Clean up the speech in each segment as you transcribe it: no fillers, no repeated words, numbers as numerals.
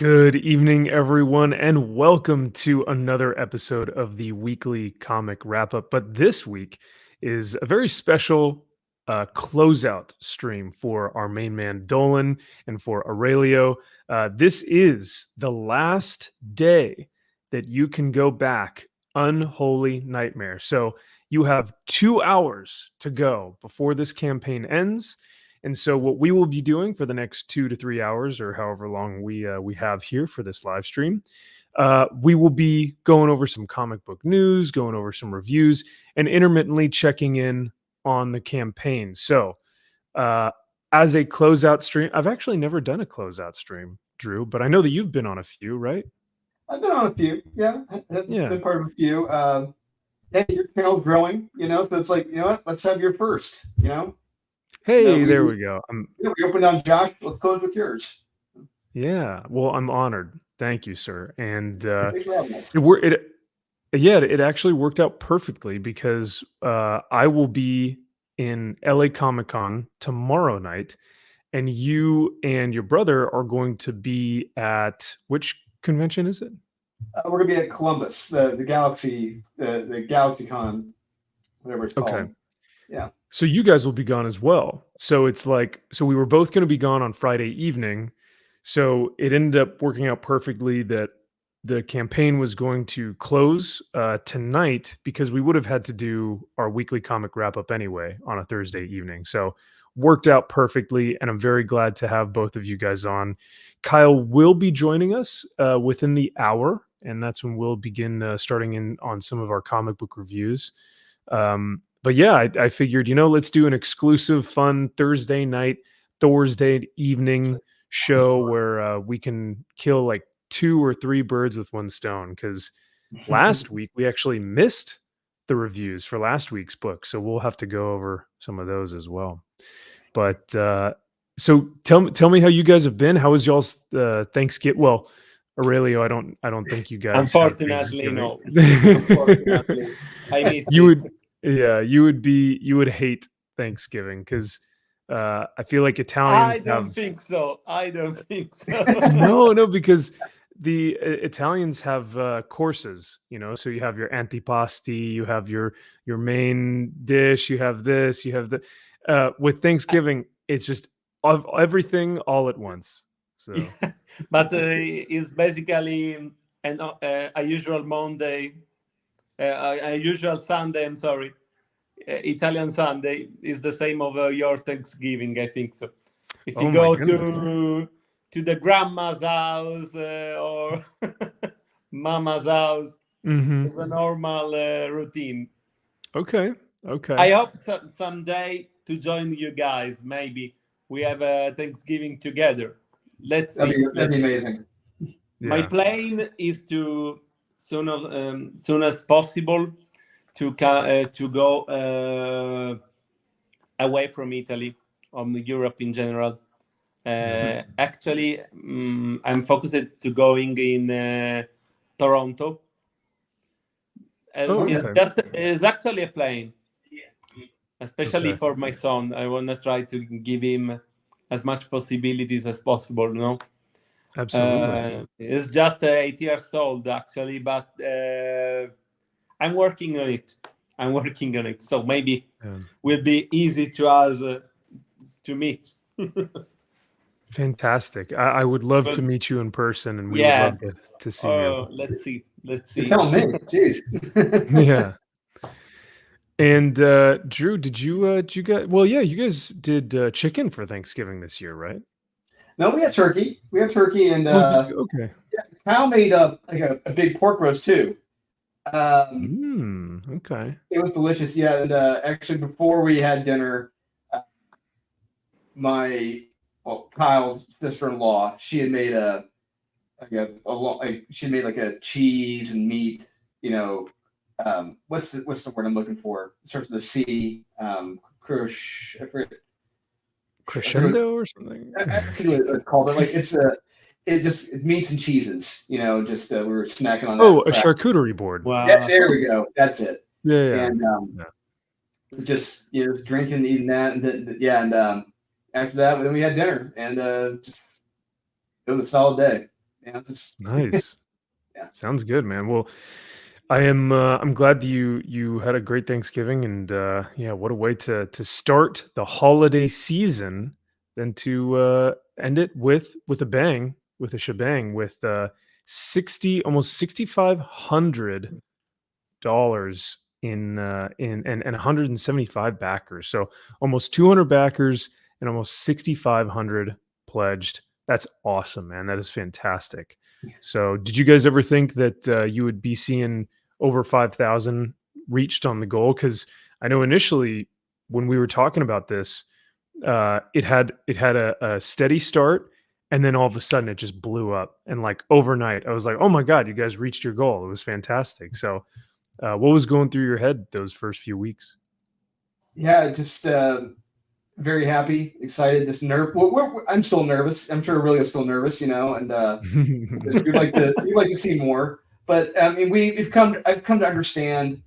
Good evening, everyone, and welcome to another episode of the weekly comic wrap up. But this week is a very special closeout stream for our main man Dolan and for Aurelio. This is the last day that you can go back Unholy Nightmare. So you have 2 hours to go before this campaign ends. And so, what we will be doing for the next 2 to 3 hours, or however long we have here for this live stream, we will be going over some comic book news, going over some reviews, and intermittently checking in on the campaign. So, as a closeout stream, I've actually never done a closeout stream, Drew, but I know that you've been on a few, right? I've been on a few, yeah. Yeah. Been part of a few. Hey, your channel's growing, so it's like, you know what? Let's have your first, Hey, there we go. We opened on Josh. Let's close with yours. Yeah. Well, I'm honored. Thank you, sir. And Thanks for having us. it actually worked out perfectly because I will be in LA Comic Con tomorrow night, and you and your brother are going to be at which convention is it? We're gonna be at Columbus, the Galaxy, the Galaxy Con, whatever it's called. Okay. Yeah. So you guys will be gone as well. So it's like, so we were both going to be gone on Friday evening. So it ended up working out perfectly that the campaign was going to close tonight because we would have had to do our weekly comic wrap up anyway on a Thursday evening. So worked out perfectly. And I'm very glad to have both of you guys on. Kyle will be joining us within the hour. And that's when we'll begin starting in on some of our comic book reviews. But yeah, I figured, let's do an exclusive, fun Thursday night, Thursday evening show where we can kill like 2 or 3 birds with one stone. Because last week we actually missed the reviews for last week's book, so we'll have to go over some of those as well. But so tell me how you guys have been. How was y'all's Thanksgiving? Well, Aurelio, I don't think you guys. Unfortunately, no. Unfortunately, I missed you it. would. Yeah, you would hate Thanksgiving because I feel like Italians I don't think so. No, because the Italians have courses, so you have your antipasti, you have your main dish, you have this, you have the. With Thanksgiving, it's just everything all at once. So, but it's basically a usual Monday. A usual Sunday, I'm sorry, Italian Sunday is the same over your Thanksgiving, I think so. If you go to the grandma's house or mama's house, it's a normal routine. Okay. I hope someday to join you guys. Maybe we have a Thanksgiving together. Let's see. That'd be amazing. My plan is to soon as possible to go away from Italy, Europe in general. Actually, I'm focused to going in Toronto. It's actually a plan, especially for my son. I want to try to give him as much possibilities as possible. Absolutely. It's just 8 years old, actually, but I'm working on it. So maybe will be easy to us to meet. Fantastic. I would love to meet you in person, and we would love to see you. Let's see. You're telling me. Jeez. Yeah. And Drew, did you guys? Well, yeah, you guys did chicken for Thanksgiving this year, right? No, we had turkey. And okay. Yeah, Kyle made a big pork roast too. Okay. It was delicious. Yeah, and actually before we had dinner, Kyle's sister-in-law, she had made she made like a cheese and meat. What's the word I'm looking for? It starts with a C. Crescendo or something. I forget what it's called, but like it's meats and cheeses. We were snacking on that. Oh, a charcuterie board. Wow. Yeah, there we go. That's it. Yeah. And just drinking, eating that, and then after that, then we had dinner, and it was a solid day. Nice. Yeah. Sounds good, man. Well, I'm glad that you had a great Thanksgiving, and yeah, what a way to start the holiday season than to end it with a bang, with a shebang, with almost $6,500 in 175 backers. So almost 200 backers and almost 6,500 pledged. That's awesome, man. That is fantastic. So did you guys ever think that you would be seeing over 5,000 reached on the goal? Because I know initially when we were talking about this, it had a steady start, and then all of a sudden it just blew up. And like overnight, I was like, "Oh my god, you guys reached your goal! It was fantastic." So, what was going through your head those first few weeks? Yeah, just very happy, excited. Just I'm still nervous. I'm sure Aurelio's still nervous, and just we'd like to see more. But I mean, I've come to understand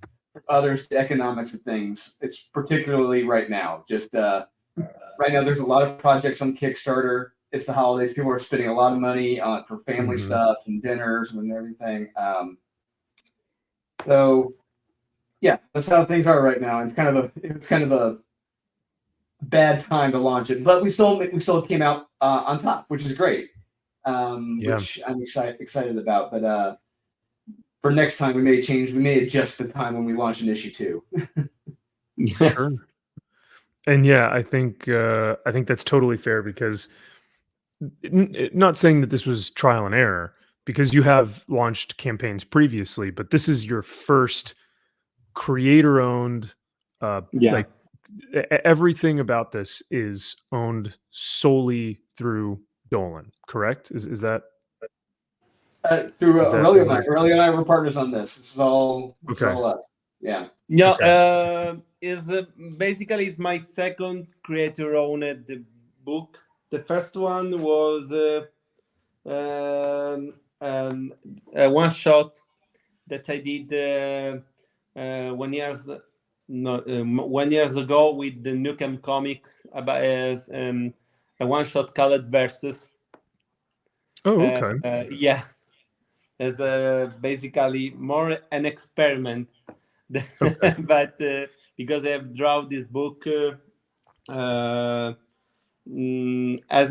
others the economics of things. It's particularly right now. Just right now, there's a lot of projects on Kickstarter. It's the holidays. People are spending a lot of money for family stuff and dinners and everything. So yeah, that's how things are right now. It's kind of a bad time to launch it, but we still came out on top, which is great. Which I'm excited about. But for next time, we may adjust the time when we launch an issue 2. Sure. And yeah, I think that's totally fair, because not saying that this was trial and error, because you have launched campaigns previously, but this is your first creator owned, like everything about this is owned solely through Dolan, correct? Is that through Aurelio and I were partners on this. This is all us. Yeah. Yeah. Okay. Is basically it's my second creator-owned book. The first one was a one shot that I did 1 years ago with the Nukem Comics about a one shot called Versus. Oh, okay. Yeah, it's basically more an experiment. Okay. But because I have drawn this book as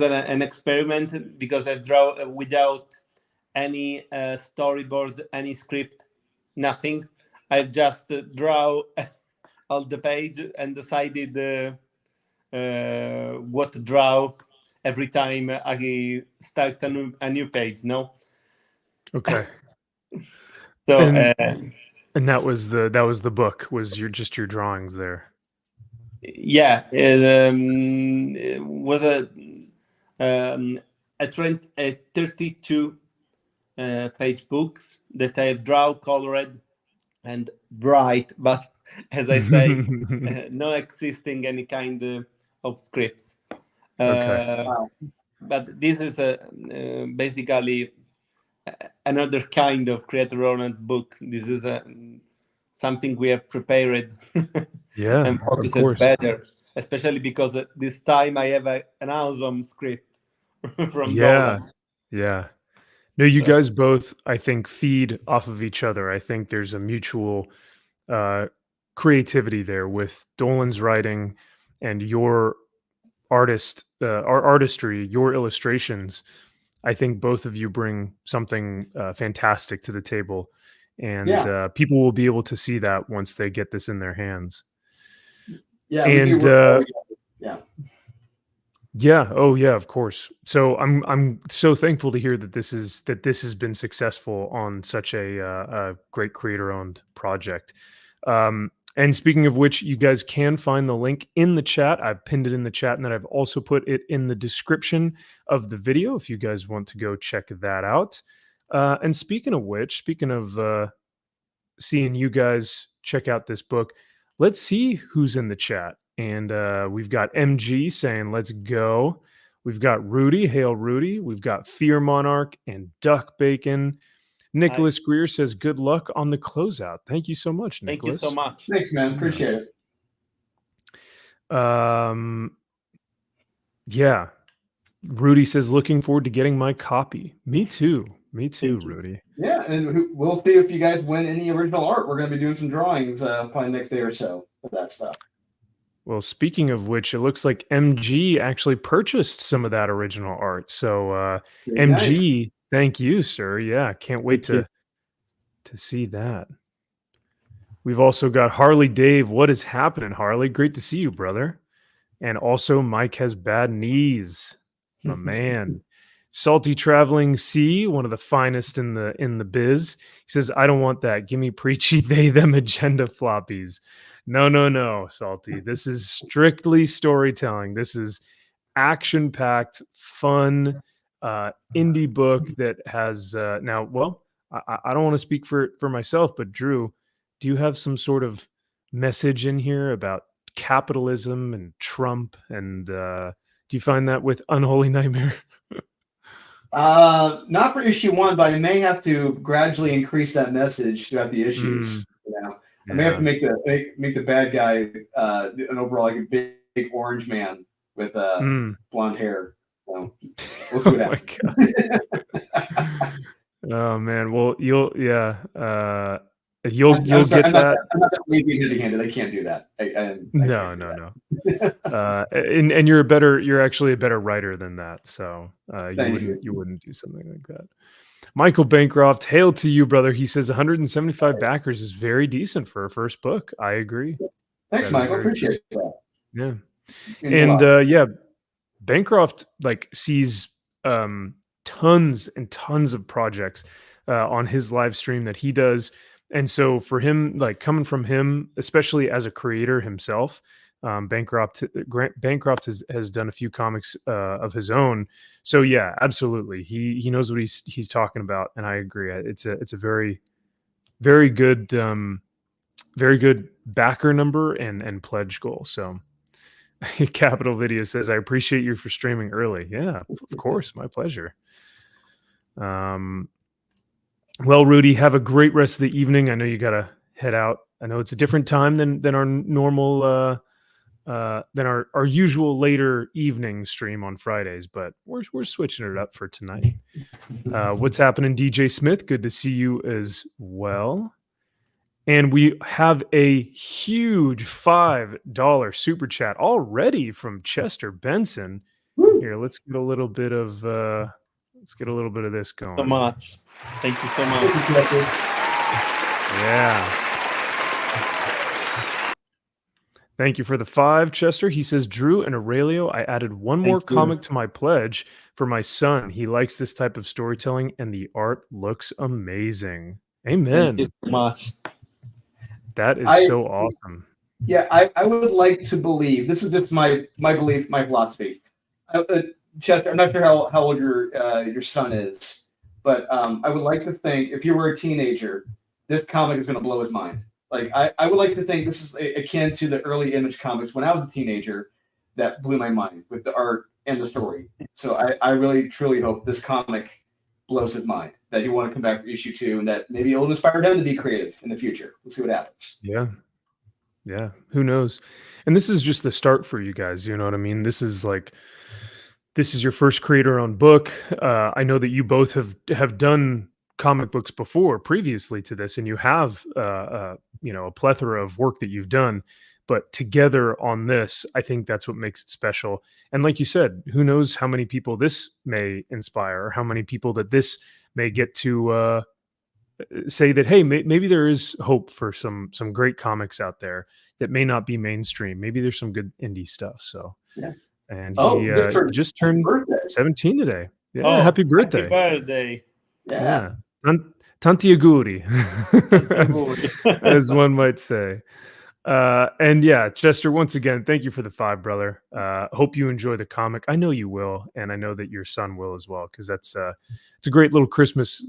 an experiment, because I've drawn without any storyboard, any script, nothing. I've just draw on the page and decided what to draw every time I start a new page. No. Okay. So and that was the book, was your drawings there. Yeah, it was a 32 page books that I have drawn, colored, and bright, but as I say, no existing any kind of scripts. Okay. But this is basically another kind of creator-owned book. This is something we have prepared and focused better, especially because this time I have an awesome script from Dolan. Yeah. No, you guys both, I think, feed off of each other. I think there's a mutual creativity there with Dolan's writing and your artistry, your illustrations. I think both of you bring something fantastic to the table, and people will be able to see that once they get this in their hands. Yeah, and yeah. Yeah. Oh, yeah. Of course. So I'm so thankful to hear that this has been successful on such a great creator-owned project. And speaking of which, you guys can find the link in the chat. I've pinned it in the chat, and then I've also put it in the description of the video if you guys want to go check that out. And speaking of seeing you guys check out this book, let's see who's in the chat. And we've got MG saying, let's go. We've got Rudy. Hail, Rudy. We've got Fear Monarch and Duck Bacon. Nicholas Greer says, good luck on the closeout. Thank you so much, Nicholas. Thank you so much. Thanks, man. Appreciate it. Yeah. Rudy says, looking forward to getting my copy. Me too. Me too, Rudy. Yeah, and we'll see if you guys win any original art. We're going to be doing some drawings probably next day or so of that stuff. Well, speaking of which, it looks like MG actually purchased some of that original art. So MG, nice. Thank you, sir. Yeah, can't wait to see that. We've also got Harley Dave. What is happening, Harley? Great to see you, brother. And also Mike has bad knees. My man. Salty Traveling C, one of the finest in the biz. He says, I don't want that. Give me preachy they them agenda floppies. No, Salty. This is strictly storytelling. This is action-packed, fun, indie book that has now, well, I don't want to speak for myself, but Drew, do you have some sort of message in here about capitalism and Trump? And do you find that with Unholy Nightmare? Not for issue 1, but I may have to gradually increase that message throughout the issues. I may have to make the bad guy an overall like a big orange man with blonde hair. So we'll see what happens. Oh man, well you'll get I'm that. I'm not that lazy and heavy-handed. I can't do that. No. And you're actually a better writer than that. So you wouldn't do something like that. Michael Bancroft, hail to you, brother. He says 175 backers is very decent for a first book. I agree. Thanks, Michael. Appreciate that. Yeah. And Bancroft sees tons and tons of projects on his live stream that he does. And so for him, coming from him, especially as a creator himself, Bancroft has done a few comics of his own. So yeah, absolutely. He knows what he's talking about. And I agree. It's a very, very good, very good backer number and pledge goal. So Capital Video says, I appreciate you for streaming early. Yeah, of course. My pleasure. Well, Rudy, have a great rest of the evening. I know you got to head out. I know it's a different time than our normal, than our usual later evening stream on Fridays, but we're switching it up for tonight. What's happening, DJ Smith? Good to see you as well. And we have a huge $5 super chat already from Chester Benson. Here, let's get a little bit of this going. So much. Thank you so much. Yeah. Thank you for the 5, Chester. He says, Drew and Aurelio, I added one more comic to my pledge for my son. He likes this type of storytelling, and the art looks amazing. Amen. Thank you so much. That is so awesome. Yeah, I would like to believe, this is just my belief, my philosophy. Chester, I'm not sure how old your son is, but I would like to think if you were a teenager, this comic is going to blow his mind. I would like to think this is akin to the early Image comics when I was a teenager that blew my mind with the art and the story. So I really, truly hope this comic blows his mind, that he want to come back for issue 2 and that maybe it'll inspire them to be creative in the future. We'll see what happens. Yeah. Who knows? And this is just the start for you guys. You know what I mean? This is your first creator-owned book. I know that you both have done comic books before, previously to this, and you have a plethora of work that you've done. But together on this, I think that's what makes it special. And like you said, who knows how many people this may inspire, or how many people that this may get to say that, hey, maybe there is hope for some great comics out there that may not be mainstream. Maybe there's some good indie stuff. So yeah. And he just turned 17 today. Yeah, happy birthday. Happy birthday. Yeah. Tanti auguri, as one might say. And yeah, Chester, once again, thank you for the 5, brother. Hope you enjoy the comic. I know you will, and I know that your son will as well, because it's a great little Christmas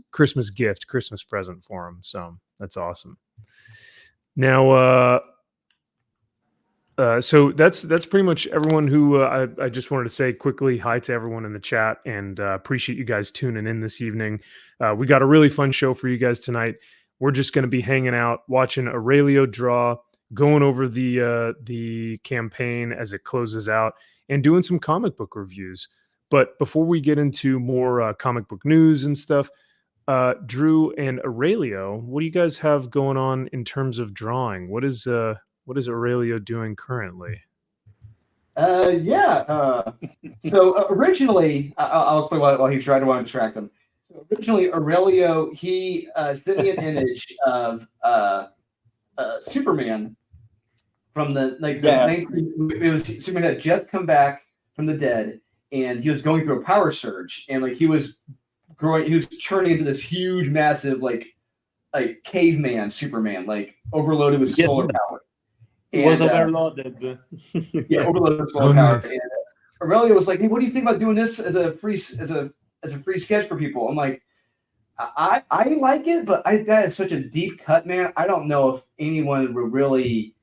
gift, Christmas present for him. So that's awesome. Now, so that's pretty much everyone who I just wanted to say quickly hi to everyone in the chat, and appreciate you guys tuning in this evening. We got a really fun show for you guys tonight. We're just going to be hanging out, watching Aurelio draw, going over the campaign as it closes out, and doing some comic book reviews. But before we get into more comic book news and stuff, Drew and Aurelio, what do you guys have going on in terms of drawing? What is Aurelio doing currently? So originally, I'll play while he's trying to distract him. So originally, Aurelio, he sent me an image of Superman from the 19, it was Superman had just come back from the dead, and he was going through a power surge, and like he was turning into this huge, massive, like caveman Superman, like overloaded with solar power. It was overloaded. Overloaded with solar power. And Aurelio was like, "Hey, what do you think about doing this as a free sketch for people?" I'm like, I like it, but that is such a deep cut, man. I don't know if anyone would really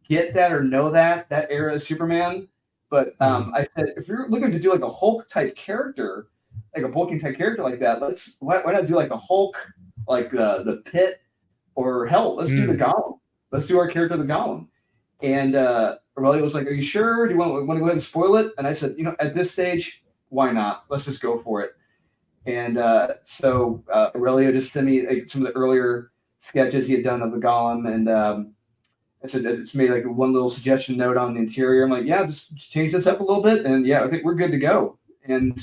get that or know that era of Superman. But I said, if you're looking to do like a Hulk type character, like a bulking type character like that, why not do like a Hulk, like the Pit, or hell, let's do the Golem. Let's do our character the Golem. And Aurelio was like, "Are you sure? Do you want to go ahead and spoil it?" And I said, at this stage, why not? Let's just go for it. And so Aurelio just sent me like, some of the earlier sketches he had done of the Golem, and I said it's made like one little suggestion note on the interior. I'm like, yeah, just change this up a little bit, and yeah, I think we're good to go. And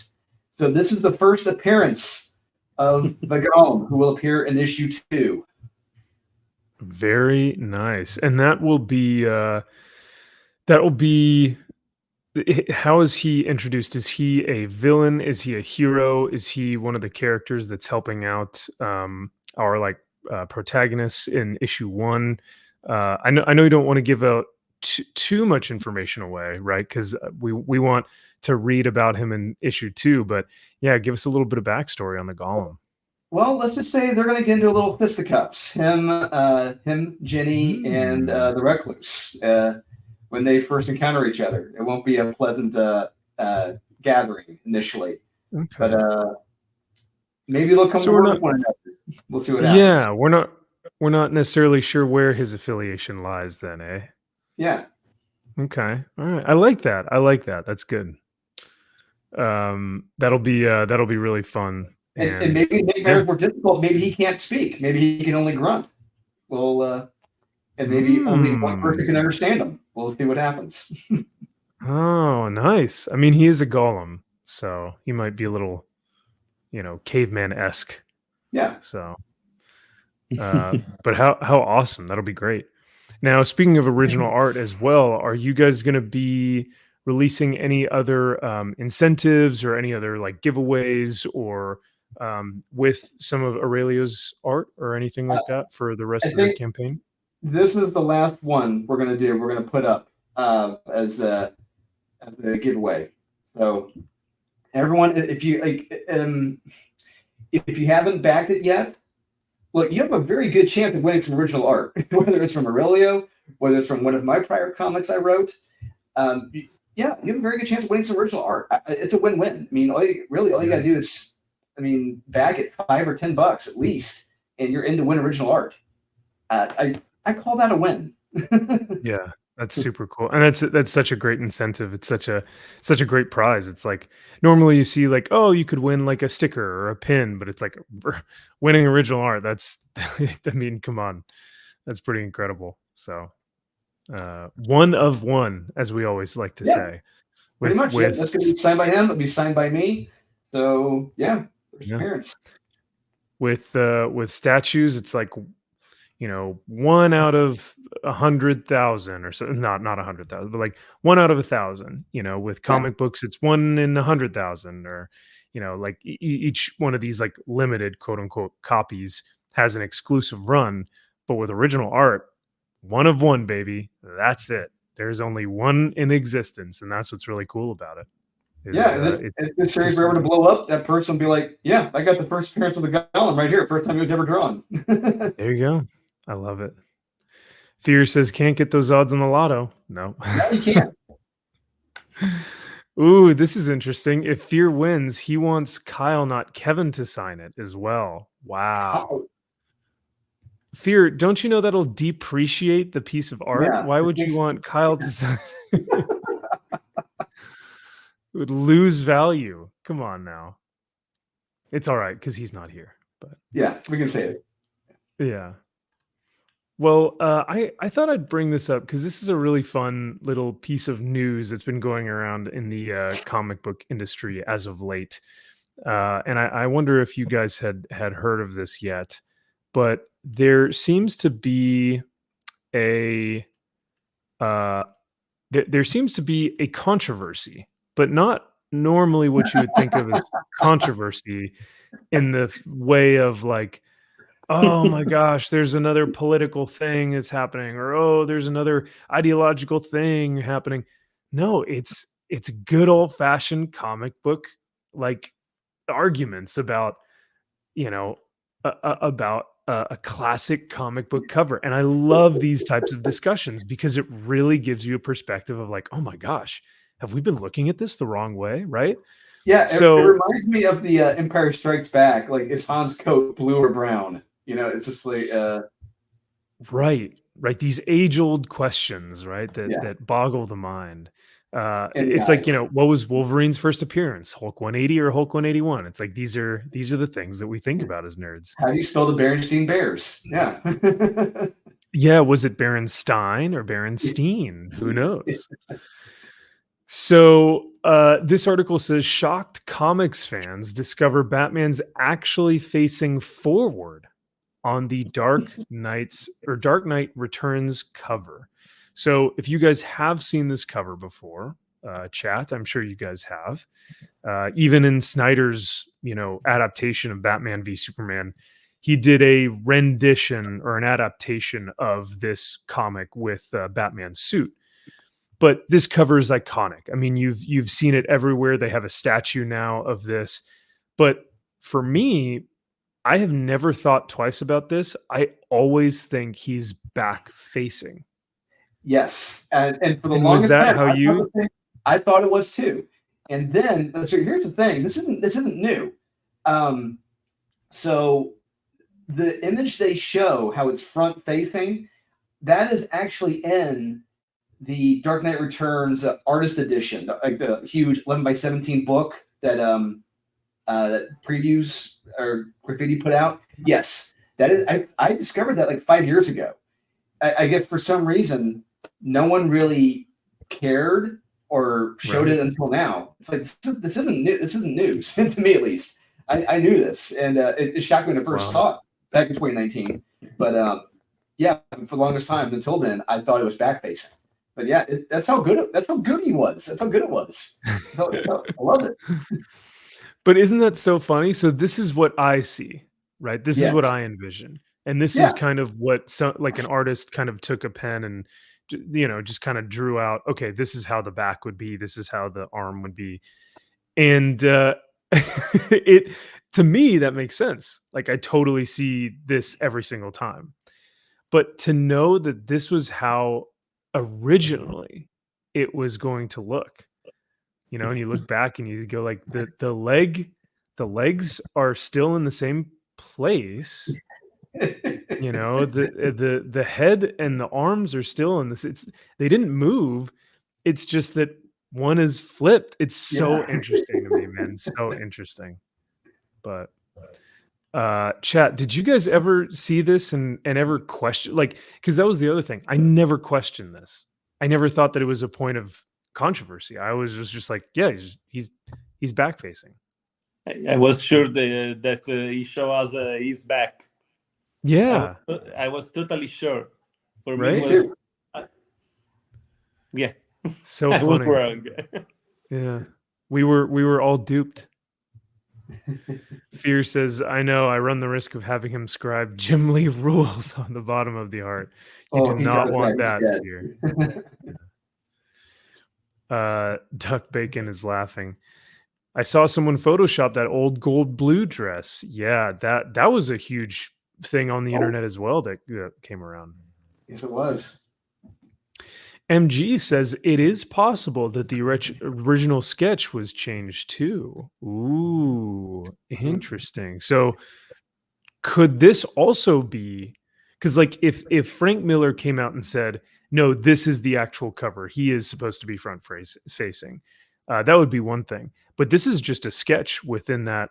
so this is the first appearance of the Golem, who will appear in issue 2. Very nice. And that will be how is he introduced? Is he a villain? Is he a hero? Is he one of the characters that's helping out our protagonists in issue 1? I know you don't want to give out too much information away, right? Because we want to read about him in issue 2, but yeah, give us a little bit of backstory on the Golem. Well, let's just say they're going to get into a little fisticuffs. Him, Jenny, and the Recluse when they first encounter each other. It won't be a pleasant gathering initially, but maybe they'll come to work with one another. We'll see what happens. Yeah, we're not necessarily sure where his affiliation lies then, eh? Yeah. Okay. All right. I like that. That's good. That'll be really fun. And maybe make matters more difficult. Maybe he can't speak. Maybe he can only grunt. Well, and maybe only one person can understand him. We'll see what happens. Oh, nice. I mean, he is a golem, so he might be a little, caveman-esque. Yeah. So, but how awesome. That'll be great. Now, speaking of original art as well, are you guys going to be releasing any other incentives or any other like giveaways or with some of Aurelio's art or anything like that for the rest of the campaign? This is the last one we're going to do. We're going to put up as a giveaway. So everyone, if you haven't backed it yet, look, you have a very good chance of winning some original art, whether it's from Aurelio, whether it's from one of my prior comics I wrote. Yeah, you have a very good chance of winning some original art. It's a win-win. I mean, all you got to do is, bag it $5 or $10 at least, and you're in to win original art. I call that a win. Yeah, that's super cool, and that's such a great incentive. It's such a great prize. It's like normally you see like, oh, you could win like a sticker or a pin, but it's like winning original art. That's come on, that's pretty incredible. So, one of one, as we always like to say. Pretty much. That's going to be signed by him. It'll be signed by me. So yeah, parents. With statues, it's like 1 out of 100,000 or so. Not 100,000, but like 1 out of 1,000. With comic books, it's 1 in 100,000, or like each one of these like limited quote unquote copies has an exclusive run. But with original art, 1 of 1, baby. That's it. There's only 1 in existence, and that's what's really cool about it. If this series were ever to blow up, that person will be like, yeah, I got the first appearance of the Golem right here. First time he was ever drawn. There you go. I love it. Fear says, can't get those odds on the lotto. No. No, you can't. Ooh, this is interesting. If Fear wins, he wants Kyle, not Kevin, to sign it as well. Wow. Oh. Fear, don't you know that'll depreciate the piece of art? Yeah, Why would you want Kyle to sign? would lose value. Come on now. It's all right because he's not here. But yeah, we can say it. yeah. Well, I thought I'd bring this up because this is a really fun little piece of news that's been going around in the comic book industry as of late. And I wonder if you guys had heard of this yet, but there seems to be a there seems to be a controversy, but not normally what you would think of as controversy in the way of like, oh my gosh, there's another political thing that's happening, or oh, there's another ideological thing happening. No, it's good old fashioned comic book like arguments about, you know, about a classic comic book cover. And I love these types of discussions because it really gives you a perspective of like, oh my gosh, have we been looking at this the wrong way? Right. Yeah, So it reminds me of the Empire Strikes Back. Like, is Han's coat blue or brown? You know, it's just like right. These age-old questions, right? Yeah. That boggle the mind. And It's the like, eyes. you know, what was Wolverine's first appearance? Hulk 180 or Hulk 181? It's like these are the things that we think about as nerds. How do you spell the Berenstein Bears? Yeah. Yeah, was it Berenstein or Berenstein? Who knows? So this article says shocked comics fans discover Batman's actually facing forward on the Dark Knight Returns cover. So if you guys have seen this cover before, chat, I'm sure you guys have. Even in Snyder's, you know, adaptation of Batman v Superman, he did a rendition or an adaptation of this comic with Batman's suit. But this cover is iconic. I mean, you've seen it everywhere. They have a statue now of this. But for me, I have never thought twice about this. I always think he's back facing. Yes, and for the And longest was that time, how you? I thought it was too. And then, so here's the thing: this isn't new. So the image they show, how it's front facing, that is actually in the Dark Knight Returns artist edition, like the huge 11x17 book that that previews or graffiti put out. Yes, that is. I discovered that like 5 years ago. I guess for some reason, no one really cared or showed it until now. It's like this isn't new. This isn't news to me, at least. I knew this, and it shocked me when I first saw it back in 2019. But yeah, for the longest time until then, I thought it was back facing. But yeah, that's how good he was. That's how good it was. I love it. But isn't that so funny? So this is what I see, right? This is what I envision. And this is kind of what like an artist kind of took a pen and, you know, just kind of drew out, okay, this is how the back would be. This is how the arm would be. And it, to me, that makes sense. Like I totally see this every single time. But to know that this was how originally it was going to look, you know, and you look back and you go like the legs are still in the same place. You know, the head and the arms are still in this. They didn't move. It's just that one is flipped. It's so interesting to me, man. So interesting. But chat, did you guys ever see this and ever question, like, because that was the other thing. I never questioned this. I never thought that it was a point of controversy. I was just like, yeah, he's back facing. I was sure that he showed us he's back. Yeah, I was totally sure. For right? me, it was, yeah. So I funny. was wrong. Yeah, we were all duped. Fear says, I know, I run the risk of having him scribe Jim Lee rules on the bottom of the art. You do not want that, Fear. Duck Bacon is laughing. I saw someone Photoshop that old gold blue dress. Yeah, that was a huge thing on the internet as well that came around. Yes, it was. MG says it is possible that the original sketch was changed too. Ooh, interesting. So could this also be, because like if Frank Miller came out and said, no, this is the actual cover, he is supposed to be front facing, That would be one thing. But this is just a sketch within that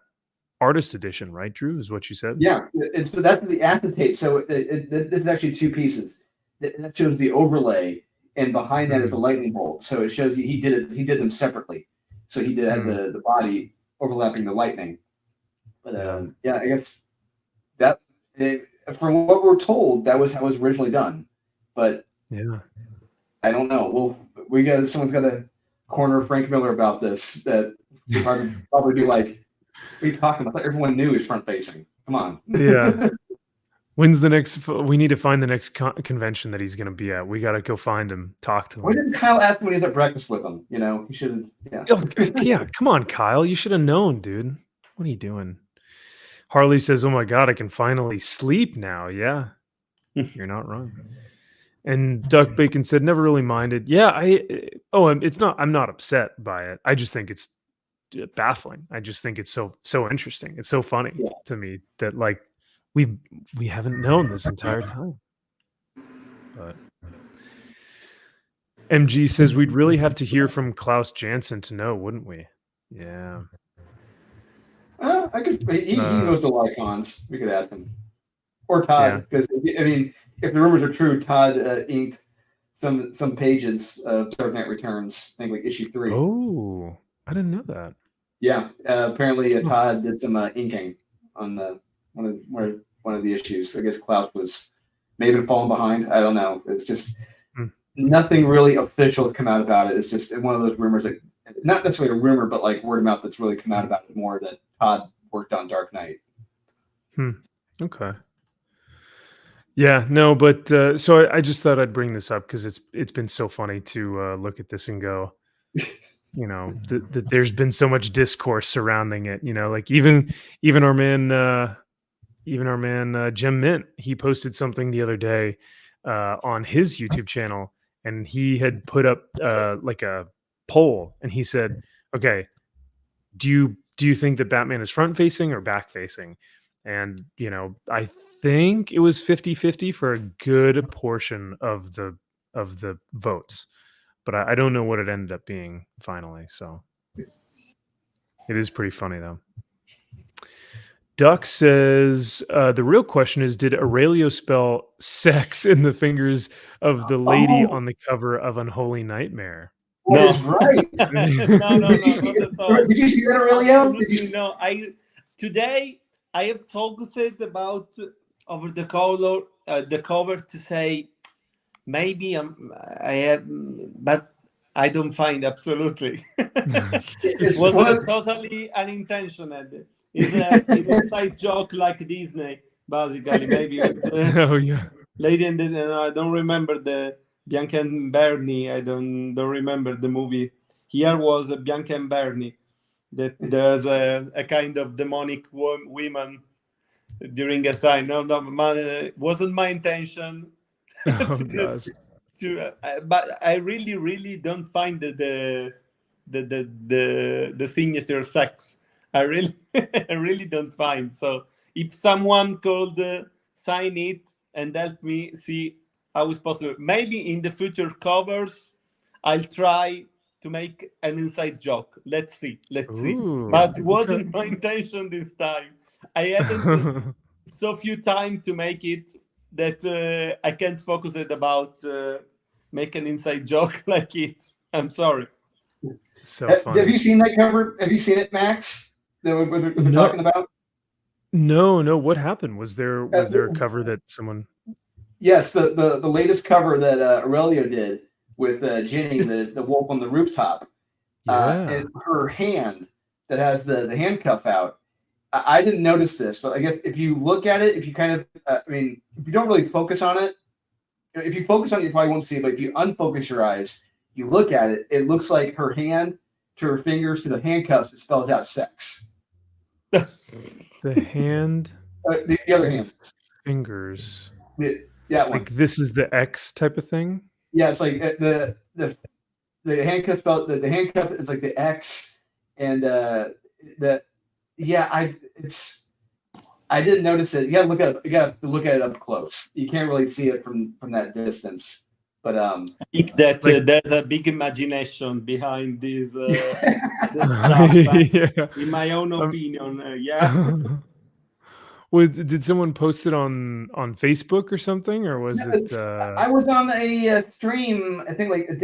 artist edition, right, Drew? Is what you said? Yeah, that's the acetate. So this is actually two pieces. That shows the overlay, and behind that is a lightning bolt. So it shows you he did them separately. So he did have the body overlapping the lightning. But yeah, I guess that from what we're told, that was how it was originally done. But yeah, I don't know. Someone's got to corner Frank Miller about this. That probably be like, what are you talking about? Everyone knew he's front facing. Come on. Yeah. When's the next? We need to find the next convention that he's going to be at. We got to go find him, talk to him. Why didn't Kyle ask him when he was at breakfast with him? You know, he should have. Yeah. Yeah, come on, Kyle. You should have known, dude. What are you doing? Harley says, "Oh my God, I can finally sleep now." Yeah, you're not wrong. And Duck Bacon said, "Never really minded." Yeah, it's not. I'm not upset by it. I just think it's baffling. I just think it's so interesting. It's so funny to me that like we haven't known this entire time. But MG says we'd really have to hear from Klaus Janson to know, wouldn't we? Yeah. I could. He goes to a lot of cons. We could ask him, or Todd, because I mean, if the rumors are true, Todd inked some pages of Dark Knight Returns. I think like issue 3. Oh, I didn't know that. Yeah, apparently Todd did some inking on one of the issues. I guess Klaus was maybe falling behind. I don't know. It's just nothing really official to come out about it. It's just one of those rumors that, not necessarily a rumor, but like word of mouth that's really come out about it more, that Todd worked on Dark Knight. Okay. Yeah, no, but so I just thought I'd bring this up because it's been so funny to look at this and go, you know, that there's been so much discourse surrounding it. You know, like even our man Jim Mint, he posted something the other day on his YouTube channel, and he had put up like a poll, and he said, "Okay, do you think that Batman is front facing or back facing?" And you know, I think it was 50-50 for a good portion of the votes, but I don't know what it ended up being finally. So it is pretty funny though. Duck says the real question is, did Aurelio spell sex in the fingers of the lady on the cover of Unholy Nightmare? That is right. No, Did you see that, Aurelio? No, today I have focused about over the cover to say maybe I have, but I don't find absolutely. It was totally unintentional. It's an inside joke like Disney, basically. Maybe oh yeah, lady and I don't remember the Bianca and Bernie. I don't remember the movie. Here was Bianca and Bernie. That there's a kind of demonic woman during a sign. No, wasn't my intention. Oh, but I really don't find the signature sex. I really don't find. So if someone could sign it and help me see how it's possible, maybe in the future covers, I'll try to make an inside joke. Let's see. Ooh, but it wasn't my intention this time. I haven't so few time to make it that I can't focus it about make an inside joke like it. I'm sorry. So funny. Have you seen that cover? Have you seen it, Max? That we're talking about? No. What happened? Was there a cover that someone? Yes, the latest cover that Aurelio did with Ginny, the wolf on the rooftop, and her hand that has the handcuff out. I didn't notice this, but I guess if you look at it, if you kind of, if you don't really focus on it, if you focus on it, you probably won't see it. But if you unfocus your eyes, you look at it, it looks like her hand to her fingers to the handcuffs. It spells out sex. The hand. The other hand. Fingers. Yeah, like this is the X type of thing. Yeah, it's like the handcuff spelled. The handcuff is like the X, and I didn't notice it. You gotta look at it up close. You can't really see it from that distance. But I think that there's a big imagination behind this, stuff. Yeah. In my own opinion, yeah. Did someone post it on Facebook or something, or was it? I was on a stream, I think like 2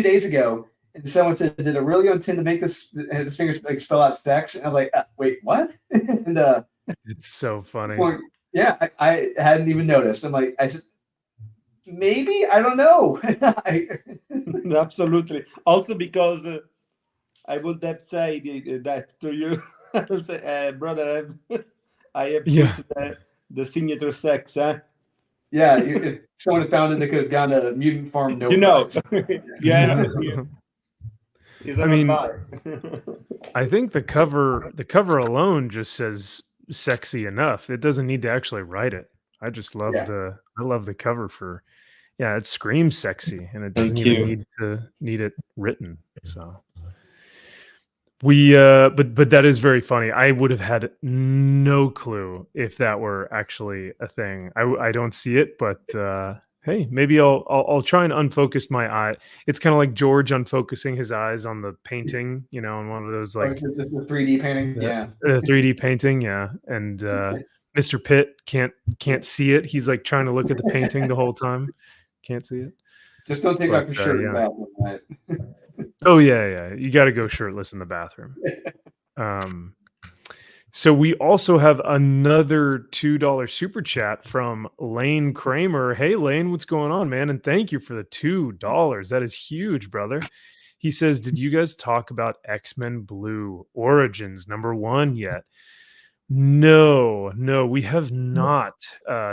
days ago, and someone said, "Did it really intend to make this his fingers like spell out sex?" And I'm like, "Wait, what?" And it's so funny. well, yeah, I hadn't even noticed. I'm like, I said, maybe, I don't know. Absolutely. Also because I would have said that to you, brother. I have put the signature sex, huh? Yeah, if someone had found it, they could have gone to Mutant Farm. No, yeah. I mean, I think the cover alone just says sexy enough. It doesn't need to actually write it. I just love I love the cover for. Yeah, it screams sexy, and it doesn't even need it written. So. But that is very funny. I would have had no clue if that were actually a thing. I don't see it, but hey, maybe I'll try and unfocus my eye. It's kind of like George unfocusing his eyes on the painting, on one of those like the 3D painting, the 3D painting, yeah. And Mr. Pitt can't see it. He's like trying to look at the painting the whole time. Can't see it. Just don't take off your shirt in the bathroom, right? Oh yeah. You got to go shirtless in the bathroom. So we also have another $2 super chat from Lane Kramer. Hey Lane, what's going on, man? And thank you for the $2. That is huge, brother. He says, "Did you guys talk about X-Men Blue Origins #1 yet?" No, we have not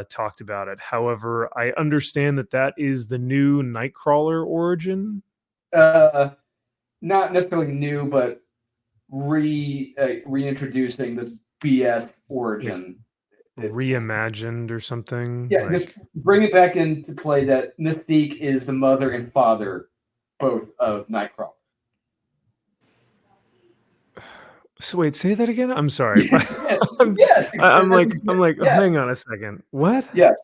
talked about it. However, I understand that is the new Nightcrawler origin. Not necessarily new, but reintroducing the BS origin, reimagined or something. Yeah, just bring it back into play that Mystique is the mother and father, both of Nightcrawler. So wait, say that again. I'm sorry. Yes, I'm like, hang on a second. What? Yes,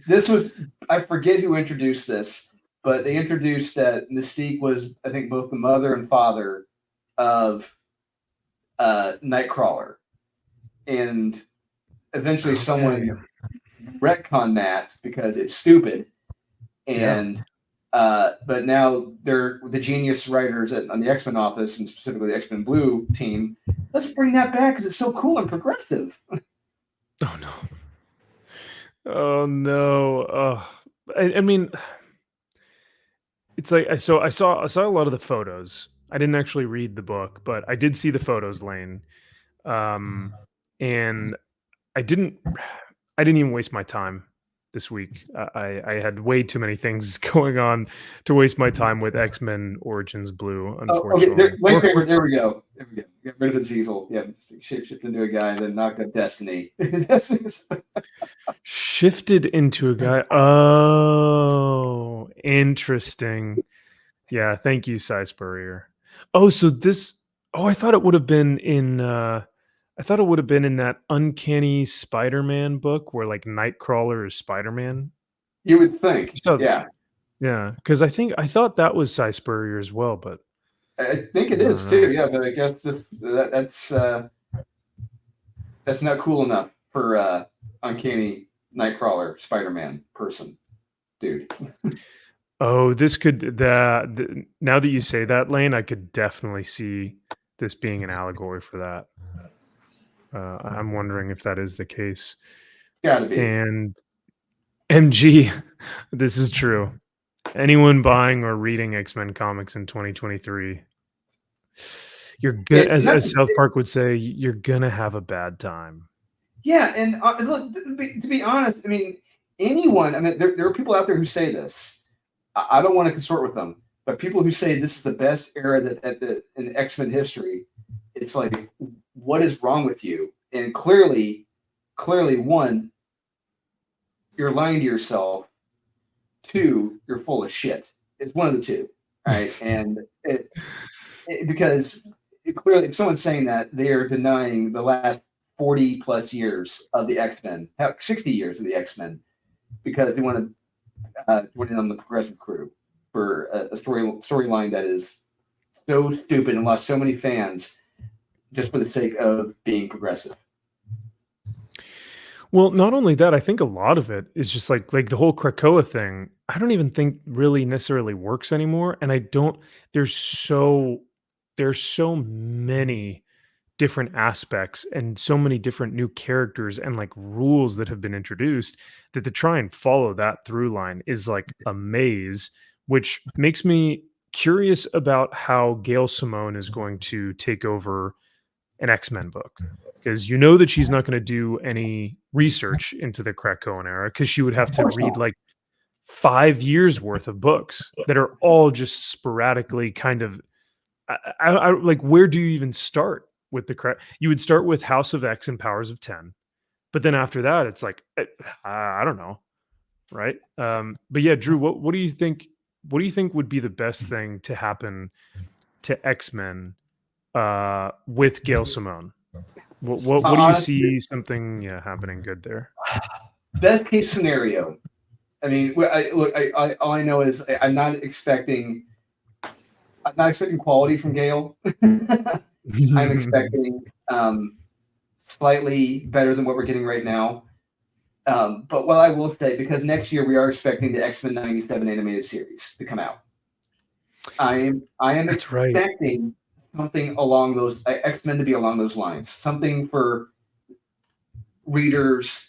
this was. I forget who introduced this. But they introduced that Mystique was, I think, both the mother and father of Nightcrawler. And eventually someone retconned that because it's stupid. And but now they're the genius writers on the X-Men office, and specifically the X-Men Blue team. Let's bring that back because it's so cool and progressive. Oh, no. Oh, no. I mean... It's like I saw a lot of the photos. I didn't actually read the book, but I did see the photos, Lane. And I didn't even waste my time this week. I had way too many things going on to waste my time with X-Men Origins Blue, unfortunately. Okay, there we go. Get rid of the Cecil. Yeah, shapeshift into a guy and then knocked up Destiny. Shifted into a guy. Oh, interesting. Yeah, thank you, Cy Spurrier. Oh, so this. Oh, I thought it would have been in. I thought it would have been in that Uncanny Spider-Man book where like Nightcrawler is Spider-Man. You would think. Yeah. Yeah, because I thought that was Cy Spurrier as well, but I think it is too. Yeah, but I guess that's not cool enough for Uncanny Nightcrawler Spider-Man person, dude. Oh, this could now that you say that, Lane, I could definitely see this being an allegory for that. I'm wondering if that is the case. It's gotta be. And MG, this is true. Anyone buying or reading X-Men comics in 2023, you're good. As South Park would say, you're gonna have a bad time. Yeah, and look, to be honest, I mean, anyone. I mean, there are people out there who say this. I don't want to consort with them, but people who say this is the best era in X-Men history, it's like, what is wrong with you? And clearly, one, you're lying to yourself. Two, you're full of shit. It's one of the two, right? And because clearly, if someone's saying that, they are denying the last 40 plus years of the X-Men, 60 years of the X-Men, because they want to joining on the progressive crew for a storyline that is so stupid and lost so many fans just for the sake of being progressive. Well, not only that, I think a lot of it is just like the whole Krakoa thing. I don't even think really necessarily works anymore, and I don't. There's so many different aspects and so many different new characters and like rules that have been introduced that to try and follow that through line is like a maze, which makes me curious about how Gail Simone is going to take over an X-Men book, because you know that she's not going to do any research into the Krakoan era, because she would have to read like 5 years worth of books that are all just sporadically kind of I like, where do you even start with the you would start with House of X and Powers of 10, but then after that it's like I don't know, right? But yeah, Drew, what do you think would be the best thing to happen to X-Men with Gail Simone? What do you see something happening good there? Best case scenario. I mean, all I know is I'm not expecting quality from Gail. I'm expecting slightly better than what we're getting right now. But what I will say, because next year we are expecting the X-Men 97 animated series to come out. I am expecting something along those X-Men to be along those lines. Something for readers,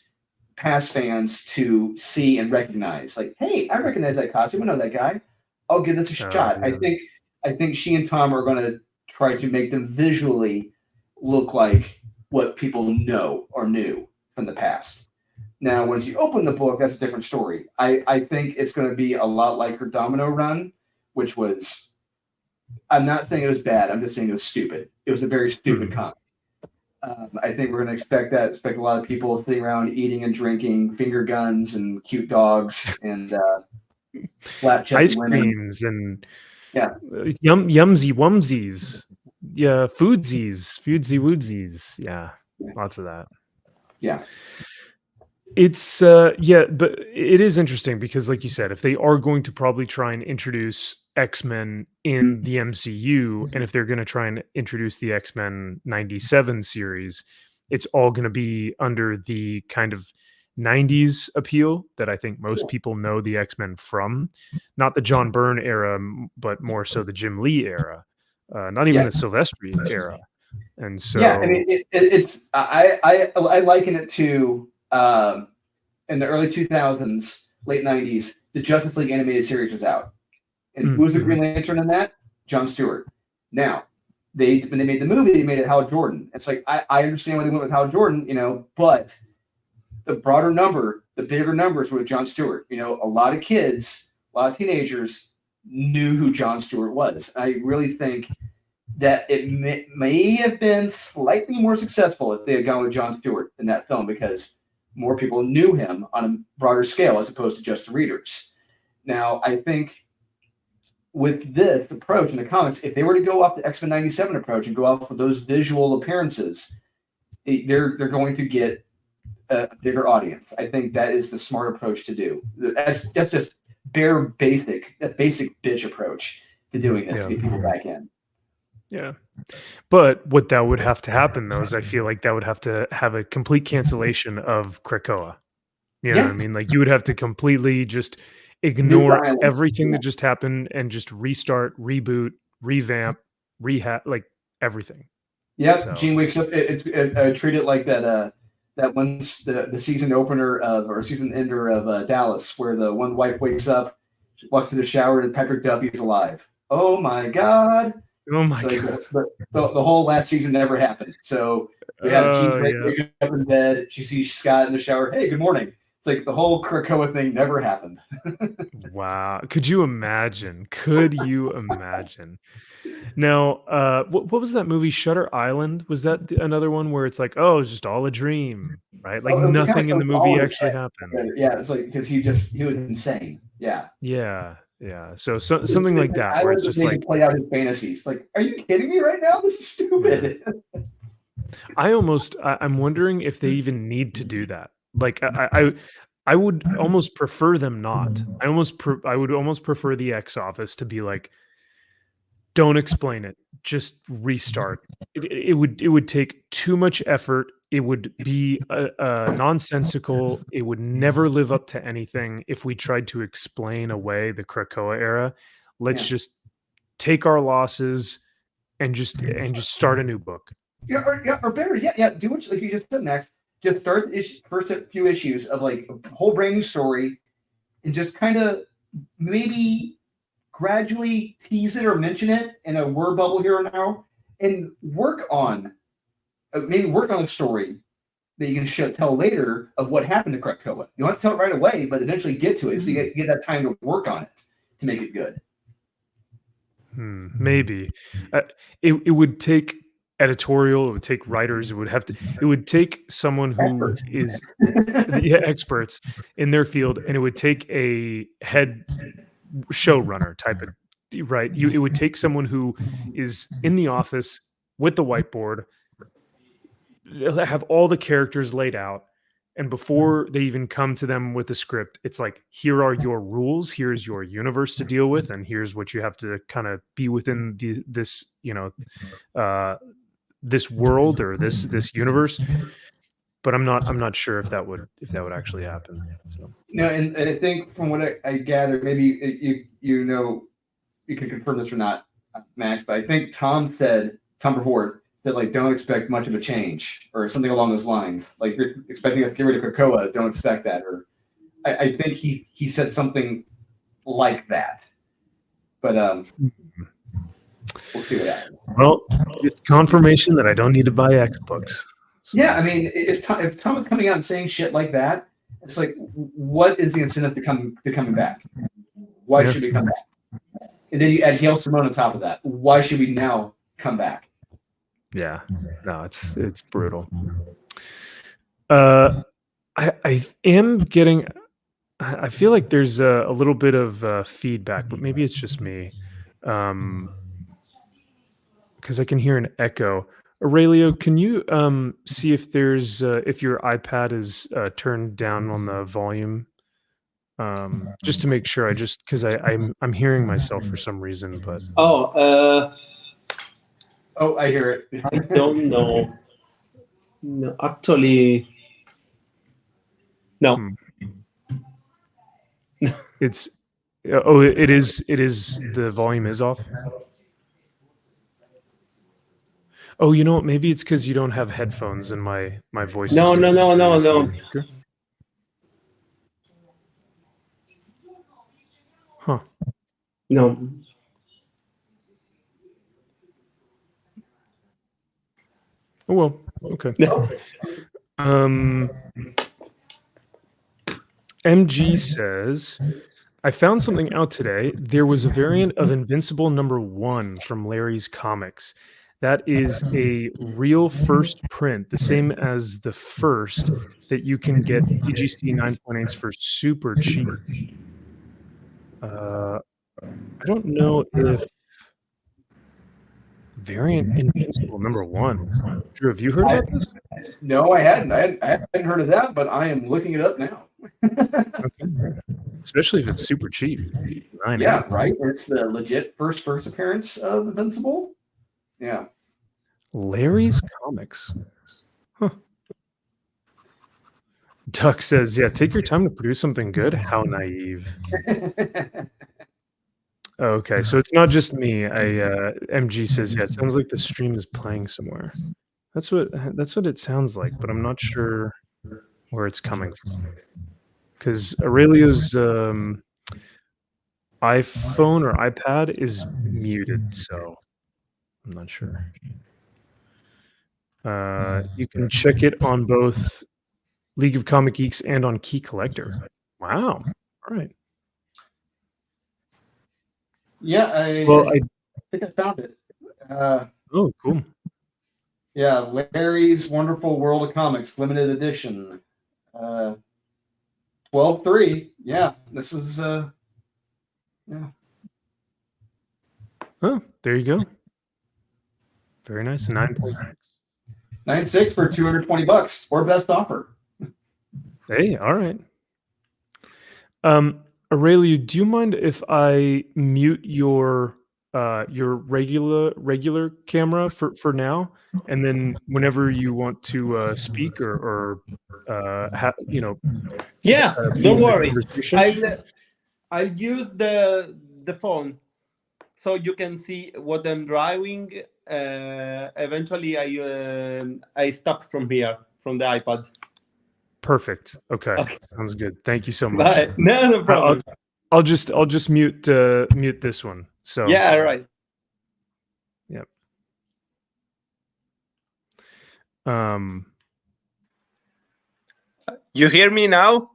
past fans to see and recognize. Like, hey, I recognize that costume. I know that guy. I'll give this a shot. Yeah. I think she and Tom are going to try to make them visually look like what people know or knew from the past. Now, once you open the book, that's a different story. I think it's going to be a lot like her Domino run, which was, I'm not saying it was bad. I'm just saying it was stupid. It was a very stupid comic. I think we're going to expect a lot of people sitting around eating and drinking, finger guns and cute dogs and flat chested ice women. Creams and yumsy wumsies, foodsies woodsies, lots of that. It's but it is interesting because, like you said, if they are going to probably try and introduce X-Men in the MCU, and if they're going to try and introduce the X-Men 97 series, it's all going to be under the kind of 90s appeal that I think most people know the X-Men from, not the John Byrne era, but more so the Jim Lee era, not even the Silvestri era. And so, I mean, it's I liken it to in the early 2000s, late 90s, the Justice League animated series was out, and who was the Green Lantern in that? John Stewart. Now, when they made the movie, they made it Hal Jordan. It's like I understand why they went with Hal Jordan, but the bigger numbers were with John Stewart. A lot of kids, a lot of teenagers knew who John Stewart was. I really think that it may have been slightly more successful if they had gone with John Stewart in that film, because more people knew him on a broader scale as opposed to just the readers. Now, I think with this approach in the comics, if they were to go off the X-Men 97 approach and go off of those visual appearances, they're going to get a bigger audience. I think that is the smart approach to do. That's just basic bitch approach to doing this to get people back in. Yeah. But what that would have to happen, though, is I feel like that would have to have a complete cancellation of Krakoa. You know what I mean? Like, you would have to completely just ignore everything that just happened and just restart, reboot, revamp, like everything. Yeah, so. Gene wakes up. Treat it like that one's the season opener or season ender of Dallas, where the one wife wakes up, walks to the shower, and Patrick Duffy's alive. Oh my God. Oh my God. The whole last season never happened. So we have Jean waking up in bed. She sees Scott in the shower. Hey, good morning. It's like the whole Krakoa thing never happened. Wow. Could you imagine? Now, what was that movie, Shutter Island? Was that another one where it's like, oh, it's just all a dream, right? Like nothing in the movie actually happened. Yeah, it's like because he was insane. Yeah. Yeah. So something like that, where it's just like play out his fantasies. Like, are you kidding me right now? This is stupid. I'm wondering if they even need to do that. Like, I would almost prefer them not. I would almost prefer the X office to be like, don't explain it, just restart. It would take too much effort. It would be nonsensical. It would never live up to anything if we tried to explain away the Krakoa era. Let's just take our losses and just start a new book. Or better, do what like you just said, Max. Just start the first few issues of like a whole brand new story, and just kind of maybe gradually tease it or mention it in a word bubble here and now, and work on a story that you can tell later of what happened to Krakoa. You don't have to tell it right away, but eventually get to it, so you get that time to work on it to make it good. Maybe it would take editorial, it would take writers, it would take someone who is experts in their field, and it would take a head showrunner type of it would take someone who is in the office with the whiteboard, have all the characters laid out, and before they even come to them with the script, it's like, here are your rules, here's your universe to deal with, and here's what you have to kind of be within this this world or this universe. But I'm not sure if that would actually happen. So. No, and I think from what I gather, maybe you can confirm this or not, Max, but I think Tom Brevoort said, like, don't expect much of a change or something along those lines. Like, you're expecting us to get rid of Krakoa, don't expect that. Or I think he said something like that. But we'll see what happens. Well, it's confirmation that I don't need to buy X books. So. Yeah, I mean, if Tom is coming out and saying shit like that, it's like, what is the incentive to coming back? Why should we come back? And then you add Gail Simone on top of that. Why should we now come back? Yeah, no, it's brutal. I am getting. I feel like there's a little bit of feedback, but maybe it's just me, because I can hear an echo. Aurelio, can you see if there's if your iPad is turned down on the volume, just to make sure? Because I'm hearing myself for some reason, but I hear it. I don't know. No, actually, no. It's it is the volume is off. Oh, you know what? Maybe it's because you don't have headphones and my voice. No. Huh. No. Oh, well, okay. MG says, I found something out today. There was a variant of Invincible #1 from Larry's Comics. That is a real first print, the same as the first, that you can get EGC 9.8s for super cheap. I don't know if variant Invincible #1. Drew, have you heard about this? No, I hadn't. I hadn't heard of that, but I am looking it up now. Okay. Especially if it's super cheap. Yeah, right. It's the legit first appearance of Invincible. Yeah. Larry's Comics. Huh. Duck says, yeah, take your time to produce something good. How naive. Okay, so it's not just me. MG says, yeah, it sounds like the stream is playing somewhere. That's what it sounds like, but I'm not sure where it's coming from. Because Aurelio's iPhone or iPad is muted, so I'm not sure. You can check it on both League of Comic Geeks and on Key Collector. Wow. All right. Yeah, I think I found it. Oh, cool. Yeah, Larry's Wonderful World of Comics, limited edition. 12/3. Yeah, this is yeah. Oh, there you go. Very nice. 9.6. 9.6 for $220 or best offer. Hey, all right. Aurelia, do you mind if I mute your regular camera for now, and then whenever you want to speak or Yeah, be don't in the worry. conversation? I'll use the phone so you can see what I'm driving. Eventually, I stop from here from the iPad. Perfect. Okay. Okay. Sounds good. Thank you so much. Bye. No problem. I'll just mute this one. So Yeah, right. Yep. You hear me now?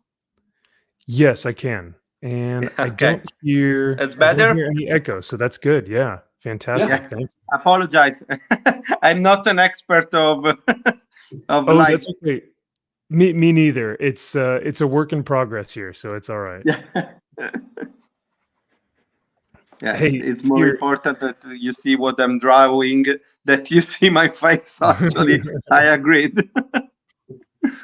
Yes, I can. And I Okay. don't hear It's I don't better? hear any echo, so that's good. Yeah. Fantastic. Yeah. Thank you. Apologize. I'm not an expert of Oh, light. that's okay. Me neither. It's a work in progress here, so it's all right. Yeah, Hey, it's more here- important that you see what I'm drawing, that you see my face. Actually, I agreed.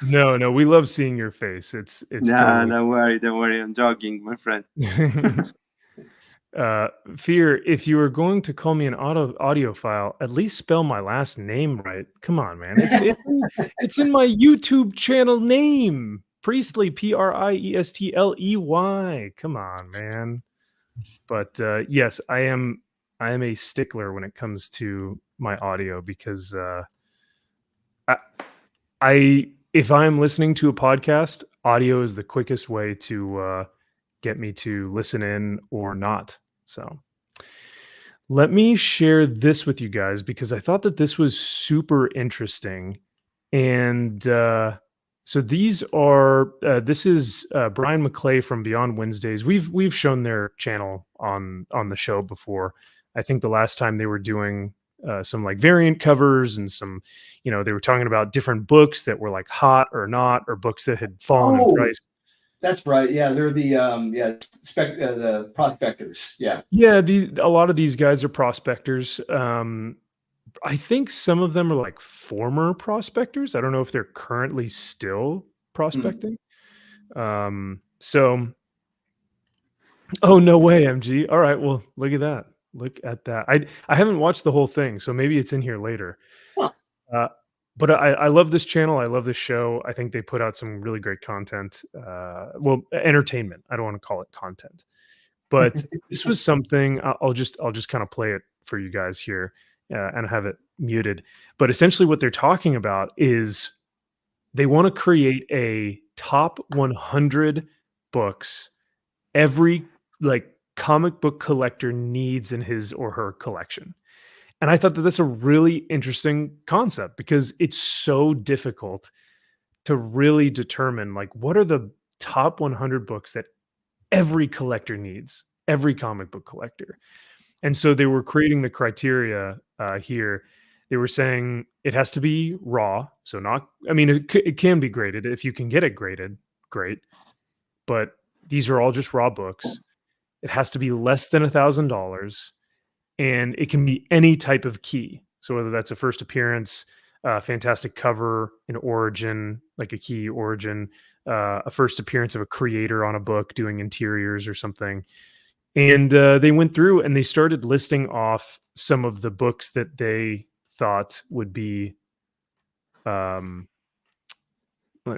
No, we love seeing your face. It's Nah, totally don't worry. I'm jogging, my friend. Fear, if you were going to call me an audiophile, at least spell my last name right. Come on, man. It's in my YouTube channel name. Priestley, Priestley. Come on, man. But yes, I am a stickler when it comes to my audio because if I'm listening to a podcast, audio is the quickest way to get me to listen in or not. So let me share this with you guys because I thought that this was super interesting. And so these are this is Brian McClay from Beyond Wednesdays. We've shown their channel on the show before. I think the last time they were doing some like variant covers and some, they were talking about different books that were like hot or not, or books that had fallen in price. That's right. Yeah, they're the the prospectors. Yeah. Yeah, a lot of these guys are prospectors. I think some of them are like former prospectors. I don't know if they're currently still prospecting. So, oh no way, MG. All right, well, look at that. Look at that. I haven't watched the whole thing, so maybe it's in here later. Huh. But I love this channel. I love this show. I think they put out some really great content. Well, entertainment. I don't want to call it content, but this was something. I'll just kind of play it for you guys here and have it muted. But essentially, what they're talking about is they want to create a top 100 books every like comic book collector needs in his or her collection. And I thought that that's a really interesting concept because it's so difficult to really determine like what are the top 100 books that every collector needs, every comic book collector. And so they were creating the criteria here. They were saying it has to be raw. So it can be graded. If you can get it graded, great. But these are all just raw books. It has to be less than $1,000. And it can be any type of key. So whether that's a first appearance, fantastic cover, an origin, like a key origin, a first appearance of a creator on a book doing interiors or something. And they went through and they started listing off some of the books that they thought would be, let's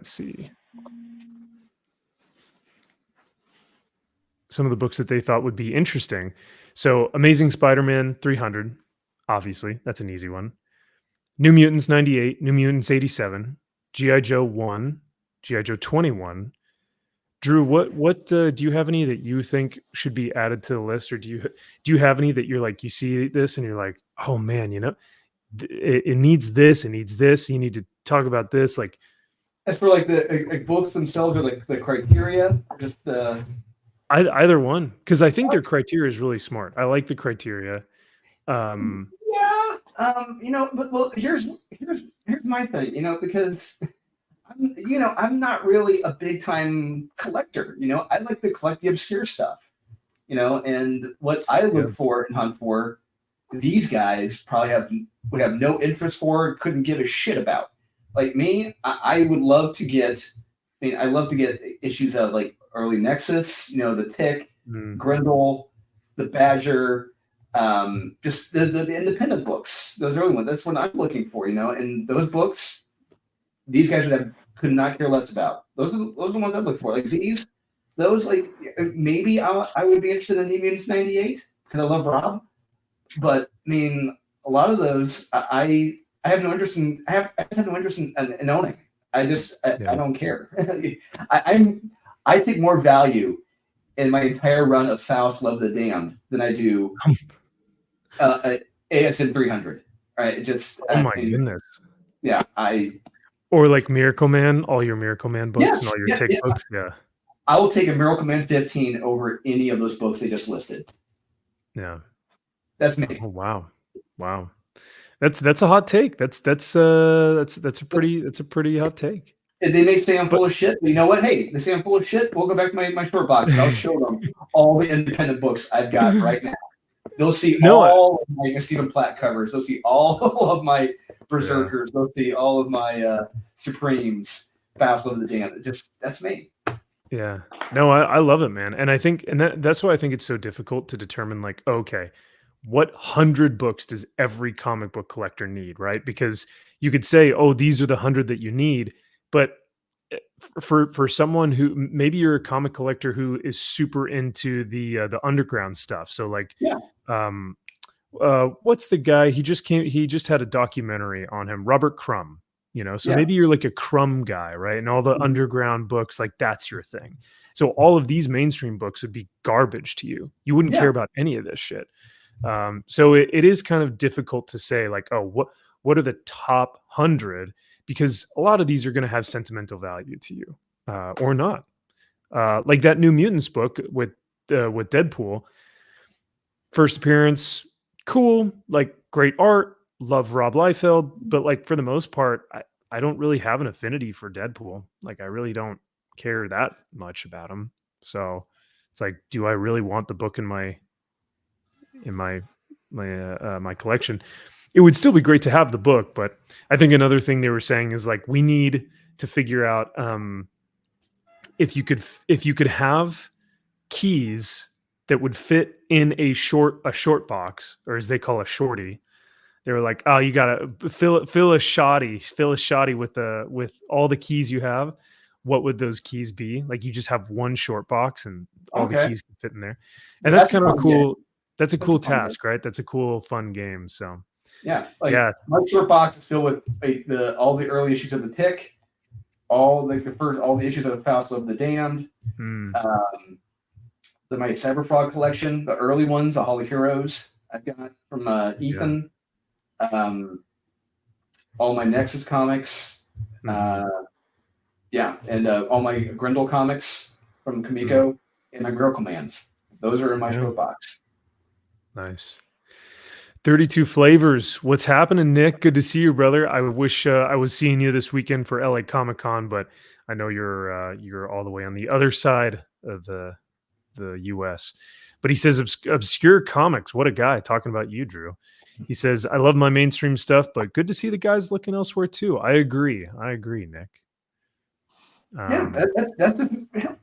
see. Some of the books that they thought would be interesting. So Amazing Spider-Man 300, obviously, that's an easy one. New Mutants 98, New Mutants 87, G.I. Joe 1, G.I. Joe 21. Drew, what do you have any that you think should be added to the list, or do you have any that you're like, you see this and you're like, oh man, it needs this, it needs this, you need to talk about this, like as for like the books themselves or like the criteria, just either one, because I think their criteria is really smart. I like the criteria. but well, here's my thing, because I'm not really a big time collector. I like to collect the obscure stuff, and what I look for and hunt for, these guys probably would have no interest for, couldn't give a shit about. Like me, I would love to get I mean, I love to get issues out of like early Nexus, you know, the Tick, Grendel, the Badger, just the independent books. Those early ones. That's what I'm looking for, you know. And those books, these guys could not care less about. Those are the ones I look for. Like those like maybe I would be interested in the Mutants 98 because I love Rob. But I mean, a lot of those I have no interest in. I just have no interest in owning. I don't care. I take more value in my entire run of Faust Love the Damned than I do ASN 300. Right? Goodness. Yeah, or like Miracle Man, all your Miracle Man books and all your Tick books. Yeah. I will take a Miracle Man 15 over any of those books they just listed. Yeah. That's me. Oh, wow. That's a hot take. That's a pretty hot take. They may say I'm full of shit, but you know what? Hey, they say I'm full of shit. We'll go back to my short box and I'll show them all the independent books I've got right now. They'll see all of my Stephen Platt covers. They'll see all of my Berserkers. They'll see all of my Supremes, Faust of the Damned. That's me. Yeah. No, I love it, man. And I think, that's why I think it's so difficult to determine, like, okay, what 100 books does every comic book collector need, right? Because you could say, oh, these are the 100 that you need, but for someone who maybe you're a comic collector who is super into the underground stuff, so like, what's the guy? He just had a documentary on him, Robert Crumb. You know, so maybe you're like a Crumb guy, right? And all the underground books, like that's your thing. So all of these mainstream books would be garbage to you. You wouldn't care about any of this shit. So it is kind of difficult to say, like, oh, what are the top 100? Because a lot of these are going to have sentimental value to you, or not. Like that New Mutants book with Deadpool, first appearance, cool, like great art. Love Rob Liefeld, but like for the most part, I don't really have an affinity for Deadpool. Like I really don't care that much about him. So it's like, do I really want the book in my collection? It would still be great to have the book, but I think another thing they were saying is like we need to figure out if you could have keys that would fit in a short box, or as they call a shorty. They were like, oh, you gotta fill a shoddy with all the keys you have. What would those keys be? Like you just have one short box and all the keys can fit in there. And that's kind of a cool. That's a cool task, right? That's a cool, fun game. So my short box is filled with all the early issues of the Tick, all the issues of the Faust of the Damned, my Cyberfrog collection, the early ones, the Holy Heroes I've got from Ethan. All my Nexus comics, and all my Grendel comics from Kamiko, and my Miracle Mans. Those are in my short box. Nice. 32 Flavors. What's happening, Nick? Good to see you, brother. I wish I was seeing you this weekend for LA Comic Con, but I know you're all the way on the other side of the US. But he says obscure comics. What a guy, talking about you, Drew. He says, I love my mainstream stuff, but good to see the guys looking elsewhere too. I agree, Nick. That's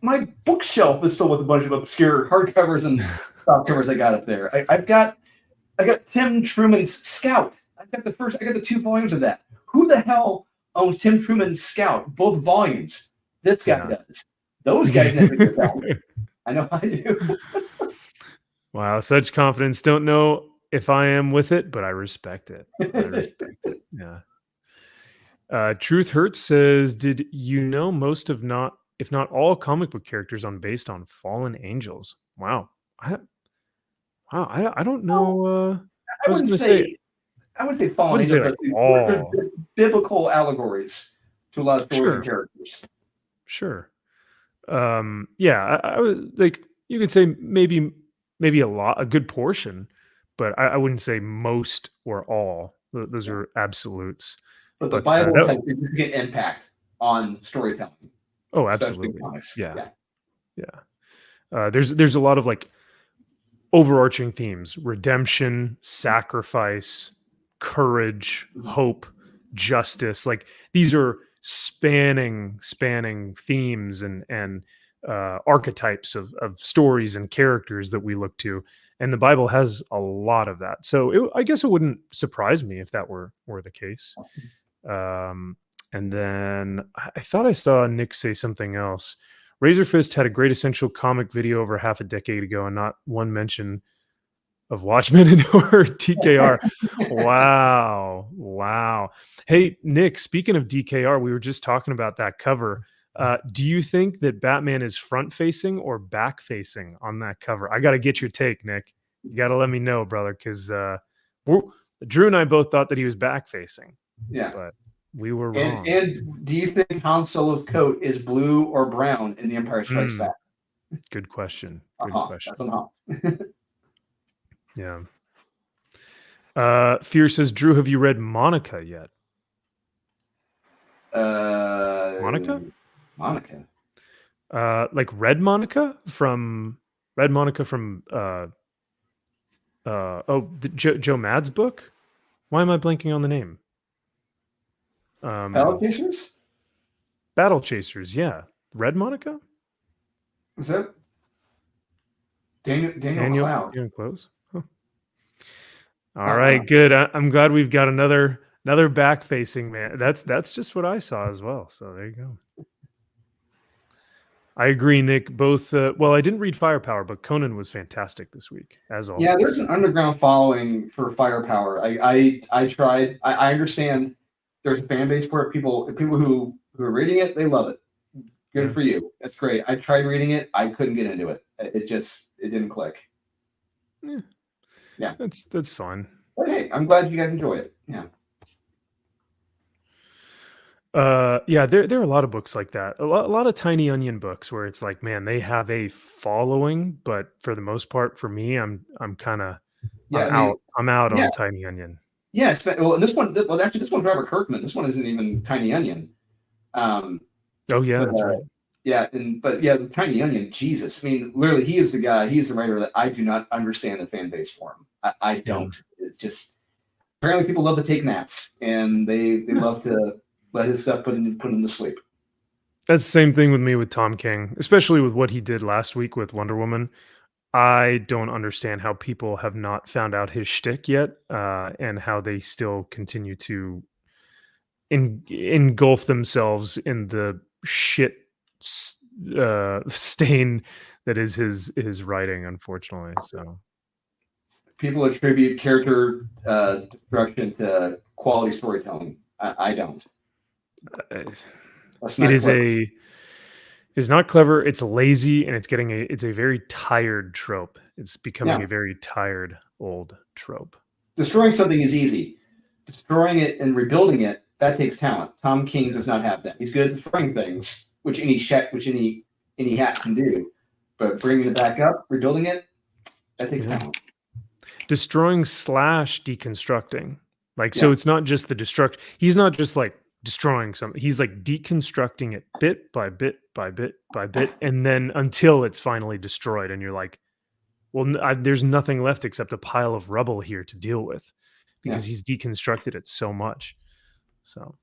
my bookshelf is filled with a bunch of obscure hardcovers and soft covers I got up there. I got Tim Truman's Scout. I got the 2 volumes of that. Who the hell owns Tim Truman's Scout? Both volumes. This guy does. Those guys never get that. I know I do. Wow, such confidence. Don't know if I am with it, but I respect it. Yeah. Truth Hurts says, did you know most of if not all comic book characters based on fallen angels? Wow. I don't know. I wouldn't say fallen angels, but all biblical allegories to a lot of stories and characters. Sure. I was like, you could say maybe a good portion, but I wouldn't say most or all. Those are absolutes. But the Bible has a significant impact on storytelling. Oh, absolutely. Yeah. There's a lot of like overarching themes: redemption, sacrifice, courage, hope, justice. Like these are spanning themes and archetypes of stories and characters that we look to, and the Bible has a lot of that. So I guess it wouldn't surprise me if that were the case. And then I thought I saw Nick say something else. Razor Fist had a great essential comic video over half a decade ago, and not one mention of Watchmen or TKR. Wow. Hey, Nick, speaking of DKR, we were just talking about that cover. Do you think that Batman is front facing or back facing on that cover? I got to get your take, Nick. You got to let me know, brother, because Drew and I both thought that he was back facing. Yeah. But we were wrong. And do you think Han Solo's coat is blue or brown in The Empire Strikes Back? Good question. That's on Han. Yeah. Fear says, Drew, have you read Monica yet? Monica? Like Red Monica from Joe Mad's book? Why am I blanking on the name? Battle Chasers? Battle Chasers, yeah. Red Monica? Is that Daniel Cloud? Daniel Close? Huh. All right, good. I'm glad we've got another back-facing man. That's just what I saw as well. So there you go. I agree, Nick. Both. Well, I didn't read Firepower, but Conan was fantastic this week, as always. Yeah, there's an underground following for Firepower. I tried. I understand there's a fan base for it. People who are reading it, they love it. Good for you. That's great. I tried reading it. I couldn't get into it. It didn't click. Yeah. That's fun. But hey, I'm glad you guys enjoy it. Yeah. Yeah, there are a lot of books like that. A lot of Tiny Onion books where it's like, man, they have a following, but for the most part, for me, I'm kind of I'm out on Tiny Onion. Yeah, well, this one, actually, this one's Robert Kirkman. This one isn't even Tiny Onion. Oh yeah, that's right. Yeah, the Tiny Onion, Jesus. I mean, literally, he is the guy. He is the writer that I do not understand the fan base for him. I don't. It's just apparently people love to take naps and they love to let his stuff put him to sleep. That's the same thing with me with Tom King, especially with what he did last week with Wonder Woman. I don't understand how people have not found out his shtick yet, and how they still continue to engulf themselves in the shit stain that is his writing, unfortunately. So people attribute character destruction to quality storytelling. I don't. It's not clever. It's lazy, and it's a very tired trope. It's becoming a very tired old trope. Destroying something is easy. Destroying it and rebuilding it, that takes talent. Tom King does not have that. He's good at destroying things, which any hat can do. But bringing it back up, rebuilding it, that takes talent. Destroying / deconstructing. So it's not just the destruct. He's not just like destroying something. He's like deconstructing it bit by bit by bit by bit, and then until it's finally destroyed, and you're like, well, there's nothing left except a pile of rubble here to deal with, because he's deconstructed it so much. So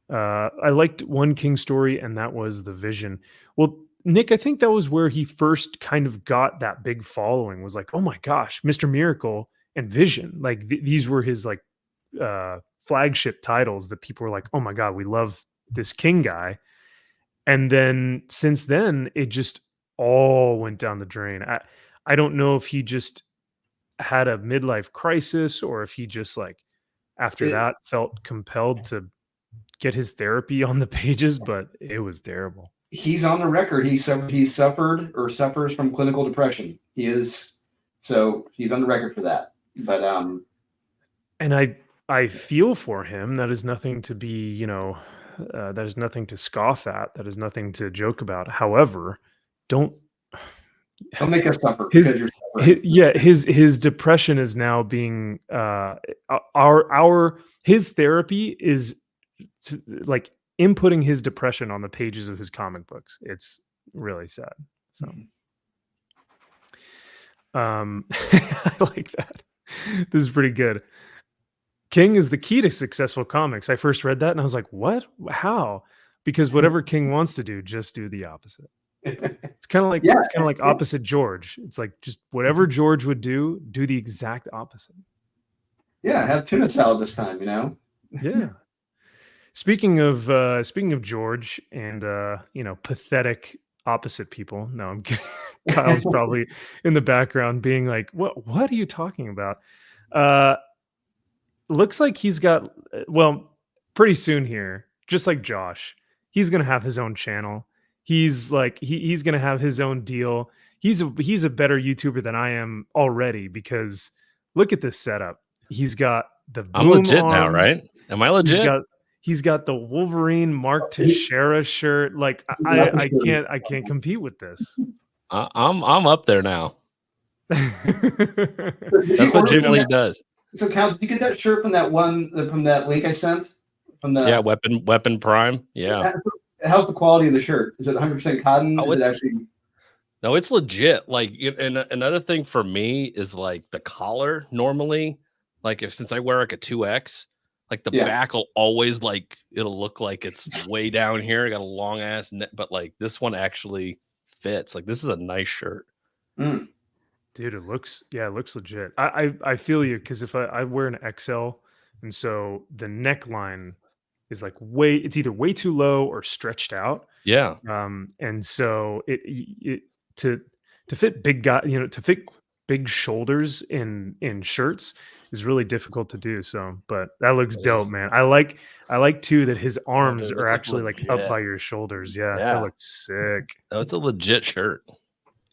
I liked one King story, and that was The Vision. Well, Nick, I think that was where he first kind of got that big following, was like, oh my gosh, Mr. Miracle and Vision. Like these were his like flagship titles that people were like, oh my God, we love this King guy. And then since then, it just all went down the drain. I don't know if he just had a midlife crisis, or if he just like after that felt compelled to get his therapy on the pages, but it was terrible. He's on the record. He suffered or suffers from clinical depression. So he's on the record for that. But and I feel for him. That is nothing to be, that is nothing to scoff at. That is nothing to joke about. However, don't make us suffer. His depression is now being his therapy is like inputting his depression on the pages of his comic books. It's really sad. So I like that. This is pretty good. King is the key to successful comics. I first read that and I was like, what? How? Because whatever King wants to do, just do the opposite. It's kind of like Yeah, it's kind of like opposite George. It's like just whatever George would do the exact opposite. Yeah, have tuna salad this time, you know? Yeah. Speaking of George and pathetic opposite people. No, I'm kidding. Kyle's probably in the background being like, what are you talking about? Looks like he's got pretty soon here, just like Josh, he's gonna have his own channel. He's like he's gonna have his own deal. He's a better YouTuber than I am already because look at this setup. He's got the boom I'm legit arm. now, right? Am I legit? He's got the Wolverine Mark Teixeira shirt. Like I can't compete with this. I'm up there now. That's what Jim Lee does. So, Cal, did you get that shirt from that link I sent? From the Weapon Prime. Yeah. How's the quality of the shirt? Is it 100% cotton? Is it actually? No, it's legit. Like, and another thing for me is like the collar. Normally, like since I wear like a 2X, like the back will always like it'll look like it's way down here. I got a long ass neck, but like this one actually fits. Like this is a nice shirt. Mm. Dude, it looks legit. I feel you because if I wear an XL, and so the neckline is like it's either way too low or stretched out. Yeah. And so it to fit big guy, to fit big shoulders in shirts is really difficult to do. So, but that looks dope, man. I like too that his arms are actually like up by your shoulders. Yeah, that looks sick. No, it's a legit shirt.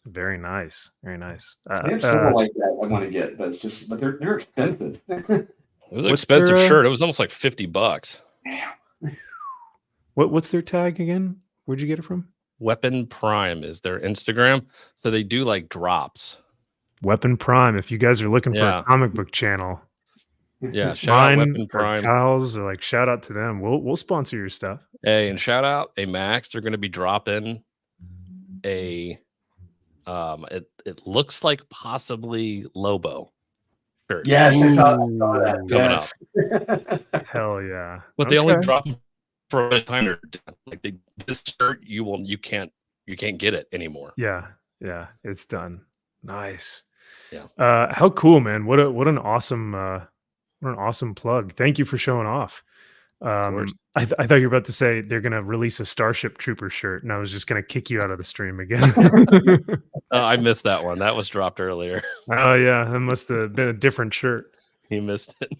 Very nice. Very nice. They have several like that I want to get, but they're expensive. It was an expensive shirt. It was almost like $50. What's their tag again? Where'd you get it from? Weapon Prime is their Instagram. So they do like drops. Weapon Prime. If you guys are looking for a comic book channel, shout out Weapon Prime. Kyle's or like shout out to them. We'll sponsor your stuff. Hey, and shout out Max. They're going to be dropping a it looks like possibly Lobo shirt. Yes, I saw that. Yes. Hell yeah. But they only drop them for a time. Like this shirt, you can't get it anymore. Yeah, it's done. Nice. Yeah. How cool, man. What an awesome plug. Thank you for showing off. I thought you were about to say they're gonna release a Starship Trooper shirt, and I was just gonna kick you out of the stream again. I missed that one. That was dropped earlier. Oh yeah, that must have been a different shirt. He missed it.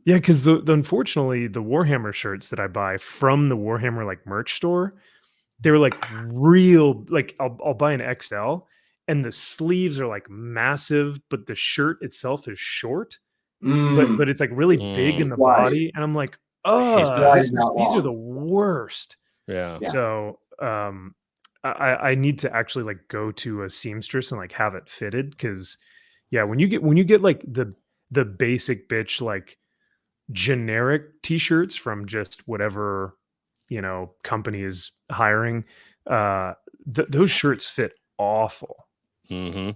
Yeah, because unfortunately the Warhammer shirts that I buy from the Warhammer like merch store, they were like real. Like I'll buy an XL, and the sleeves are like massive, but the shirt itself is short. But it's like really big in the body, and I'm like, oh, these are the worst. Yeah. So I need to actually like go to a seamstress and like have it fitted because when you get like the basic bitch like generic t-shirts from just whatever company is hiring, those shirts fit awful. Mm-hmm.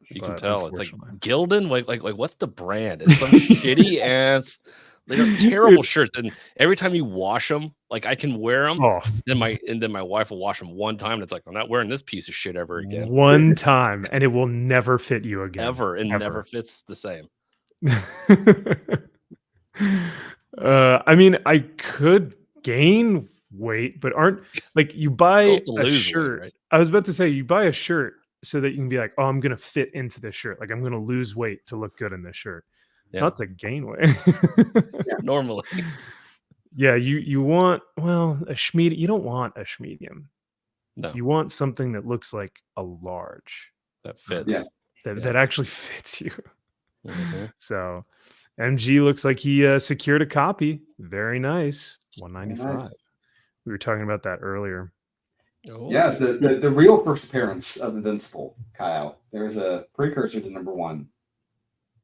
You can tell it's like Gildan. Like what's the brand? It's some shitty ass. They're terrible shirts, and every time you wash them, like I can wear them. Then my wife will wash them one time, and it's like I'm not wearing this piece of shit ever again. One time, and it will never fit you again. Ever. Never fits the same. I mean, I could gain weight, but aren't like you buy a shirt. Weight, right? I was about to say you buy a shirt so that you can be like, oh, I'm gonna fit into this shirt. Like I'm gonna lose weight to look good in this shirt. Yeah. Not to gain weight. Normally. Yeah, you want a schmedium. You don't want a schmedium. No. You want something that looks like a large. That fits. Yeah. That actually fits you. Mm-hmm. So MG looks like he secured a copy. Very nice. $195. Nice. We were talking about that earlier. Oh. Yeah, the real first appearance of Invincible, Kyle. There's a precursor to #1.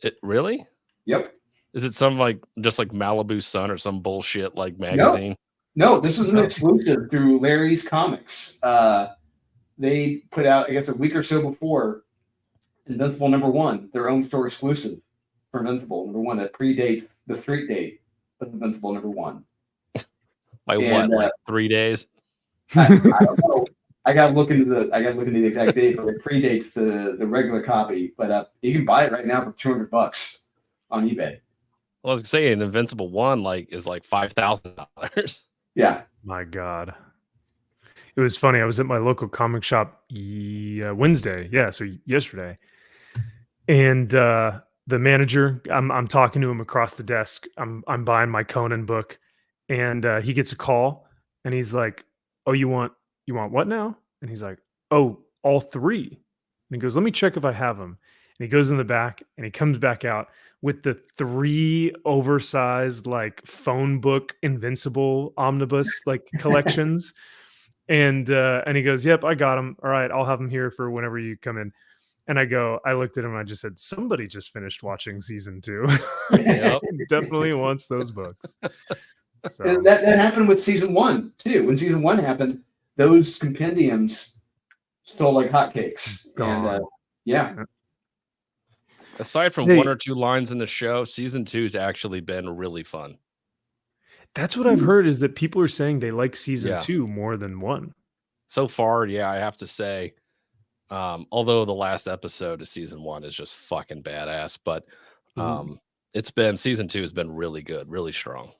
It really? Yep. Is it some just like Malibu Sun or some bullshit like magazine? No, this was an exclusive through Larry's Comics. They put out, I guess, a week or so before Invincible #1, their own store exclusive. for Invincible #1 that predates the street date of Invincible #1. By And, what, like 3 days? I don't know. I gotta look into the exact date, but it predates the regular copy. But you can buy it right now for $200 on eBay. Well, I was saying Invincible 1 is like $5,000. Yeah. My God. It was funny. I was at my local comic shop Wednesday. Yeah, so yesterday. And the manager, I'm talking to him across the desk. I'm buying my Conan book, and he gets a call, and he's like, "Oh, you want what now?" And he's like, "Oh, all 3." And he goes, "Let me check if I have them." And he goes in the back, and he comes back out with the 3 oversized phone book Invincible omnibus collections. And he goes, "Yep, I got them. All right, I'll have them here for whenever you come in." And I looked at him and I just said, "Somebody just finished watching season 2. Yep. Definitely wants those books." So. And that happened with season 1 too. When season 1 happened, those compendiums stole like hotcakes. And yeah. Aside from 1 or 2 lines in the show, season 2's actually been really fun. That's what I've heard, is that people are saying they like season 2 more than 1. So far, yeah, I have to say. Although the last episode of season 1 is just fucking badass, but season 2 has been really good, really strong.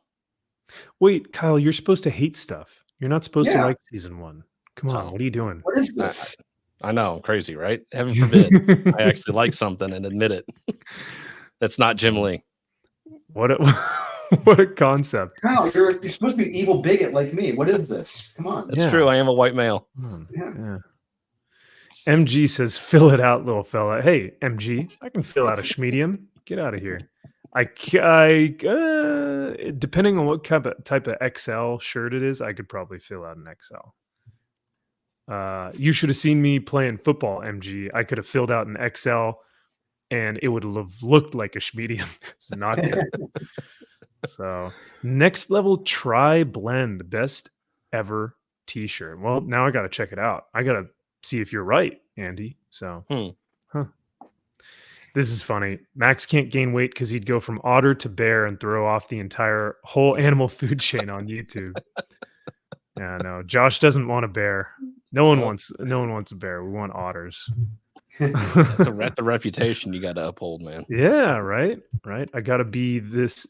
Wait, Kyle, you're supposed to hate stuff. You're not supposed to like season 1. Come on, what are you doing? What is this? I know, I'm crazy, right? Heaven forbid I actually like something and admit it. That's not Jim Lee. What a concept. Kyle, you're supposed to be an evil bigot like me. What is this? Come on. It's true. I am a white male. Yeah. MG says, "Fill it out, little fella." Hey, MG, I can fill out a schmedium. Get out of here. Depending on what type of XL shirt it is, I could probably fill out an XL. You should have seen me playing football, MG. I could have filled out an XL, and it would have looked like a schmedium. It's not good. So, next level try blend, best ever T-shirt. Well, now I got to check it out. I got to see if you're right, Andy. So, This is funny. Max can't gain weight because he'd go from otter to bear and throw off the entire whole animal food chain on YouTube. Yeah, no. Josh doesn't want a bear. No one wants a bear. We want otters. That's the reputation you got to uphold, man. Yeah, right. I got to be this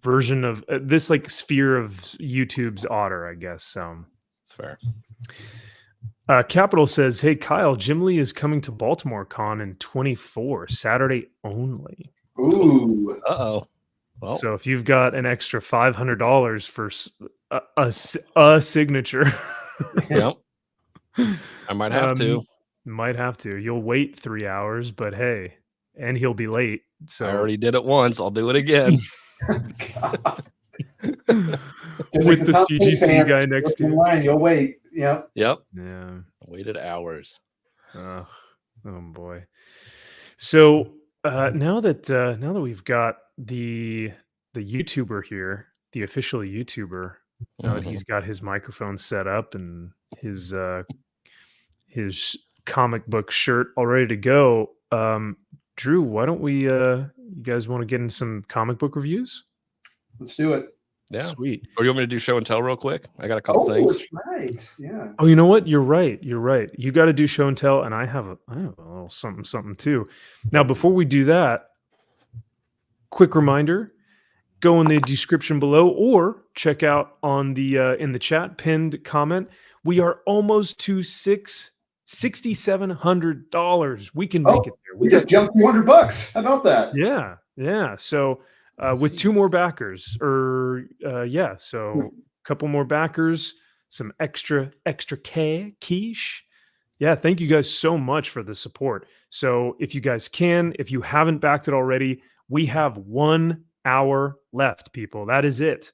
version of this sphere of YouTube's otter, I guess. So it's fair. Capital says, "Hey Kyle, Jim Lee is coming to Baltimore Con in 24, Saturday only." Ooh. Uh-oh. Well, so if you've got an extra $500 for a signature, yep, I might have to. Might have to. You'll wait 3 hours, but hey, and he'll be late. So I already did it once. I'll do it again. With the CGC guy next to you. You'll wait. Yep. Yeah. Waited hours. Oh boy. So now that we've got the YouTuber here, the official YouTuber, now that he's got his microphone set up and his comic book shirt all ready to go, Drew, why don't we you guys want to get into some comic book reviews? Let's do it. Yeah. Sweet. Or you want me to do show and tell real quick? I got a couple things. That's right. Yeah. Oh, you know what? You're right. You got to do show and tell, and I have a little something too. Now, before we do that, quick reminder: go in the description below, or check out on the in the chat pinned comment. We are almost to $6,700. We can make it there. We just jumped $200. How about that? Yeah. So. With 2 more backers, so a couple more backers, some extra quiche. Yeah, thank you guys so much for the support. So if you guys if you haven't backed it already, we have 1 hour left, people. That is it.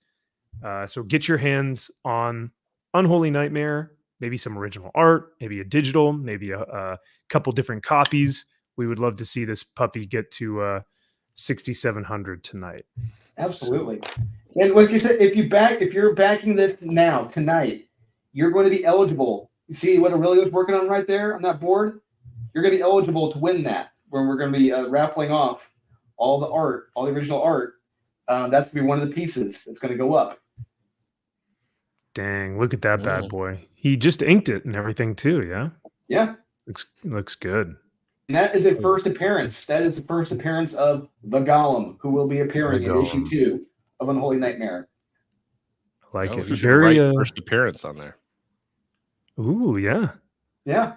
So get your hands on Unholy Nightmare, maybe some original art, maybe a digital, maybe a couple different copies. We would love to see this puppy get to 6,700 tonight. Absolutely. And like you said, if you're backing this now tonight, you're going to be eligible. You see what Aurelio's working on right there on that board? You're going to be eligible to win that. when we're going to be raffling off all the art, all the original art. That's going to be one of the pieces that's going to go up. Dang, look at that bad boy. He just inked it and everything too, yeah? Yeah. Looks good. And that is a first appearance. That is the first appearance of the Golem, who will be appearing in issue 2 of Unholy Nightmare. Like it. We should Very write first appearance on there. Ooh, yeah. Yeah.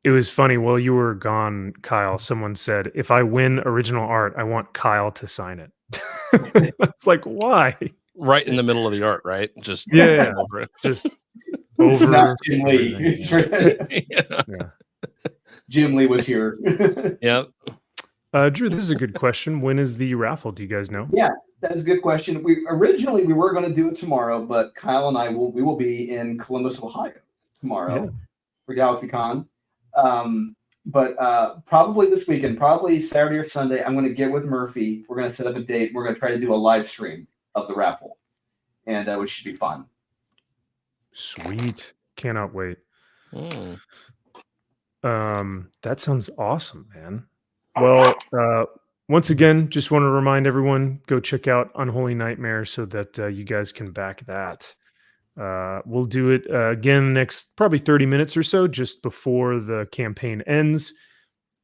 It was funny while you were gone, Kyle. Someone said, if I win original art, I want Kyle to sign it. It's like, why? Right in the middle of the art, right? Just Yeah, just over. It's not Jim Lee. It's yeah. Jim Lee was here. Yep. Drew, this is a good question. When is the raffle? Do you guys know? Yeah, that is a good question. We were going to do it tomorrow, but Kyle and I will be in Columbus, Ohio tomorrow for GalaxyCon. But probably this weekend, probably Saturday or Sunday, I'm going to get with Murphy. We're going to set up a date. We're going to try to do a live stream of the raffle, and which should be fun. Sweet. Cannot wait. That sounds awesome, man. Well, once again, just want to remind everyone, go check out Unholy Nightmare so that you guys can back that. We'll do it again next probably 30 minutes or so, just before the campaign ends.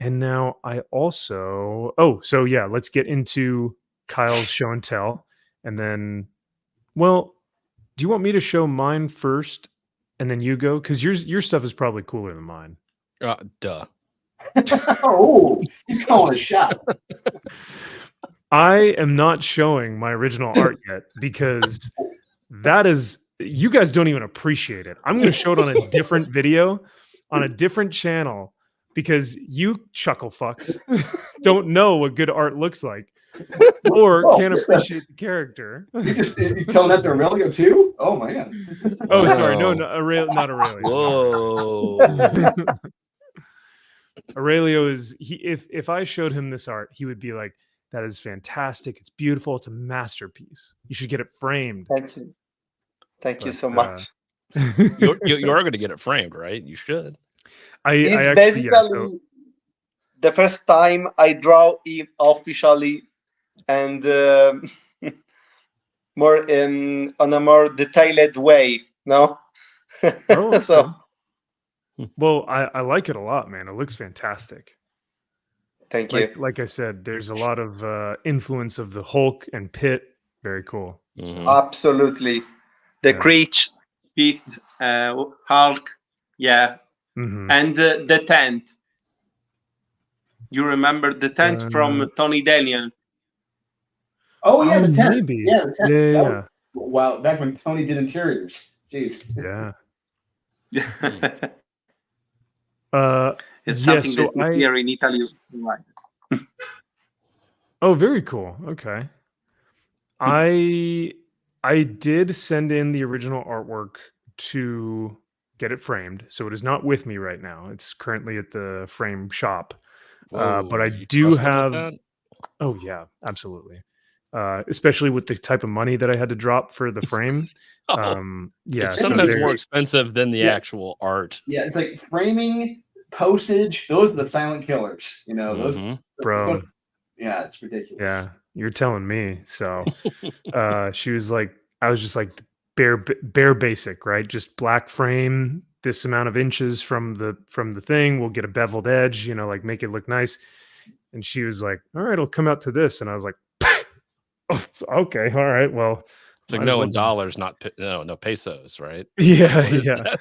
And now I also... so yeah, let's get into Kyle's show and tell. And then, well, do you want me to show mine first and then you go? Because your stuff is probably cooler than mine. Duh. Oh, he's calling a shot. I am not showing my original art yet because that is... You guys don't even appreciate it. I'm going to show it on a different video on a different channel because you chuckle fucks don't know what good art looks like or can't appreciate the character. You telling that to Aurelio too? Oh man. Oh, sorry. No, not Aurelio. Whoa. Aurelio is if I showed him this art, he would be like, that is fantastic. It's beautiful. It's a masterpiece. You should get it framed. Thank you. Thank you so much. You are going to get it framed, right? You should. It's basically the first time I draw him officially and more on a more detailed way. No. Oh, So. Well, I like it a lot, man. It looks fantastic. Thank you. Like I said, there's a lot of influence of the Hulk and Pit. Very cool. Mhm. Absolutely. The Creech, Pit, Hulk, yeah, and the tent. You remember the tent from Tony Daniel? Oh yeah, the tent. Maybe. Yeah, the tent. Yeah. Wow, back when Tony did interiors. Jeez. Yeah. It's something so that here in Italy. Right. Oh, very cool. Okay. I did send in the original artwork to get it framed, so it is not with me right now. It's currently at the frame shop. But I do have... Oh, yeah, absolutely. Especially with the type of money that I had to drop for the frame. Yeah, it's sometimes more expensive than the actual art. Yeah, it's like framing, postage. Those are the silent killers. You know, those, bro. Yeah, it's ridiculous. Yeah, you're telling me. So she was like, I was just like bare basic, right? Just black frame, this amount of inches from the thing. We'll get a beveled edge, you know, like make it look nice. And she was like, all right, it'll come out to this. And I was like, oh, okay, all right, well. It's like no in dollars, not no pesos, right? Yeah,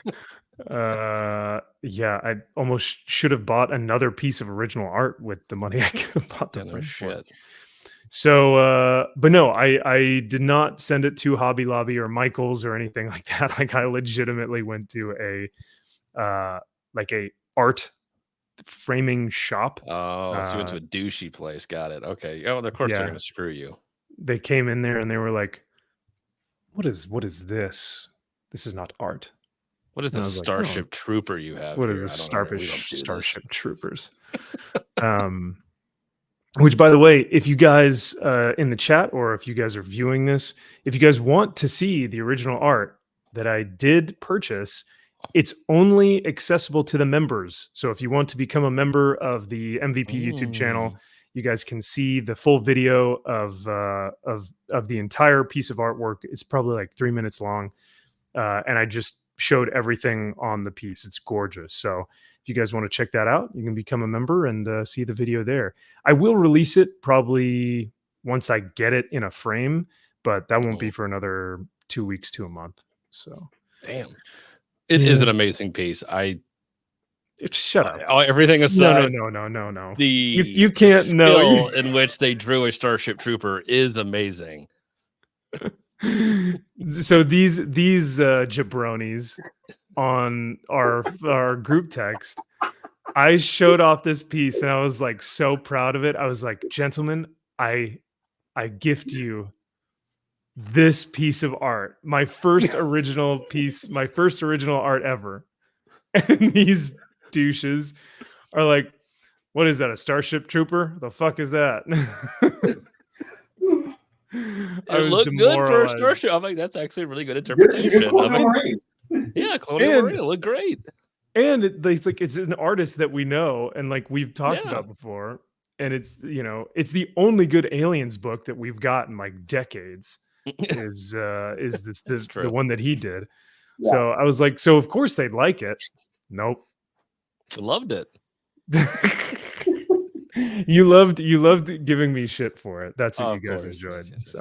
yeah. I almost should have bought another piece of original art with the money I could have bought the frame for. So, but no, I did not send it to Hobby Lobby or Michael's or anything like that. Like I legitimately went to a art framing shop. Oh, so you went to a douchey place. Got it. Okay. Oh, of course they're gonna screw you. They came in there and they were like, what is this? This is not art. What is the Starship Trooper you have? What is this Starship Troopers? Which, by the way, if you guys in the chat or if you guys are viewing this, if you guys want to see the original art that I did purchase it's only accessible to the members. So if you want to become a member of the MVP YouTube channel, you guys can see the full video of the entire piece of artwork. It's probably like 3 minutes long, and I just showed everything on the piece. It's gorgeous. So if you guys want to check that out, you can become a member and see the video there. I will release it probably once I get it in a frame, but that won't be for another 2 weeks to a month. So damn, it is an amazing piece. Shut up. Everything aside, no. The you can't skill in which they drew a Starship Trooper is amazing. So these jabronis on our group text, I showed off this piece and I was like so proud of it. I was like, gentlemen, I gift you this piece of art, my first original piece, my first original art ever. And these douches are like, what is that, a Starship Trooper? The fuck is that? It looked good for a Starship. I'm like, that's actually a really good interpretation. Yeah, Colonial Marine looked great. And it's an artist that we know and like we've talked about before. And it's, it's the only good Aliens book that we've got in like decades. is the one that he did. Yeah. So I was like, so of course they'd like it. Nope. Loved it. You loved giving me shit for it. That's what you guys enjoyed. Yes.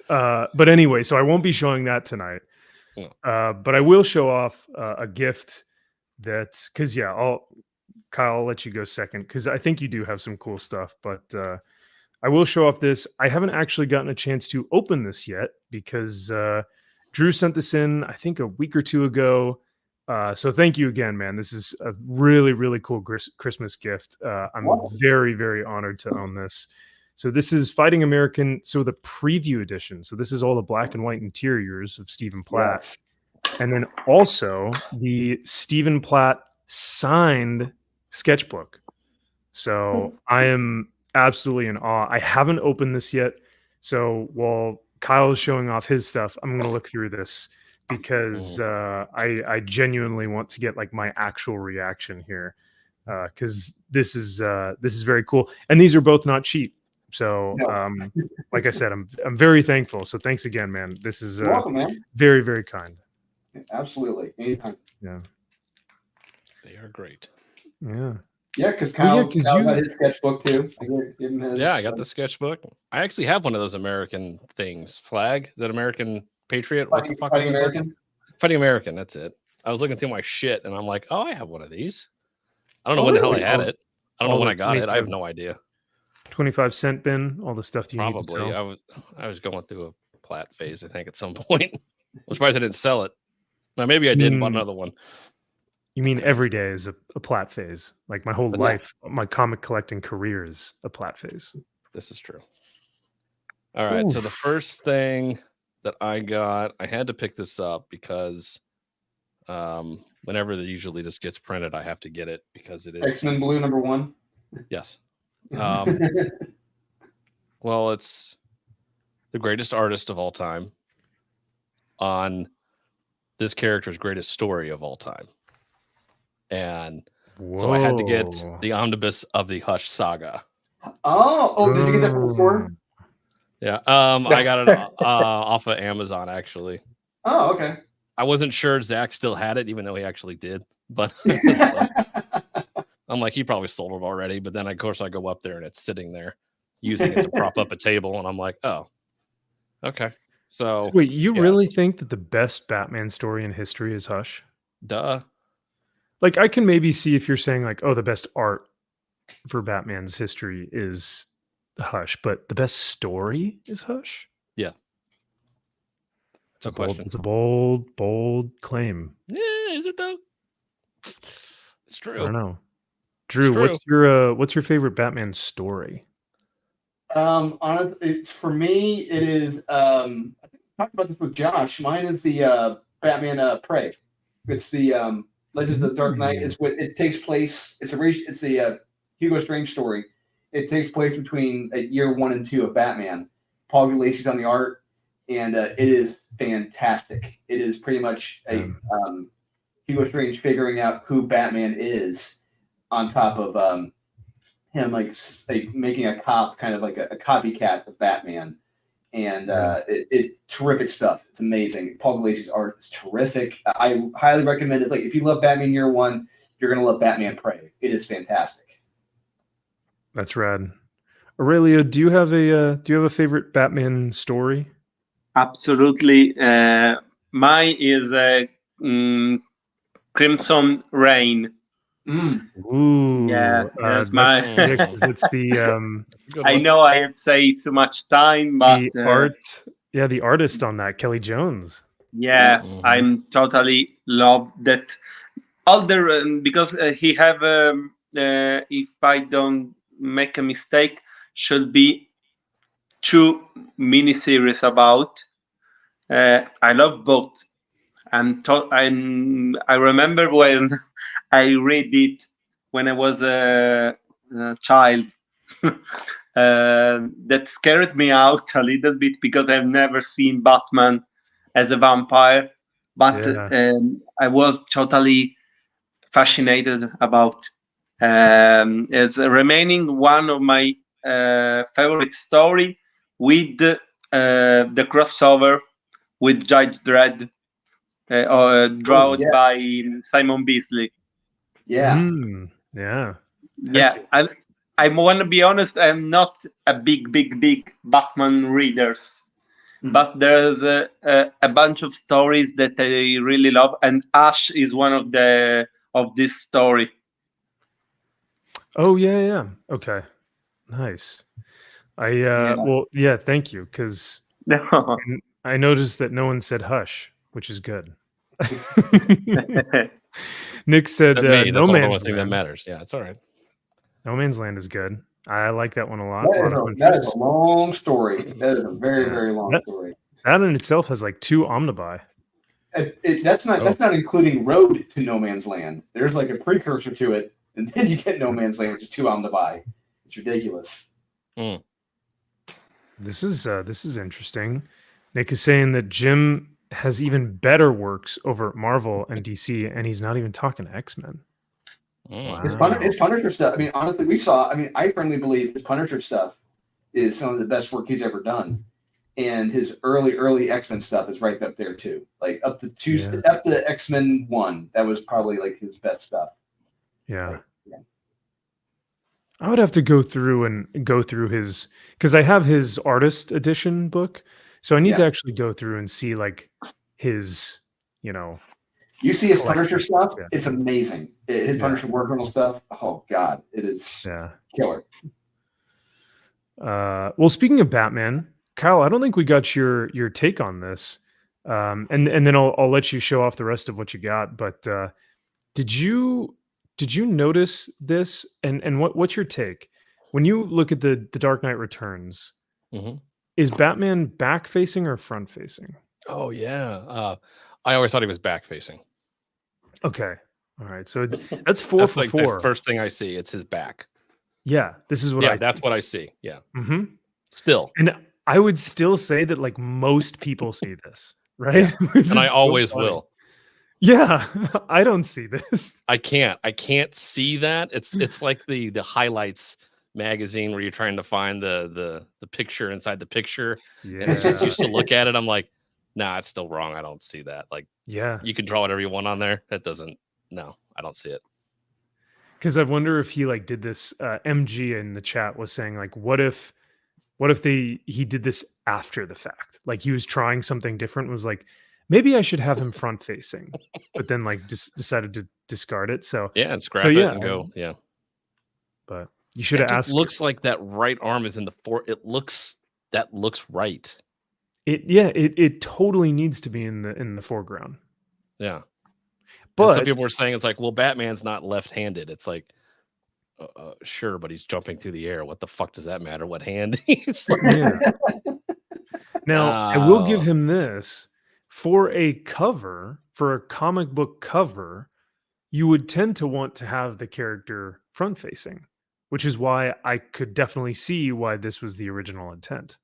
But anyway, so I won't be showing that tonight. But I will show off a gift that, because Kyle, I'll let you go second because I think you do have some cool stuff, but I will show off this. I haven't actually gotten a chance to open this yet because Drew sent this in, I think, a week or two ago. So thank you again, man. This is a really, really cool Christmas gift. I'm very, very honored to own this. So this is Fighting American. So the preview edition. So this is all the black and white interiors of Stephen Platt. Yes. And then also the Stephen Platt signed sketchbook. So I am absolutely in awe. I haven't opened this yet. So while Kyle is showing off his stuff, I'm going to look through this because I genuinely want to get like my actual reaction here because this is very cool. And these are both not cheap. So like I said, I'm very thankful. So thanks again, man. This is welcome, man. Very, very kind. Absolutely. Anytime. Yeah. They are great. Yeah. Yeah, because Kyle got his sketchbook too. I got the sketchbook. I actually have one of those American things. Flag? Is that American Patriot? What the fuck is American? Fighting American, that's it. I was looking through my shit and I'm like, oh, I have one of these. I don't know when the hell I had it. I don't know when I got it. I have no idea. 25-cent bin, all the stuff that you need to sell. I was going through a Platt phase, I think, at some point. I'm surprised I didn't sell it. Now maybe I did bought another one. You mean every day is a Platt phase? Like my whole life, my comic collecting career is a Platt phase. This is true. All right. Oof. So the first thing that I got, I had to pick this up because whenever usually this gets printed, I have to get it because it is X-Men Blue #1. Yes. Well, it's the greatest artist of all time on this character's greatest story of all time. And so I had to get the omnibus of the Housh saga. Oh, did you get that from the store? Yeah. I got it off of Amazon, actually. Oh, okay. I wasn't sure Zaxx still had it, even though he actually did. But I'm like, he probably sold it already. But then, of course, I go up there and it's sitting there using it to prop up a table. And I'm like, oh, okay. So wait, you really think that the best Batman story in history is Housh? Duh. Like, I can maybe see if you're saying like, oh, the best art for Batman's history is Housh, but the best story is Housh? Yeah. It's a bold claim. Yeah, is it though? It's true. I don't know. Drew, what's your favorite Batman story? Honestly, for me, it is. I think I talked about this with Josh. Mine is the Batman Prey. It's the Legends of the Dark Knight. It takes place. It's a Hugo Strange story. It takes place between year 1 and 2 of Batman. Paul Gulacy's on the art, and it is fantastic. It is pretty much Hugo Strange figuring out who Batman is, on top of him like making a cop kind of like a copycat of Batman, and it terrific stuff. It's amazing. Paul Gulacy's art is terrific. I highly recommend it. Like if you love Batman Year One, you're gonna love Batman Prey. It is fantastic. That's rad. Aurelia, do you have a favorite Batman story? Absolutely. Mine is Crimson Rain. Ooh, Yeah, that's it's the I know I have said too much time, but the art. Yeah, the artist on that, Kelly Jones. Yeah, I'm totally love that. All the because he have if I don't make a mistake, should be 2 miniseries about. I love both. I remember when I read it when I was a child. That scared me out a little bit because I've never seen Batman as a vampire, but I was totally fascinated about. As remaining one of my favorite story with the crossover with Judge Dredd, drawn by Simon Beasley. Yeah. Yeah. Yeah. I want to be honest, I'm not a big Batman reader, but there's a bunch of stories that I really love, and Ash is one of this story. Oh yeah. Okay. Nice. Well, yeah, thank you, because I noticed that no one said Hush, which is good. Nick said No Man's thing that Land. matters. Yeah, it's all right. No Man's Land is good. I like that one a lot. That is a long story. That is a very, very long story. That in itself has like 2 omnibuy. That's not including Road to No Man's Land. There's like a precursor to it, and then you get No Man's Land, which is 2 omnibuy. It's ridiculous. This is interesting. Nick is saying that Jim has even better works over at Marvel and DC, and he's not even talking X-Men. Wow. His Punisher stuff. I mean, honestly, I firmly believe his Punisher stuff is some of the best work he's ever done, and his early X-Men stuff is right up there too. Like up to X-Men 1, that was probably like his best stuff. Yeah. I would have to go through his, because I have his artist edition book, so I need to actually go through and see like his, You see his Punisher stuff; it's amazing. His Punisher War Criminal stuff. Oh God, it is killer. Well, speaking of Batman, Kyle, I don't think we got your take on this, and then I'll let you show off the rest of what you got. But did you notice this? And what's your take when you look at the Dark Knight Returns? Is Batman back facing or front facing? Oh yeah, I always thought he was back facing. Okay, all right. So that's 4 for 4. The first thing I see, it's his back. Yeah, this is what that's what I see. Yeah. Still, and I would still say that like most people see this, right? And I always will. Yeah, I don't see this. I can't see that. It's like the highlights magazine where you're trying to find the picture inside the picture. Yeah. And it's just used to look at it. I'm like, nah, it's still wrong. I don't see that. Like, you can draw whatever you want on there. That doesn't. No, I don't see it. Because I wonder if he like did this. MG in the chat was saying like, what if he did this after the fact? Like he was trying something different. Was like, maybe I should have him front facing, but then like decided to discard it. So and scrap it and go. Yeah, but you should have asked. It looks like that right arm is in the That looks right. It totally needs to be in the foreground. Yeah, but some people were saying it's like, well, Batman's not left-handed. It's like, sure, but he's jumping through the air. What the fuck does that matter? What hand he's like? Now I will give him this. For a comic book cover, you would tend to want to have the character front facing, which is why I could definitely see why this was the original intent.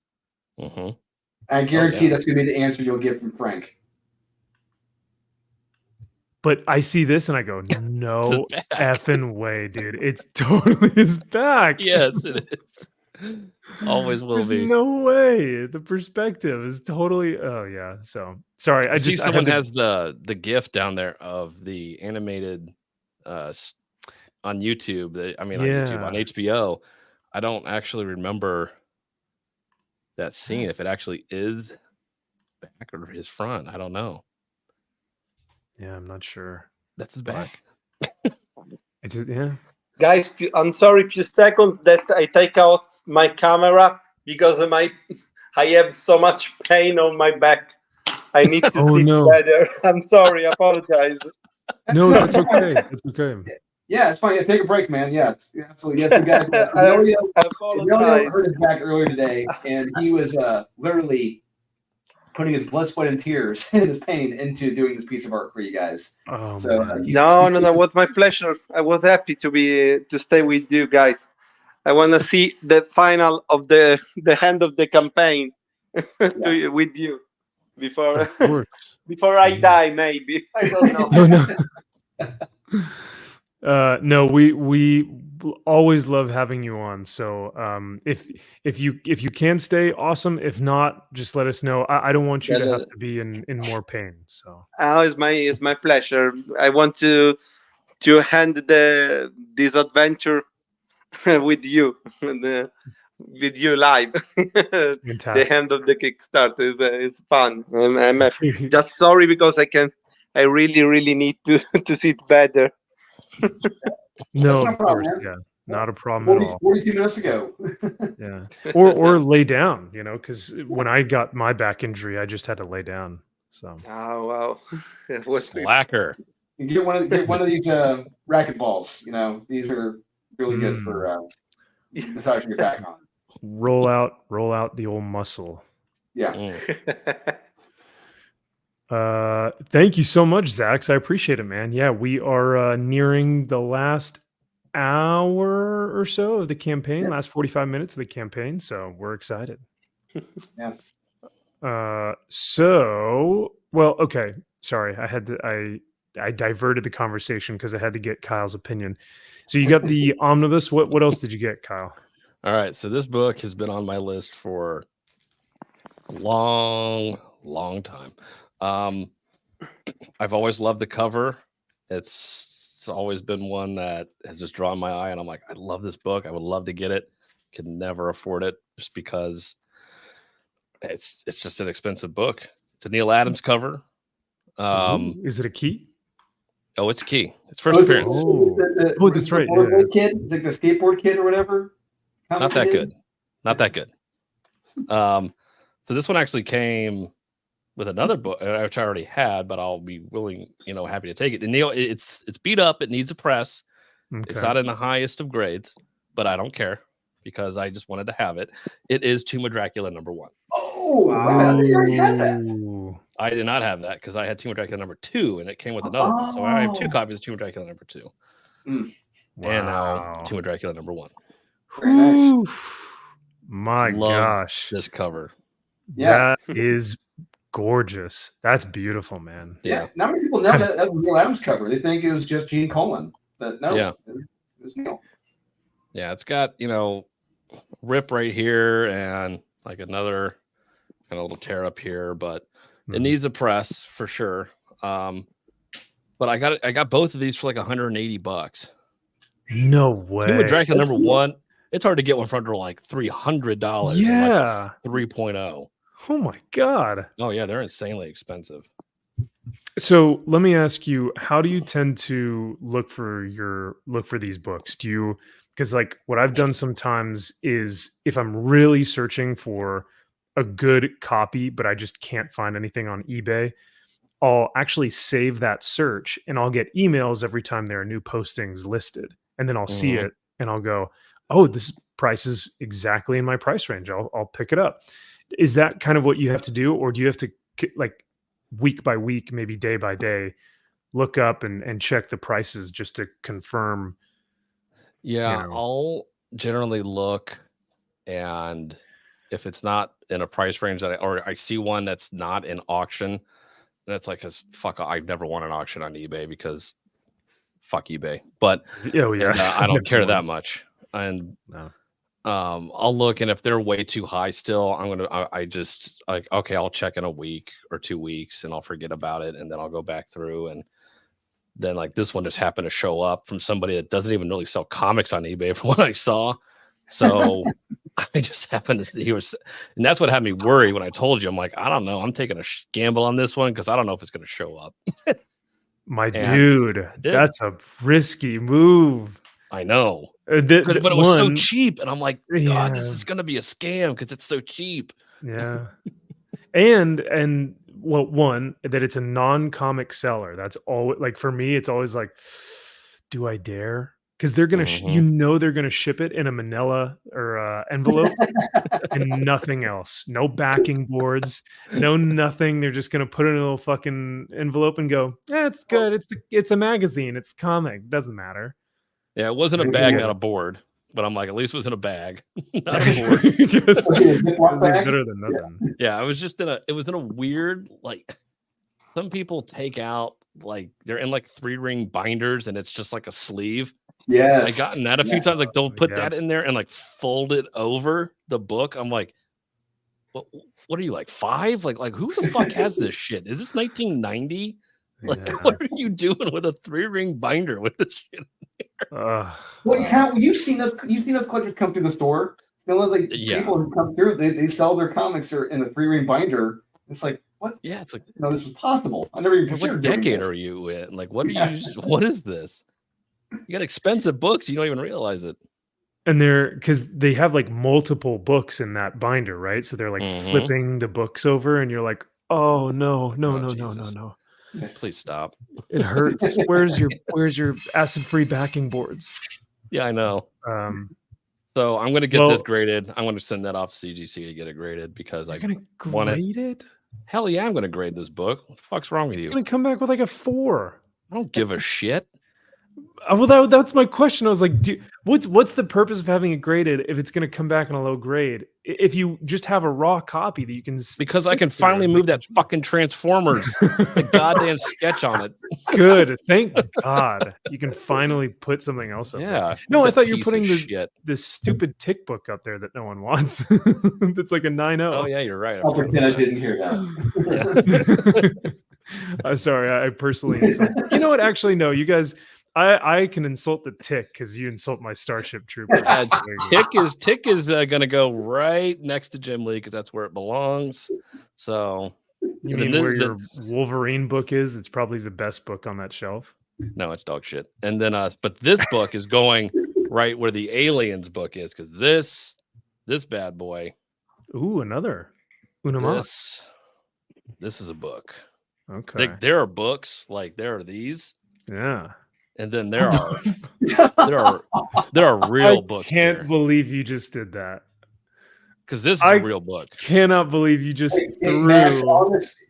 I guarantee that's going to be the answer you'll get from Frank. But I see this and I go, no effing way, dude. It's totally his back. Yes, it is. Always will There's be. no way. The perspective is totally. Oh yeah. So sorry. I see just someone has the GIF down there of the animated on YouTube. I mean, on YouTube, on HBO. I don't actually remember that scene if it actually is back or his front. I don't know. Yeah, I'm not sure. That's his back. It's yeah. Guys, I'm sorry. Few seconds that I take out my camera because I have so much pain on my back. I need to sit better. I'm sorry. I apologize. No, that's okay. That's okay. Yeah, it's fine. Yeah, take a break, man. Yeah, absolutely. Yes, you guys. Emilio hurt his back earlier today, and he was literally putting his blood, sweat, and tears and his pain into doing this piece of art for you guys. Oh, so no, it was my pleasure. I was happy to stay with you guys. I want to see the final of the end of the campaign with you before I die. Maybe I don't know. No, we always love having you on. So if you can stay, awesome. If not, just let us know. I don't want you to have to be in more pain. So it's my pleasure. I want to end this adventure with you with you live. The end of the Kickstarter it's fun. I'm just sorry because I really need to sit better. No, of course, yeah, not a problem at all. 42 minutes ago. Yeah, or lay down, because when I got my back injury, I just had to lay down. So wow, slacker. Get one of these racket balls. These are really good for massaging your back on. Roll out the old muscle. Yeah. Thank you so much, Zaxx. I appreciate it, man. Yeah, we are nearing the last hour or so of the campaign, last 45 minutes of the campaign, so we're excited. Yeah. Okay. Sorry, I diverted the conversation because I had to get Kyle's opinion. So you got the omnibus. What else did you get, Kyle? All right, so this book has been on my list for a long time. I've always loved the cover. It's always been one that has just drawn my eye, and I'm like, I love this book. I would love to get it. Could never afford it just because it's just an expensive book. It's a Neil Adams cover. Is it a key? Oh, it's a key. It's first appearance. That's right. Kid, it's like the skateboard kid or whatever. Not that good. Not that good. So this one actually came with another book, which I already had, but I'll be willing, happy to take it. And Neil, it's beat up. It needs a press. Okay. It's not in the highest of grades, but I don't care because I just wanted to have it. It is Tomb of Dracula #1. Oh, wow. You already had that. I did not have that because I had Tomb of Dracula #2, and it came with another one. So I have 2 copies of Tomb of Dracula #2. And now Tomb of Dracula #1. Very nice. My gosh. This cover. Yeah. That is gorgeous. That's beautiful, man. Yeah. Not many people know that was Neil Adams cover. They think it was just Gene Colan. But no, it was Neil. Yeah, it's got, rip right here and like another kind of little tear up here, but it needs a press for sure. But I got both of these for like $180. No way. Tomb of Dracula #1. It's hard to get one for under like $300. Yeah. Like 3.0. Oh my God. Oh yeah, they're insanely expensive. So let me ask you, how do you tend to look for these books? Because like what I've done sometimes is if I'm really searching for a good copy, but I just can't find anything on eBay, I'll actually save that search and I'll get emails every time there are new postings listed. And then I'll see it and I'll go, oh, this price is exactly in my price range. I'll pick it up. Is that kind of what you have to do? Or do you have to like week by week, maybe day by day, look up and check the prices just to confirm? Yeah, I'll generally look, and if it's not in a price range or I see one that's not in auction, That's like, cause fuck, I've never won an auction on eBay because fuck eBay. But I don't care that much. And I'll look, and if they're way too high still, I just like, okay, I'll check in a week or 2 weeks and I'll forget about it, and then I'll go back through. And then like this one just happened to show up from somebody that doesn't even really sell comics on eBay from what I saw. So I just happened to see and that's what had me worry when I told you. I'm like, I don't know. I'm taking a gamble on this one because I don't know if it's going to show up. Dude, that's a risky move. I know. But it was so cheap. And I'm like, God, this is going to be a scam because it's so cheap. Yeah. and well, one, that it's a non-comic seller. That's all. Like for me, it's always like, do I dare? Because they're gonna, they're gonna ship it in a manila or envelope, and nothing else. No backing boards, no nothing. They're just gonna put it in a little fucking envelope and go, "Yeah, it's good. It's a magazine. It's comic. Doesn't matter." Yeah, it wasn't a bag, not a board. But I'm like, at least it was in a bag, not a board. It's better than nothing. Yeah, it was in a weird, like, some people take out, like, they're in like 3-ring binders and it's just like a sleeve. Yes. I've gotten that a few times. Like, they'll put that in there and like fold it over the book. I'm like, what are you, like 5? Like who the fuck has this shit? Is this 1990? Like, what are you doing with a 3-ring binder with this shit? Well, you've seen those collectors come through the store. Like people who come through, they sell their comics in a 3-ring binder. It's like, what? Yeah, it's like, this was possible. I never even considered. What decade are you in? Like, what is this? You got expensive books, you don't even realize it. And because they have like multiple books in that binder, right? So they're like flipping the books over, and you're like, oh no. Please stop. It hurts. Where's your acid-free backing boards? Yeah, I know. So I'm gonna get this graded. I'm gonna send that off to CGC to get it graded because I want it. Grade it? Hell yeah, I'm gonna grade this book. What the fuck's wrong with you? I'm gonna come back with like a 4. I don't give a shit. Well, that's my question. I was like, what's the purpose of having it graded if it's going to come back on a low grade? If you just have a raw copy that you can, because I can finally move that fucking Transformers, the goddamn sketch on it. Good, thank God, you can finally put something else up. Yeah. No, I thought you were putting this stupid tick book up there that no one wants. It's like a 9.0. Oh yeah, you're right. I'll pretend I didn't hear that. I'm sorry, I personally insulted. You know what? Actually, no, you guys. I can insult the tick because you insult my Starship Trooper. Tick is going to go right next to Jim Lee because that's where it belongs. So you mean where your Wolverine book is? It's probably the best book on that shelf. No, it's dog shit. And then but this book is going right where the Aliens book is because this bad boy. Ooh, another Unamas. This is a book. Okay. There are books like there are these. Yeah. And then there are real books. I can't believe you just did that. Because this is a real book. Cannot believe you just threw. Max,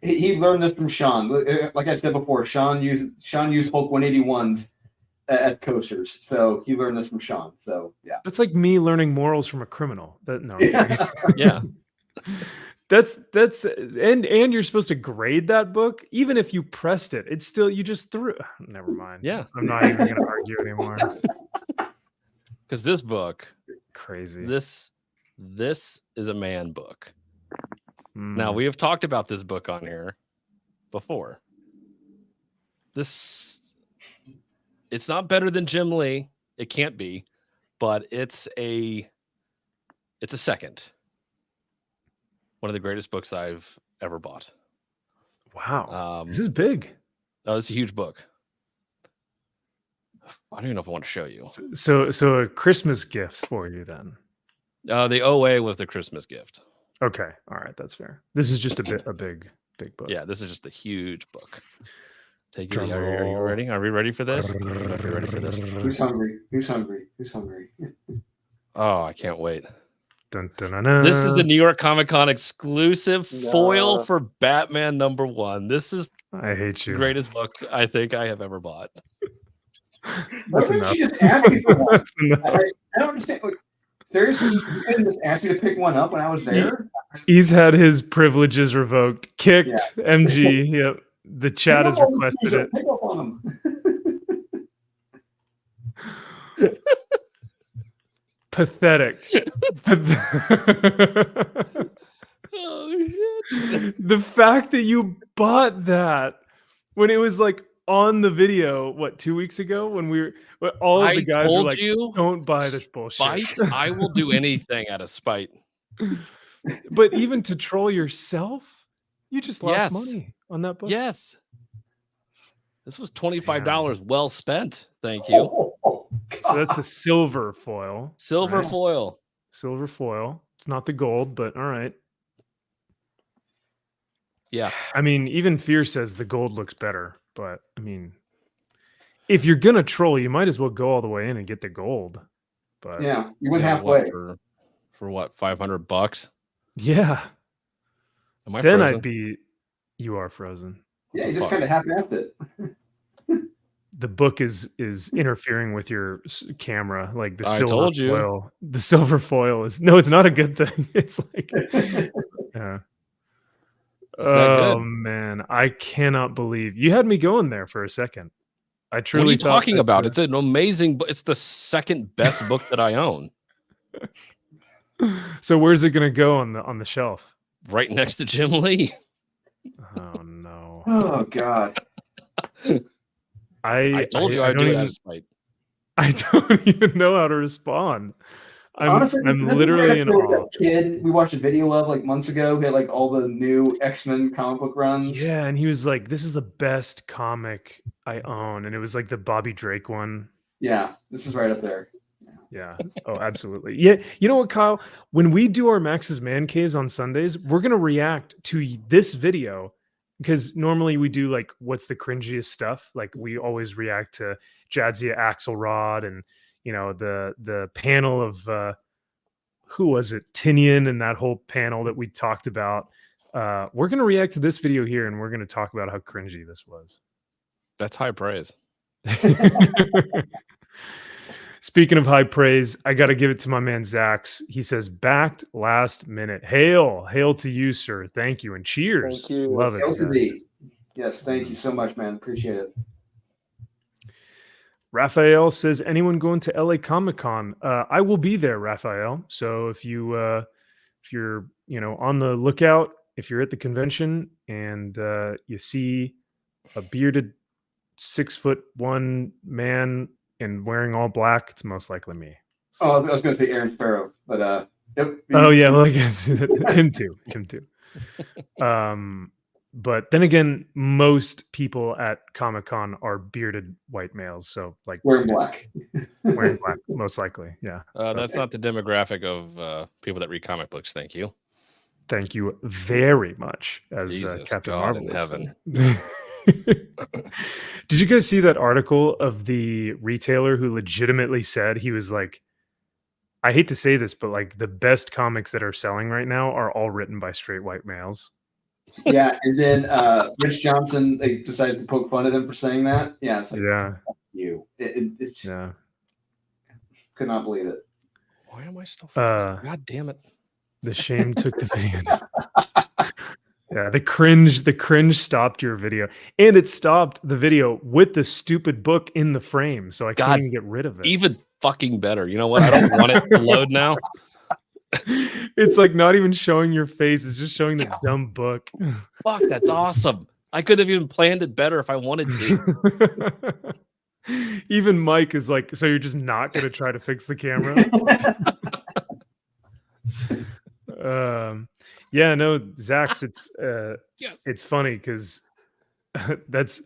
he learned this from Sean. Like I said before, Sean used Hulk 181s as coasters. So he learned this from Sean. So yeah. That's like me learning morals from a criminal. Yeah. That's and you're supposed to grade that book. Even if you pressed it, it's still, you just threw. Never mind. Yeah. I'm not even gonna argue anymore. Because this book, crazy. This is a man book. Now we have talked about this book on here before. It's not better than Jim Lee. It can't be, but it's a second. One of the greatest books I've ever bought. Wow. This is big. Oh, it's a huge book. I don't even know if I want to show you. So a Christmas gift for you then. The OA was the Christmas gift. Okay. All right. That's fair. This is just a big book. Yeah, this is just a huge book. Are you ready? Are we ready for this? Who's hungry? Oh, I can't wait. Dun, dun, dun, dun. This is the New York Comic Con exclusive foil for Batman #1. This is I hate you. The greatest book I think I have ever bought. Why didn't you just ask me for one? I don't understand. Like, seriously, you couldn't just ask me to pick one up when I was there? He's had his privileges revoked. Kicked. MG. Yep. The chat has requested it. Pick up on them. Pathetic. Oh shit! The fact that you bought that when it was like on the video, what, 2 weeks ago, when all of the guys were like, "Don't buy this bullshit." Spite? I will do anything out of spite. But even to troll yourself, you just lost money on that book. Yes. This was $25 well spent. Thank you. So that's the silver foil. Silver foil. Silver foil. It's not the gold, but all right. Yeah. I mean, even Fear says the gold looks better, but I mean, if you're gonna troll, you might as well go all the way in and get the gold. But yeah, you went halfway. For what, $500? Yeah. Am I then frozen? I'd be. You are frozen. Yeah, you just kind of half-assed it. The book is interfering with your camera, like the I silver told you. foil. The silver foil is it's not a good thing. It's like, yeah. Oh man, I cannot believe you had me going there for a second. I truly. What are you thought talking about? It's an amazing book. It's the second best book that I own. So where's it going to go on the shelf? Right next to Jim Lee. Oh no. Oh God. I told you I'd do it out of spite. I don't even know how to respond. Honestly, I'm literally in awe. That kid we watched a video of like months ago, who had like all the new X-Men comic book runs. Yeah, and he was like, "This is the best comic I own," and it was like the Bobby Drake one. Yeah, this is right up there. Yeah. Oh, absolutely. Yeah. You know what, Kyle? When we do our Max's Man Caves on Sundays, we're gonna react to this video because normally we do like what's the cringiest stuff. Like we always react to Jadzia Axelrod and the panel of who was it? Tinian and that whole panel that we talked about. We're gonna react to this video here and we're gonna talk about how cringy this was. That's high praise. Speaking of high praise, I got to give it to my man Zaxx. He says, "Backed last minute. Hail to you, sir. Thank you and cheers." Thank you. Love it. Hail to thee. Yes, thank you so much, man. Appreciate it. Raphael says, "Anyone going to LA Comic Con?" I will be there, Raphael. So if you're on the lookout, if you're at the convention and you see a bearded 6'1" man and wearing all black, it's most likely me. So. Oh, I was going to say Aaron Sparrow, but yep. Oh yeah, well I guess him too. But then again, most people at Comic-Con are bearded white males, so like wearing black, most likely. Yeah, that's not the demographic of people that read comic books. Thank you. Thank you very much, as Jesus, Captain God Marvel in heaven. Did you guys see that article of the retailer who legitimately said he was like, I hate to say this, but like the best comics that are selling right now are all written by straight white males? Yeah, and then Rich Johnson, they decided to poke fun at him for saying that. Yeah, it's like, yeah, you. It's just, yeah. Could not believe it. Why am I still frozen? God damn it. The shame took the video. Yeah, the cringe stopped your video. And it stopped the video with the stupid book in the frame. So I can't even get rid of it. Even fucking better. You know what? I don't want it to load now. It's like not even showing your face. It's just showing the dumb book. Fuck, that's awesome. I could have even planned it better if I wanted to. Even Mike is like, so you're just not going to try to fix the camera? Yeah, no, Zaxx, it's funny because that's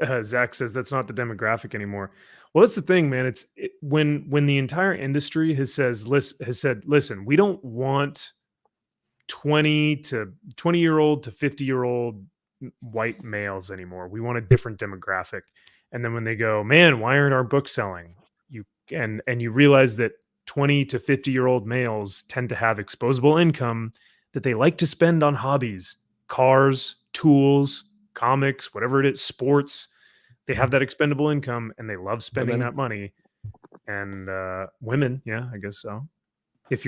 Zaxx says that's not the demographic anymore. Well, that's the thing, man. When the entire industry has said, listen, we don't want 20-year-old to 50-year-old white males anymore. We want a different demographic. And then when they go, man, why aren't our books selling? You realize that 20 to 50-year-old males tend to have exposable income that they like to spend on hobbies, cars, tools, comics, whatever it is, sports. They have that expendable income and they love spending that money. And women, yeah, I guess so. If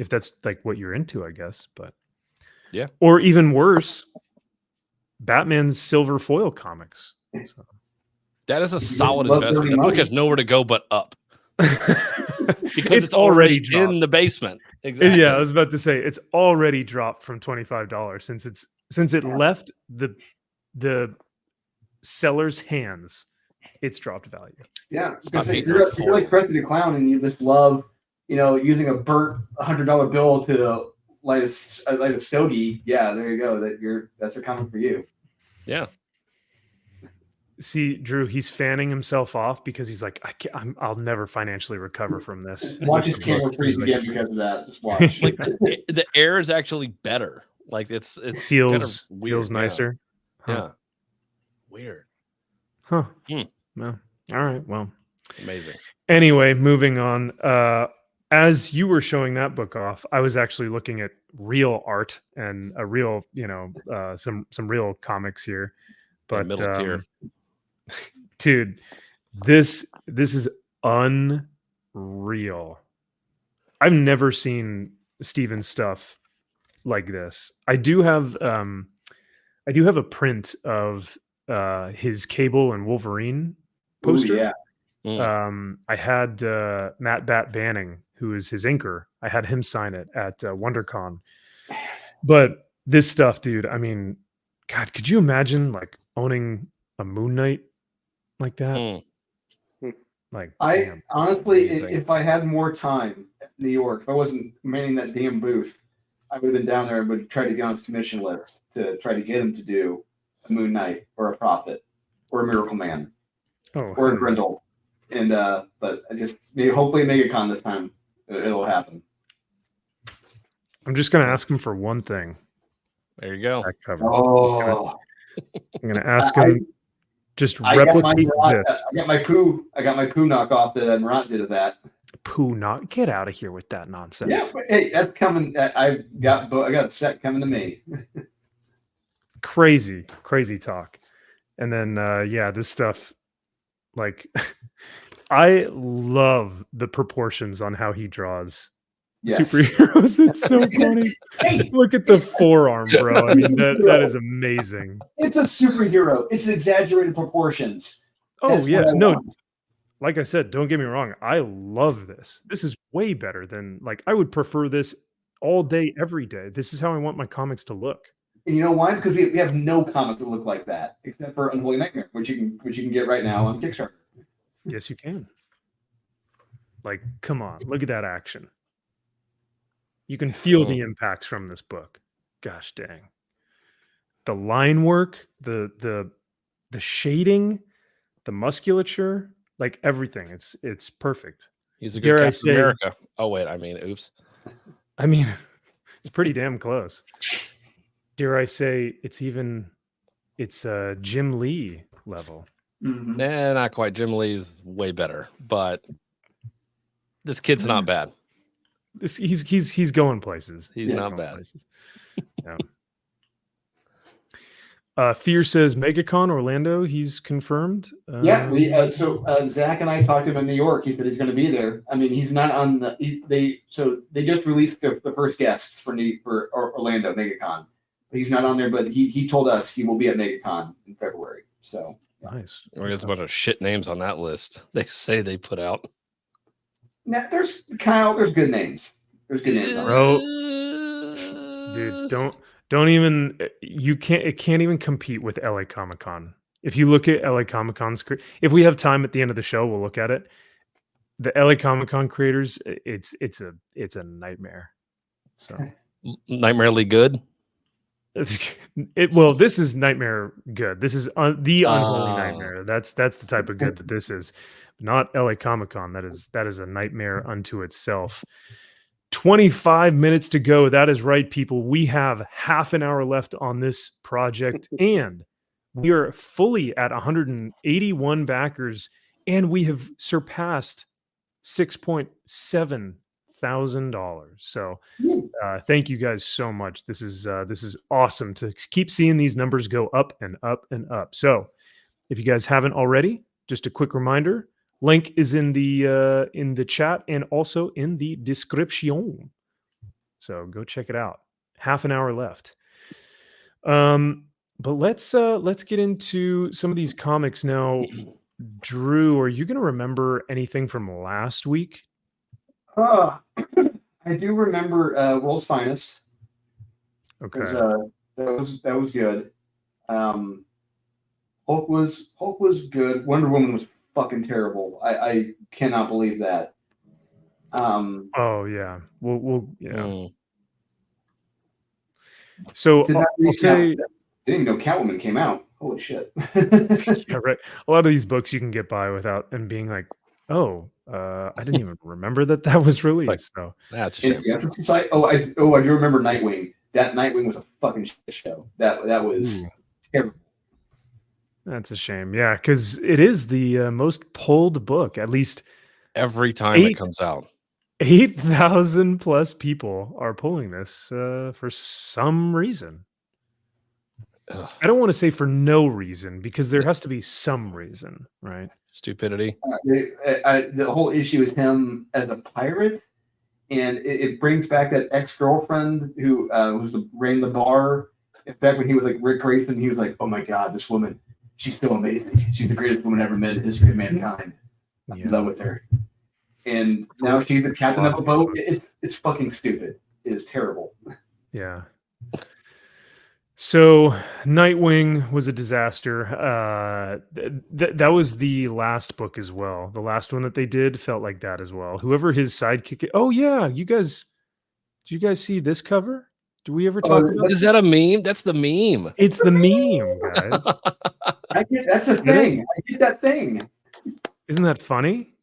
that's like what you're into, I guess. But yeah. Or even worse, Batman's Silver Foil comics. So. That is a solid investment. The book has nowhere to go but up. Because it's already in the basement. Exactly. Yeah, I was about to say it's already dropped from $25 since it left the seller's hands. It's dropped value. Yeah, if you're like Krusty the Clown and you just love, using a burnt $100 bill to light a stogie, yeah, there you go. That's a comic for you. Yeah. See, Drew, he's fanning himself off because he's like, I'll never financially recover from this. Watch his camera freeze again because of that. Just watch. Like the air is actually better. Like it feels kind of weird, nicer. Huh. Yeah. Weird. Huh. Well, all right. Well, amazing. Anyway, moving on. As you were showing that book off, I was actually looking at real art and a real, some real comics here. But middle tier. Dude, this is unreal. I've never seen Steven's stuff like this. I do have a print of his Cable and Wolverine poster. Ooh, yeah. I had Matt Bat Banning, who is his inker. I had him sign it at WonderCon. But this stuff, dude, I mean, God, could you imagine like owning a Moon Knight like that? Like, honestly, if I had more time at New York, if I wasn't manning that damn booth, I would have been down there and would try to get on his commission list to try to get him to do a Moon Knight or a Prophet or a Miracle Man or a Grendel. And but I just hopefully MegaCon this time it'll happen. I'm just gonna ask him for one thing. There you go. Oh, I'm gonna ask him. Just replicate this. I got my poo knockoff that Morant did of that. Poo knock. Get out of here with that nonsense. Yeah, but hey, that's coming. I got a set coming to me. Crazy talk. And then this stuff, like I love the proportions on how he draws superheroes. It's so funny. Hey, look at the forearm, bro. I mean, that is amazing. It's a superhero. It's exaggerated proportions. That's no. Like I said, don't get me wrong. I love this. This is way better than I would prefer this all day, every day. This is how I want my comics to look. And you know why? Because we have no comic that look like that, except for Unholy Nightmare, which you can get right now on Kickstarter. Yes, you can. Like, come on, look at that action. You can feel the impacts from this book. Gosh dang. The line work, the shading, the musculature, like everything. It's perfect. He's a good Captain America. Oh wait, oops. It's pretty damn close. Dare I say it's Jim Lee level. Mm-hmm. Nah, not quite. Jim Lee is way better, but this kid's not bad. He's going places. He's not bad. Yeah. Fear says MegaCon Orlando. He's confirmed. So Zach and I talked to him in New York. He said he's going to be there. I mean, he's not on the. They just released the first guests for Orlando MegaCon. He's not on there, but he told us he will be at MegaCon in February. So nice. There's a bunch of shit names on that list. They say they put out. Now, there's Kyle. There's good names. There's good names, bro. Dude, don't even. It can't even compete with LA Comic-Con. If you look at LA Comic-Con's, if we have time at the end of the show, we'll look at it. The LA Comic-Con creators, it's a nightmare. So nightmarely good. This is nightmare good. This is the Unholy Nightmare. That's the type of good that this is. Not LA Comic-Con. That is a nightmare unto itself. 25 minutes to go. That is right, people. We have half an hour left on this project, and we are fully at 181 backers, and we have surpassed $6,700. So thank you guys so much. This is awesome to keep seeing these numbers go up and up and up. So if you guys haven't already, just a quick reminder, link is in the chat and also in the description. So go check it out. Half an hour left. But let's get into some of these comics now. Drew, are you going to remember anything from last week? I do remember World's Finest. Okay. That was good. Hulk was good. Wonder Woman was fucking terrible. I cannot believe that. Oh yeah. We'll yeah. So I'll say, didn't even know Catwoman came out. Holy shit. Yeah, right. A lot of these books you can get by without them being like, oh, I didn't even remember that was released. So that's a shame. I do remember Nightwing. That Nightwing was a fucking shit show. That was terrible. That's a shame. Yeah, because it is the most pulled book, at least every time it comes out. 8,000 plus people are pulling this for some reason. I don't want to say for no reason, because there has to be some reason, right? Stupidity. The whole issue is him as a pirate, and it brings back that ex-girlfriend who ran the bar. In fact, when he was like Rick Grayson, he was like, "Oh my God, this woman, she's so amazing. She's the greatest woman ever met in the history of mankind. I'm in love with her." And now she's the captain of a boat. It's fucking stupid. It is terrible. Yeah. So Nightwing was a disaster. That was the last book as well. The last one that they did felt like that as well. Whoever his sidekick. Oh yeah, did you guys see this cover? Do we ever talk about? Is that a meme? That's the meme. It's the meme, guys. That's a thing. I get that thing. Isn't that funny?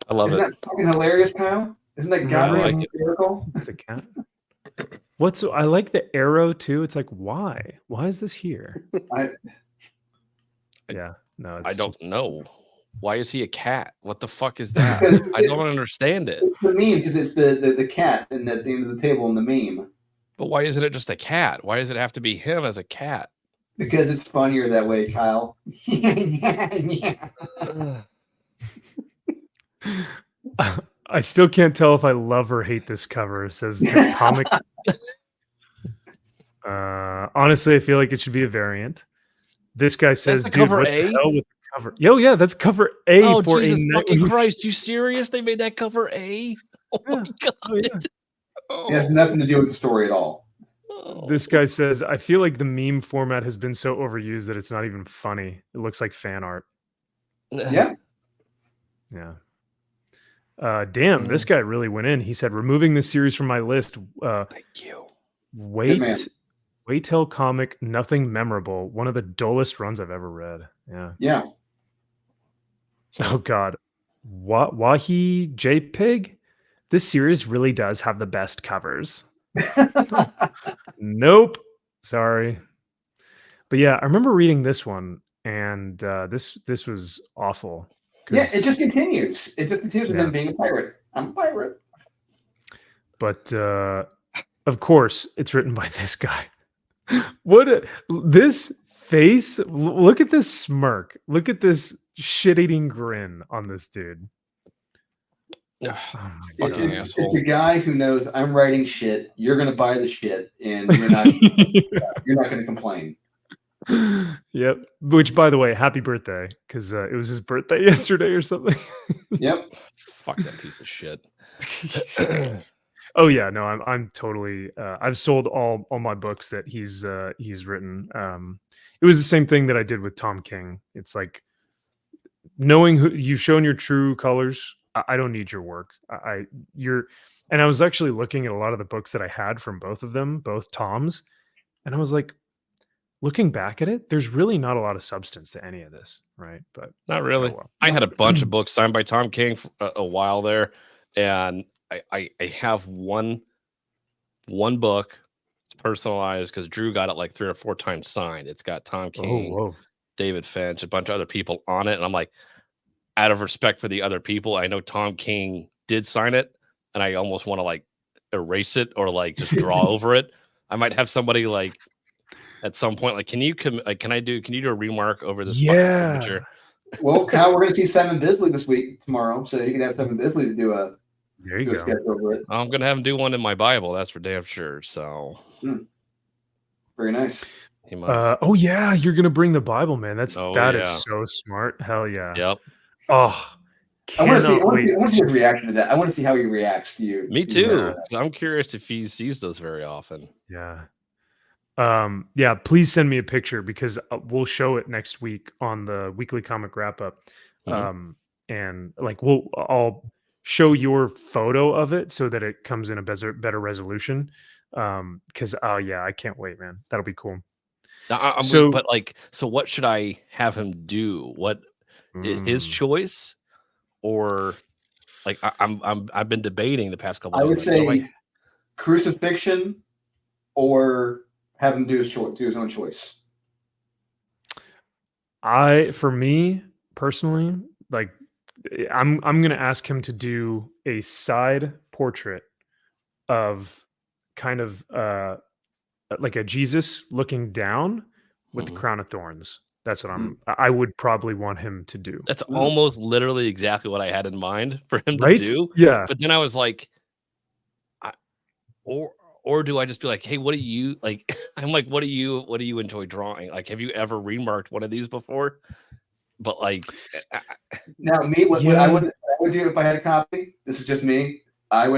I love Isn't it. Isn't that fucking hilarious, Kyle? Isn't that goddamn hysterical? The cat. I like the arrow too. It's like, why? Why is this here? Yeah, no, I don't know. Why is he a cat? What the fuck is that? I don't understand it. It's the meme because it's the cat and at the end of the table in the meme. But why isn't it just a cat? Why does it have to be him as a cat? Because it's funnier that way, Kyle. I still can't tell if I love or hate this cover. It says the comic. Honestly, I feel like it should be a variant. This guy says, "Dude, cover what A? the hell with the cover?" Yo, yeah, that's cover A for Jesus a fucking Christ! You serious? They made that cover A? Oh my God! Oh, yeah. It has nothing to do with the story at all. This guy says, "I feel like the meme format has been so overused that it's not even funny. It looks like fan art." Yeah. Yeah. Damn, this guy really went in. He said, "Removing this series from my list. Thank you. Wait till comic, nothing memorable. One of the dullest runs I've ever read." Yeah. Yeah. Oh God. Wahi JPEG? This series really does have the best covers. Nope. Sorry. But yeah, I remember reading this one, and this was awful. Yeah, it just continues. It just continues with him being a pirate. I'm a pirate. But of course, it's written by this guy. This face? Look at this smirk. Look at this shit-eating grin on this dude. It's a guy who knows I'm writing shit. You're gonna buy the shit, and you're not gonna complain. Yep. Which, by the way, happy birthday, because it was his birthday yesterday or something. Yep. Fuck that piece of shit. Oh yeah, no, I'm totally. I've sold all my books that he's written. It was the same thing that I did with Tom King. It's like knowing who you've shown your true colors. I don't need your work. And I was actually looking at a lot of the books that I had from both of them, both Toms, and I was like, looking back at it, there's really not a lot of substance to any of this, right? But not really. I had a bunch of books signed by Tom King for a while there, and I have one book. It's personalized because Drew got it like 3 or 4 times signed. It's got Tom King, David Finch, a bunch of other people on it, and I'm like, out of respect for the other people, I know Tom King did sign it, and I almost want to like erase it or like just draw over it. I might have somebody like at some point like, can you do a remark over this fucking signature? Well, Kyle, we're gonna see Simon Bisley tomorrow, so you can have Simon Bisley to do a sketch over it. I'm gonna have him do one in my Bible, that's for damn sure. So very nice. He might. Oh yeah, you're gonna bring the Bible, man. Oh, That is yeah. so smart. Hell yeah. Yep. Oh, I want cannot to wait. see his reaction to that. I want to see how he reacts to you. Me too. I'm curious if he sees those very often. Yeah. Yeah, please send me a picture because we'll show it next week on the weekly comic wrap up. And like I'll show your photo of it so that it comes in a better resolution. Because oh yeah, I can't wait, man. That'll be cool. So what should I have him do? What his choice, or like I've been debating the past couple. I would say crucifixion, or have him do his own choice. For me personally, like I'm gonna ask him to do a side portrait of kind of like a Jesus looking down with the crown of thorns. That's what I would probably want him to do. That's almost literally exactly what I had in mind for him Right? to do. Yeah. But then I was like, or do I just be like, hey, what do you like? I'm like, what do you enjoy drawing? Like, have you ever remarked one of these before? But like, now me, what I would do if I had a copy. This is just me. It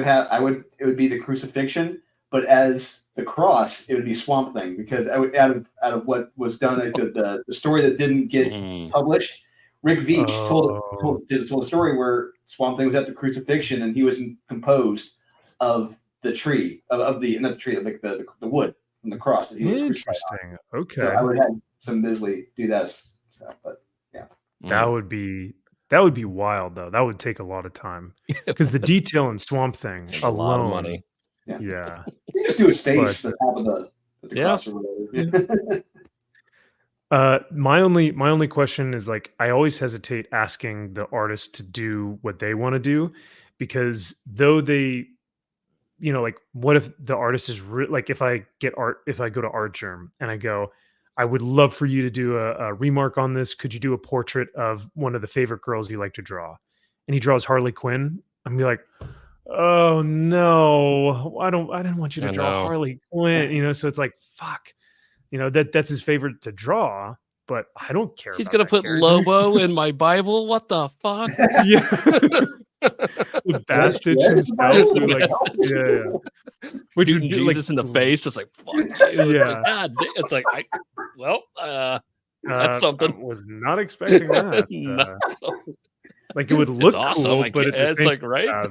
would be the crucifixion, but as the cross, it would be Swamp Thing, because I would out of what was done, like the story that didn't get published. Rick Veitch told a story where Swamp Thing was at the crucifixion and he was composed of the tree of the not the tree, like the wood from the cross that he was crucified on. Okay. So I would have some Bisley do that stuff, but yeah, that would be wild though. That would take a lot of time because the detail in Swamp Thing alone, a lot of money. Yeah. You just do his face at the top of the cross or whatever. My only question is, like, I always hesitate asking the artist to do what they want to do, because though they, like, what if the artist is like, if I go to Art Germ and I go, I would love for you to do a remark on this. Could you do a portrait of one of the favorite girls you like to draw? And he draws Harley Quinn. I'm be like, oh no, I didn't want you to draw Harley Quinn. So it's like, fuck. That's his favorite to draw, but I don't care. He's gonna put character. Lobo in my Bible. What the fuck? Yeah, the Bastich himself. Which would Jesus in the face, just like fuck. Yeah, God, it's like that's something. I was not expecting that. No. Like, it would look awesome. cool, but it's like right.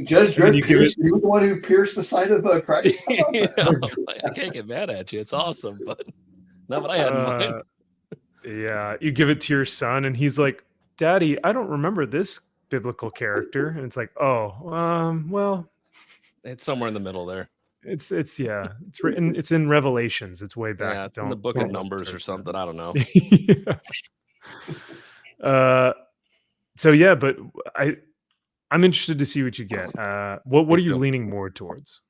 Judge Dredd, you were the one who pierced the side of Christ. I can't get mad at you. It's awesome, but not what I had in mind. Yeah, you give it to your son, and he's like, "Daddy, I don't remember this biblical character," and it's like, "Oh, well, it's somewhere in the middle there." It's written. It's in Revelations. It's way back. Yeah, it's in the book of Numbers or something. I don't know. So yeah, but I'm interested to see what you get. What are you leaning more towards?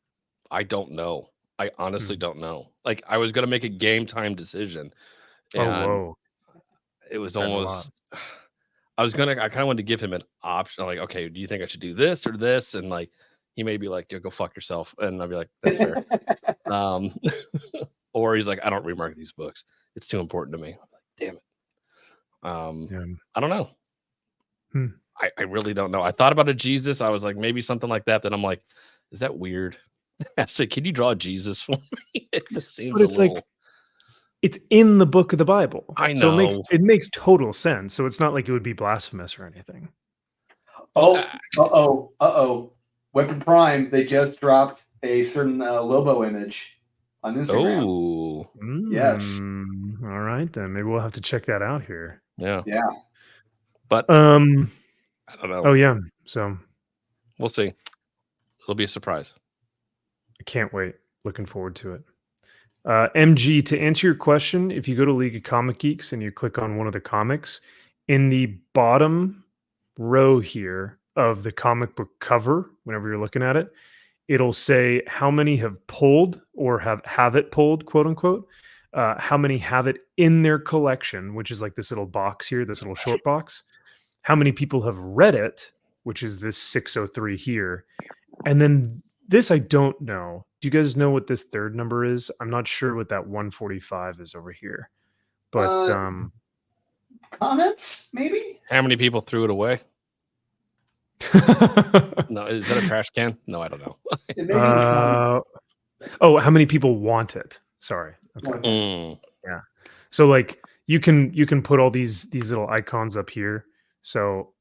I don't know. I honestly don't know. Like, I was gonna make a game time decision. And it was almost. I kind of wanted to give him an option. Like, okay, do you think I should do this or this? And like, he may be like, "Yo, go fuck yourself," and I'll be like, "That's fair." Or he's like, "I don't remark these books. It's too important to me." I'm like, damn it. I don't know. I really don't know. I thought about a Jesus. I was like, maybe something like that. Then I'm like, is that weird? I said, can you draw Jesus for me? It just seems like, it's in the book of the Bible. I know. So it makes total sense. So it's not like it would be blasphemous or anything. Weapon Prime, they just dropped a certain Lobo image on Instagram. Oh. Yes. All right, then. Maybe we'll have to check that out here. Yeah. Yeah. But I don't know. Oh yeah. So we'll see. It'll be a surprise. I can't wait. Looking forward to it. MG, to answer your question, if you go to League of Comic Geeks and you click on one of the comics, in the bottom row here of the comic book cover, whenever you're looking at it, it'll say how many have pulled or have it pulled, quote unquote. How many have it in their collection, which is like this little box here, this little short box. How many people have read it, which is this 603 here. And then This I don't know. Do you guys know what this third number is? I'm not sure what that 145 is over here. But comments, maybe? How many people threw it away? No, is that a trash can? No, I don't know. Oh, how many people want it? Sorry. Okay. Yeah. So like you can put all these little icons up here. So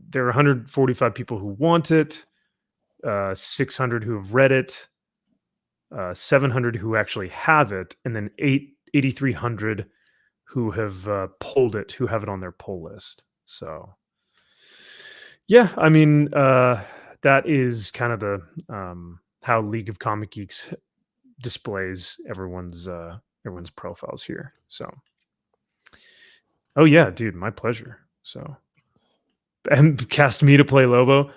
there are 145 people who want it, 600 who have read it, 700 who actually have it, and then 8,300 who have pulled it, who have it on their pull list. So yeah, I mean, that is kind of the how League of Comic Geeks displays everyone's profiles here. So, oh yeah, dude, my pleasure. So, and cast me to play Lobo,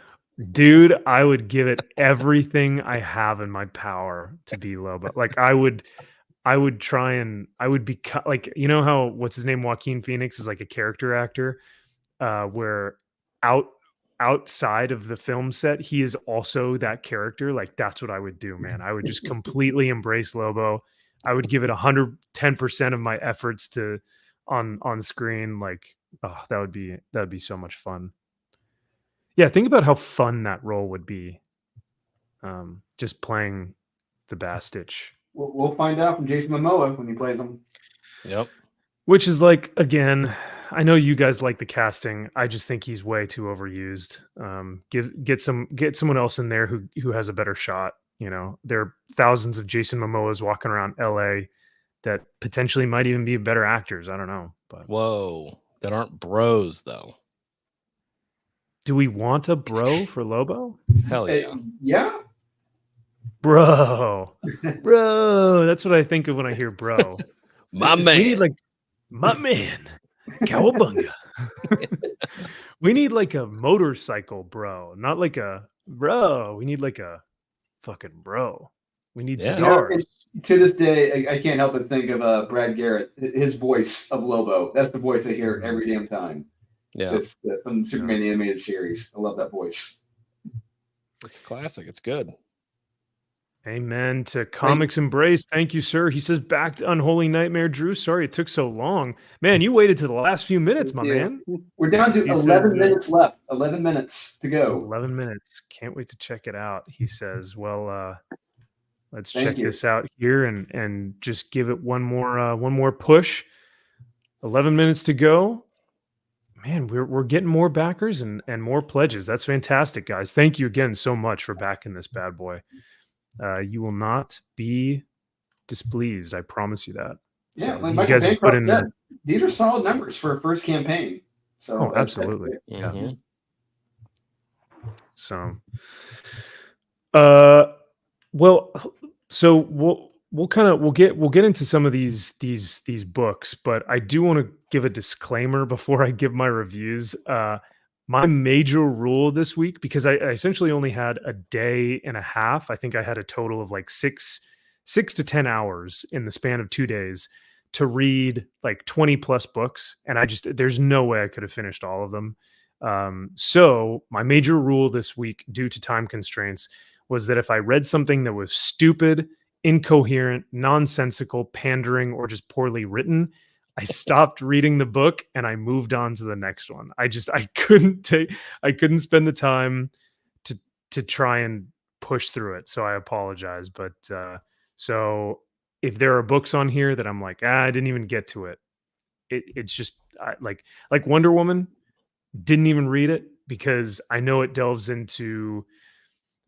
dude. I would give it everything I have in my power to be Lobo. Like I would try and I would be like, you know how what's his name, Joaquin Phoenix is like a character actor, where outside of the film set, he is also that character. Like that's what I would do, man. I would just completely embrace Lobo. I would give it 110% of my efforts to on screen. Like, oh, that'd be so much fun. Yeah, think about how fun that role would be. Just playing the Bastich. We'll find out from Jason Momoa when he plays him. Yep. Which is like, again, I know you guys like the casting. I just think he's way too overused. Get someone else in there who has a better shot. You know, there are thousands of Jason Momoas walking around LA that potentially might even be better actors. I don't know, but whoa, that aren't bros though. Do we want a bro for Lobo? Hell yeah. Yeah. Bro. That's what I think of when I hear bro. My man. We need like my man. Cowabunga. We need like a motorcycle bro, not like a bro. We need like a fucking bro. We need cigars. To this day, I can't help but think of Brad Garrett, his voice of Lobo. That's the voice I hear every damn time. Yeah. It's from the Superman animated series. I love that voice. It's classic. It's good. Amen to Comics Embrace. Thank you, sir. He says, back to Unholy Nightmare, Drew. Sorry it took so long. Man, you waited to the last few minutes, my man. We're down to 11 minutes left. 11 minutes to go. 11 minutes. Can't wait to check it out. He says, well, let's check this out here and just give it one more push. 11 minutes to go. Man, we're getting more backers and more pledges. That's fantastic, guys. Thank you again so much for backing this bad boy. You will not be displeased. I promise you that. Yeah, so like these guys put in. These are solid numbers for a first campaign. So absolutely. Mm-hmm. Yeah. So, well, so we'll get into some of these books, but I do want to give a disclaimer before I give my reviews. My major rule this week, because I essentially only had a day and a half. I think I had a total of like 6 to 10 hours in the span of 2 days to read like 20 plus books. And there's no way I could have finished all of them. So my major rule this week, due to time constraints, was that if I read something that was stupid, incoherent, nonsensical, pandering, or just poorly written, I stopped reading the book and I moved on to the next one. I couldn't spend the time to try and push through it. So I apologize. But so if there are books on here that I'm like, I didn't even get to it. It's just like Wonder Woman, didn't even read it because I know it delves into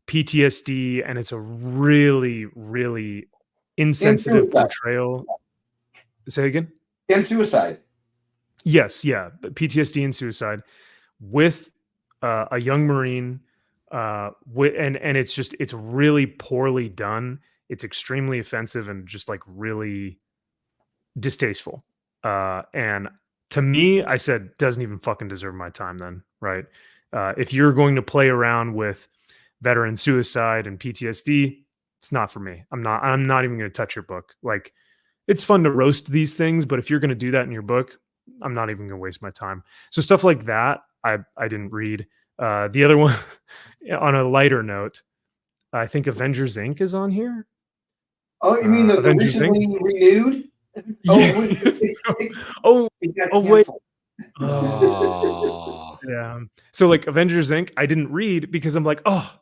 PTSD and it's a really, really insensitive portrayal. Say again? And suicide. Yes, yeah, PTSD and suicide with a young Marine, and it's really poorly done. It's extremely offensive and just like really distasteful. And to me, I said, doesn't even fucking deserve my time. Then, right? If you're going to play around with veteran suicide and PTSD, it's not for me. I'm not even going to touch your book. Like. It's fun to roast these things, but if you're going to do that in your book, I'm not even going to waste my time. So stuff like that, I didn't read. The other one, on a lighter note, I think Avengers Inc. is on here. Oh, you mean the Avengers recently Inc.? renewed? Oh, wait. Oh. Yeah. So like Avengers Inc. I didn't read because I'm like, oh,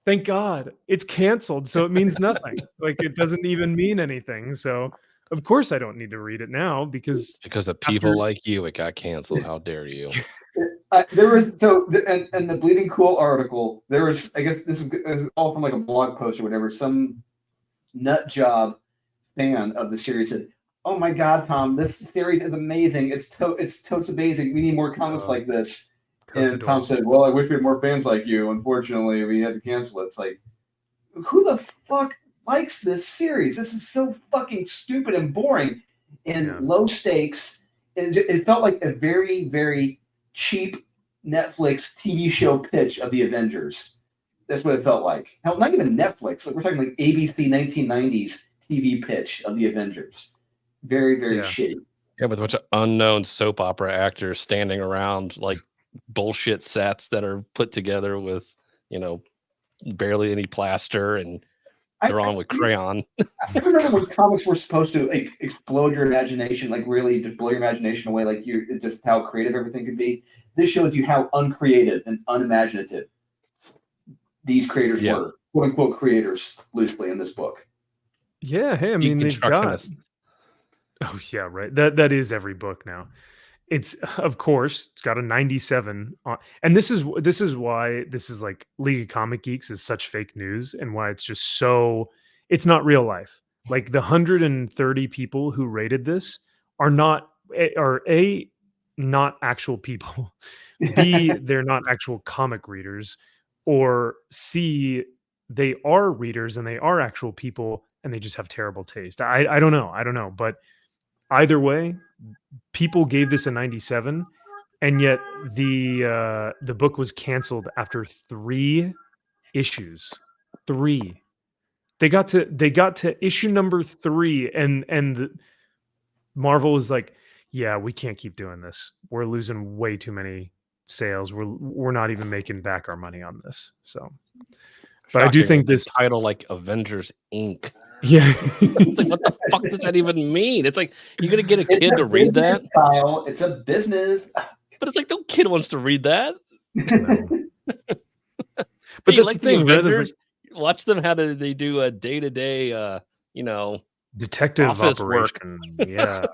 thank God it's canceled. So it means nothing. Like it doesn't even mean anything. So of course I don't need to read it now because of people like you, it got canceled. How dare you? There was and the Bleeding Cool article. There was, I guess this is all from like a blog post or whatever. Some nut job fan of the series said, "Oh my God, Tom, this series is amazing. It's totes amazing. We need more comics like this." And Tom said, "Well, I wish we had more fans like you. Unfortunately, we had to cancel it." It's like, who the fuck likes this series? This is so fucking stupid and boring and low stakes. And it felt like a very, very cheap Netflix TV show pitch of the Avengers. That's what it felt like. Hell, not even Netflix. Like we're talking like ABC 1990s TV pitch of the Avengers. Very, very shitty. Yeah, with a bunch of unknown soap opera actors standing around like bullshit sets that are put together with, barely any plaster and drawn with crayon. I remember when comics were supposed to like explode your imagination, like really just blow your imagination away, like just how creative everything could be. This shows you how uncreative and unimaginative these creators were, quote unquote creators, loosely in this book. Yeah, hey, I mean they've got. Oh yeah, right. That is every book now. It's of course it's got a 97 on, and this is why this is like League of Comic Geeks is such fake news and why it's just so it's not real life. Like the 130 people who rated this are not actual people. B, they're not actual comic readers, or C, they are readers and they are actual people and they just have terrible taste. I don't know, but either way, people gave this a 97, and yet the book was canceled after 3 issues. 3. They got to issue number 3, and Marvel was like, "Yeah, we can't keep doing this. We're losing way too many sales. We're not even making back our money on this." So, but I do think this title, like Avengers Inc. Yeah. It's like, what the fuck does that even mean? It's like, you're going to get a kid to read that? Kyle. It's a business. But it's like, no kid wants to read that. But that's like the thing, Avengers, watch them how they do a day-to-day, detective office operation. Work. Yeah.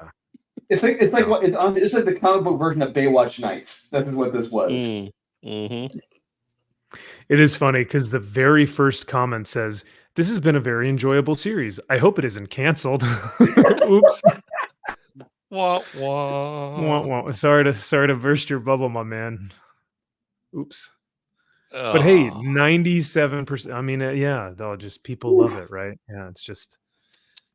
It's like the comic book version of Baywatch Nights. That's what this was. Mm-hmm. It is funny because the very first comment says, "This has been a very enjoyable series. I hope it isn't canceled." Oops. Wah, wah. Wah, wah. Sorry to burst your bubble, my man. Oops. But hey, 97%. I mean, they'll just people love it, right? Yeah, it's just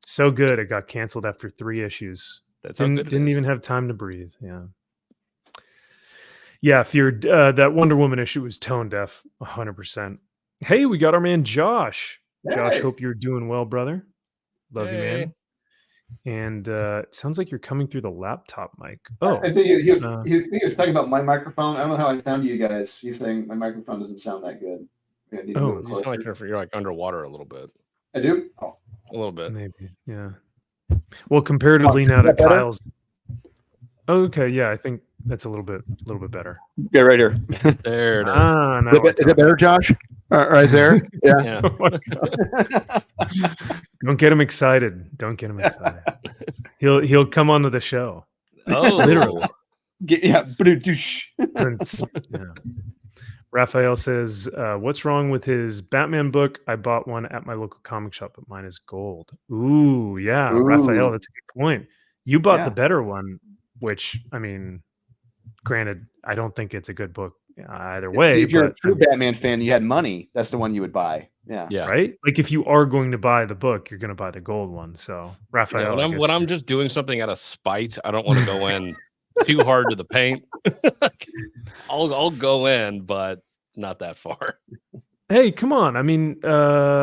so good. It got canceled after 3 issues. That's didn't even have time to breathe. Yeah. Yeah, if you're that Wonder Woman issue was tone deaf, 100%. Hey, we got our man Josh. Hey. Josh, hope you're doing well, brother. Love you, Hey. man. And it sounds like you're coming through the laptop mic. Oh, I think he was talking about my microphone. I don't know how I sound to you guys. He's saying my microphone doesn't sound that good. You sound like you're like underwater a little bit. I do? Oh. A little bit. Maybe, yeah. Well, comparatively now to Kyle's. Oh, okay, yeah, I think that's a little bit better. Yeah, right here. There it is. Is it better, Josh? Right there. Yeah. Oh my God. Don't get him excited. He'll come onto the show. Oh, literally. Yeah. Raphael says, "What's wrong with his Batman book? I bought one at my local comic shop, but mine is gold." Ooh, yeah, Ooh. Raphael, that's a good point. You bought the better one, which, I mean, granted, I don't think it's a good book either way. If you're a true Batman fan, you had money, that's the one you would buy. Yeah. Right? Like if you are going to buy the book, you're going to buy the gold one. So, Raphael, when I'm just doing something out of spite, I don't want to go in too hard to the paint. I'll go in, but not that far. Hey, come on! I mean, Larry's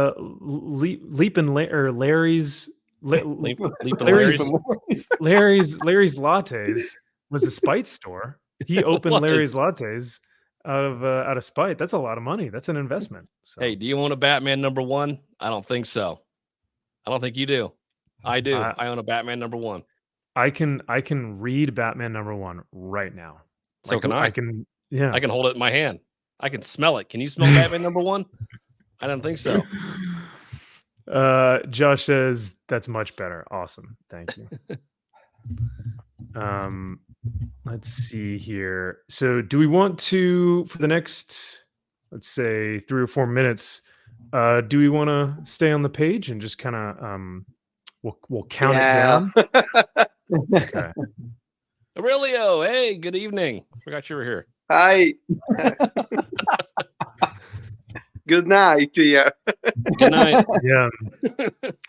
Lattes was a spite store. He opened Larry's Lattes. out of spite. That's a lot of money. That's an investment. So. Hey, do you own a Batman #1? I don't think so. I don't think you do. I do. I own a Batman #1. I can read Batman #1 right now. So can I. I can hold it in my hand. I can smell it. Can you smell Batman #1? I don't think so. Josh says that's much better. Awesome. Thank you. Let's see here. So do we want to, for the next, let's say 3 or 4 minutes, do we want to stay on the page and just kind of we'll count it down? Okay. Aurelio, hey, good evening. Forgot you were here. Hi. Good night to you. Good night. Yeah.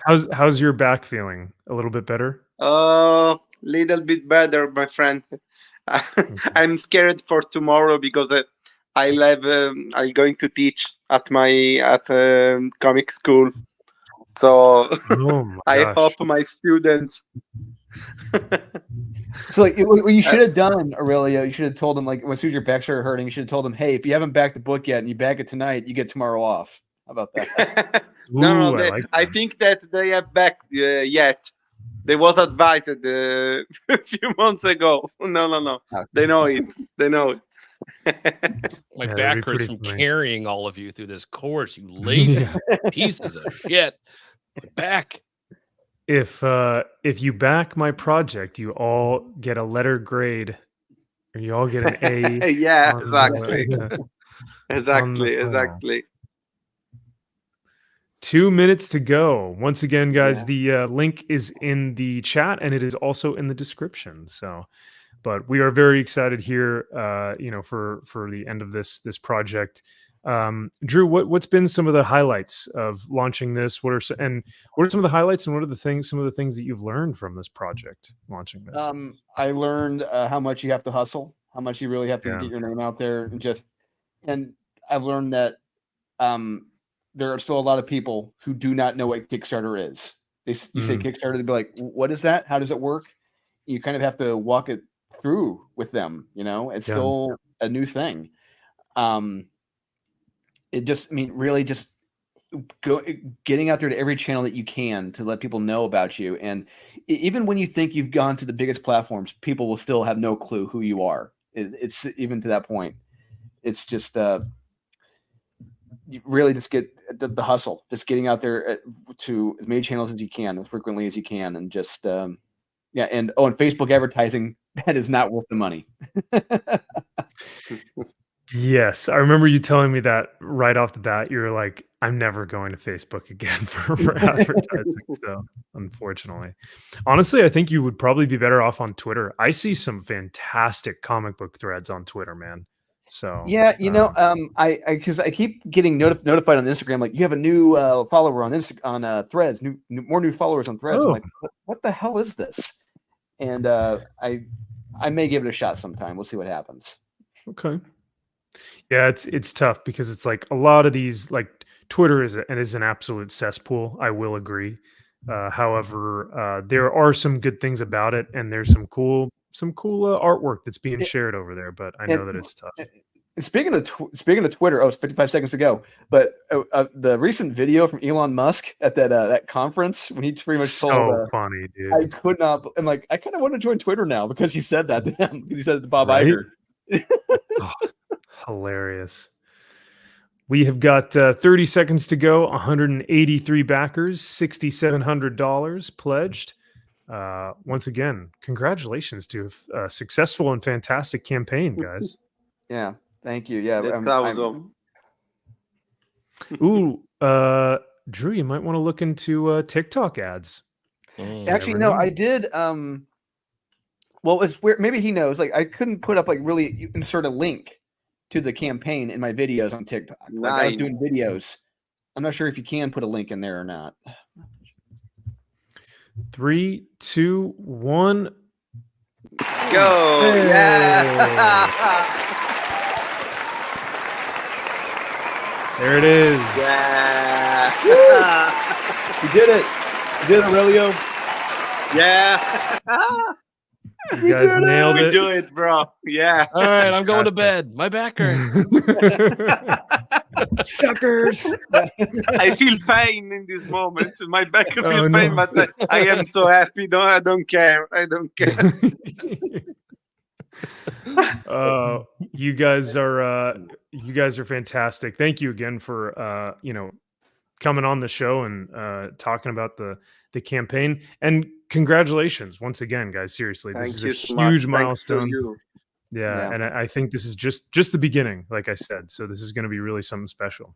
How's your back feeling? A little bit better? Little bit better, my friend. I'm scared for tomorrow because I'm going to teach at comic school. So I hope my students. So what you should have done, Aurelio, you should have told them, like, as soon as your back started hurting, you should have told them, hey, if you haven't backed the book yet and you back it tonight, you get tomorrow off. How about that? No, I think that they have backed yet. They was advised a few months ago. No. Okay. They know it. My back hurts from carrying all of you through this course, you lazy pieces of shit. My back. If you back my project, you all get a letter grade, or you all get an A. Yeah, exactly. Exactly. 2 minutes to go. Once again, guys, the link is in the chat and it is also in the description. So, but we are very excited here, for the end of this project. Drew, what's been some of the highlights of launching this? What are some of the highlights, and what are some of the things that you've learned from this project launching this? I learned how much you have to hustle, how much you really have to get your name out there, and I've learned that there are still a lot of people who do not know what Kickstarter is. You say Kickstarter, they'd be like, what is that? How does it work? You kind of have to walk it through with them. It's still a new thing. It just, really just getting out there to every channel that you can to let people know about you. And even when you think you've gone to the biggest platforms, people will still have no clue who you are. It's even to that point. It's just, you really just get the hustle, just getting out there to as many channels as you can, as frequently as you can. And just, and Facebook advertising, that is not worth the money. Yes, I remember you telling me that right off the bat. You're like, I'm never going to Facebook again for advertising. So, unfortunately, honestly, I think you would probably be better off on Twitter. I see some fantastic comic book threads on Twitter, man. So because I keep getting notified on Instagram, like, you have a new follower on Threads, more new followers on Threads. I'm like, what the hell is this? And I may give it a shot sometime. We'll see what happens. Okay. Yeah, it's tough because it's like a lot of these, like, Twitter is an absolute cesspool. I will agree. However, there are some good things about it, and there's some cool artwork that's being shared over there. But I know that it's tough. Speaking of Twitter, it's 55 seconds to go. But the recent video from Elon Musk at that conference when he pretty much told, funny, dude. I could not. I'm like, I kind of want to join Twitter now because he said that to him. Because he said it to Bob Iger. Hilarious. We have got 30 seconds to go. 183 backers, $6,700 pledged. Once again, congratulations to a successful and fantastic campaign, guys. Yeah, thank you. Yeah, that's awesome. Ooh, Drew, you might want to look into TikTok ads. Actually, no, I did. Well, it's weird. Maybe he knows. Like, I couldn't put up, like, really insert a link to the campaign in my videos on TikTok. Like, I was doing videos. I'm not sure if you can put a link in there or not. 3, 2, 1. Go! Hey. Yeah! There it is. Yeah! You did it. You did it, Aurelio. Yeah! You guys nailed We it. do it, bro. Yeah. All right, I'm going to bed. My back hurts. Suckers. I feel pain in this moment. My back feels Oh, pain, no. but I am so happy. No, I don't care. I don't care. You guys are fantastic. Thank you again for coming on the show and talking about the campaign, and congratulations once again, guys. Seriously, this Thank is you a so much. huge Thanks to milestone. you. Yeah, and I think this is just the beginning, like I said. So this is going to be really something special.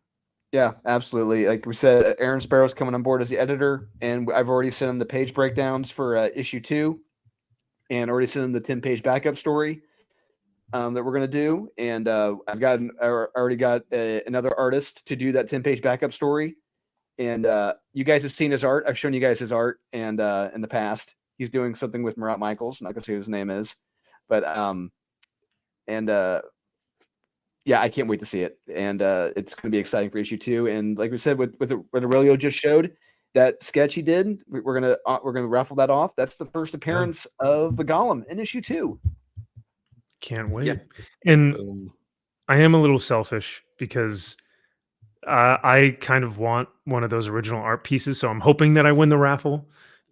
Yeah, absolutely. Like we said, Aaron Sparrow's coming on board as the editor, and I've already sent him the page breakdowns for issue 2, and already sent him the 10-page backup story that we're going to do. And I already got another artist to do that 10-page backup story. And you guys have seen his art. I've shown you guys his art, and in the past, he's doing something with Murat Michaels. I'm not gonna say who his name is, but yeah, I can't wait to see it, and it's gonna be exciting for issue 2. And like we said, what Aurelio just showed, that sketch he did, we're gonna raffle that off. That's the first appearance of the Golem in issue 2. Can't wait. Yeah. And I am a little selfish because I kind of want one of those original art pieces, so I'm hoping that I win the raffle.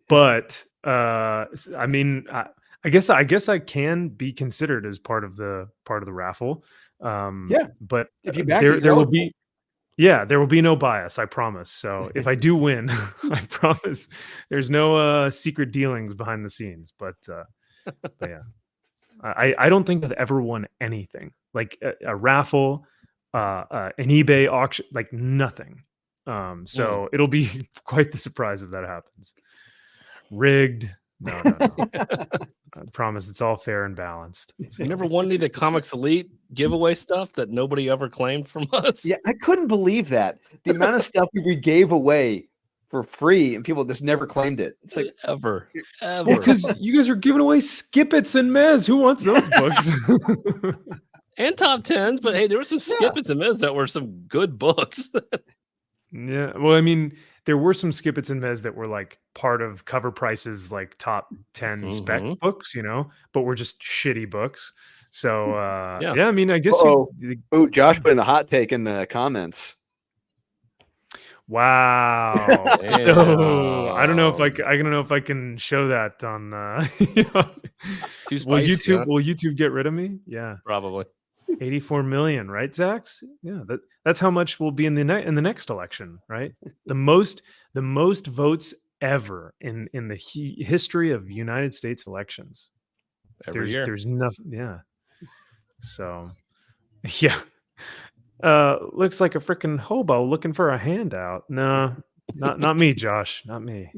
But I mean, I guess I can be considered as part of the raffle. But If you back there will be no bias, I promise. So if I do win, I promise there's no secret dealings behind the scenes. But yeah, I don't think I've ever won anything like a raffle. An eBay auction, like nothing. So it'll be quite the surprise if that happens. Rigged. No. I promise it's all fair and balanced. You never won any of the Comics Elite giveaway stuff that nobody ever claimed from us? Yeah, I couldn't believe that. The amount of stuff we gave away for free and people just never claimed it. It's like ever. Well, because you guys are giving away Skippets and Mez. Who wants those books? And top 10s, but hey, there were some Skippets and Mez that were some good books. Yeah, well, I mean, there were some Skippets and Mez that were like part of Cover Price's like top 10 spec books, but were just shitty books. So yeah, I mean, I guess. Josh put in a hot take in the comments. Wow. So, I don't know if I can show that on. Will YouTube get rid of me? Yeah, probably. 84 million, right, Zaxx? Yeah, that's how much will be in the next election, right? The most votes ever in the history of United States elections. Every year. There's nothing. Yeah. So, yeah. Looks like a freaking hobo looking for a handout. No, not me, Josh. Not me.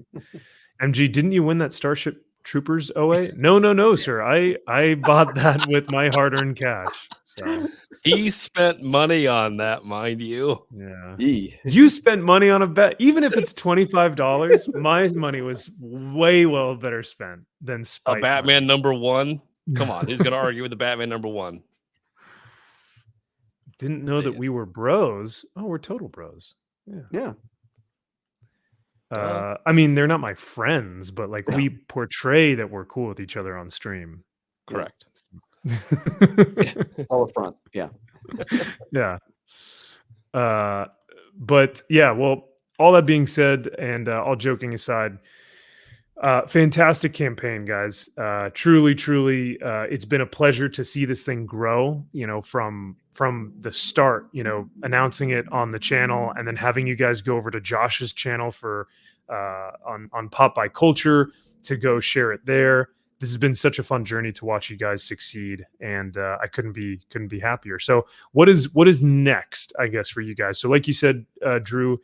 MG, didn't you win that Starship Troopers OA? No, sir. I bought that with my hard-earned cash. So he spent money on that, mind you. Yeah. You spent money on a bet, even if it's $25. My money was way well better spent than Spike. A Batman #1. Come on, who's gonna argue with the Batman #1? Didn't know that we were bros. Oh, we're total bros. Yeah. I mean, they're not my friends, but like we portray that we're cool with each other on stream. Correct. All up front. Yeah. Yeah. But yeah, well, all that being said, and all joking aside, fantastic campaign, guys. Truly, it's been a pleasure to see this thing grow, from the start, announcing it on the channel and then having you guys go over to Josh's channel for on Pop by Culture to go share it there. This has been such a fun journey to watch you guys succeed, and I couldn't be happier. So what is next, I guess, for you guys? So like you said, Drew,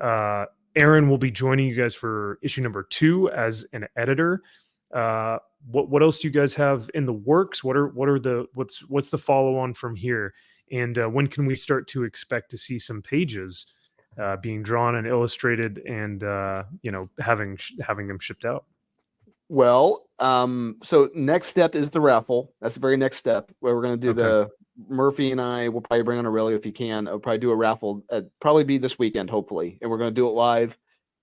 Aaron will be joining you guys for issue number 2 as an editor. What else do you guys have in the works? What's the follow on from here? And when can we start to expect to see some pages being drawn and illustrated, and having them shipped out? Well, so next step is the raffle. That's the very next step, where we're going to do Murphy and I will probably bring on Aurelio if he can. I'll probably do a raffle. Probably be this weekend, hopefully, and we're going to do it live.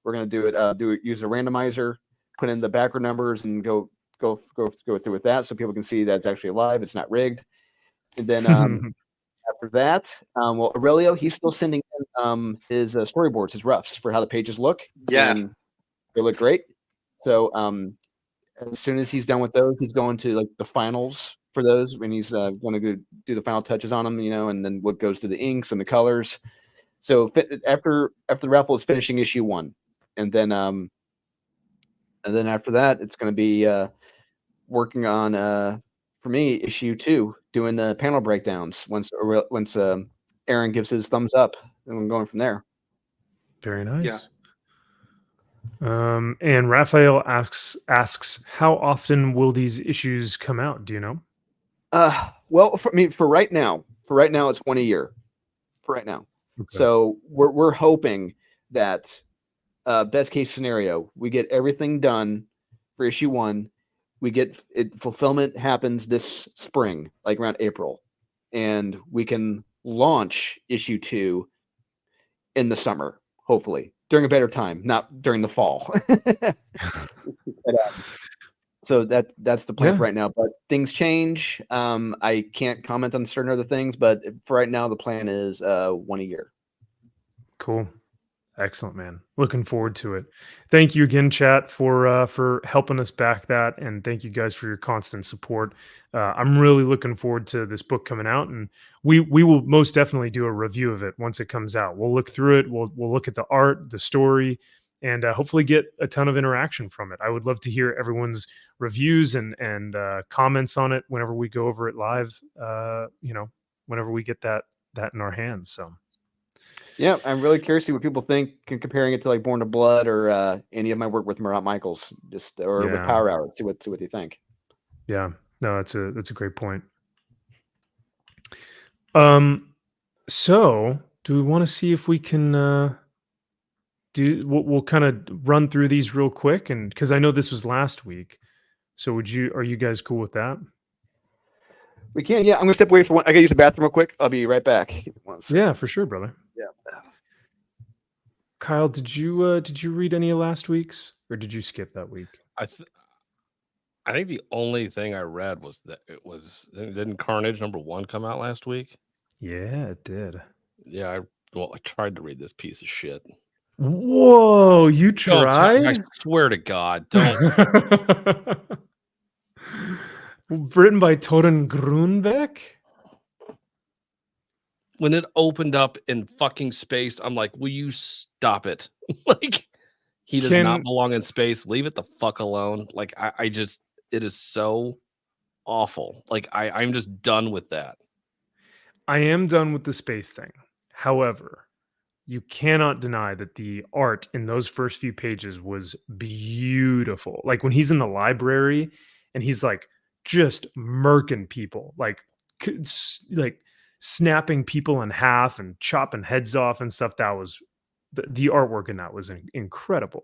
We're going to do it. Use a randomizer, put in the backer numbers, and go go through with that, so people can see that it's actually alive. It's not rigged. And then after that, well, Aurelio, he's still sending in his storyboards, his roughs for how the pages look. Yeah. And they look great. So as soon as he's done with those, he's going to like the finals for those, and he's going to go do the final touches on them, and then what goes to the inks and the colors. So after the raffle is finishing issue 1, and then after that, it's going to be working on for me issue 2, doing the panel breakdowns once Aaron gives his thumbs up, and I'm going from there. Very nice. Yeah. And Raphael asks, how often will these issues come out? Do you know? Well, for right now, it's 1 a year. For right now, okay. So we're hoping that best case scenario, we get everything done for issue 1. We get it, fulfillment happens this spring, like around April, and we can launch issue 2 in the summer, hopefully during a better time, not during the fall. So that's the plan for right now, but things change. I can't comment on certain other things, but for right now, the plan is 1 a year. Cool. Excellent, man. Looking forward to it. Thank you again, chat, for helping us back that, and thank you guys for your constant support. I'm really looking forward to this book coming out, and we will most definitely do a review of it once it comes out. We'll look through it. We'll look at the art, the story, and hopefully get a ton of interaction from it. I would love to hear everyone's reviews and comments on it whenever we go over it live. Whenever we get that in our hands. So. Yeah, I'm really curious to see what people think comparing it to like Born to Blood or any of my work with Murat Michaels, with Power Hour. See what they think. Yeah, no, that's a great point. So do we want to see if we can we'll kind of run through these real quick, and because I know this was last week, so are you guys cool with that? We can, yeah. I'm gonna step away for one. I gotta use the bathroom real quick. I'll be right back. Yeah, for sure, brother. Yeah. Kyle, did you read any of last week's, or did you skip that week? I think the only thing I read was that didn't Carnage #1 come out last week? Yeah, it did. Yeah, I tried to read this piece of shit. Whoa, you tried? I swear to God, don't. Written by Torun Grunbeck? When it opened up in fucking space, I'm like, will you stop it? Like, he does not belong in space. Leave it the fuck alone. Like, it is so awful. Like, I'm just done with that. I am done with the space thing. However, you cannot deny that the art in those first few pages was beautiful. Like, when he's in the library and he's like just murking people, like snapping people in half and chopping heads off and stuff. That was the artwork in that was incredible.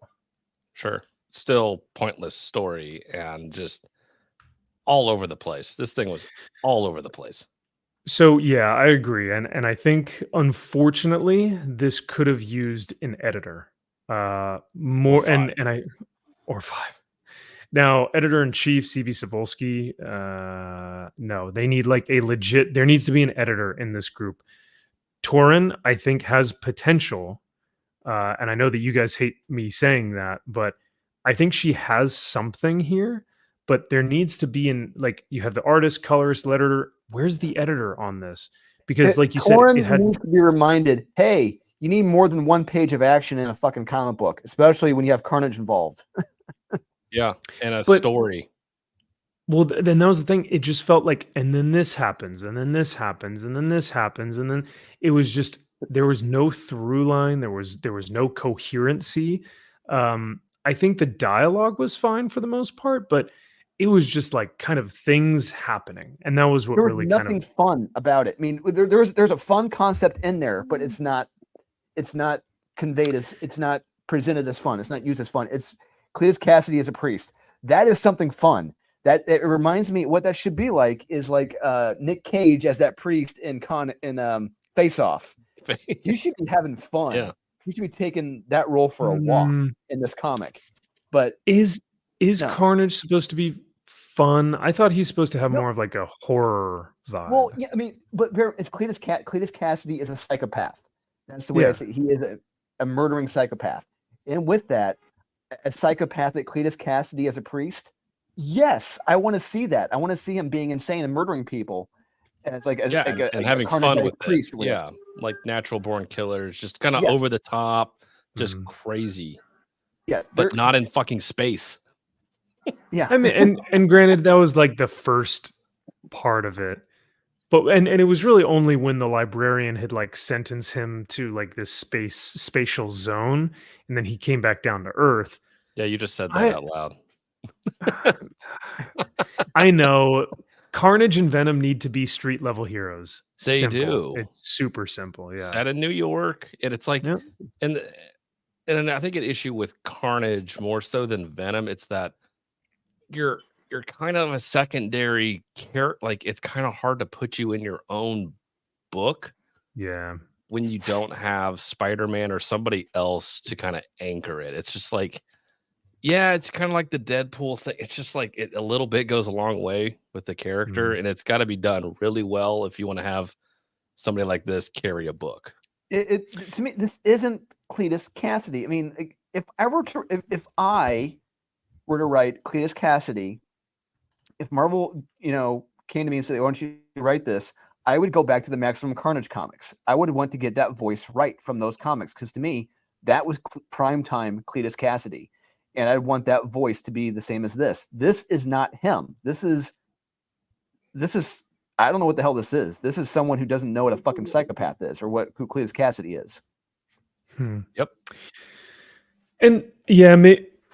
Sure. Still pointless story and just all over the place. This thing was all over the place. So yeah, I agree. And I think unfortunately this could have used an editor more or 5. Now, editor-in-chief CB Cebulski, no, they need like there needs to be an editor in this group. Torun, I think, has potential, and I know that you guys hate me saying that, but I think she has something here, but there needs to be you have the artist, colorist, editor. Where's the editor on this? Because like you Torun said, needs to be reminded, hey, you need more than one page of action in a fucking comic book, especially when you have Carnage involved. Yeah, and a story. Well, then that was the thing. It just felt like, and then this happens, and then this happens, and then this happens, and then it was just there was no through line. There was no coherency. I think the dialogue was fine for the most part, but it was just like kind of things happening, and that was what there was really nothing fun about it. I mean, there's a fun concept in there, but it's not conveyed as, it's not presented as fun. It's not used as fun. It's Cletus Cassidy as a priest. That is something fun. That it reminds me what that should be like is like Nick Cage as that priest in Face Off. You should be having fun. Yeah. You should be taking that role for a walk in this comic. But is Carnage supposed to be fun. I thought he's supposed to have more of like a horror vibe. Well, yeah, I mean, but it's Cletus Cassidy is a psychopath. That's the way I say it. He is a murdering psychopath. And with that, a psychopathic Cletus Cassidy as a priest, yes, I want to see that. I want to see him being insane and murdering people. And it's like and having fun with priest. Yeah, like natural born killers, just kind of over the top, just crazy. Yes, but not in fucking space. Yeah, I mean, and granted, that was like the first part of it, but and it was really only when the librarian had like sentenced him to like this spatial zone, and then he came back down to Earth. Yeah, you just said that out loud. I know. Carnage and Venom need to be street level heroes. They do. It's super simple. Yeah. Set in New York. And it's like, and I think an issue with Carnage more so than Venom, it's that you're kind of a secondary character. Like it's kind of hard to put you in your own book. Yeah. When you don't have Spider-Man or somebody else to kind of anchor it. It's just like, yeah, it's kind of like the Deadpool thing. It's just like a little bit goes a long way with the character, and it's got to be done really well if you want to have somebody like this carry a book. To me, this isn't Cletus Cassidy. I mean, if I were to write Cletus Cassidy, if Marvel, came to me and said they want you to write this, I would go back to the Maximum Carnage comics. I would want to get that voice right from those comics because to me, that was primetime Cletus Cassidy. And I want that voice to be the same as this. This is not him. This is I don't know what the hell this is. This is someone who doesn't know what a fucking psychopath is or who Cletus Cassidy is. Yep. And yeah,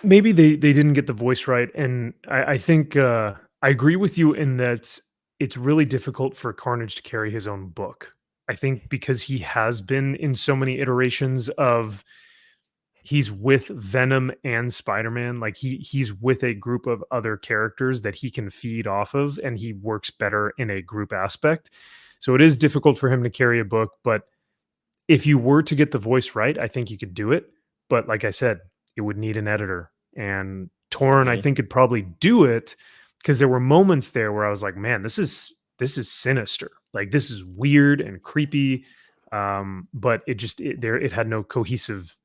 maybe they didn't get the voice right. And I think I agree with you in that it's really difficult for Carnage to carry his own book. I think because he has been in so many iterations of he's with Venom and Spider-Man, like he's with a group of other characters that he can feed off of, and he works better in a group aspect. So it is difficult for him to carry a book, but if you were to get the voice right, I think you could do it. But like I said, it would need an editor. And Torn, I think, could probably do it because there were moments there where I was like, man, this is sinister. Like this is weird and creepy. But it had no cohesive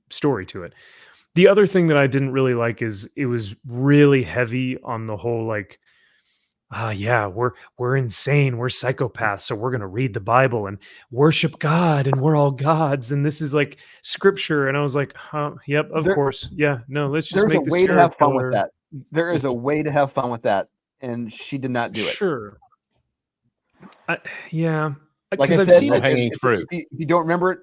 story to it. The other thing that I didn't really like is it was really heavy on the whole like, we're insane, we're psychopaths, so we're gonna read the Bible and worship God, and we're all gods, and this is like scripture. And I was like, yep, of course, yeah, no, let's just make a way to have fun with that. There is a way to have fun with that, and she did not do it. Sure. Yeah. Like I said, hanging fruit. If you don't remember it,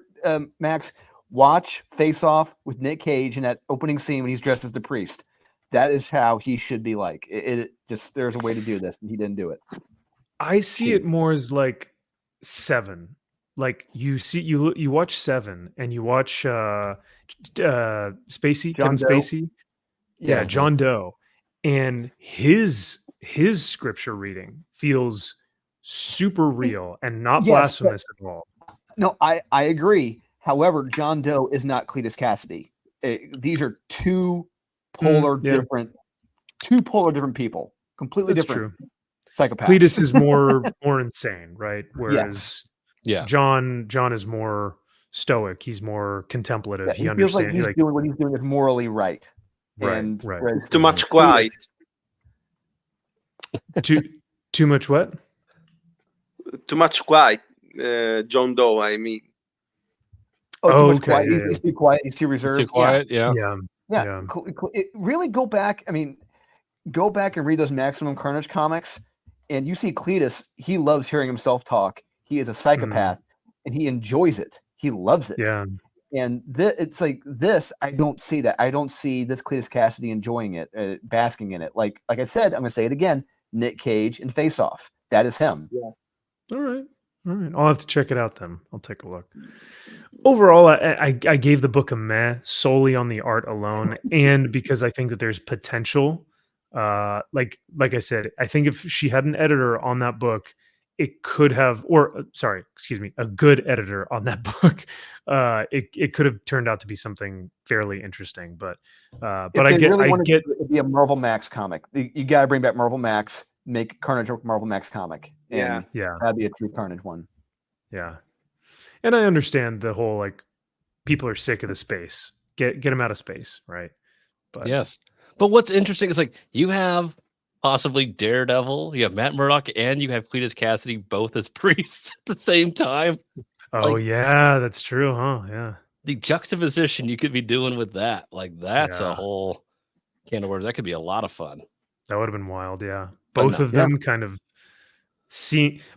Max, watch Face Off with Nick Cage in that opening scene when he's dressed as the priest. That is how he should be like. There's a way to do this, and he didn't do it. I see it more as like Seven. Like you watch Seven, and you watch Spacey, Kevin Spacey. Yeah, John Doe. And his scripture reading feels super real and not blasphemous at all. No, I agree. However, John Doe is not Cletus Cassidy. These are two polar different people, completely different psychopaths. Cletus is more insane, right? Whereas John is more stoic. He's more contemplative. He feels like he's doing what he's doing is morally right. Right. It's too much quiet. Too much what? Too much quiet. John Doe, I mean. Too much quiet. He's too quiet. He's too reserved. Too quiet. Yeah. Really go back. I mean, go back and read those Maximum Carnage comics, and you see Cletus. He loves hearing himself talk. He is a psychopath, and he enjoys it. He loves it. Yeah. And it's like this. I don't see that. I don't see this Cletus Cassidy enjoying it, basking in it. Like I said, I'm going to say it again. Nick Cage and Face Off. That is him. Yeah. All right. I'll have to check it out then. I'll take a look. Overall, I gave the book a meh solely on the art alone, and because I think that there's potential. Like I said, I think if she had an editor on that book it could have, or sorry, excuse me, a good editor on that book, it could have turned out to be something fairly interesting. But I get it to be a Marvel Max comic. You got to bring back Marvel Max, make Carnage a Marvel Max comic. And that'd be a true Carnage one. Yeah, and I understand the whole like people are sick of the space. Get them out of space, right? But yes, but what's interesting is like you have possibly Daredevil, you have Matt Murdock, and you have Cletus Cassidy both as priests at the same time. Oh, like, yeah, that's true, huh? Yeah. The juxtaposition you could be doing with that, like that's a whole can of worms. That could be a lot of fun. That would have been wild, yeah. Both of them kind of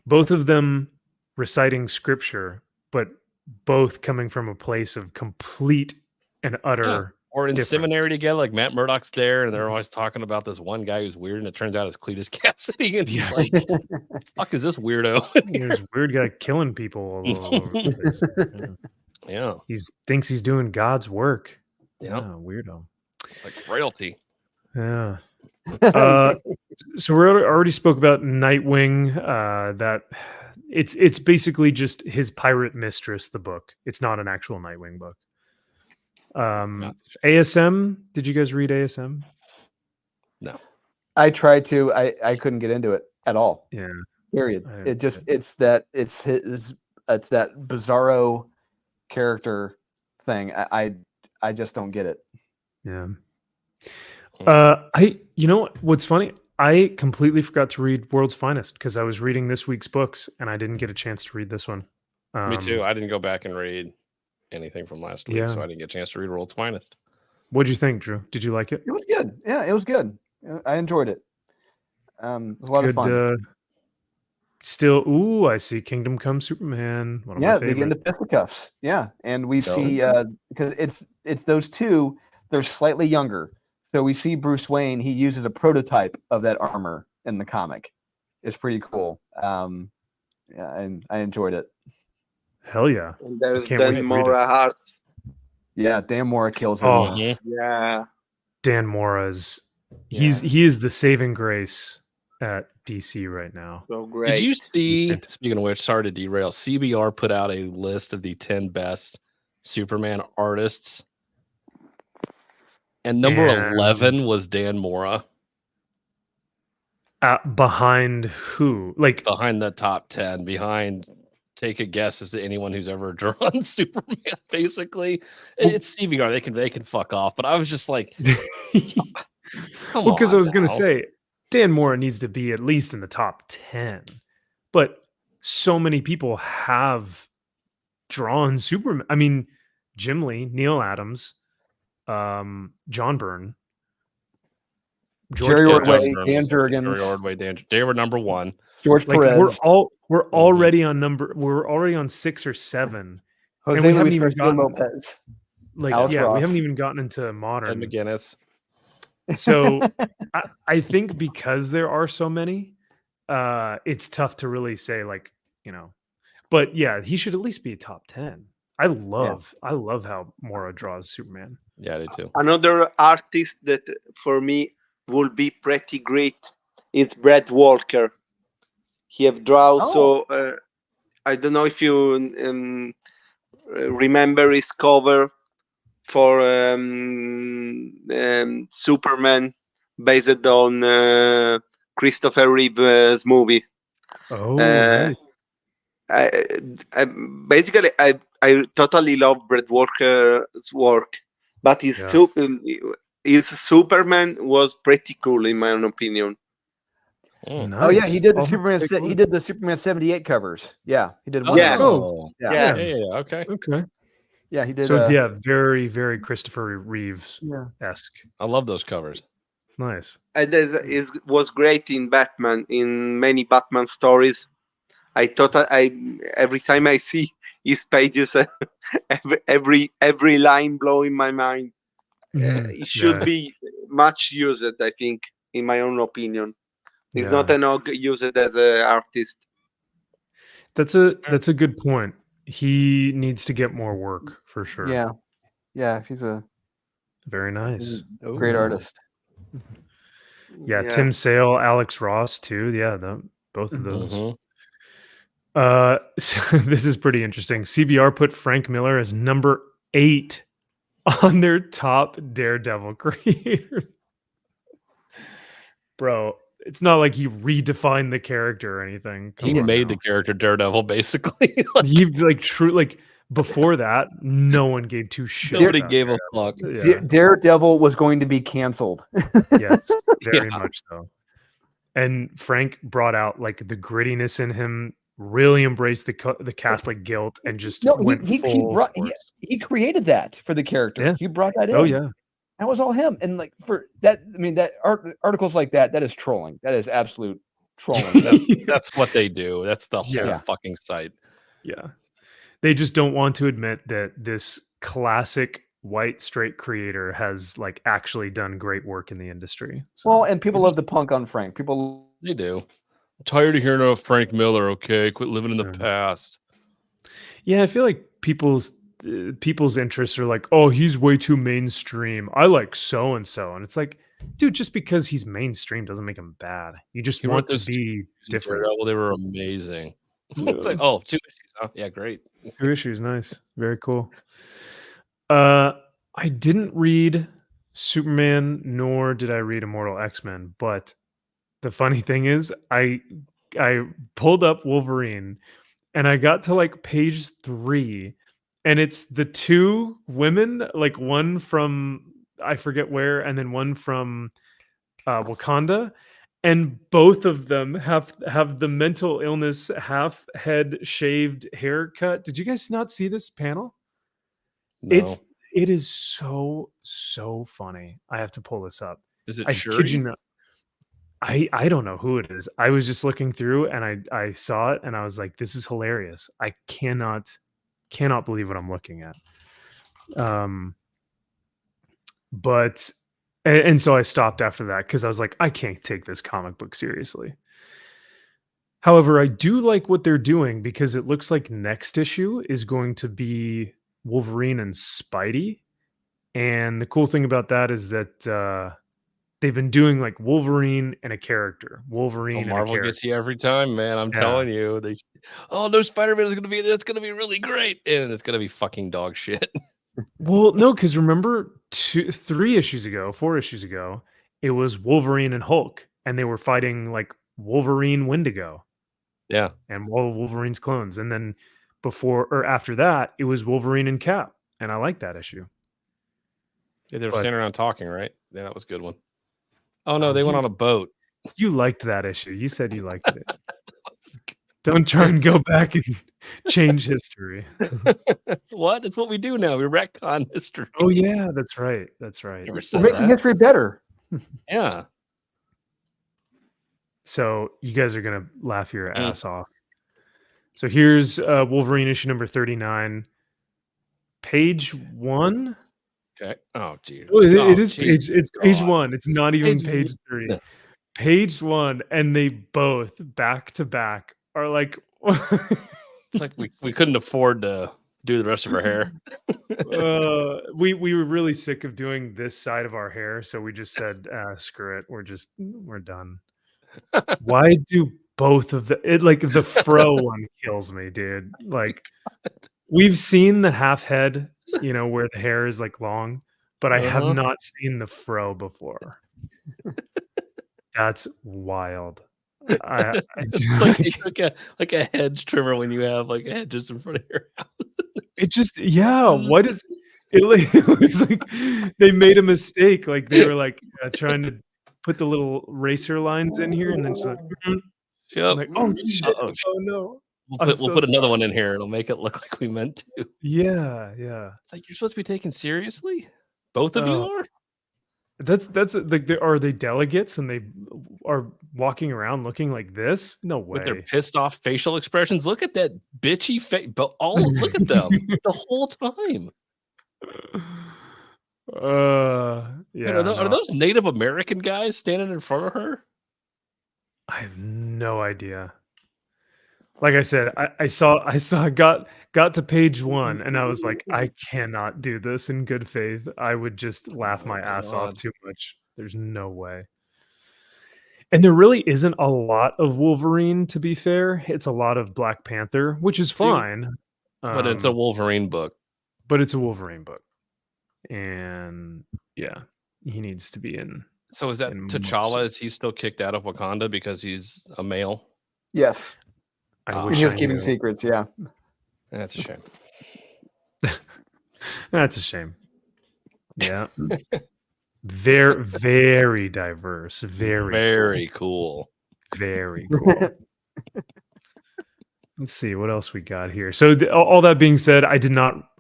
both of them reciting scripture, but both coming from a place of complete and utter or in seminary together, like Matt Murdock's there, and they're always talking about this one guy who's weird, and it turns out it's Cletus Cassidy, and he's like, "Fuck is this weirdo?" There's a weird guy killing people all over the place. Yeah, he thinks he's doing God's work. Yeah, weirdo, like royalty. Yeah. So we already spoke about Nightwing. That it's basically just his pirate mistress. The book. It's not an actual Nightwing book. ASM. Did you guys read ASM? No. I tried to. I couldn't get into it at all. Yeah. Period. It's that bizarro character thing. I just don't get it. Yeah. You know what's funny? I completely forgot to read World's Finest because I was reading this week's books and I didn't get a chance to read this one. Me too. I didn't go back and read anything from last week, so I didn't get a chance to read World's Finest. What'd you think, Drew? Did you like it? It was good. Yeah, it was good. I enjoyed it. It was a lot of fun. Still, I see Kingdom Come Superman. One of my they get into fisticuffs. Yeah, and we see because it's those two. They're slightly younger, so we see Bruce Wayne. He uses a prototype of that armor in the comic. It's pretty cool. And I enjoyed it. Hell yeah! And there's Dan Mora Hearts. Yeah, Dan Mora kills him. Oh yeah, Dan Mora's he is the saving grace at DC right now. So great. Did you see? Speaking of which, sorry to derail. CBR put out a list of the 10 best Superman artists, and number 11 was Dan Mora. Behind who? Like behind the top 10. Behind. Take a guess as to anyone who's ever drawn Superman. Basically, it's CBR. They can fuck off. But I was just like, because I was going to say Dan Mora needs to be at least in the top 10. But so many people have drawn Superman. I mean, Jim Lee, Neil Adams, John Byrne, Jerry Ordway, Dan Jurgens. They were number 1. George Perez. We're already on We're already on 6 or 7. Jose and we haven't Luis even Lopez. Like Alex Ross. We haven't even gotten into modern. Ed McGuinness. So I think because there are so many, it's tough to really say but yeah, he should at least be a top 10. I love how Mora draws Superman. Yeah, I do too. Another artist that for me would be pretty great is Brad Walker. He have drawn I don't know if you remember his cover for Superman based on Christopher Reeve's movie. Nice. I totally love Brad Walker's work, but his Superman was pretty cool in my own opinion. Nice. Oh yeah, he did the Superman. He did the Superman 78 covers. Yeah, he did one. Yeah. Okay. Yeah, he did. So very, very Christopher Reeves-esque. I love those covers. Nice. And it was great in Batman, in many Batman stories. I thought every time I see his pages, every line blowing my mind. It should be much used, I think, in my own opinion. He's not enough used as an artist. That's a good point. He needs to get more work for sure. Yeah, he's a very nice, great artist. Yeah, Tim Sale, Alex Ross too. Yeah, both of those. So this is pretty interesting. CBR put Frank Miller as number 8 on their top Daredevil creators. Bro, it's not like he redefined the character or anything. He made the character Daredevil, basically. He like before that, no one gave two shits. Nobody gave a fuck. Yeah. Daredevil was going to be canceled. Yes, very much so. And Frank brought out like the grittiness in him, really embraced the Catholic guilt, and just went full. He created that for the character. Yeah. He brought that in. Oh yeah. That was all him. And like for that, I mean, that articles like that is trolling. That is absolute trolling. That's what they do. That's the whole fucking site. Yeah. They just don't want to admit that this classic white straight creator has like actually done great work in the industry. So, well, and people love the punk on Frank. They do. I'm tired of hearing of Frank Miller. Okay, quit living in the past. Yeah, I feel like people's interests are like, oh, he's way too mainstream. I like so and so, and it's like, dude, just because he's mainstream doesn't make him bad. You just want to be different. They were amazing. It's like, oh, 2 issues. Oh, yeah, great. 2 issues, nice, very cool. I didn't read Superman, nor did I read Immortal X-Men, but the funny thing is, I pulled up Wolverine, and I got to like page 3, and it's the 2 women, like one from I forget where, and then one from Wakanda, and both of them have the mental illness half head shaved haircut. Did you guys not see this panel? No. It is so funny. I have to pull this up. Is it I Shuri? kid you not. I don't know who it is. I was just looking through and I saw it and I was like, this is hilarious. I cannot believe what I'm looking at. But and so I stopped after that because I was like, I can't take this comic book seriously. However, I do like what they're doing because it looks like next issue is going to be Wolverine and Spidey. And the cool thing about that is that they've been doing like Wolverine and a character. Wolverine and Marvel a character. gets you every time, man. I'm telling you. No, Spider-Man is going to be, that's going to be really great. And it's going to be fucking dog shit. Well, no, because remember 4 issues ago, it was Wolverine and Hulk, and they were fighting like Wolverine Wendigo. Yeah. And all Wolverine's clones. And then before or after that, it was Wolverine and Cap. And I like that issue. Yeah, they were standing around talking, right? Yeah, that was a good one. Oh no, they went on a boat. You liked that issue. You said you liked it. Don't try and go back and change history. What? It's what we do now. We retcon history. Oh yeah, that's right. That's right. We're making history better. Yeah. So you guys are gonna laugh your ass off. So here's Wolverine issue number 39, page 1. Okay. Oh, geez. Oh, it is page. It's page 1. It's not even page 3. No. Page 1, and they both back to back are like. It's like we couldn't afford to do the rest of our hair. We were really sick of doing this side of our hair, so we just said, "Screw it. We're done." Why do both of the fro one kills me, dude? Like, we've seen the half head, where the hair is like long, but I have not seen the fro before. That's wild. It's like a hedge trimmer when you have like a head just in front of your house. It just what is it? It looks like they made a mistake. Like they were like trying to put the little racer lines in here, and then she's like, yep. Like, oh shit! Oh no! We'll put another one in here. It'll make it look like we meant to. Yeah. It's like you're supposed to be taken seriously. Both of you are. That's like, are they delegates and they are walking around looking like this? No way. With their pissed off facial expressions. Look at that bitchy face. But look at them the whole time. Yeah. Are those Native American guys standing in front of her? I have no idea. Like I said, I got to page 1 and I was like, I cannot do this in good faith. I would just laugh my ass off too much. There's no way. And there really isn't a lot of Wolverine, to be fair. It's a lot of Black Panther, which is fine. But it's a Wolverine book. But it's a Wolverine book. And yeah, he needs to be in. So is that T'Challa? Is he still kicked out of Wakanda because he's a male? Yes. I wish he was I keeping knew. secrets, yeah. That's a shame. That's a shame. Yeah. Very, very diverse. Very cool. Very cool. Let's see what else we got here. So all that being said, I did not.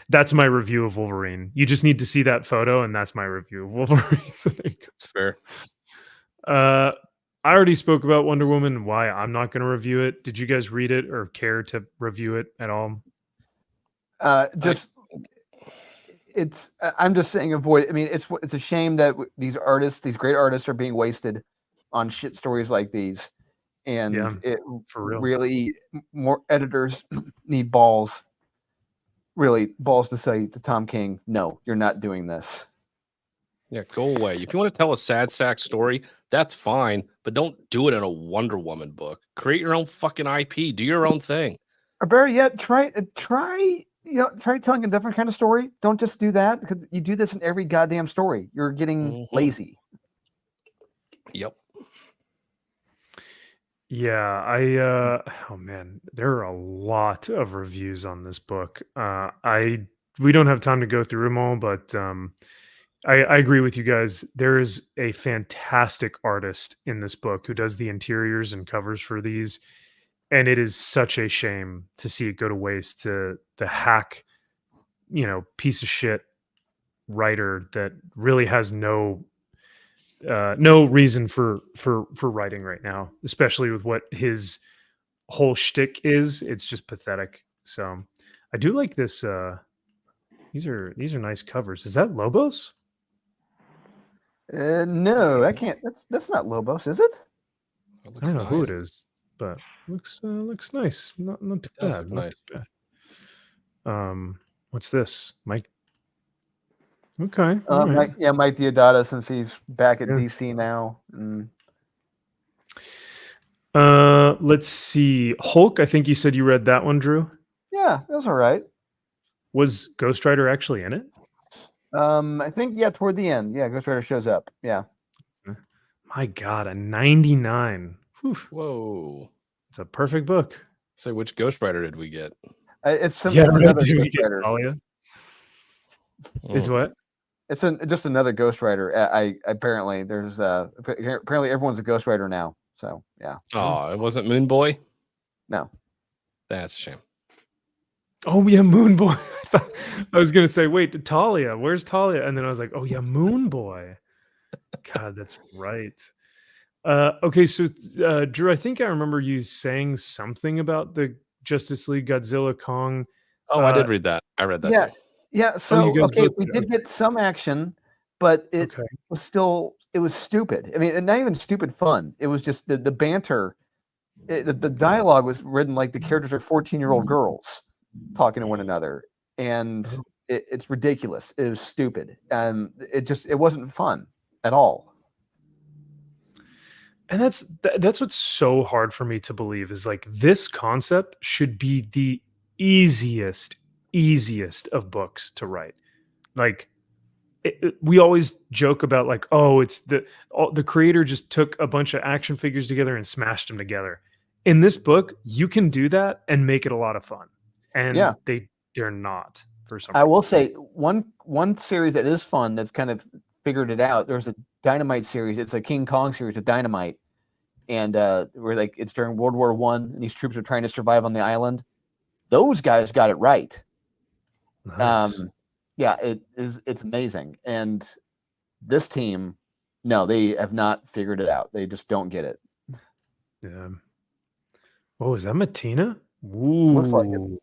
That's my review of Wolverine. You just need to see that photo, and that's my review of Wolverine. So there you go. It's fair. I already spoke about Wonder Woman and why I'm not going to review it. Did you guys read it or care to review it at all? I'm just saying avoid. I mean, it's a shame that these great artists, are being wasted on shit stories like these, and it for real. Really more editors need balls. Really, balls to say to Tom King, no, you're not doing this. Yeah, go away. If you want to tell a sad sack story, that's fine, but don't do it in a Wonder Woman book. Create your own fucking IP. Do your own thing. Or better yet, try telling a different kind of story. Don't just do that, because you do this in every goddamn story. You're getting lazy. Yep. Yeah, oh man, there are a lot of reviews on this book. We don't have time to go through them all, but I agree with you guys. There is a fantastic artist in this book who does the interiors and covers for these. And it is such a shame to see it go to waste to the hack, piece of shit writer that really has no reason for writing right now, especially with what his whole shtick is. It's just pathetic. So I do like this. These are nice covers. Is that Lobos? No, I can't. That's not Lobos, is it? I don't know who it is, but looks nice. Not too bad. Nice. Too bad. What's this, Mike? Okay. Mike Deodato, since he's back at DC now. Let's see. Hulk. I think you said you read that one, Drew. Yeah, that was all right. Was Ghost Rider actually in it? I think toward the end. Yeah, Ghost Rider shows up. Yeah. My God, a 99. Whew. Whoa. It's a perfect book. So which Ghost Rider did we get? It's another Ghost Rider. Talia? It's what? It's just another Ghost Rider. Apparently there's apparently everyone's a Ghost Rider now. So yeah. Oh, it wasn't Moon Boy? No. That's a shame. Oh yeah, Moon Boy. I was gonna say, wait, Talia. Where's Talia? And then I was like, oh yeah, Moon Boy. God, that's right. Okay, so Drew, I think I remember you saying something about the Justice League Godzilla Kong. Oh, I did read that. I read that. Yeah, too. yeah. So we did get some action, but it was stupid. I mean, and not even stupid fun. It was just the banter. The dialogue was written like the characters are 14-year-old girls talking to one another, and it's ridiculous. It was stupid, and it wasn't fun at all. And that's what's so hard for me to believe is like this concept should be the easiest of books to write. Like we always joke about like, oh, it's the creator just took a bunch of action figures together and smashed them together. In this book, you can do that and make it a lot of fun. And they're not for some reason. I will say one series that is fun that's kind of figured it out. There's a Dynamite series. It's a King Kong series with Dynamite, and where like it's during World War I, and these troops are trying to survive on the island. Those guys got it right. Nice. It's amazing. And this team, no, they have not figured it out. They just don't get it. Yeah. Oh, is that Matina? Ooh. Looks like it.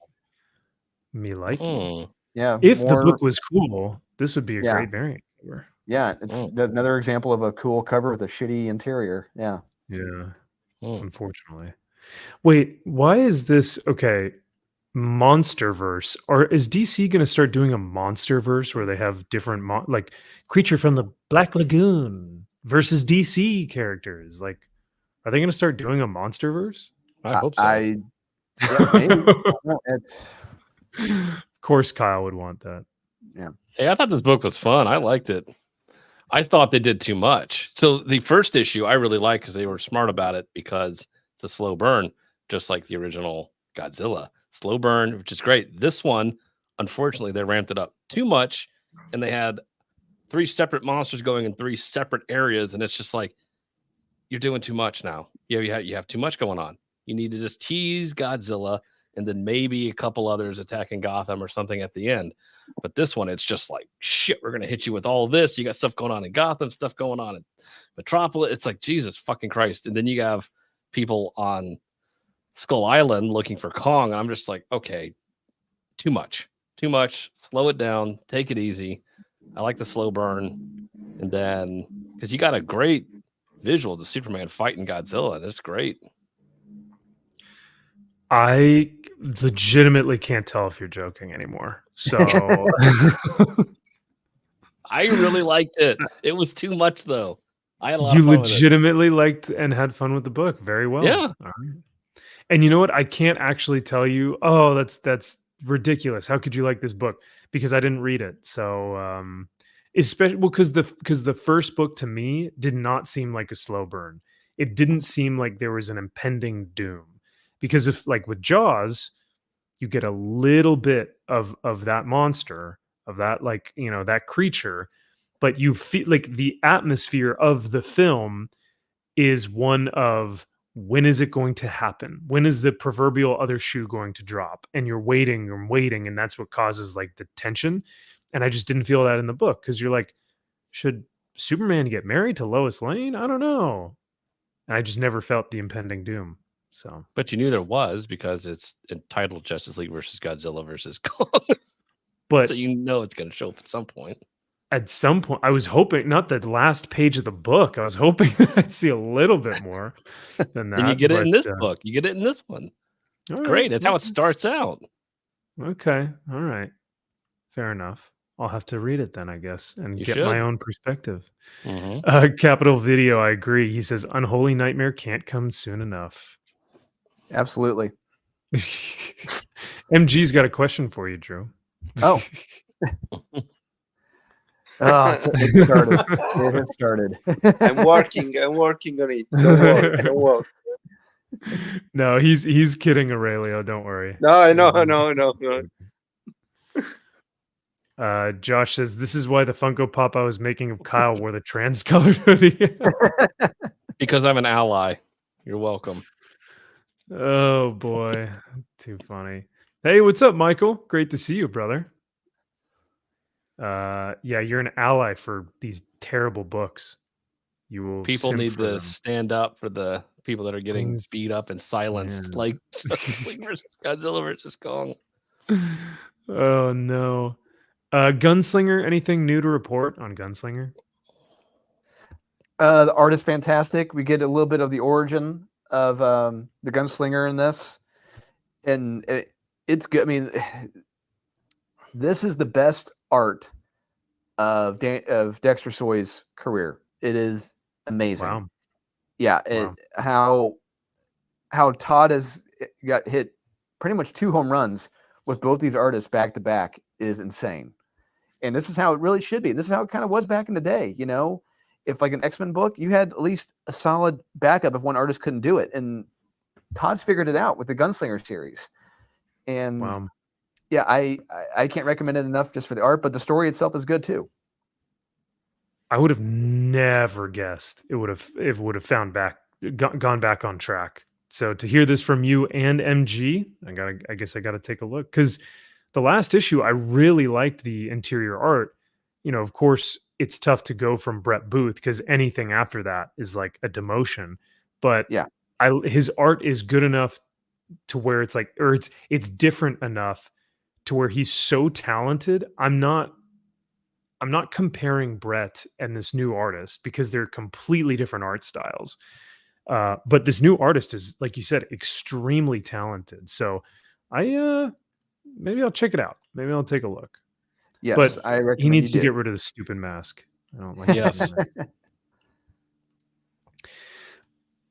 Me like it. Yeah. If the book was cool, this would be a great variant cover. Yeah, it's another example of a cool cover with a shitty interior. Yeah. Yeah. Unfortunately. Wait, why is this okay? Monsterverse. Is DC going to start doing a Monsterverse where they have different like Creature from the Black Lagoon? versus DC characters. Like, are they going to start doing a MonsterVerse? I hope so. Yeah, maybe. Of course, Kyle would want that. Yeah. Hey, I thought this book was fun. I liked it. I thought they did too much. So the first issue I really liked because they were smart about it because it's a slow burn, just like the original Godzilla. Slow burn, which is great. This one, unfortunately, they ramped it up too much, and they had 3 separate monsters going in 3 separate areas, and it's just like, you're doing too much now. You have too much going on. You need to just tease Godzilla and then maybe a couple others attacking Gotham or something at the end. But this one, it's just like, shit, we're going to hit you with all this. You got stuff going on in Gotham, stuff going on in Metropolis. It's like, Jesus fucking Christ. And then you have people on Skull Island looking for Kong. And I'm just like, okay, too much. Slow it down. Take it easy. I like the slow burn. And then, because you got a great visual to Superman fighting Godzilla. That's great. I legitimately can't tell if you're joking anymore. So I really liked it. It was too much though. I had a lot you of fun legitimately liked and had fun with the book. Very well. Yeah. All right. And you know what? I can't actually tell you, oh, that's ridiculous. How could you like this book? Because I didn't read it. So especially because the first book to me did not seem like a slow burn. It didn't seem like there was an impending doom. Because if, like with Jaws, you get a little bit of that monster, of that, like, you know, that creature, but you feel like the atmosphere of the film is one of, when is it going to happen? When is the proverbial other shoe going to drop? And you're waiting and waiting, and that's what causes like the tension. And I just didn't feel that in the book, because you're like, should Superman get married to Lois Lane? I don't know. And I just never felt the impending doom. So, but you knew there was, because it's entitled Justice League versus Godzilla versus Kong. But so you know it's going to show up at some point. At some point, I was hoping, not the last page of the book, I was hoping that I'd see a little bit more than that. And you get it in this book. You get it in this one. It's great. That's how it starts out. Okay. All right. Fair enough. I'll have to read it then, I guess, and You get should. my own perspective. Capital Video, I agree. He says, Unholy Nightmare can't come soon enough. Absolutely. MG's got a question for you, Drew. Oh. It started. It has started. I'm working on it. Don't worry. No, he's kidding, Aurelio. Don't worry. No. Josh says, this is why the Funko Pop I was making of Kyle wore the trans-colored hoodie. Because I'm an ally. You're welcome. Oh, boy. Too funny. Hey, what's up, Michael? Great to see you, brother. Yeah, you're an ally for these terrible books. You will. People need to stand up for the people that are getting beat up and silenced, like Justice League versus Godzilla versus Kong. Oh no. Gunslinger, anything new to report on Gunslinger? The art is fantastic. We get a little bit of the origin of the Gunslinger in this, and it's good. I mean, this is the best art of Dexter Soy's career. It is amazing. Wow. Yeah, wow. How Todd has got hit pretty much 2 home runs with both these artists back to back is insane. And this is how it really should be. This is how it kind of was back in the day. You know, if like an X-Men book, you had at least a solid backup if one artist couldn't do it. And Todd's figured it out with the Gunslinger series. And wow. Yeah, I can't recommend it enough just for the art, but the story itself is good too. I would have never guessed it would have gone back on track. So to hear this from you and MG, I guess I gotta take a look, because the last issue I really liked the interior art. You know, of course, it's tough to go from Brett Booth because anything after that is like a demotion. But yeah, his art is good enough to where it's like, or it's different enough to where he's so talented. I'm not comparing Brett and this new artist because they're completely different art styles. But this new artist is, like you said, extremely talented. So maybe I'll check it out. Maybe I'll take a look. Yes, but I recommend he needs to you get rid of the stupid mask. I don't like yes.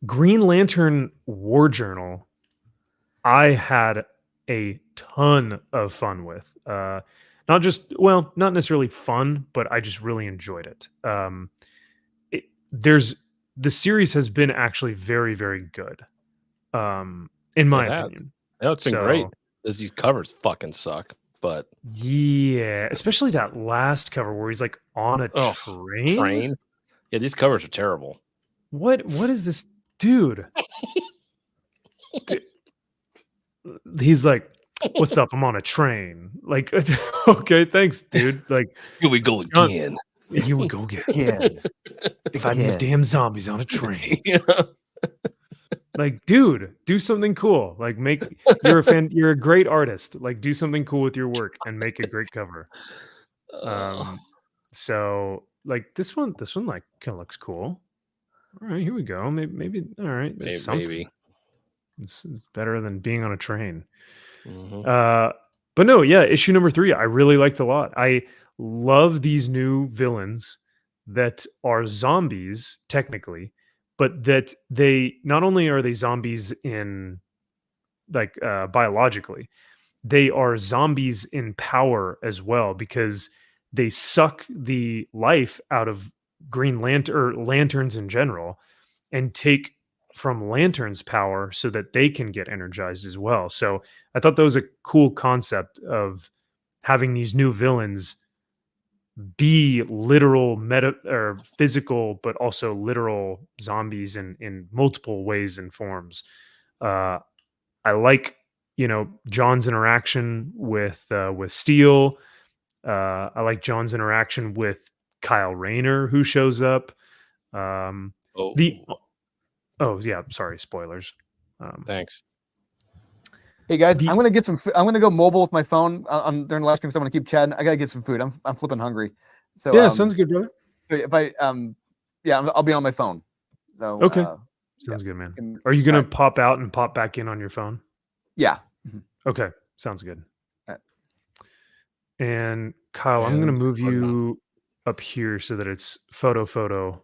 Green Lantern War Journal, I had a ton of fun with. Not necessarily fun, but I just really enjoyed it. The series has been actually very, very good, in my opinion. Yeah, it's been great. These covers fucking suck, but yeah, especially that last cover where he's like on a train. Yeah, these covers are terrible. What is this dude? He's like, what's up? I'm on a train. Like, okay, thanks, dude. Like, here we go again. Here we go again. Fighting these damn zombies on a train. Like, dude, do something cool. Like, you're a great artist. Like, do something cool with your work and make a great cover. So like this one like kind of looks cool. All right, here we go. Maybe all right. Maybe. It's better than being on a train. Mm-hmm. But no, yeah, issue number 3, I really liked a lot. I love these new villains that are zombies, technically, but that they not only are they zombies in like biologically, they are zombies in power as well, because they suck the life out of Green Lantern or lanterns in general and take from lanterns power so that they can get energized as well. So I thought that was a cool concept of having these new villains be literal meta or physical, but also literal zombies in multiple ways and forms. I like, John's interaction with Steel. I like John's interaction with Kyle Rayner, who shows up. Sorry, spoilers. Thanks. Hey guys, I'm gonna get some. I'm gonna go mobile with my phone during the last game, so I'm gonna keep chatting. I gotta get some food. I'm flipping hungry. So yeah, sounds good, brother. So if I I'll be on my phone. So okay, sounds good, man. Are you gonna pop out and pop back in on your phone? Yeah. Okay, sounds good. And Kyle, I'm gonna move you up here so that it's photo,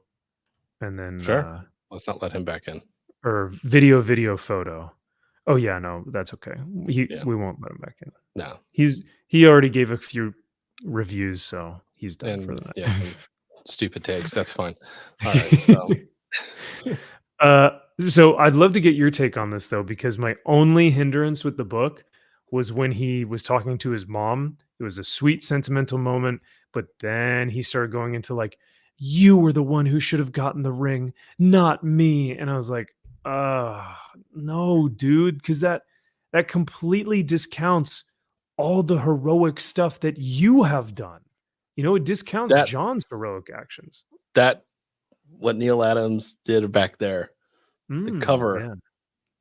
and then sure. Let's not let him back in. Or video, photo. Oh yeah, no, that's okay. We won't let him back in. No, he already gave a few reviews, so he's done for the night. Yeah, stupid takes. That's fine. All right. So I'd love to get your take on this though, because my only hindrance with the book was when he was talking to his mom. It was a sweet, sentimental moment, but then he started going into like, "You were the one who should have gotten the ring, not me," and I was like, no, dude, because that completely discounts all the heroic stuff that you have done. It discounts John's heroic actions. What Neil Adams did back there, the cover,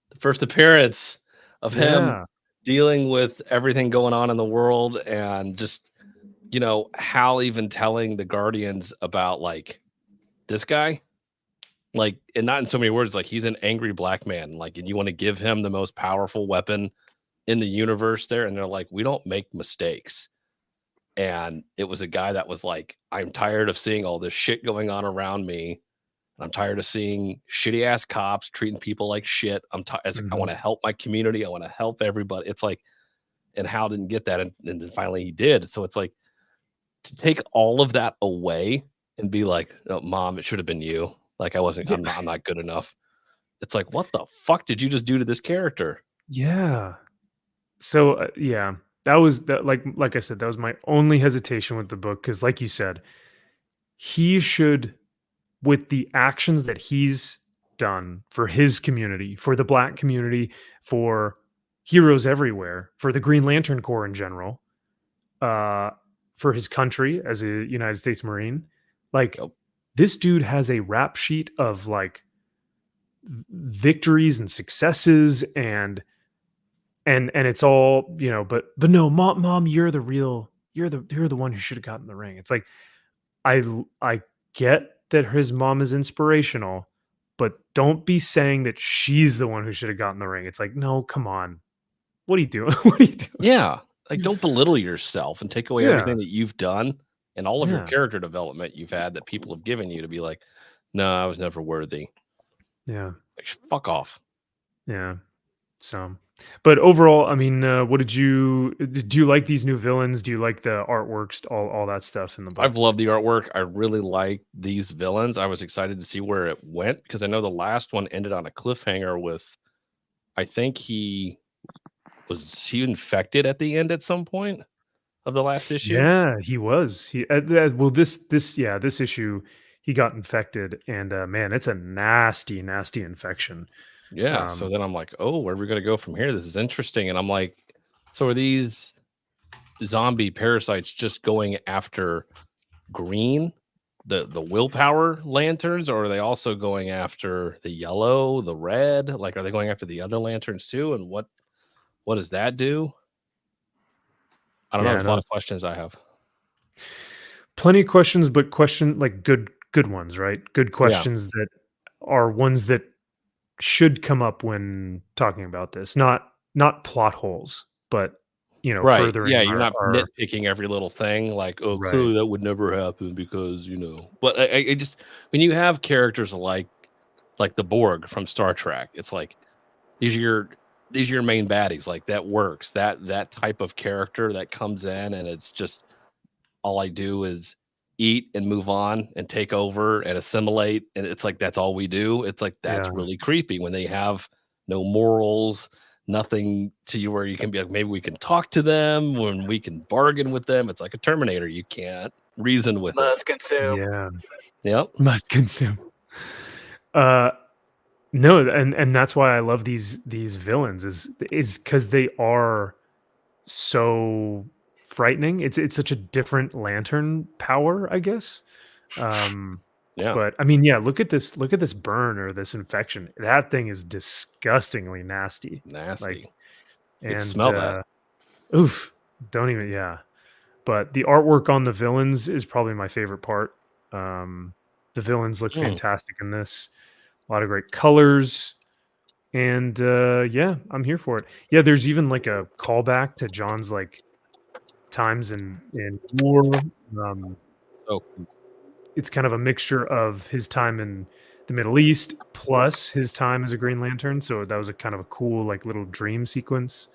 the first appearance of him dealing with everything going on in the world, and just Hal even telling the Guardians about like this guy. Like, and not in so many words, like he's an angry black man, like, and you want to give him the most powerful weapon in the universe there. And they're like, we don't make mistakes. And it was a guy that was like, I'm tired of seeing all this shit going on around me. I'm tired of seeing shitty ass cops treating people like shit. I want to help my community. I want to help everybody. It's like, and Hal didn't get that. And then finally he did. So it's like to take all of that away and be like, oh, Mom, it should have been you. Like I'm not good enough. It's like, what the fuck did you just do to this character? Yeah. So that was like I said, that was my only hesitation with the book, because like you said, he should, with the actions that he's done for his community, for the black community, for heroes everywhere, for the Green Lantern Corps in general, for his country as a United States Marine, like. This dude has a rap sheet of like victories and successes and it's all, but no, mom, you're the one who should have gotten the ring. It's like, I get that his mom is inspirational, but don't be saying that she's the one who should have gotten the ring. It's like, no, come on. What are you doing? What are you doing? Yeah. Like, don't belittle yourself and take away everything that you've done. And all of your character development you've had that people have given you to be like, no, I was never worthy. Yeah. Like, fuck off. Yeah. So, but overall, I mean, what did you like these new villains? Do you like the artworks, all that stuff in the book? I've loved the artwork. I really like these villains. I was excited to see where it went because I know the last one ended on a cliffhanger with, I think he infected at the end at some point of the last issue. Yeah, he was. Well, this issue, he got infected, and man, it's a nasty infection. Yeah. So then I'm like, oh, where are we going to go from here? This is interesting. And I'm like, so are these zombie parasites just going after green, the willpower lanterns, or are they also going after the yellow, the red? Like, are they going after the other lanterns too? And what does that do? I don't know. There's a lot of questions I have. Plenty of questions, but like good ones, right? Good questions that are ones that should come up when talking about this. Not plot holes, but right. furthering. Yeah, you're not nitpicking every little thing. Like, oh, clearly that would never happen because But I just, when you have characters like the Borg from Star Trek, it's like these are your main baddies. Like, that works. That type of character that comes in and it's just all I do is eat and move on and take over and assimilate, and it's like that's all we do. It's like that's really creepy when they have no morals, nothing to you where you can be like, maybe we can talk to them, when we can bargain with them. It's like a Terminator. You can't reason with must consume. Yeah. Yep. Must consume. No, and that's why I love these villains is because they are so frightening. It's such a different lantern power, I guess. But I mean, look at this burn or this infection. That thing is disgustingly nasty. Like, and smell that. Oof, don't even. But the artwork on the villains is probably my favorite part. The villains look fantastic in this. A lot of great colors. And I'm here for it. Yeah, there's even like a callback to John's like times in war. It's kind of a mixture of his time in the Middle East plus his time as a Green Lantern. So that was a kind of a cool like little dream sequence.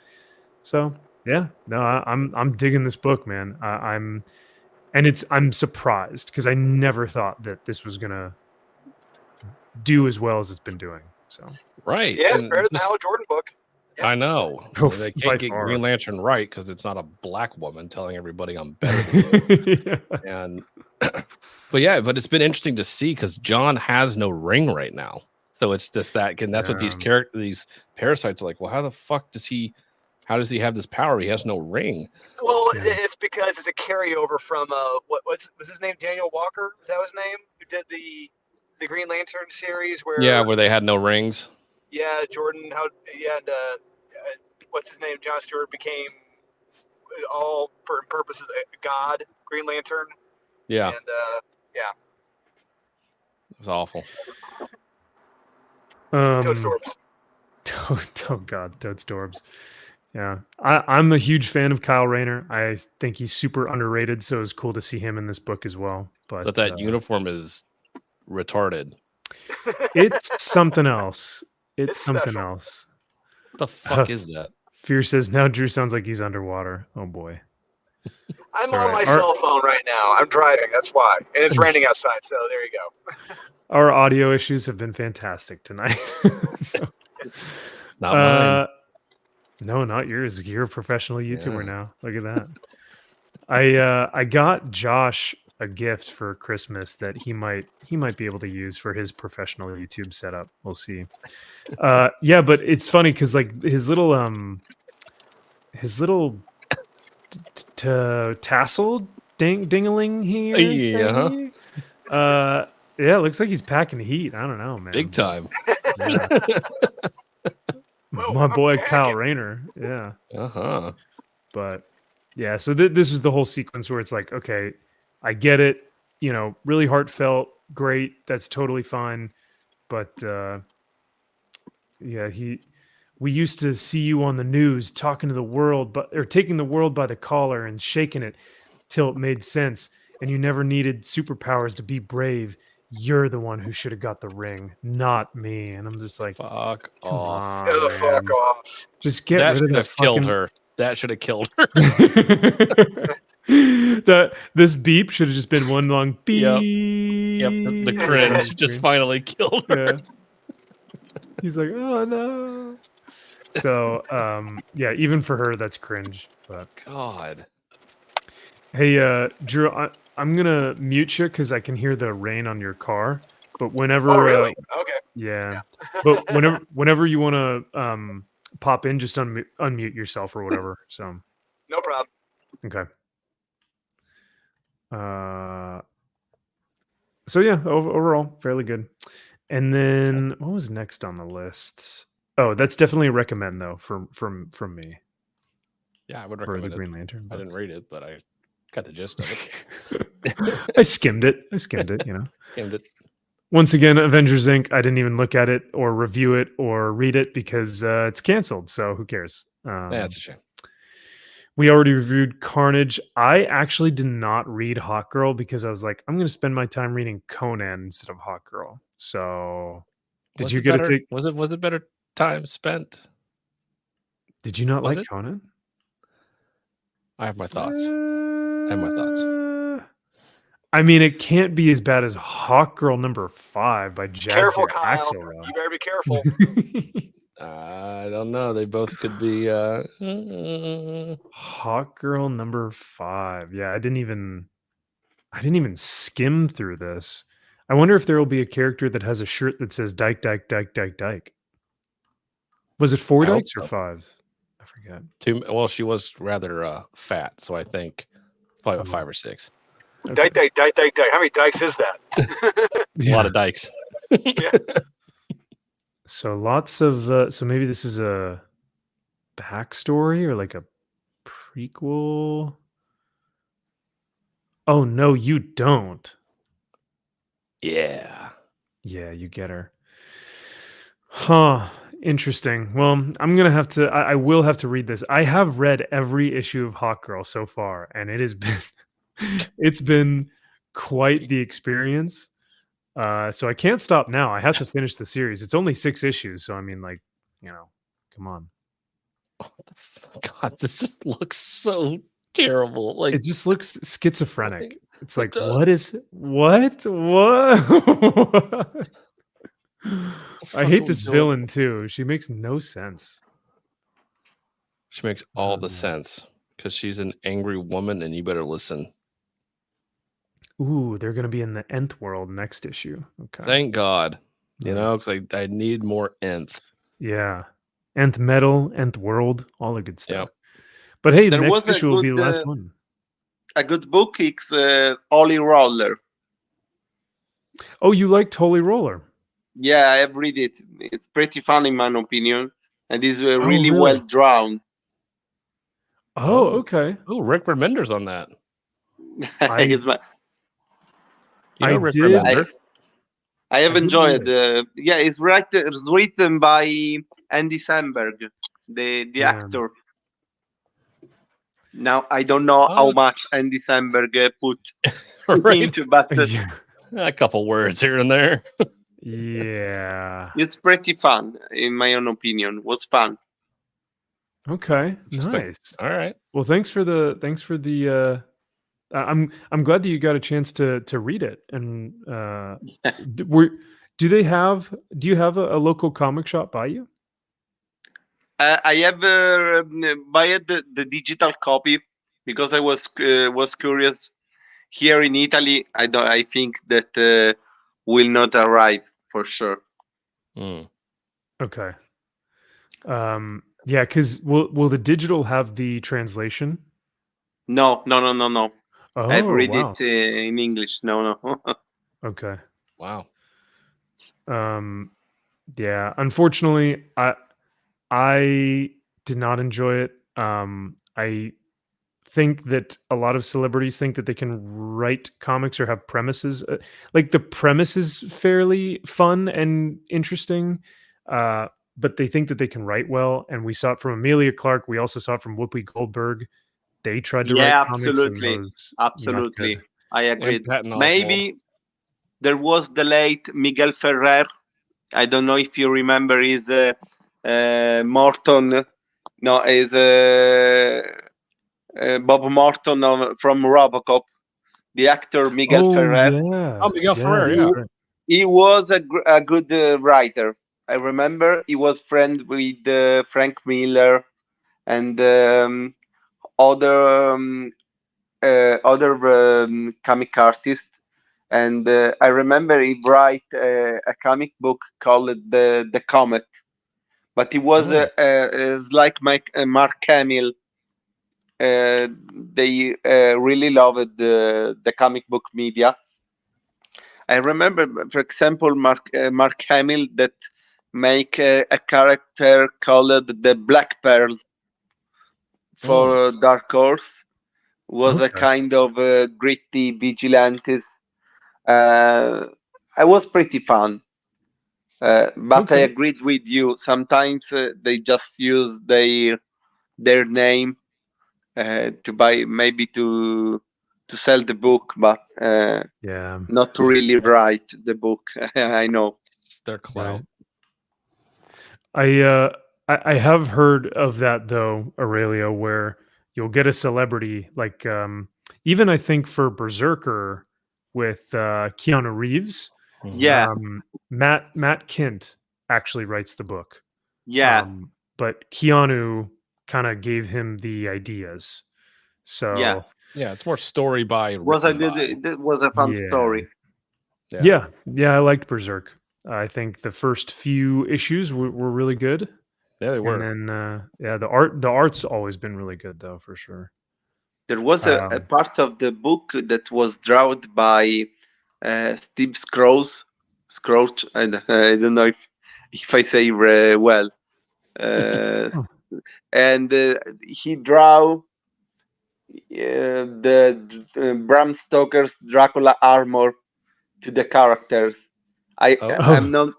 So I'm digging this book, man. I'm surprised because I never thought that this was gonna do as well as it's been doing. So right, yeah, it's better than the Hal Jordan book. Yeah. I know. They can't get Green Lantern right because it's not a black woman telling everybody I'm better than you. And but it's been interesting to see because John has no ring right now. So it's just that, and that's what these parasites are like. Well, how the fuck does he have this power? He has no ring. Well, it's because it's a carryover from was his name? Daniel Walker? Was that his name? Who did the Green Lantern series where they had no rings. Yeah, Jordan. And what's his name? John Stewart became all purposes God, Green Lantern. Yeah, and it was awful. Toadstorms. Oh God, Toadstorms. Yeah, I'm a huge fan of Kyle Rayner. I think he's super underrated, so it's cool to see him in this book as well. But that uniform is retarded. It's something else. It's something special. Else. What the fuck is that? Fear says now Drew sounds like he's underwater. Oh boy. I'm on my cell phone right now. I'm driving. That's why. And it's raining outside. So there you go. Our audio issues have been fantastic tonight. Not mine. No, not yours. You're a professional YouTuber now. Look at that. I got Josh a gift for Christmas that he might be able to use for his professional YouTube setup. We'll see. But it's funny because like his little tassel ding-a-ling here. It looks like he's packing heat. I don't know, man. Big time. Yeah. My boy Kyle Rayner. Yeah. But yeah, so this was the whole sequence where it's like, okay, I get it, really heartfelt, great, that's totally fine. But we used to see you on the news talking to the world, or taking the world by the collar and shaking it till it made sense. And you never needed superpowers to be brave. you're the one who should have got the ring, not me. And I'm just like, fuck come off. on, Oh, man. fuck off. Just get That rid of should that have killed fucking... her. That should have killed her. This beep should have just been one long beep. Yep. The cringe just finally killed her. Yeah. He's like, oh no. So yeah, even for her, that's cringe. But God. hey, Drew, I'm gonna mute you because I can hear the rain on your car. But whenever, Oh, really? Okay. yeah. But whenever you want to pop in, just unmute yourself or whatever. So No problem. okay. So yeah, overall fairly good. And then what was next on the list? Oh, that's definitely a recommend though from me. Yeah, I would For recommend the it. Green Lantern. I didn't read it, but I got the gist of it. I skimmed it, you know. Skimmed it. Once again, Avengers Inc. I didn't even look at it or review it or read it because it's canceled. So who cares? That's a shame. We already reviewed Carnage. I actually did not read Hawk Girl because I was like, I'm going to spend my time reading Conan instead of Hawk Girl. So, did you get to take? Was it better time spent? Did you not Was like it? Conan? I have my thoughts. I have my thoughts. I mean, it can't be as bad as Hawk Girl #5 by Jazzy Careful, Kyle. Axelrod. You better be careful. I don't know. They both could be. Hawk Girl #5. Yeah, I didn't even skim through this. I wonder if there will be a character that has a shirt that says Dyke, Dyke, Dyke, Dyke, Dyke. Was it 4 I hope dikes or so. 5? I forget. Well, she was rather fat, so I think probably about 5 or 6. Okay. Dyke. How many dikes is that? A lot of dikes. So lots of so maybe this is a backstory or like a prequel. Oh no, you don't. Yeah. Yeah, you get her. Huh. Interesting. Well, I'm gonna have to. I will have to read this. I have read every issue of Hawk Girl so far, and it has been it's been quite the experience. So I can't stop now. I have to finish the series. It's only 6 issues, so I mean, like, you know, come on. God, this just looks so terrible. Like, It just looks schizophrenic. It's like, does. what is what? What? I hate this villain too. She makes no sense. She makes all the sense because she's an angry woman, and you better listen. Ooh, they're gonna be in the Nth world next issue. Okay. Thank God. You know, Nice. because I need more Nth. Yeah. Nth metal, Nth world, all the good stuff. Yep. But hey, There next was a issue will be the good, last one. A good book. It's Holy Roller. Oh, you liked Holy Roller? Yeah, I have read it. It's pretty fun in my opinion, and it's really, really? well drawn. Oh, okay. Oh, Rick Remender's on that. It's my- You know I Rick did- Remender. I have I didn't enjoyed. know Yeah, it's written by Andy Samberg, the Yeah. actor. Now I don't know how much Andy Samberg put Right? into, but Yeah. A couple words here and there. Yeah. it's pretty fun in my own opinion. Was fun. Okay. Interesting. Nice. All right. Well, thanks for the I'm glad that you got a chance to read it. And do you have a local comic shop by you? I have bought the digital copy because I was curious. Here in Italy, I think that will not arrive for sure. Mm. Okay. Yeah, because will the digital have the translation? No. Oh, I've read wow. it in English. No. Okay. Wow. Yeah. Unfortunately, I did not enjoy it. I think that a lot of celebrities think that they can write comics or have premises. Like the premise is fairly fun and interesting, but they think that they can write well. And we saw it from Amelia Clark. We also saw it from Whoopi Goldberg. They tried to write comics. Absolutely. And those Absolutely. not good. I agree. Patton Oswalt. Maybe there was the late Miguel Ferrer. I don't know if you remember his Morton. No, is Bob Morton from RoboCop. The actor Miguel Ferrer. Yeah. Oh, Miguel Ferrer. Yeah. He was a good writer. I remember he was friend with Frank Miller and other comic artists. And I remember he write a comic book called the Comet, but he was like Mark Hamill. They really loved the comic book media. I remember, for example, Mark Hamill that make a character called the Black Pearl for Dark Horse. Was a kind of gritty vigilantes. I was pretty fun, but I agreed with you. Sometimes they just use their name to buy, maybe to sell the book, but not to really write the book. I know. It's their clout. I have heard of that though, Aurelio, where you'll get a celebrity like even I think for Berserker with Keanu Reeves. Yeah. Matt Kint actually writes the book. Yeah. But Keanu kind of gave him the ideas. So yeah, it's more story by. It was a fun story. Yeah, I liked Berserk. I think the first few issues were really good. Yeah, they were. And then the art's always been really good though, for sure. There was a part of the book that was drawn by Steve Scrooge. I don't know if I say well. And he drew the Bram Stoker's Dracula armor to the characters. I'm not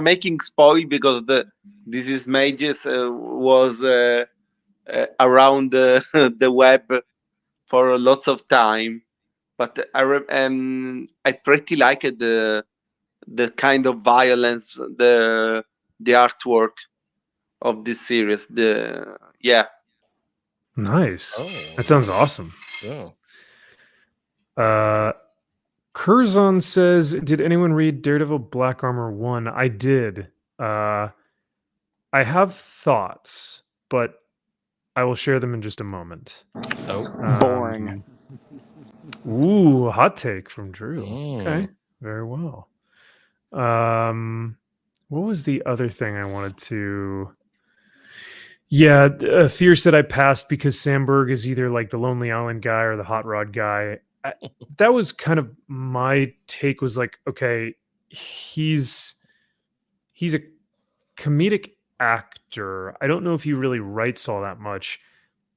making spoil because this is Mages was around the web for lots of time, but I pretty liked the kind of violence, the artwork of this series. Nice. That sounds awesome. Yeah. Curzon says, did anyone read Daredevil Black Armor 1? I did. I have thoughts, but I will share them in just a moment. Boring. Ooh, hot take from Drew. Okay, very well. What was the other thing I wanted to... Yeah, Fear said I passed because Sandberg is either like the Lonely Island guy or the Hot Rod guy. That was kind of my take, was like, okay, he's a comedic actor. I don't know if he really writes all that much,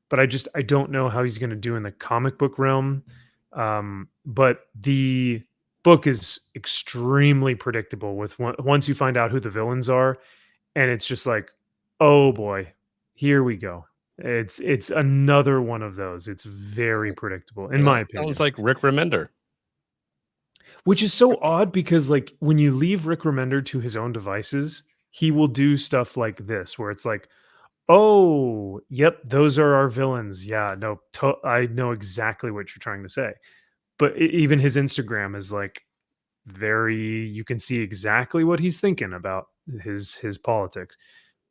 but I don't know how he's going to do in the comic book realm. But the book is extremely predictable with once you find out who the villains are, and it's just like, oh boy, here we go. It's another one of those. It's very predictable, in my opinion. Sounds like Rick Remender. Which is so odd because, like, when you leave Rick Remender to his own devices, he will do stuff like this, where it's like, oh, yep, those are our villains. Yeah, no, I know exactly what you're trying to say. But even his Instagram is like you can see exactly what he's thinking about his politics.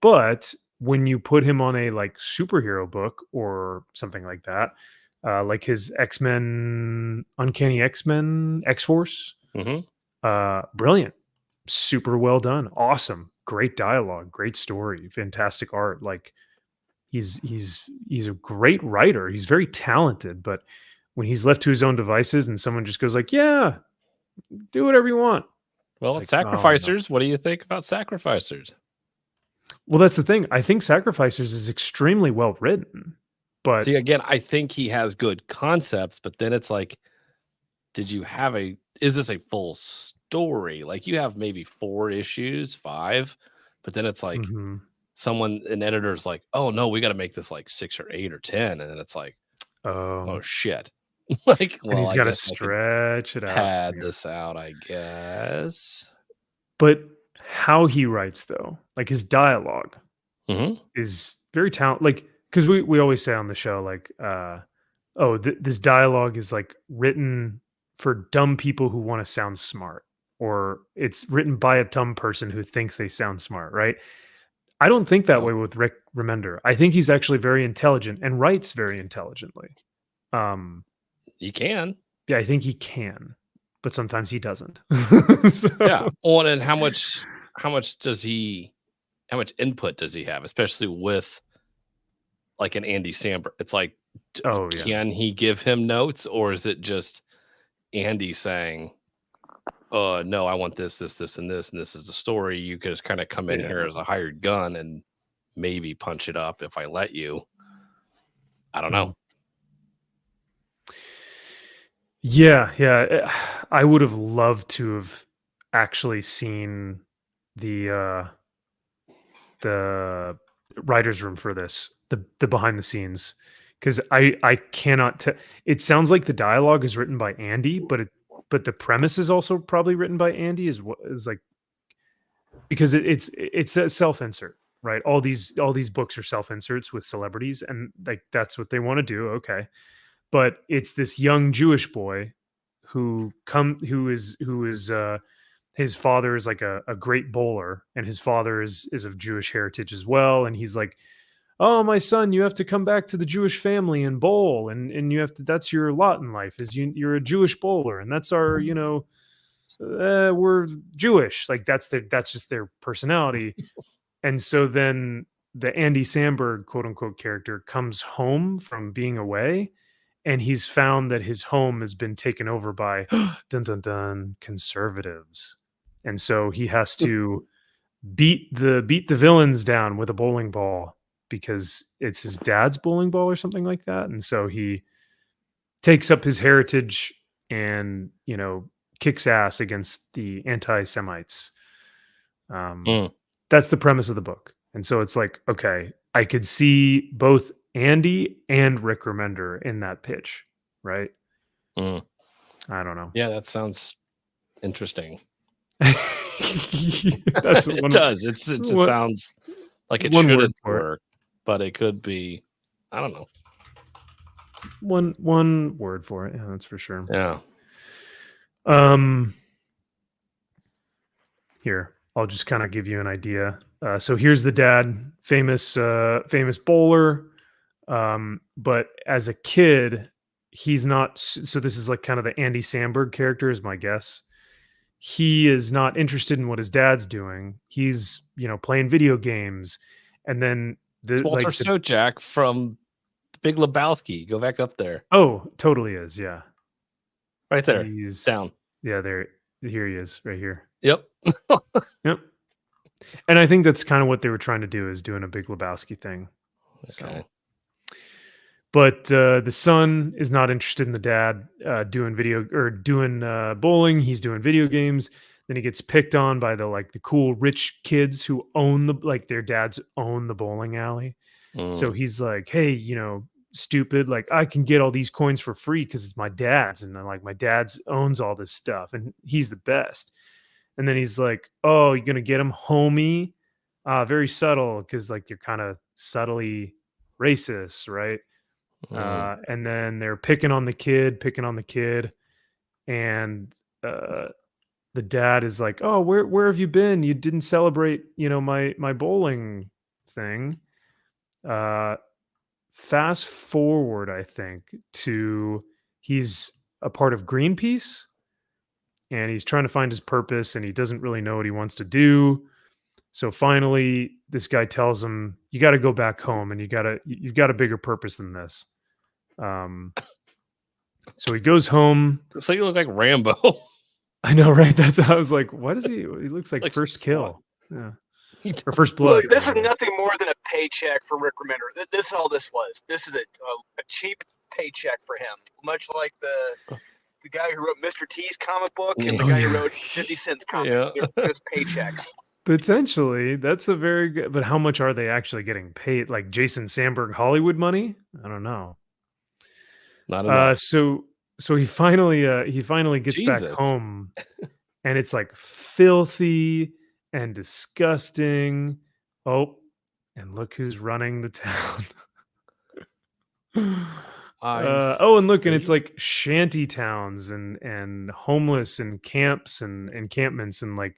But when you put him on a like superhero book or something like that, like his X-Men, Uncanny X-Men, X-Force, brilliant, super well done, awesome, great dialogue, great story, fantastic art. Like he's a great writer. He's very talented, but when he's left to his own devices and someone just goes like, yeah, do whatever you want. Well, like, Sacrificers. Oh, no. What do you think about Sacrificers? Well, that's the thing. I think Sacrificers is extremely well written, but see, again, I think he has good concepts, but then it's like, is this a full story? Like, you have maybe 4 issues, 5, but then it's like an editor's like, oh no, we got to make this like 6 or 8 or 10. And then it's like, oh shit. Like, and he's got to stretch it out. Pad this out, I guess. But how he writes, though, like his dialogue is very talented. Like, because we always say on the show, like, this dialogue is like written for dumb people who want to sound smart, or it's written by a dumb person who thinks they sound smart, right? I don't think that way with Rick Remender. I think he's actually very intelligent and writes very intelligently. He can. Yeah, I think he can, but sometimes he doesn't. Yeah. Well, and how much input does he have, especially with like an Andy Samberg? It's like, can he give him notes, or is it just Andy saying, no, I want this, and this, and this is the story. You could just kind of come in here as a hired gun and maybe punch it up if I let you. I don't know. Yeah. I would have loved to have actually seen the writer's room for this, the behind the scenes, because I cannot tell. It sounds like the dialogue is written by Andy, but the premise is also probably written by Andy, is like, because it's a self-insert, right? All these books are self-inserts with celebrities, and like that's what they want to do. Okay. But it's this young Jewish boy who is his father is like a great bowler, and his father is of Jewish heritage as well. And he's like, oh, my son, you have to come back to the Jewish family and bowl, and you have to, that's your lot in life, is you're a Jewish bowler, and that's our, we're Jewish. Like that's just their personality. And so then the Andy Samberg, quote unquote, character comes home from being away, and he's found that his home has been taken over by dun dun dun conservatives. And so he has to beat the villains down with a bowling ball, because it's his dad's bowling ball or something like that. And so he takes up his heritage and, kicks ass against the anti-Semites. That's the premise of the book. And so it's like, okay, I could see both Andy and Rick Remender in that pitch, right? I don't know. Yeah, that sounds interesting. That's it does. It sounds like it shouldn't work, but it could be. I don't know. One word for it. Yeah, that's for sure. Yeah. Here, I'll just kind of give you an idea. So here's the dad, famous bowler. But as a kid, he's not. So this is like kind of the Andy Samberg character, is my guess. He is not interested in what his dad's doing. He's, playing video games. And then it's Walter Sojak from Big Lebowski. Go back up there. Oh, totally is. Yeah. Right there. He's down. Yeah, there. Here he is, right here. Yep. Yep. And I think that's kind of what they were trying to do, is doing a Big Lebowski thing. Okay. So. But the son is not interested in the dad doing bowling. He's doing video games. Then he gets picked on by the cool rich kids who own their dads own the bowling alley. So he's like, hey, stupid, like I can get all these coins for free because it's my dad's, and then my dad's owns all this stuff, and he's the best. And then he's like, oh, you're gonna get him, homie? Very subtle, because they're kind of subtly racist, right? And then they're picking on the kid, and the dad is like, oh, where have you been? You didn't celebrate, my bowling thing. Fast forward, I think, to he's a part of Greenpeace, and he's trying to find his purpose, and he doesn't really know what he wants to do. So finally, this guy tells him, you got to go back home, and you've got a bigger purpose than this. So he goes home. Looks like you look like Rambo. I know, right? That's how I was like, what is he? He looks like First Kill. Yeah. Or First Blood. Look, this is nothing more than a paycheck for Rick Remender. This is all this was. This is a cheap paycheck for him. Much like the guy who wrote Mr. T's comic book and the guy who wrote 50 Cent's comic. Yeah. They're just paychecks. Potentially. That's a very good, but how much are they actually getting paid? Like Jason Samberg Hollywood money? I don't know. Not enough. So so he finally gets back Jesus. home, and it's like filthy and disgusting. Oh, and look who's running the town. And look, and it's like shanty towns and homeless and camps and encampments, and like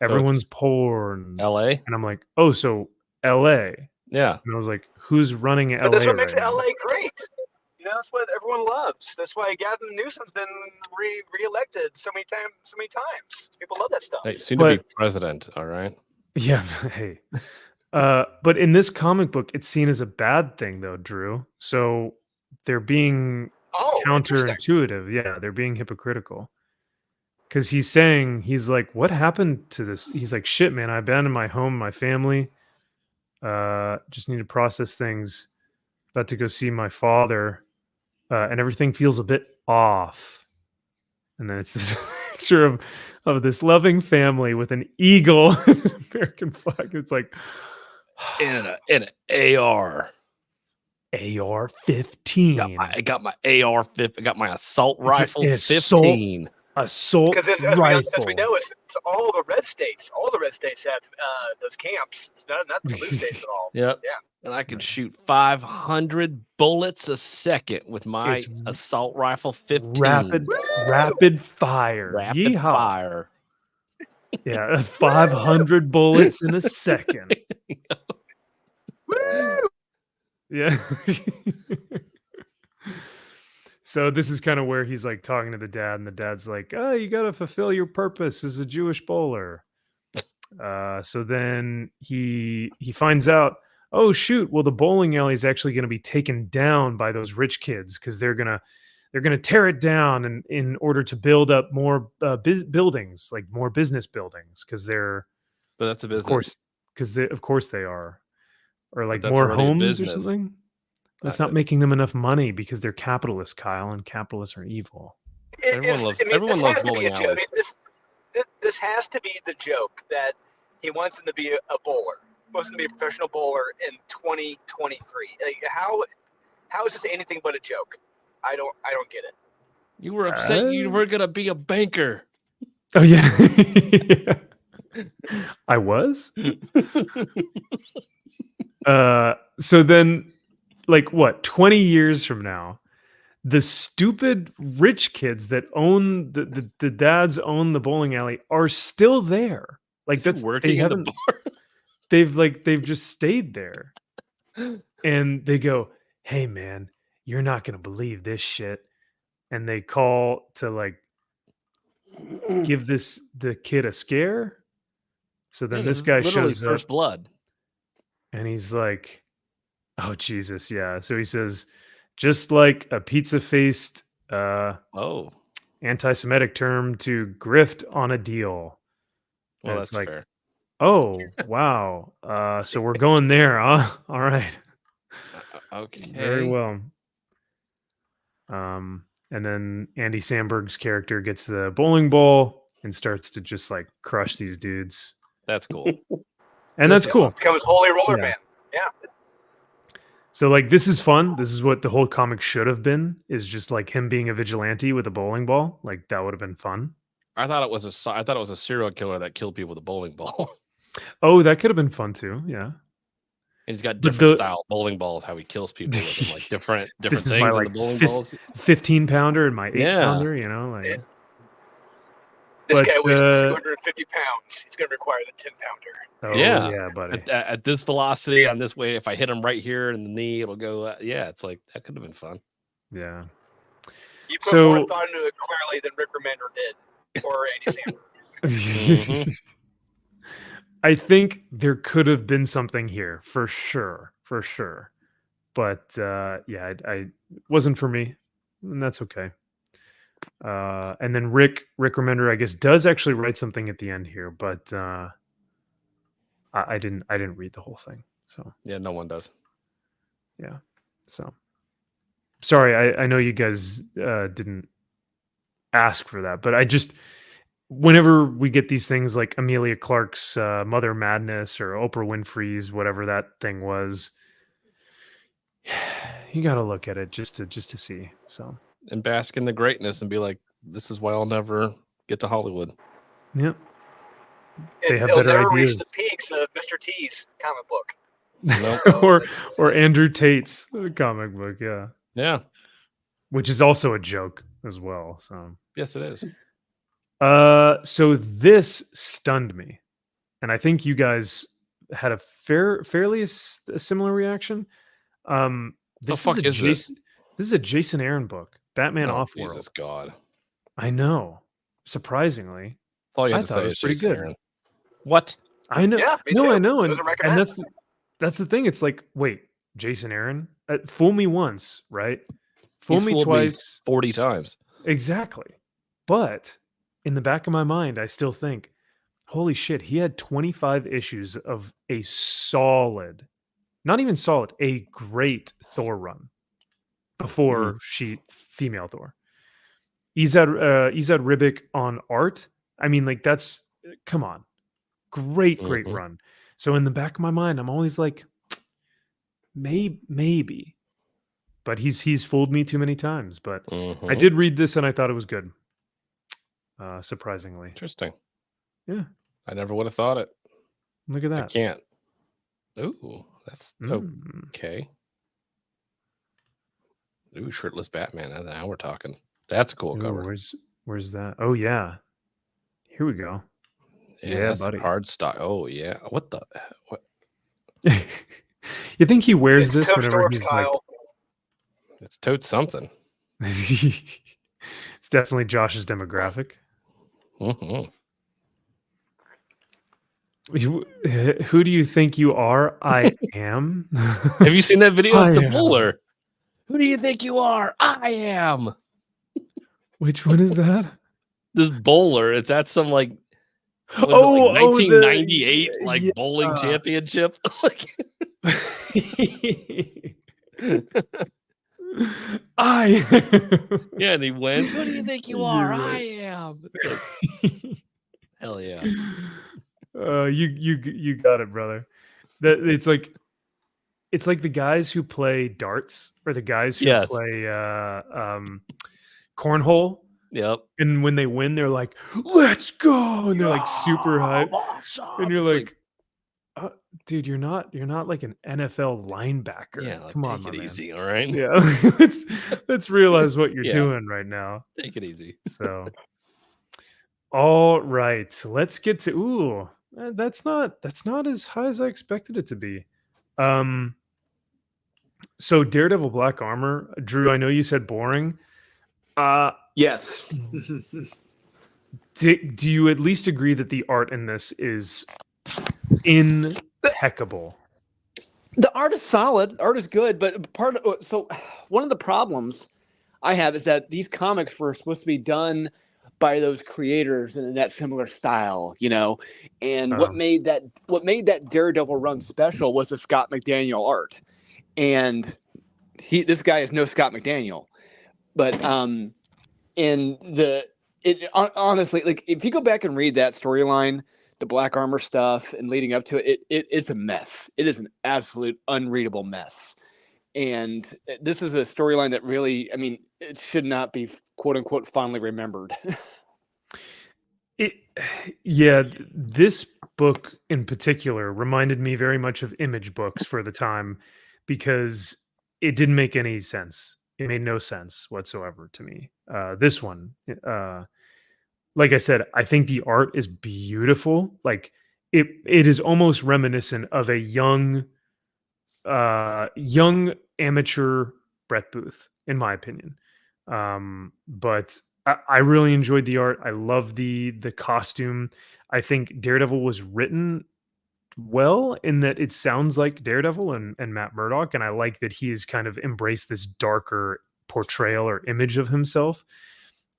everyone's poor and LA. And I'm like, oh, so LA. Yeah. And I was like, who's running LA? But that's what makes right LA now? great. You know, that's what everyone loves. That's why Gavin Newsom's been re-elected so many times. People love that stuff. Hey, soon to be president, all right? Yeah, hey. But in this comic book, it's seen as a bad thing, though, Drew. So they're being counterintuitive. Yeah, they're being hypocritical. Because he's like, what happened to this? He's like, shit, man, I abandoned my home, my family. Just need to process things. About to go see my father. And everything feels a bit off. And then it's this picture of this loving family with an eagle and an American flag. It's like in an AR. AR-15. I got my AR-15. I got my assault rifle 15. Assault because rifle. as we know, it's all the red states. All the red states have those camps. It's not the blue states at all. Yep. Yeah. And I can shoot 500 bullets a second with my assault rifle 15. Rapid fire. Rapid fire. Yeah, 500 bullets in a second. Yeah. So this is kind of where he's like talking to the dad, and the dad's like, "Oh, you got to fulfill your purpose as a Jewish bowler." So then he finds out, oh shoot, well the bowling alley is actually going to be taken down by those rich kids because they're gonna tear it down in order to build up more buildings, like more business buildings, because they're. But that's a business, of course, because of course they are, or like that's more homes or business. something. That's not making them enough money because they're capitalists, Kyle, and capitalists are evil. Everyone loves bowling alleys. I mean, this has to be the joke that he wants him to be a bowler. He wants him to be a professional bowler in 2023. Like, how is this anything but a joke? I don't get it. You were upset you were gonna be a banker. Oh yeah. Yeah. I was. So then, like, what, 20 years from now, the stupid rich kids that own the dads own the bowling alley are still there. Like, that's working in the bar. They've just stayed there. And they go, "Hey man, you're not gonna believe this shit." And they call to like give the kid a scare. So then this guy shows first up, blood. and he's like, "Oh Jesus, yeah." So he says, just like a pizza-faced anti-Semitic term to grift on a deal. Well, and that's it's like, fair. Oh wow. So we're going there, huh? All right. Okay. Very well. And then Andy Samberg's character gets the bowling ball and starts to just like crush these dudes. That's cool. And that's cool. Becomes Holy Roller Man. Yeah. So like this is fun. This is what the whole comic should have been, is just like him being a vigilante with a bowling ball. Like that would have been fun. I thought it was a serial killer that killed people with a bowling ball. Oh, that could have been fun too. Yeah. And he's got different style bowling balls, how he kills people with them, like different this things is my, in like, the bowling balls. 15-pounder and my 8-pounder, you know, like This guy weighs 250 pounds. He's gonna require the 10-pounder. Oh yeah, buddy. At this velocity, on this way, if I hit him right here in the knee, it'll go. It's like that could have been fun. Yeah. You put more thought into it clearly than Rick Remender did, or Andy Samberg. I think there could have been something here for sure. But I wasn't for me, and that's okay. And then Rick Remender, I guess, does actually write something at the end here, but I didn't read the whole thing. So yeah, no one does. Yeah. So sorry, I know you guys didn't ask for that, but I just, whenever we get these things like Amelia Clark's Mother Madness or Oprah Winfrey's whatever that thing was, you got to look at it just to see. So and bask in the greatness and be like, this is why I'll never get to Hollywood. Yep. They have It'll better never reach ideas. the peaks of Mr. T's comic book. Nope. or Andrew Tate's comic book, yeah. Yeah. Which is also a joke as well. So yes, it is. So this stunned me, and I think you guys had a fairly similar reaction. This is a Jason Aaron book, Batman Offworld. Jesus God, I know. Surprisingly, that's all you have to say is pretty good. Aaron. What? I know. Yeah, me no, too. I know, and that's the thing. It's like, wait, Jason Aaron, fool me once, right? Fool me twice, 40 times. Exactly. But in the back of my mind, I still think, holy shit, he had 25 issues of a solid, not even solid, a great Thor run before female Thor. Izad Ribic on art. I mean, like, that's, come on. Great run. So in the back of my mind, I'm always like, maybe. But he's fooled me too many times. But I did read this and I thought it was good. Surprisingly. Interesting. Yeah. I never would have thought it. Look at that. I can't. Ooh, that's okay. Ooh, shirtless Batman. Now we're talking. That's a cool cover. Where's that? Oh yeah. Here we go. Yeah, buddy. Hard stock. Oh yeah. What? You think he wears this whenever he's style. Like? It's totes something. It's definitely Josh's demographic. Who do you think you are? I am. Have you seen that video of the bowler? Who do you think you are? I am. Which one is that? This bowler. It's at some like 1998 bowling championship. Yeah, and he wins. Who do you think you are? Right. I am. Hell yeah. You got it, brother. It's like the guys who play darts or the guys who play cornhole. Yep. And when they win, they're like, "Let's go!" And they're like super hype. Awesome. And you're like, dude, you're not like an NFL linebacker. Yeah, come on, take it man. easy, all right? Yeah, let's realize what you're doing right now. Take it easy. So, all right, so let's get to. That's not as high as I expected it to be. So Daredevil Black Armor, Drew. I know you said boring. Yes. Do you at least agree that the art in this is impeccable? The art is solid. Art is good, but one of the problems I have is that these comics were supposed to be done by those creators in that similar style, And what made that Daredevil run special was the Scott McDaniel art, and this guy is no Scott McDaniel, but honestly, like if you go back and read that storyline, the Black Armor stuff and leading up to it's a mess. It is an absolute unreadable mess. And this is a storyline that really, it should not be quote unquote fondly remembered. This book in particular reminded me very much of Image books for the time because it didn't make any sense. It made no sense whatsoever to me. This one, like I said, I think the art is beautiful. Like it is almost reminiscent of a young amateur Brett Booth, in my opinion. But I really enjoyed the art. I love the costume. I think Daredevil was written well in that it sounds like Daredevil and Matt Murdock, and I like that he has kind of embraced this darker portrayal or image of himself.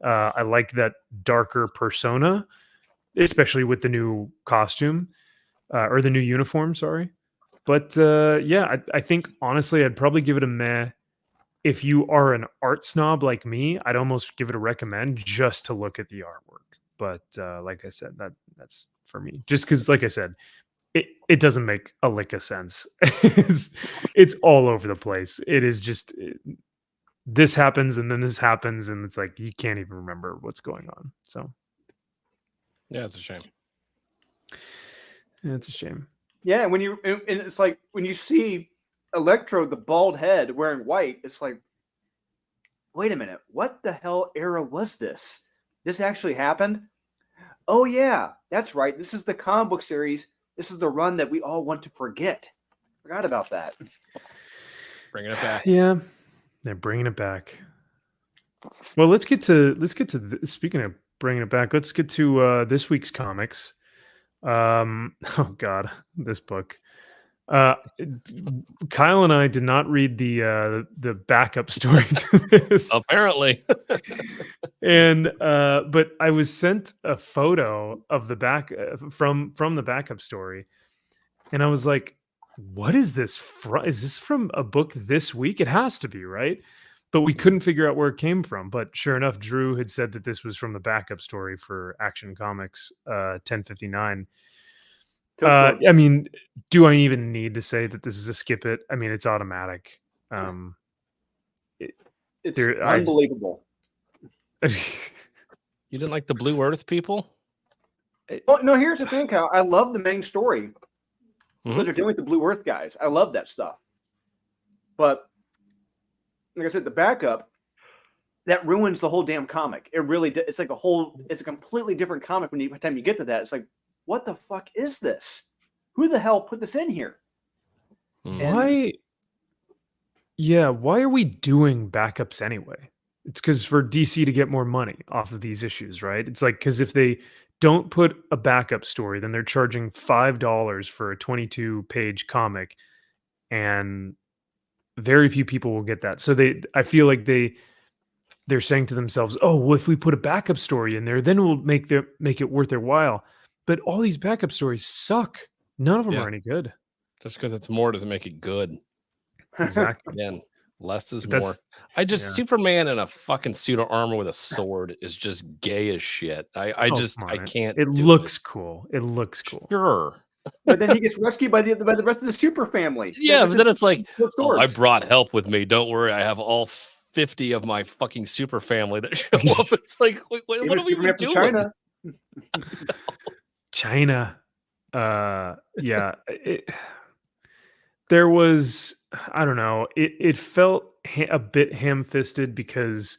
I like that darker persona, especially with the new costume or the new uniform. Sorry, but I think honestly, I'd probably give it a meh. If you are an art snob like me, I'd almost give it a recommend just to look at the artwork. But like I said, that's for me. Just because, like I said, it doesn't make a lick of sense. It's all over the place. It is just this happens and then this happens, and it's like you can't even remember what's going on. So yeah, it's a shame. it's a shame. Yeah, and it's like when you see Electro, the bald head wearing white, it's like, wait a minute, what the hell era was this? This actually happened? Oh yeah, that's right. This is the comic book series. This is the run that we all want to forget. Forgot about that. Bringing it back. Yeah, they're bringing it back. Well, let's get to speaking of bringing it back. Let's get to this week's comics. Oh God, this book. Kyle and I did not read the backup story to this. Apparently. And but I was sent a photo of the back from the backup story, and I was like, what is this from? Is this from a book this week? It has to be, right? But we couldn't figure out where it came from. But sure enough, Drew had said that this was from the backup story for Action Comics 1059. I mean, do I even need to say that this is a skip it? I mean, it's automatic. It's unbelievable. You didn't like the Blue Earth people? Well, no, here's the thing, Kyle. I love the main story. What they're doing with the Blue Earth guys. I love that stuff. But like I said, the backup, that ruins the whole damn comic. It really it's like it's a completely different comic by the time you get to that. It's like, what the fuck is this? Who the hell put this in here? Why? Yeah, why are we doing backups anyway? It's because for DC to get more money off of these issues, right? It's like, because if they don't put a backup story, then they're charging $5 for a 22-page comic, and very few people will get that. So I feel like they're saying to themselves, "Oh, well, if we put a backup story in there, then we'll make it worth their while." But all these backup stories suck. None of them are any good. Just because it's more doesn't make it good. Exactly. Again, less is more. Superman in a fucking suit of armor with a sword is just gay as shit. I can't. It looks cool. It looks cool. Sure. But then he gets rescued by the rest of the super family. Yeah, but then it's like, oh, I brought help with me. Don't worry, I have all 50 of my fucking super family that show up. It's like, wait, what are we even doing? China. Yeah. There was, I don't know, it felt a bit ham-fisted because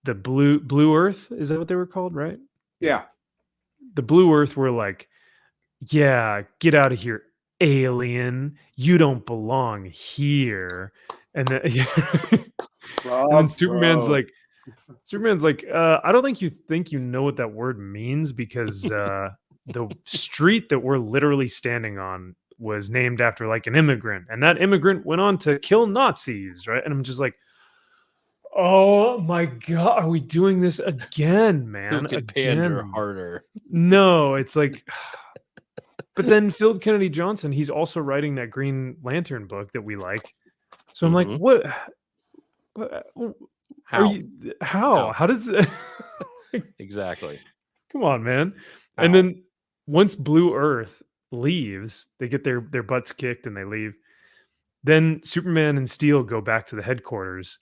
the Blue Earth, is that what they were called, right? Yeah. The Blue Earth were like, yeah, get out of here, alien. You don't belong here. And then, and then Superman's like, I don't think you know what that word means, because the street that we're literally standing on was named after like an immigrant, and that immigrant went on to kill Nazis, right? And I'm just like, oh my God, are we doing this again, man? Who could pander harder? No, it's like, but then Philip Kennedy Johnson, he's also writing that Green Lantern book that we like. So I'm like, what? How does exactly? Come on, man. How? And then once Blue Earth leaves, they get their butts kicked and they leave. Then Superman and Steel go back to the headquarters,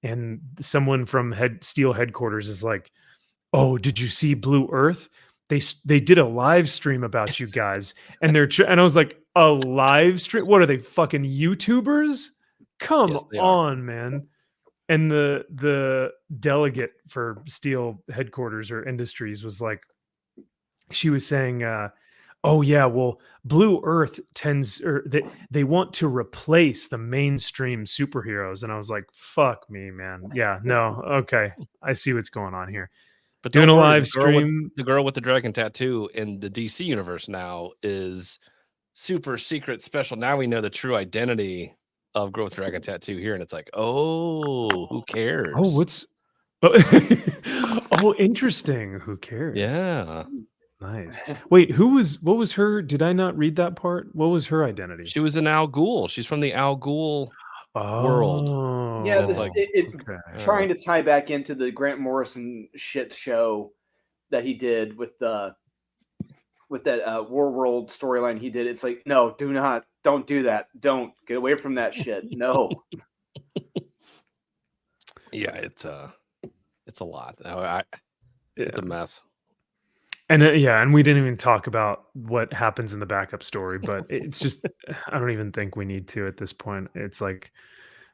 and someone from Steel headquarters is like, "Oh, did you see Blue Earth? They did a live stream about you guys." And and I was like, "A live stream? What are they, fucking YouTubers? Come on, man." And the delegate for Steel headquarters or industries was like, she was saying, oh yeah, well, Blue Earth they want to replace the mainstream superheroes. And I was like, fuck me, man. Yeah, no, okay, I see what's going on here. But doing a live stream, the girl with the dragon tattoo in the DC universe now is super secret special. Now we know the true identity of girl with dragon tattoo here, and it's like, oh, who cares? Oh, oh, interesting. Who cares? Yeah. Nice. Wait, what was her? Did I not read that part? What was her identity? She was an Al Ghul. She's from the Al Ghul world. Yeah, trying to tie back into the Grant Morrison shit show that he did with that War World storyline he did. It's like, no, don't do that. Don't get away from that shit. No. Yeah, it's a lot. It's a mess. And and we didn't even talk about what happens in the backup story, but it's just I don't even think we need to at this point. It's like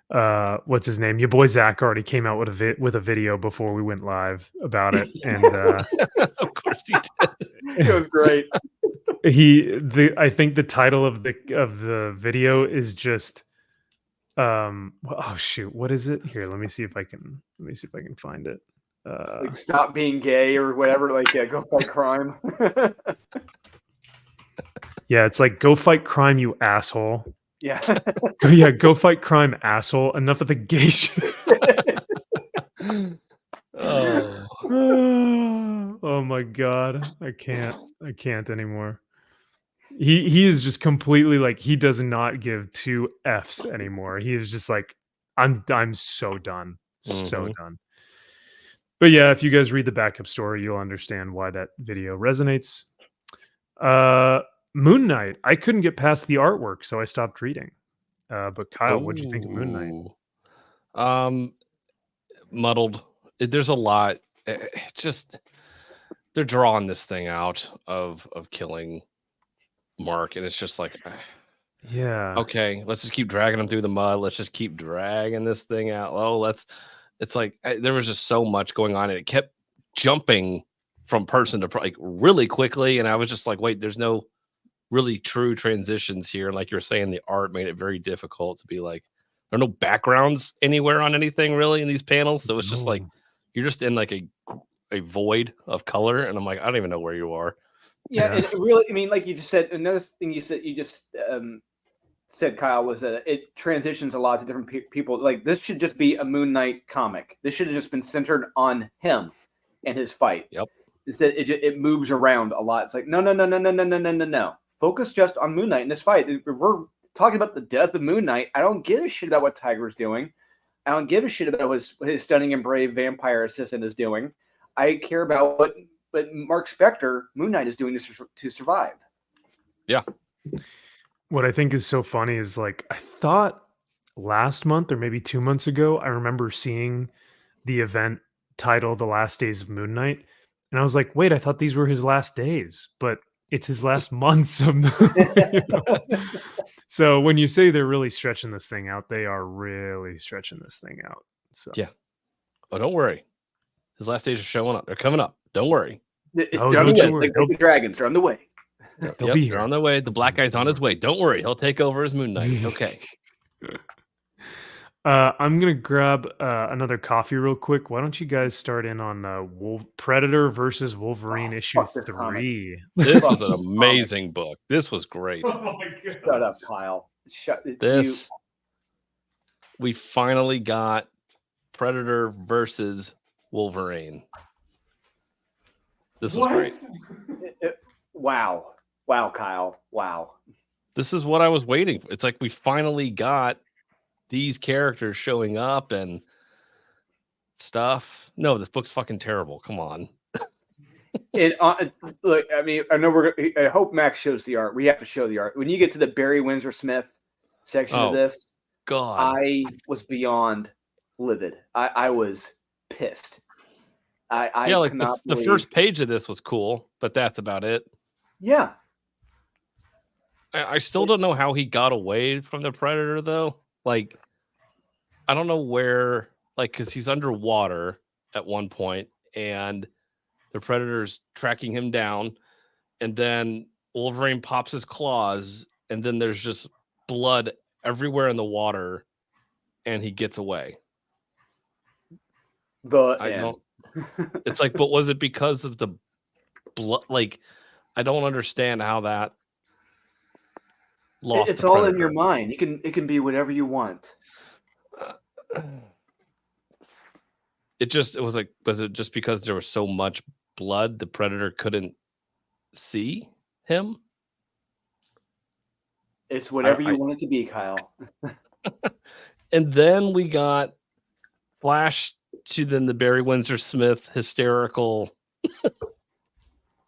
what's his name? Your boy Zaxx already came out with a video before we went live about it, and of course he did. It was great. I think the title of the video is just oh shoot, what is it? Here, let me see if I can find it. Like stop being gay or whatever, like go fight crime. Yeah, it's like go fight crime, you asshole. Yeah. Yeah, go fight crime, asshole. Enough of the gay shit. Oh my god. I can't anymore. He is just completely like he does not give two F's anymore. He is just like I'm so done. So done. But yeah, if you guys read the backup story, you'll understand why that video resonates. Moon Knight. I couldn't get past the artwork, so I stopped reading. But Kyle, what'd you think of Moon Knight? Muddled. There's a lot. Just they're drawing this thing out of killing Mark, and it's just like, yeah, okay, let's just keep dragging him through the mud. Let's just keep dragging this thing out. Oh, it's like there was just so much going on, and it kept jumping from person to like really quickly, and I was just like, wait, there's no really true transitions here. Like you're saying, the art made it very difficult to be like, there are no backgrounds anywhere on anything really in these panels, so it's just like you're just in like a void of color, and I'm like, I don't even know where you are. Yeah, it really, I mean, like you just said, another thing you said, Kyle, was that it transitions a lot to different people. Like this should just be a Moon Knight comic. This should have just been centered on him and his fight. Yep. Instead, it moves around a lot. It's like no. Focus just on Moon Knight in this fight. If we're talking about the death of Moon Knight, I don't give a shit about what Tiger's doing. I don't give a shit about what his stunning and brave vampire assistant is doing. I care about what Mark Spector, Moon Knight, is doing to survive. Yeah. What I think is so funny is like I thought last month or maybe 2 months ago, I remember seeing the event titled The Last Days of Moon Knight. And I was like, wait, I thought these were his last days, but it's his last months of So when you say they're really stretching this thing out, they are really stretching this thing out. So yeah. Oh, don't worry. His last days are showing up. They're coming up. Don't worry. Don't you worry. The dragons. They're on the way. They'll be here. They're on their way. The black guy's on his way. Don't worry. He'll take over as Moon Knight. It's okay. I'm going to grab another coffee real quick. Why don't you guys start in on Predator versus Wolverine issue 3? This was an amazing book. This was great. Oh my God. Shut up, Kyle. We finally got Predator versus Wolverine. This was great. Wow, Kyle. Wow. This is what I was waiting for. It's like we finally got these characters showing up and stuff. No, this book's fucking terrible. Come on. Look, I mean, I hope Max shows the art. We have to show the art. When you get to the Barry Windsor Smith section of this, God, I was beyond livid. I was pissed. Like the first page of this was cool, but that's about it. Yeah. I still don't know how he got away from the Predator, though. Like, I don't know where, like, because he's underwater at one point, and the Predator's tracking him down, and then Wolverine pops his claws, and then there's just blood everywhere in the water, and he gets away. But I don't. It's like, but was it because of the blood? Like, I don't understand how that lost. It's all in your mind. It can be whatever you want. Was it just because there was so much blood the Predator couldn't see him? It's whatever you want it to be, Kyle. And then we got Flash to then the Barry Windsor Smith hysterical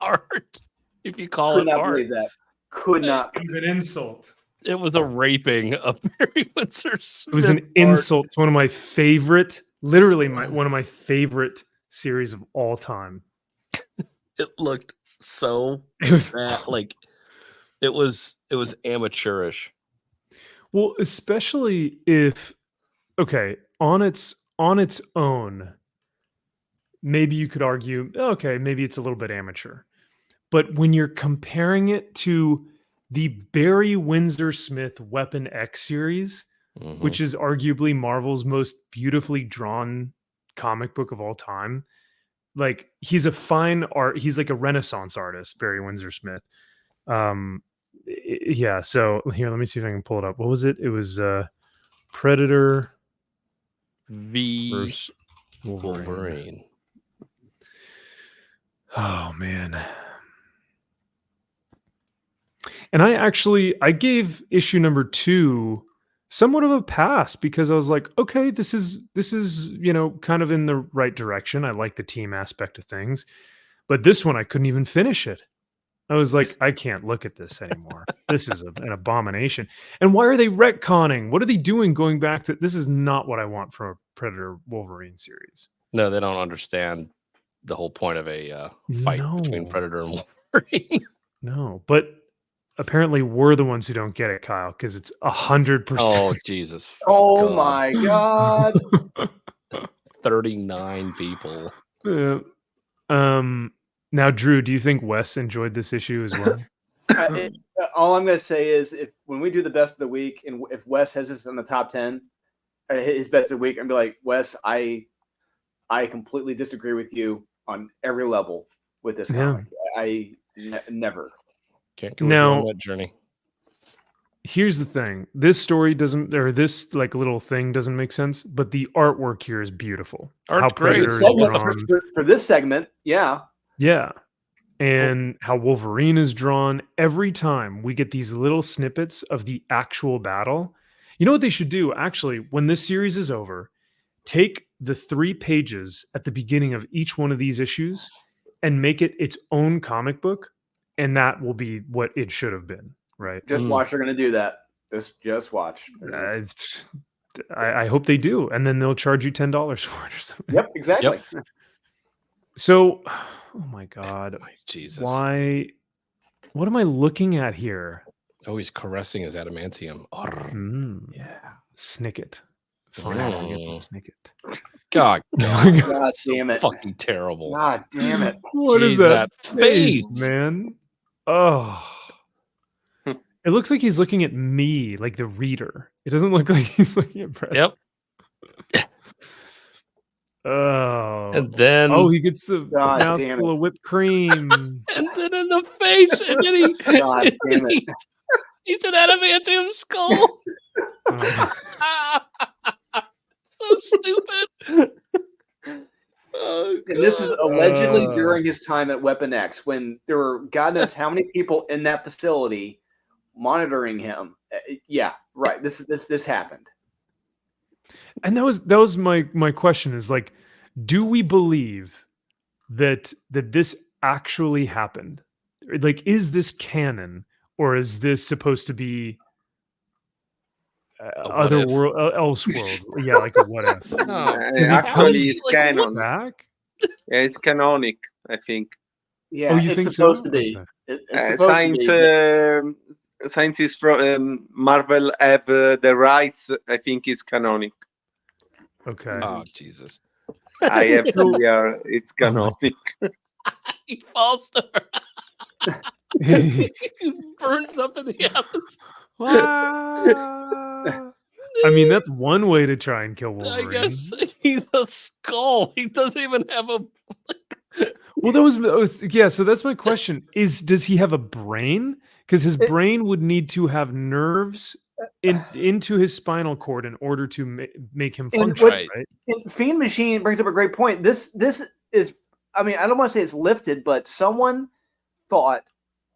art, if you call it art. Could not believe that. Could not. It was an insult. It was a raping of Barry Windsor Smith. It was an insult to one of my favorite Literally one of my favorite series of all time. It looked so It was bad. Like it was amateurish. well, especially if on its own, maybe you could argue, okay, maybe it's a little bit amateur. But when you're comparing it to the Barry Windsor Smith Weapon X series, which is arguably Marvel's most beautifully drawn comic book of all time, like he's a fine art. He's like a Renaissance artist, Barry Windsor Smith. Yeah. So here, let me see if I can pull it up. What was it? It was Predator versus Wolverine. Oh man. And I gave issue number 2 somewhat of a pass because I was like, okay, this is, kind of in the right direction. I like the team aspect of things. But this one, I couldn't even finish it. I was like, I can't look at this anymore. This is an abomination. And why are they retconning? What are they doing going back to, this is not what I want from a Predator Wolverine series. No, they don't understand the whole point of a fight between Predator and Wolverine. No, but apparently we're the ones who don't get it, Kyle, because it's 100%. Oh, Jesus. Oh, my God. 39 people. Now, Drew, do you think Wes enjoyed this issue as well? All I'm going to say is when we do the best of the week, and if Wes has this in the top 10, his best of the week, I'm going to be like, Wes, I completely disagree with you on every level with this comic. I never. Can't go on that journey. Here's the thing. This story doesn't, or this like little thing doesn't make sense, but the artwork here is beautiful. Art's great. For this segment, yeah. Yeah. And how Wolverine is drawn every time we get these little snippets of the actual battle. You know what they should do? Actually, when this series is over, take the 3 pages at the beginning of each one of these issues and make it its own comic book. And that will be what it should have been, right? Just watch. They're going to do that. Just watch. I hope they do. And then they'll charge you $10 for it or something. Yep, exactly. Yep. So, oh my God. Jesus. Why? What am I looking at here? Oh, he's caressing his adamantium. Yeah. Snicket. Finally, Snicket. God damn it. Fucking terrible. God damn it. What is that face, man? Oh. It looks like he's looking at me, like the reader. It doesn't look like he's looking at Brett. Yep. Oh. And then he gets the mouthful of whipped cream. And then in the face, and then he God damn it. He's an adamantium skull. So stupid. Oh, and this is allegedly during his time at Weapon X, when there were God knows how many people in that facility monitoring him. Yeah, right. This happened. And that was my question is like, do we believe that this actually happened? Like, is this canon, or is this supposed to be other world, else worlds? Yeah, like a what if? Actually, it's canon. Back? Yeah, it's canonic, I think. Yeah, you think supposed so? to be. Okay. Scientists from Marvel have the rights. I think it's canonic. Okay. Oh Jesus! I have here. It's canonic. He falls to her. He burns up in the atmosphere. I mean, that's one way to try and kill Wolverine. I guess he's a skull. He doesn't even have a. Well, that was yeah. So that's my question: does he have a brain? Because his brain would need to have nerves into his spinal cord in order to make him function. Right? Fiend Machine brings up a great point. This is. I mean, I don't want to say it's lifted, but someone thought,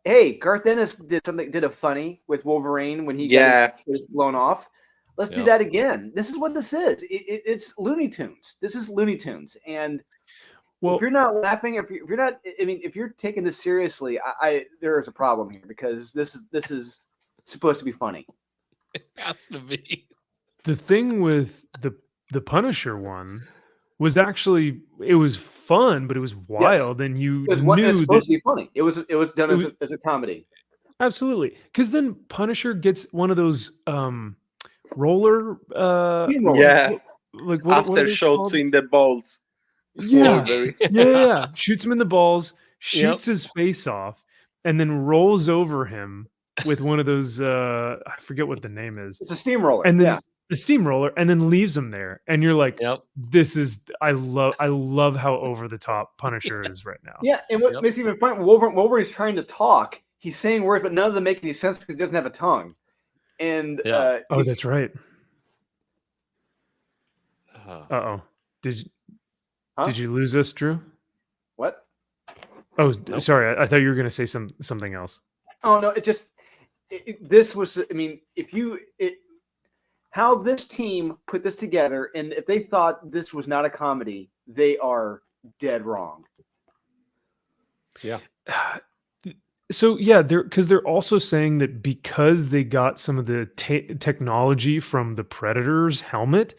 hey, Garth Ennis did a funny with Wolverine when he got his blown off. Let's do that again. This is what this is. It's Looney Tunes. This is Looney Tunes. And if you're not laughing, if you're not, I mean, if you're taking this seriously, there is a problem here, because this is supposed to be funny. It has to be. The thing with the the Punisher one was actually, it was fun, but it was wild, and you it was knew supposed to be funny. It was done as a comedy. Absolutely, because then Punisher gets one of those roller Yeah, like after shots in the balls. Yeah. Wolverine. Yeah, shoots him in the balls, shoots his face off, and then rolls over him with one of those I forget what the name is. It's a steamroller. And then the steamroller, and then leaves him there. And you're like, this is I love how over the top Punisher is right now. Yeah, and what makes it even fun, Wolverine's trying to talk. He's saying words, but none of them make any sense because he doesn't have a tongue. And that's right. Uh-oh. Did you lose us, Drew? What? Oh, sorry. I thought you were going to say something else. Oh no! This was. I mean, how this team put this together, and if they thought this was not a comedy, they are dead wrong. Yeah. So yeah, they're also saying that because they got some of the technology from the Predator's helmet,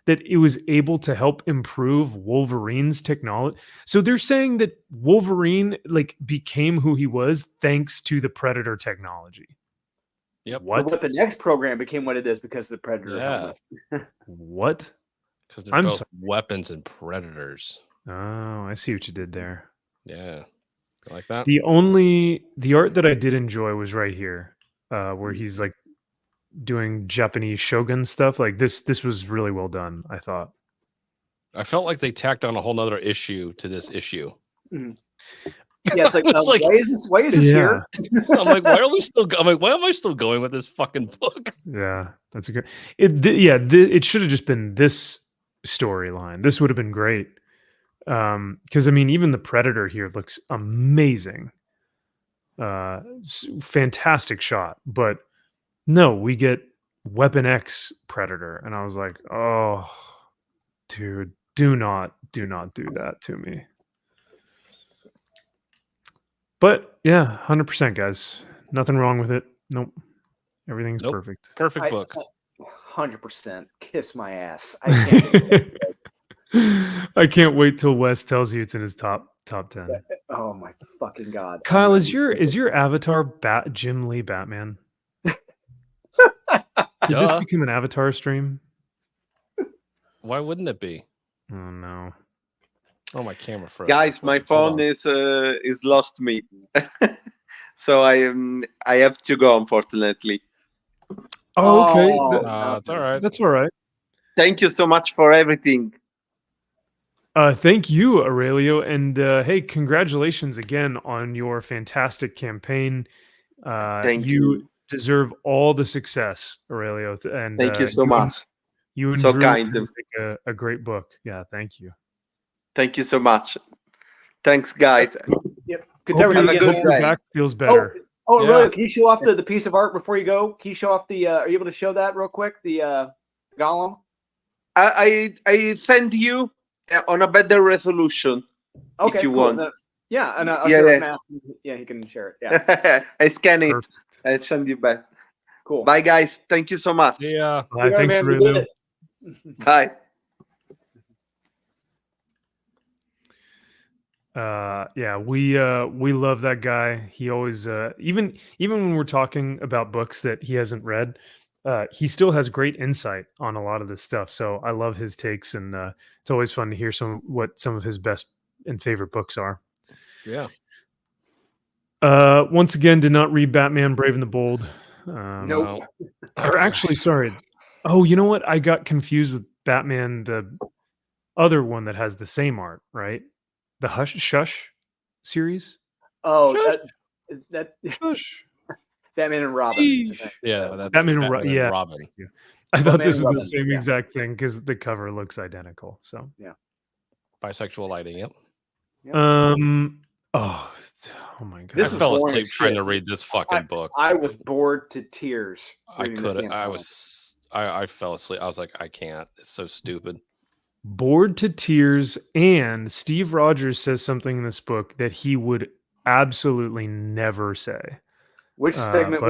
that it was able to help improve Wolverine's technology. So they're saying that Wolverine became who he was thanks to the Predator technology. Yep. What? But the next program became what it is because of the Predator helmet. What? Because they're both weapons and predators. Oh, I see what you did there. Yeah. I like that. The art that I did enjoy was right here, where he's like doing Japanese shogun stuff. Like this was really well done, I thought. I felt like they tacked on a whole nother issue to this issue. Mm-hmm. Yeah, it's like, why is this here? I'm like, why are we still? I'm like, why am I still going with this fucking book? Yeah, that's a good. It should have just been this storyline. This would have been great. Because I mean, even the Predator here looks amazing. Fantastic shot, but no, we get Weapon X Predator, and I was like, oh, dude, do not do that to me. But yeah, 100%, guys. Nothing wrong with it. Nope. Everything's perfect. Perfect book. 100%. Kiss my ass. I can't wait till Wes tells you it's in his top 10. Oh my fucking god. Kyle, is your avatar Jim Lee Batman? Did this become an Avatar stream? Why wouldn't it be? Oh no. Oh, my camera froze. Guys, my phone is lost me. So I have to go, unfortunately. Oh, okay. It's all right. That's all right. Thank you so much for everything. Thank you, Aurelio, and hey, congratulations again on your fantastic campaign. Thank you. Deserve all the success, Aurelio, and thank you so much. You and so Drew kind. Make a great book. Yeah, thank you. Thank you so much. Thanks, guys. Yep. Have a good day. Back feels better. Oh, Aurelio, can you show off the piece of art before you go? Can you show off the? Are you able to show that real quick? The golem. I send you on a better resolution. Okay, if you cool. want. Yeah, and I'll share it. Yeah, he can share it. Yeah. I scan it. I send you back. Cool. Bye, guys. Thank you so much. Yeah. Bye. Thanks, Aurelio. Bye. Yeah, we love that guy. He always even when we're talking about books that he hasn't read, he still has great insight on a lot of this stuff. So I love his takes, and it's always fun to hear what some of his best and favorite books are. Yeah. Once again, did not read Batman Brave and the Bold. Nope. Or actually, sorry. Oh, you know what? I got confused with Batman, the other one that has the same art, right? The Shush series. Oh, Shush. that Shush. Batman and Robin. Yeah, that's Batman and Robin. Yeah. I thought this was Robin, the same exact thing because the cover looks identical. So yeah. Bisexual lighting. Yep. Oh my god! I fell asleep trying to read this fucking book. I was bored to tears. I couldn't. I fell asleep. I was like, I can't. It's so stupid. Bored to tears, and Steve Rogers says something in this book that he would absolutely never say. Which segment?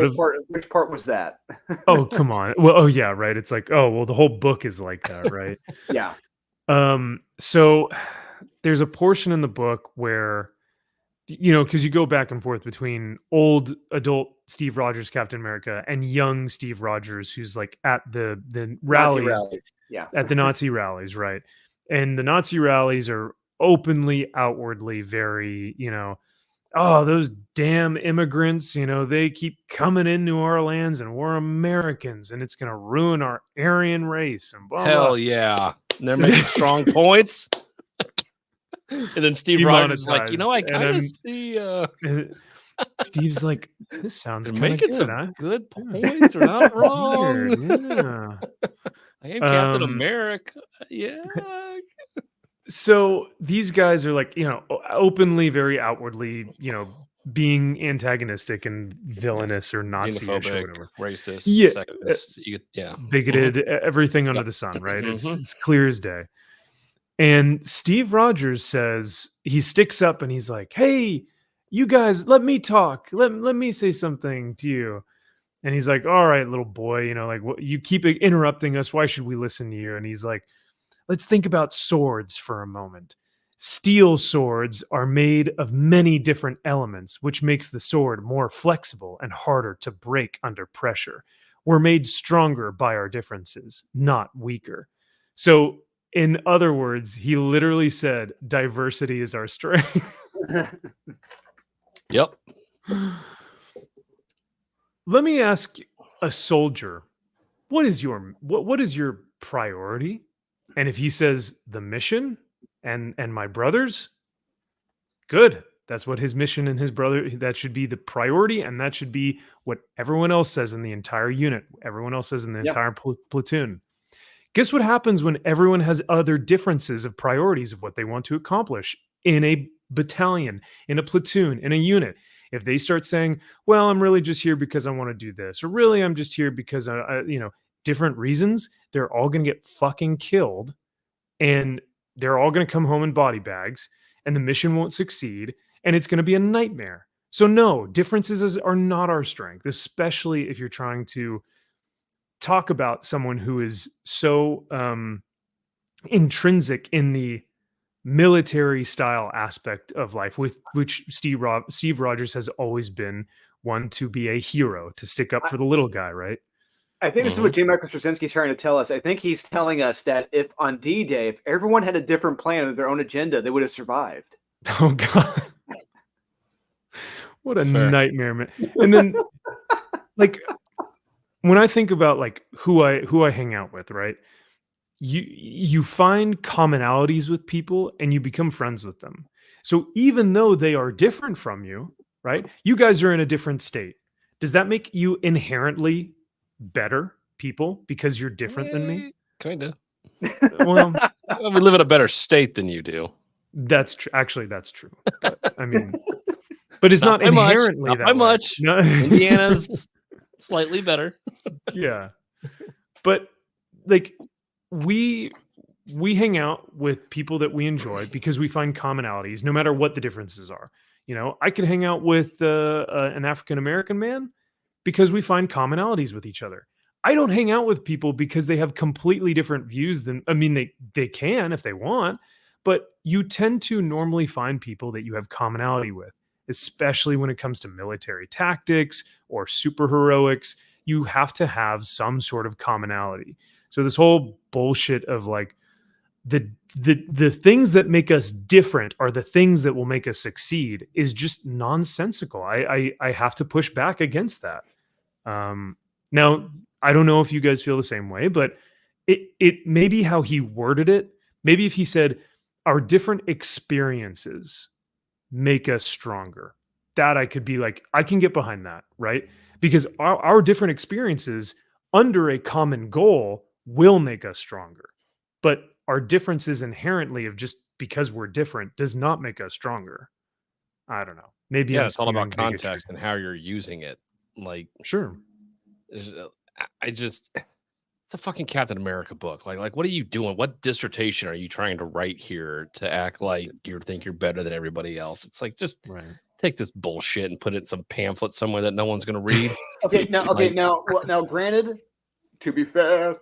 Which part was that? Oh, come on. Well, oh yeah, right. It's like, oh well, the whole book is like that, right? Yeah. So there's a portion in the book where, because you go back and forth between old adult Steve Rogers, Captain America, and young Steve Rogers, who's like at the rallies, at the Nazi rallies, right? And the Nazi rallies are openly, outwardly very, oh, those damn immigrants, they keep coming into our lands and we're Americans and it's going to ruin our Aryan race and blah, Hell blah. yeah. And they're making strong points. And then Steve Rogers is like, I kind of see. Steve's like, this sounds making good, some good points. Are not wrong. Yeah. I am Captain America. Yeah. So these guys are like, openly, very outwardly, being antagonistic and villainous or Nazi-ish or whatever. Racist, sexist, bigoted, everything under the sun, right? It's clear as day. And Steve Rogers says, he sticks up and he's like, hey, you guys, let me talk. Let me say something to you. And he's like, all right, little boy, what, you keep interrupting us. Why should we listen to you? And he's like, let's think about swords for a moment. Steel swords are made of many different elements, which makes the sword more flexible and harder to break under pressure. We're made stronger by our differences, not weaker. So, in other words, he literally said, diversity is our strength. Yep. Let me ask a soldier, what is your priority? And if he says the mission and my brothers, good. That's what his mission and his brother, that should be the priority. And that should be what everyone else says in the entire unit. Everyone else says in the entire platoon. Guess what happens when everyone has other differences of priorities of what they want to accomplish in a battalion, in a platoon, in a unit? If they start saying, well, I'm really just here because I want to do this, or really I'm just here because I different reasons, they're all going to get fucking killed and they're all going to come home in body bags and the mission won't succeed and it's going to be a nightmare. So no, differences are not our strength, especially if you're trying to talk about someone who is so intrinsic in the military style aspect of life, with which Steve Rogers has always been one to be a hero, to stick up for the little guy, right? I think this is what J. Michael Straczynski's trying to tell us. I think he's telling us that if on D-Day, if everyone had a different plan with their own agenda, they would have survived. Oh God. What a nightmare, man. And then like when I think about like who I hang out with, right? You find commonalities with people and you become friends with them. So even though they are different from you, right? You guys are in a different state. Does that make you inherently better people because you're different than me? Kind of. Well, we live in a better state than you do. That's true. Actually, that's true. But, I mean, but it's not inherently that much. No. Indiana's slightly better. Yeah. But like we hang out with people that we enjoy because we find commonalities no matter what the differences are. I could hang out with an African-American man because we find commonalities with each other. I don't hang out with people because they have completely different views than, I mean, they can if they want, but you tend to normally find people that you have commonality with, especially when it comes to military tactics or superheroics. You have to have some sort of commonality. So this whole bullshit of like the things that make us different are the things that will make us succeed is just nonsensical. I have to push back against that. Now, I don't know if you guys feel the same way, but it may be how he worded it. Maybe if he said, our different experiences make us stronger, that I could be like, I can get behind that, right? Because our different experiences under a common goal will make us stronger. But our differences inherently of just because we're different does not make us stronger. I don't know. Maybe it's all about context and how you're using it. Like, sure. It's a fucking Captain America book. Like, what are you doing? What dissertation are you trying to write here to act like you think you're better than everybody else? It's like, just take this bullshit and put it in some pamphlet somewhere that no one's going to read. Now, granted, to be fair,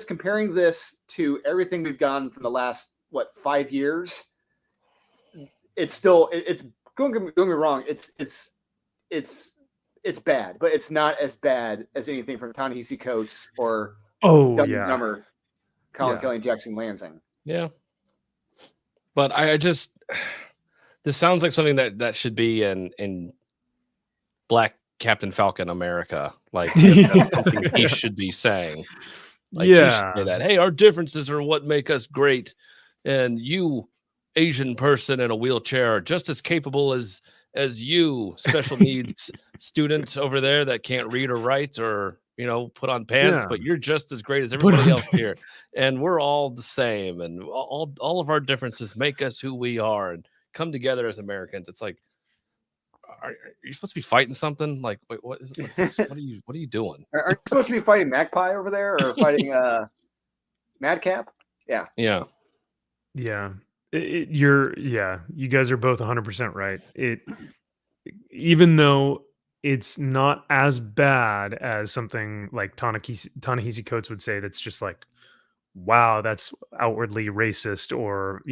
comparing this to everything we've gotten from the last 5 years, it's still don't get me wrong, it's bad, but it's not as bad as anything from Ta-Nehisi Coates or Dumb and Dumber, Colin Kelly and Jackson Lansing. Yeah, but I just this sounds like something that should be in Black Captain Falcon America, like that's something he should be saying. Like, he should say that, hey, our differences are what make us great, and you, Asian person in a wheelchair, are just as capable as you, special needs student over there that can't read or write or put on pants, but you're just as great as everybody else here, and we're all the same, and all of our differences make us who we are, and come together as Americans. It's like, are you supposed to be fighting something? Like, wait, what are you doing? Are you supposed to be fighting Magpie over there, or fighting Madcap? Yeah. You guys are both 100% right. Even though it's not as bad as something like Ta-Nehisi Coates would say, that's just like, wow, that's outwardly racist, or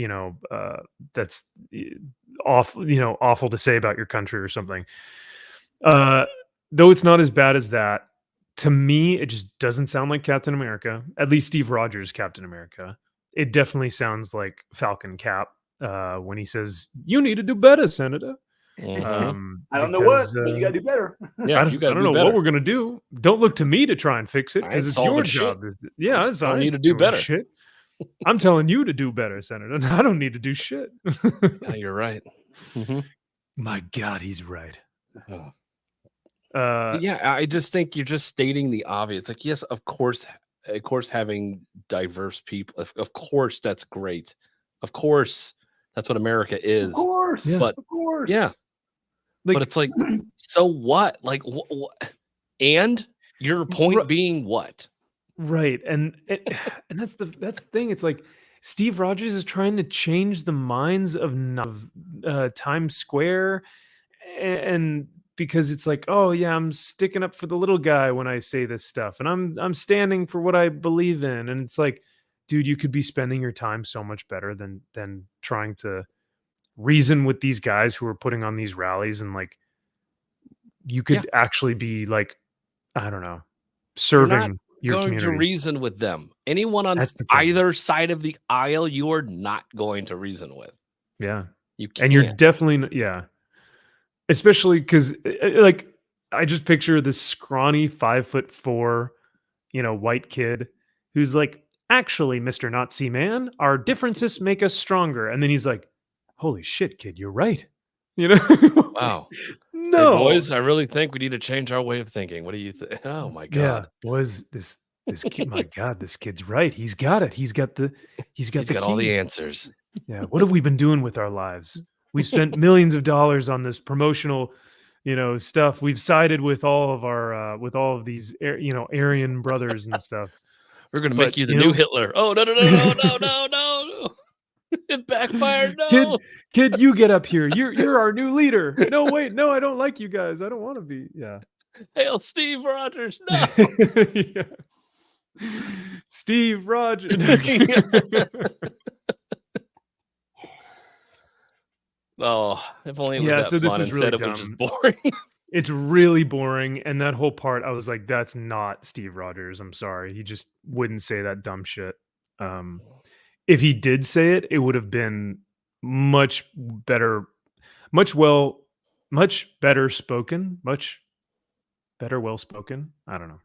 that's awful to say about your country or something. Though it's not as bad as that, to me, it just doesn't sound like Captain America. At least Steve Rogers' Captain America. It definitely sounds like Falcon Cap when he says, "You need to do better, Senator." I don't know what, but you gotta do better. Yeah, I don't know what we're gonna do. Don't look to me to try and fix it, because it's your job. I need to do better. Shit. I'm telling you to do better, Senator. I don't need to do shit. Yeah, you're right. My God, he's right. I just think you're just stating the obvious. Like, yes, of course, having diverse people, of course, that's great. Of course, that's what America is. Of course, yeah. But it's like, so what? Like, and your point being what? Right, and that's the thing. It's like Steve Rogers is trying to change the minds of Times Square, and because it's like, oh yeah, I'm sticking up for the little guy when I say this stuff, and I'm standing for what I believe in, and it's like, dude, you could be spending your time so much better than trying to reason with these guys who are putting on these rallies, and like, you could actually be like, I don't know, serving your community. To reason with them. Anyone on either side of the aisle, you are not going to reason with. Yeah, you can't. And you're definitely especially because like, I just picture this scrawny 5'4", white kid who's like, actually, Mr. Nazi man, our differences make us stronger, and then he's like, holy shit, kid, you're right. Wow. No, hey, boys, I really think we need to change our way of thinking. What do you think? Oh my God. Yeah, boys, this kid, my God, this kid's right. He's got it. He's got all the answers. Yeah. What have we been doing with our lives? We've spent millions of dollars on this promotional, stuff. We've sided with all of these, Aryan brothers and stuff. We're gonna make you the new Hitler. Oh no. It backfired. No, kid, you get up here. You're our new leader. No, wait, no, I don't like you guys. I don't want to be. Yeah. Hail Steve Rogers. No. Yeah. Steve Rogers. Oh, if only it was that so this fun was instead really of just boring. It's really boring, and that whole part, I was like, that's not Steve Rogers. I'm sorry. He just wouldn't say that dumb shit. If he did say it, it would have been much better spoken. I don't know.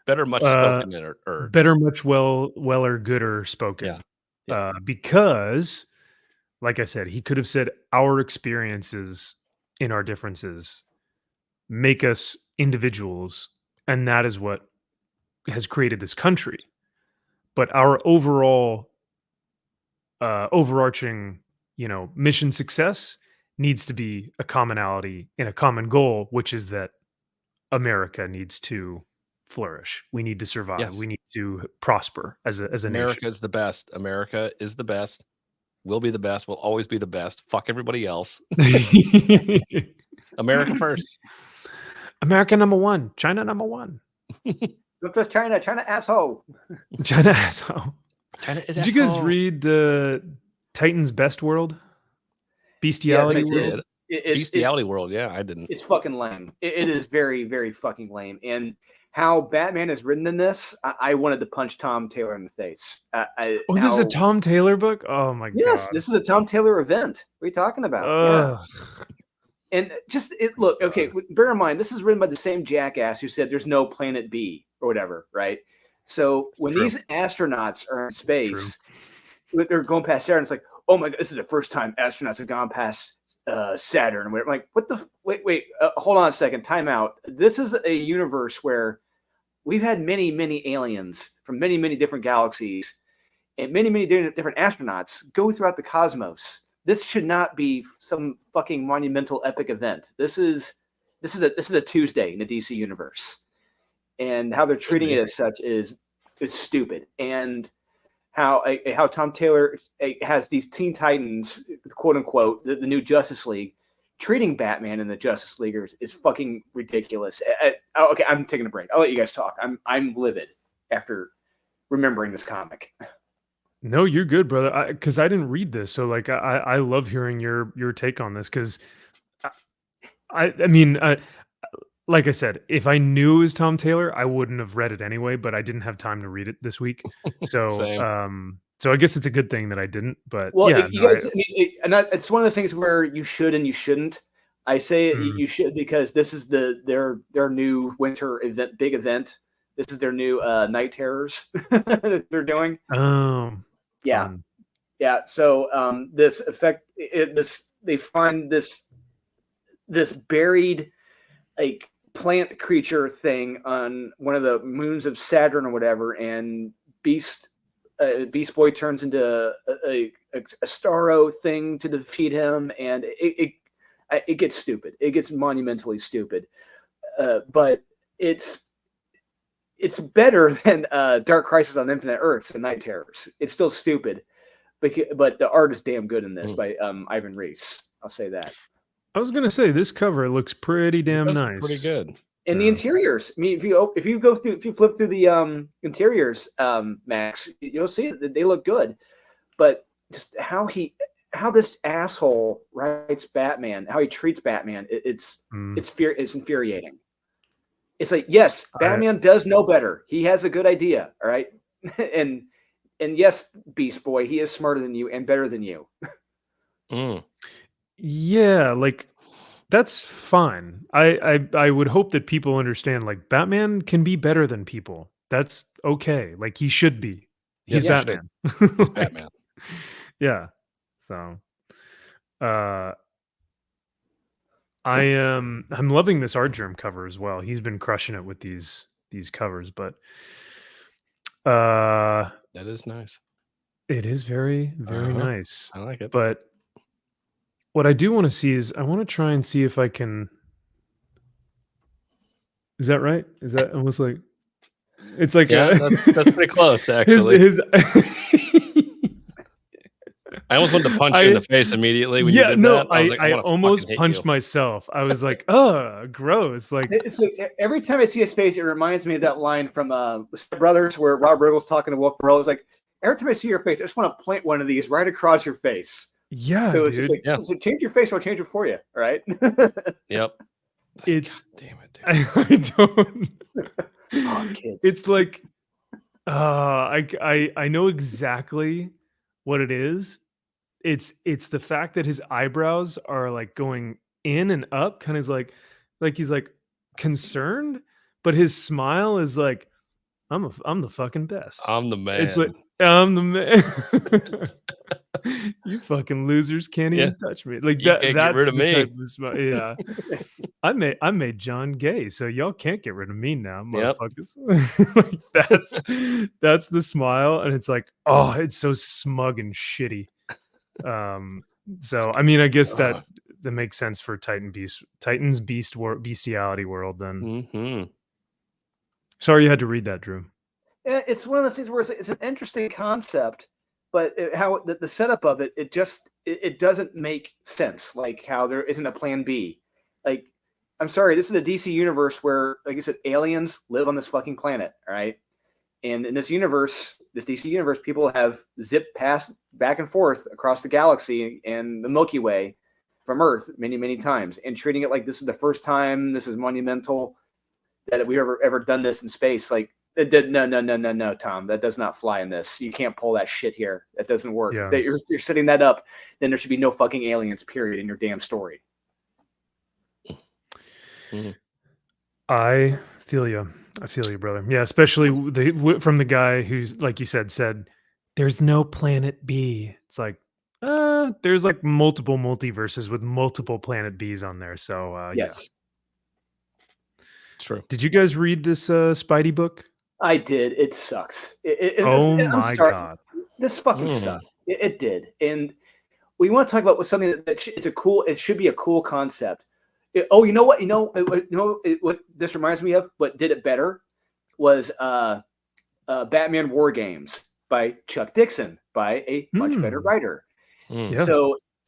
Better much spoken or better much weller gooder spoken. Yeah. Because, like I said, he could have said, our experiences in our differences make us individuals, and that is what has created this country. But our overall overarching, mission success needs to be a commonality and a common goal, which is that America needs to flourish. We need to survive. Yes. We need to prosper as a America nation. is the best. America is the best. We'll be the best. We'll always be the best. Fuck everybody else. America first. America number one. China number one. Look, that's China. China asshole. China asshole. China is Did you guys read Titan's Best World? Bestiality World? Bestiality World. Yeah, I didn't. It's fucking lame. It is very, very fucking lame. And how Batman is written in this, I wanted to punch Tom Taylor in the face. This is a Tom Taylor book? Oh my god. Yes, this is a Tom Taylor event. What are you talking about? Yeah. And just look, okay, bear in mind, this is written by the same jackass who said there's no planet B or whatever, right? So when these astronauts are in space, they're going past Saturn, it's like, oh my god, this is the first time astronauts have gone past Saturn. I'm like, what the wait, hold on a second, time out. This is a universe where we've had many aliens from many different galaxies and many different astronauts go throughout the cosmos. This should not be some fucking monumental epic event. This is a Tuesday in the DC universe, and how they're treating it as such is stupid. And how Tom Taylor has these Teen Titans, quote unquote, the new Justice League, treating Batman and the Justice Leaguers is fucking ridiculous. Okay, I'm taking a break. I'll let you guys talk. I'm livid after remembering this comic. No, you're good, brother. Because I didn't read this, so like I love hearing your take on this. Because I mean, like I said, if I knew it was Tom Taylor, I wouldn't have read it anyway. But I didn't have time to read it this week, so so I guess it's a good thing that I didn't. But well, yeah, it's one of those things where you should and you shouldn't. I say you should because this is their new winter event, big event. This is their new night terrors that they're doing. Yeah. Fun. Yeah. So this effect, they find this buried like plant creature thing on one of the moons of Saturn or whatever, and Beast Boy turns into a Starro thing to defeat him, and it gets stupid. It gets monumentally stupid, but it's better than Dark Crisis on Infinite Earths and Night Terrors. It's still stupid, but the art is damn good in this by Ivan Reis. I'll say that. I was gonna say this cover looks pretty damn nice. Pretty good. And the interiors. I mean, if you flip through the interiors, Max, you'll see that they look good. But just how this asshole writes Batman, how he treats Batman, it's infuriating. It's like, yes, Batman does know better. He has a good idea, all right? and yes, Beast Boy, he is smarter than you and better than you. Yeah, like that's fine. I would hope that people understand like Batman can be better than people. That's okay. Like he should be. He's Batman. He's Batman. Yeah. So I'm loving this Art Germ cover as well. He's been crushing it with these covers, but that is nice. It is very nice. I like it. But what I do want to see is I want to try and see if I can. Is that right? Is that almost like? It's like that's pretty close actually. I almost wanted to punch you in the face immediately when you did that. I almost punched myself. I was like, "Oh, gross!" Like it's like every time I see a space, it reminds me of that line from Step Brothers where Rob Riggle's talking to Wolf Ferrell. It's like every time I see your face, I just want to plant one of these right across your face. Yeah, so dude. It's just like, so change your face, I'll change it for you. All right. Yep. It's damn it. Dude. I don't. Oh, kids. It's like, I know exactly what it is. It's the fact that his eyebrows are like going in and up, kind of like he's like concerned, but his smile is like, I'm the fucking best. I'm the man. It's like I'm the man. You fucking losers can't even touch me. Like that. That's get rid of the me. type of smile. Yeah. I made John gay, so y'all can't get rid of me now, motherfuckers. Like that's the smile, and it's like, oh, it's so smug and shitty. So I mean, I guess that makes sense for Titans Bestiality World then. Mm-hmm. Sorry you had to read that, Drew. It's one of those things where it's an interesting concept, but how the setup of it, it doesn't make sense. Like how there isn't a plan B. Like, I'm sorry, this is a DC universe where, like I said, aliens live on this fucking planet, all right? And in this universe, this DC universe, people have zipped past back and forth across the galaxy and the Milky Way from Earth many, many times, and treating it like this is the first time, this is monumental that we've ever done this in space. Like, it did no, Tom. That does not fly in this. You can't pull that shit here. That doesn't work. Yeah. That you're setting that up, then there should be no fucking aliens, period, in your damn story. I feel you. I feel you, brother. Yeah, especially from the guy who's, like you said, there's no planet B. It's like, there's like multiple multiverses with multiple planet Bs on there. So, Yes. It's true. Did you guys read this Spidey book? I did. It sucks. Oh my God. This fucking sucks. It did. And we want to talk about something that is it should be a cool concept. You know what? What this reminds me of? What did it better was Batman War Games by Chuck Dixon, by a much better writer. Yeah.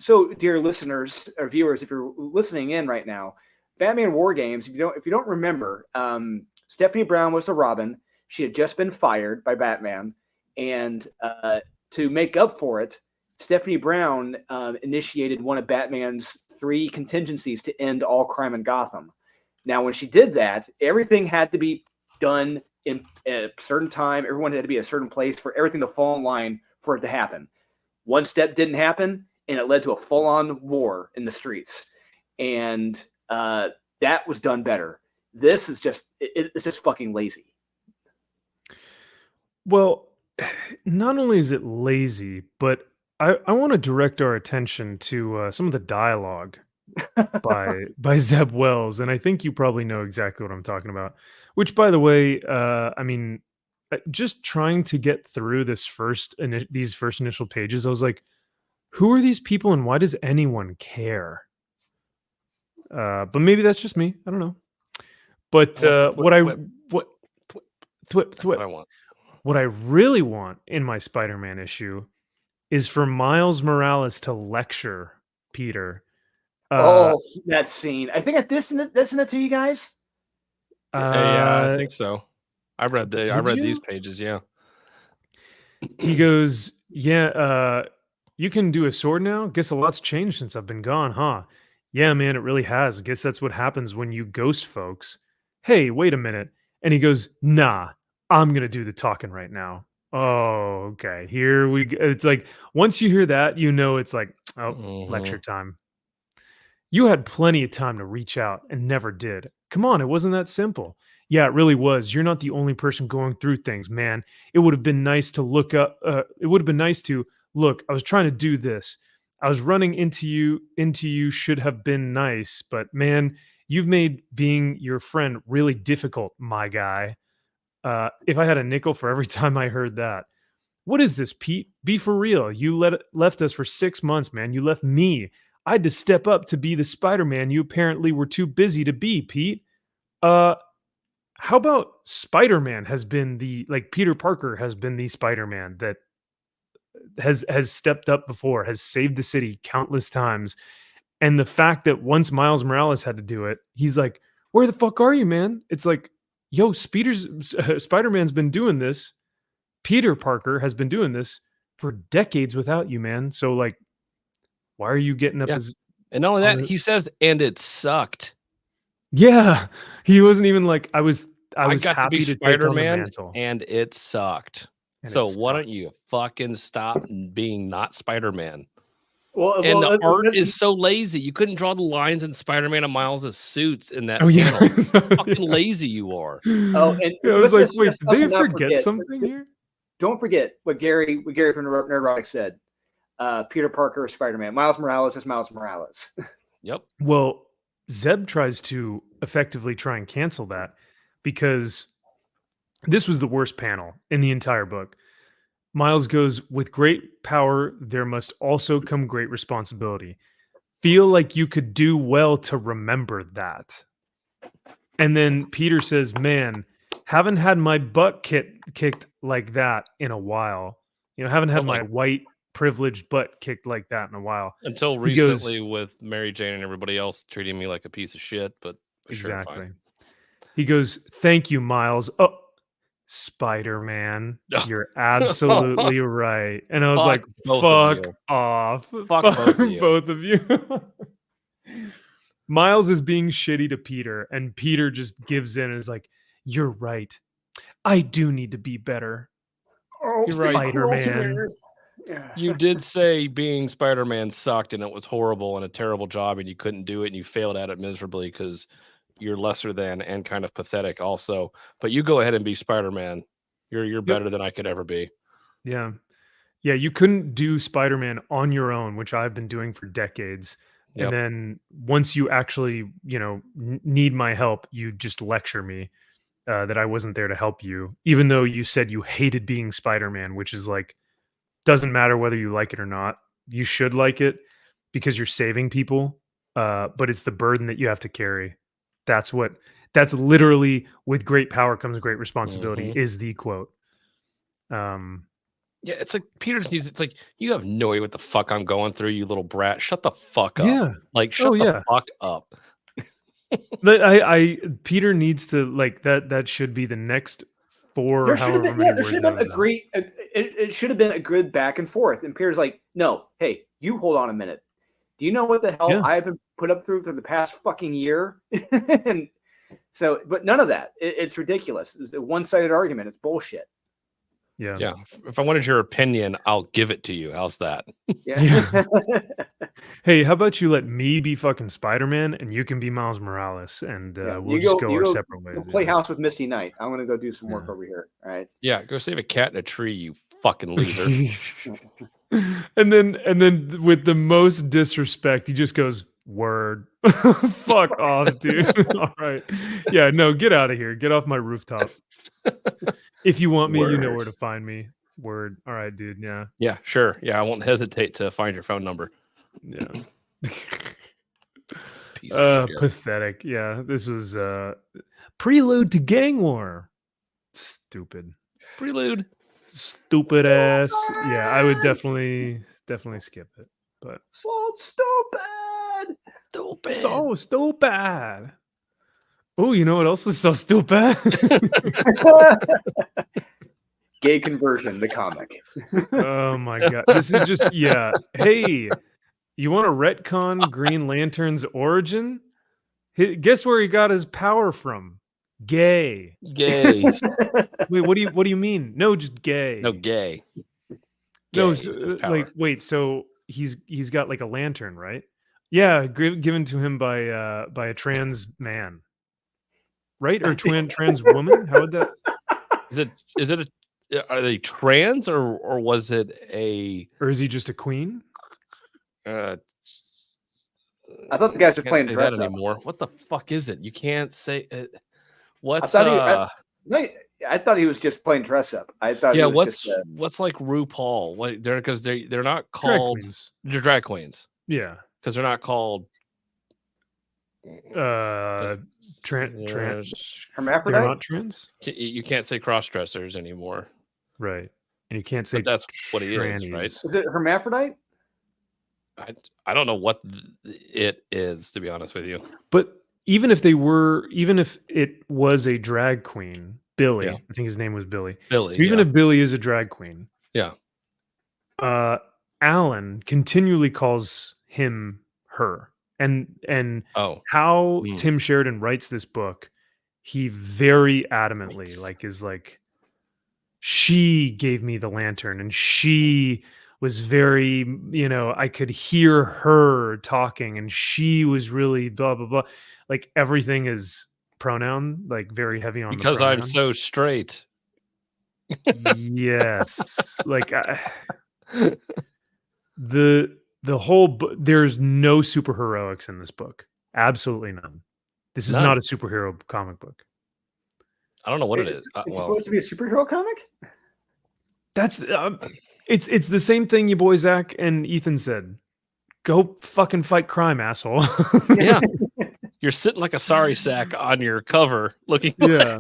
So dear listeners or viewers, if you're listening in right now, Batman War Games, if you don't remember, Stephanie Brown was the Robin. She had just been fired by Batman, and to make up for it, Stephanie Brown initiated one of Batman's 3 contingencies to end all crime in Gotham. Now, when she did that, everything had to be done in a certain time. Everyone had to be at a certain place for everything to fall in line for it to happen. One step didn't happen, and it led to a full-on war in the streets. And that was done better. This is it's just fucking lazy. Well, not only is it lazy, but I want to direct our attention to some of the dialogue by Zeb Wells, and I think you probably know exactly what I'm talking about. Which, by the way, I mean, just trying to get through these first initial pages, I was like, who are these people, and why does anyone care? But maybe that's just me. I don't know. But what I really want in my Spider-Man issue is for Miles Morales to lecture Peter. That scene! I think that's in it to you guys. Yeah, I think so. I read these pages. Yeah. He goes, "Yeah, you can do a sword now. Guess a lot's changed since I've been gone, huh? Yeah, man, it really has. I guess that's what happens when you ghost folks. Hey, wait a minute." And he goes, "Nah, I'm gonna do the talking right now." Oh, okay. Here we go. It's like once you hear that, you know it's like, lecture time. You had plenty of time to reach out and never did. Come on, it wasn't that simple. Yeah, it really was. You're not the only person going through things, man. It would have been nice to look up. It would have been nice to look. I was trying to do this. I was running into you should have been nice, but man, you've made being your friend really difficult, my guy. If I had a nickel for every time I heard that. What is this, Pete? Be for real. You left us for 6 months, man. You left me. I had to step up to be the Spider-Man you apparently were too busy to be, Pete. How about Spider-Man has been Peter Parker has been the Spider-Man that has stepped up before, has saved the city countless times. And the fact that once Miles Morales had to do it, he's like, where the fuck are you, man? It's like, yo, Spider-Man's been doing this. Peter Parker has been doing this for decades without you, man. So like, why are you getting up as... And not only that, he says, and it sucked. Yeah. He wasn't even like, I was got happy to be to take on the Spider-Man, mantle. and it sucked. And so it why sucked. don't you fucking stop being not Spider-Man? Well, the art is so lazy. You couldn't draw the lines in Spider-Man and Miles' suits in that panel. Yeah. Fucking lazy you are. Oh, and I was like, wait, let's did they not forget something here? Don't forget what Gary from Nerdrotic said. Peter Parker is Spider-Man. Miles Morales is Miles Morales. Yep. Well, Zeb tries to effectively try and cancel that because this was the worst panel in the entire book. Miles goes, with great power, there must also come great responsibility. Feel like you could do well to remember that. And then Peter says, man, haven't had my butt kicked like that in a while. haven't had Well, my white privileged butt kicked like that in a while. Until recently with Mary Jane and everybody else treating me like a piece of shit, but exactly. Sure, fine. He goes, "Thank you, Miles." Oh, Spider-Man, you're absolutely right. And I was like, "Fuck off, fuck both of you." Miles is being shitty to Peter, and Peter just gives in and is like, "You're right. I do need to be better." Oh, You're right, Spider-Man. You did say being Spider-Man sucked and it was horrible and a terrible job and you couldn't do it and you failed at it miserably because you're lesser than and kind of pathetic also. But you go ahead and be Spider-Man. You're better than I could ever be. Yeah. Yeah, you couldn't do Spider-Man on your own, which I've been doing for decades. And then once you actually, need my help, you just lecture me that I wasn't there to help you, even though you said you hated being Spider-Man, which is like, doesn't matter whether you like it or not. You should like it because you're saving people, but it's the burden that you have to carry. That's literally, with great power comes great responsibility, is the quote. Yeah, it's like Peter just needs. It's like, you have no idea what the fuck I'm going through, you little brat. Shut the fuck up. Yeah, like shut the fuck up. But Peter needs to like that. That should be the next 4. There should have been, there should have been it should have been a good back and forth. And Peter's like, "No, hey, you hold on a minute. Do you know what the hell I've been put up through for the past fucking year?" And so, but none of that. It's ridiculous. It's a one-sided argument. It's bullshit. Yeah. If I wanted your opinion, I'll give it to you. How's that? Yeah. Hey, how about you let me be fucking Spider-Man and you can be Miles Morales, and we'll just go our separate ways. Play house with Misty Knight. I'm gonna go do some work over here. All right. Yeah, go save a cat in a tree, you fucking loser. and then with the most disrespect, he just goes, "Word." Fuck off, dude. All right. Yeah, no, get out of here. Get off my rooftop. If you want me, you know where to find me. Word. All right, dude. Yeah. Yeah, sure. Yeah, I won't hesitate to find your phone number. Yeah. Piece of shit. Pathetic. Yeah, this was prelude to gang war. Stupid. Prelude. Stupid ass. Yeah, I would definitely skip it. But so stupid. So stupid. Oh, you know what else was so stupid? Gay Conversion, the comic. Oh my god. This is just Hey, you want to retcon Green Lantern's origin? Guess where he got his power from? Gay. Gay. Wait, what do you mean? No, just gay. No, gay. No, like wait, so he's got like a lantern, right? Yeah, given to him by a trans man. Right? Or trans woman? How would that is it are they trans or was it or is he just a queen? I thought the guys were playing dress up anymore. What the fuck is it? You can't say it. What's I thought he was just playing dress up. I thought what's like RuPaul? What they're not called drag queens. Yeah. Because they're not called hermaphrodite. They're not trans? You can't say cross dressers anymore. Right. And you can't say that's what he is, right? Is it hermaphrodite? I don't know what it is, to be honest with you. But even if it was a drag queen, Billy, I think his name was Billy. So even if Billy is a drag queen, Alan continually calls him her. And how Tim Sheridan writes this book, he very adamantly is like, she gave me the lantern and she was very, I could hear her talking and she was really blah, blah, blah. Like everything is pronoun, like very heavy on because the I'm so straight. Yes. Like the whole book, there's no superheroics in this book. Absolutely none. This is not a superhero comic book. I don't know what it is. It's supposed to be a superhero comic? That's it's the same thing you boy Zach and Ethan said. Go fucking fight crime, asshole. Yeah. You're sitting like a sorry sack on your cover looking. Yeah.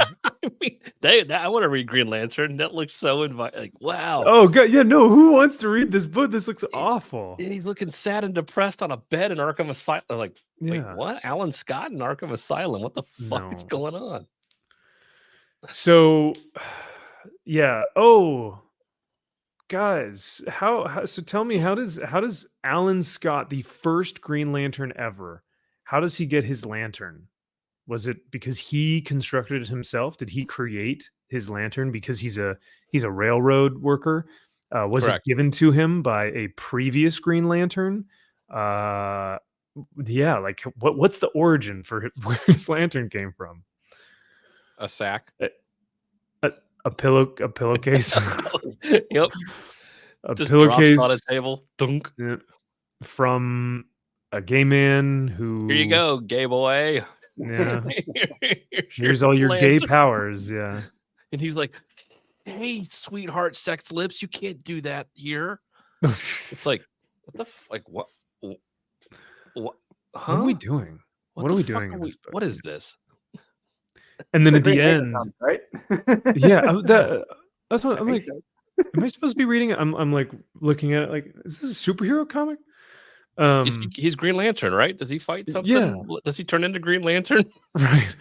I want to read Green Lantern. That looks so like wow. Oh god, yeah, no. Who wants to read this book? This looks awful. And he's looking sad and depressed on a bed in Arkham Asylum. Like, wait, Yeah. what? Alan Scott in Arkham Asylum? What the fuck is No. going on? So, yeah. Oh, guys, so tell me, how does Alan Scott, the first Green Lantern ever, how does he get his lantern? Was it because he constructed it himself? Did he create his lantern because he's a railroad worker? Was Correct. it given to him by a previous Green Lantern? Yeah, like what's the origin for where his lantern came from? A sack. A pillowcase. Yep. A Just pillowcase drops on a table. Dunk. from a gay man who. Here you go, gay boy. Yeah. Here's Here's all your gay lantern. powers. Yeah. And he's like, "Hey, sweetheart, sex lips, you can't do that here." It's like, what? What? Huh? What are we doing? What are we doing in this book? What is this? And then It's at the the Green end, Lantern comics, right? yeah, that's what I'm I like. think Am I supposed to be reading it? I'm like looking at it like, is this a superhero comic? He's Green Lantern, right? Does he fight something? Yeah. Does he turn into Green Lantern? Right.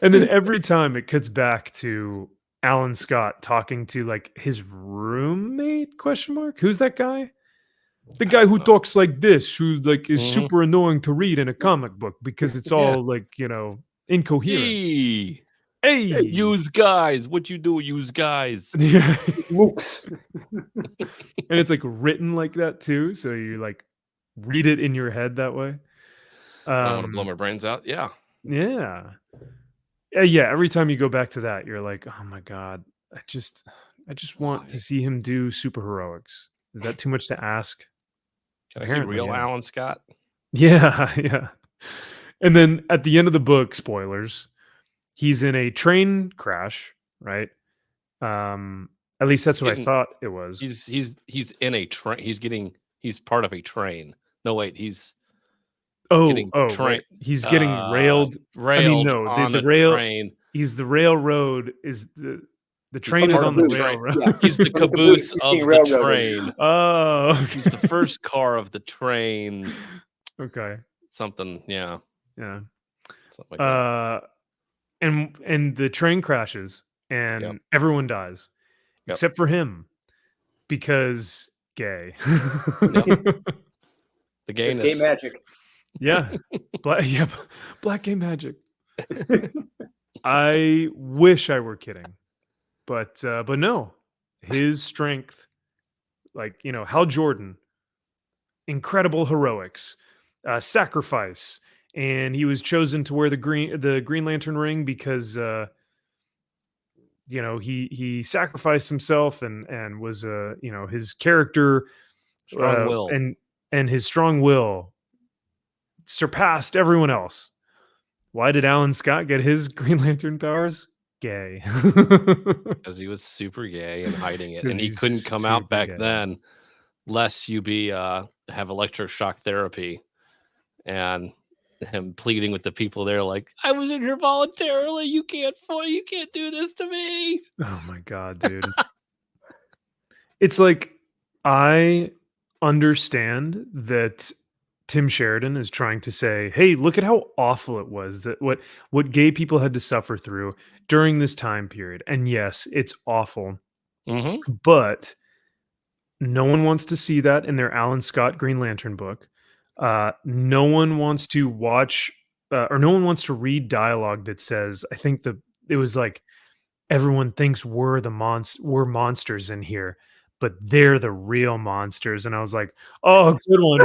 And then every time it cuts back to Alan Scott talking to like his roommate, question mark? Who's that guy? The guy who talks like this, who like is super annoying to read in a comic book because it's all like, incoherent. Hey, use guys. What you do, use guys. Yeah. Mooks. And it's like written like that too, so you like read it in your head that way. I want to blow my brains out. Yeah. Yeah. Yeah, every time you go back to that, you're like, oh my god, I just want to see him do super heroics. Is that too much to ask? Can I see real yes. Alan Scott? Yeah, yeah. And then at the end of the book, spoilers, he's in a train crash, right? At least that's what I thought it was. He's in a train. He's part of a train. No, wait, he's train. train. He's getting railed. I mean, no, on the a rail. Train. He's the railroad. Is the train is on the railroad? Yeah. He's the caboose of the train. Oh, okay. He's the first car of the train. Okay. Something, yeah. Yeah. Something like that. And the train crashes and everyone dies except for him because gay. The gayness. Gay magic. Yeah. Black gay magic. I wish I were kidding. But no. His strength, like, Hal Jordan, incredible heroics, sacrifice, and he was chosen to wear the Green Lantern ring because he sacrificed himself and was his character Strong will. and his strong will surpassed everyone else. Why did Alan Scott get his Green Lantern powers? Gay. Because he was super gay and hiding it, and he couldn't come out back then, lest you have electroshock therapy, and him pleading with the people there, like, I was in here voluntarily. You can't do this to me. Oh my god, dude. It's like, I understand that Tim Sheridan is trying to say, hey, look at how awful it was, that what gay people had to suffer through during this time period. And yes, it's awful. But no one wants to see that in their Alan Scott Green Lantern book. No one wants to watch or no one wants to read dialogue that says, I think it was like, everyone thinks we're monsters in here, but they're the real monsters. And I was like, oh, good one,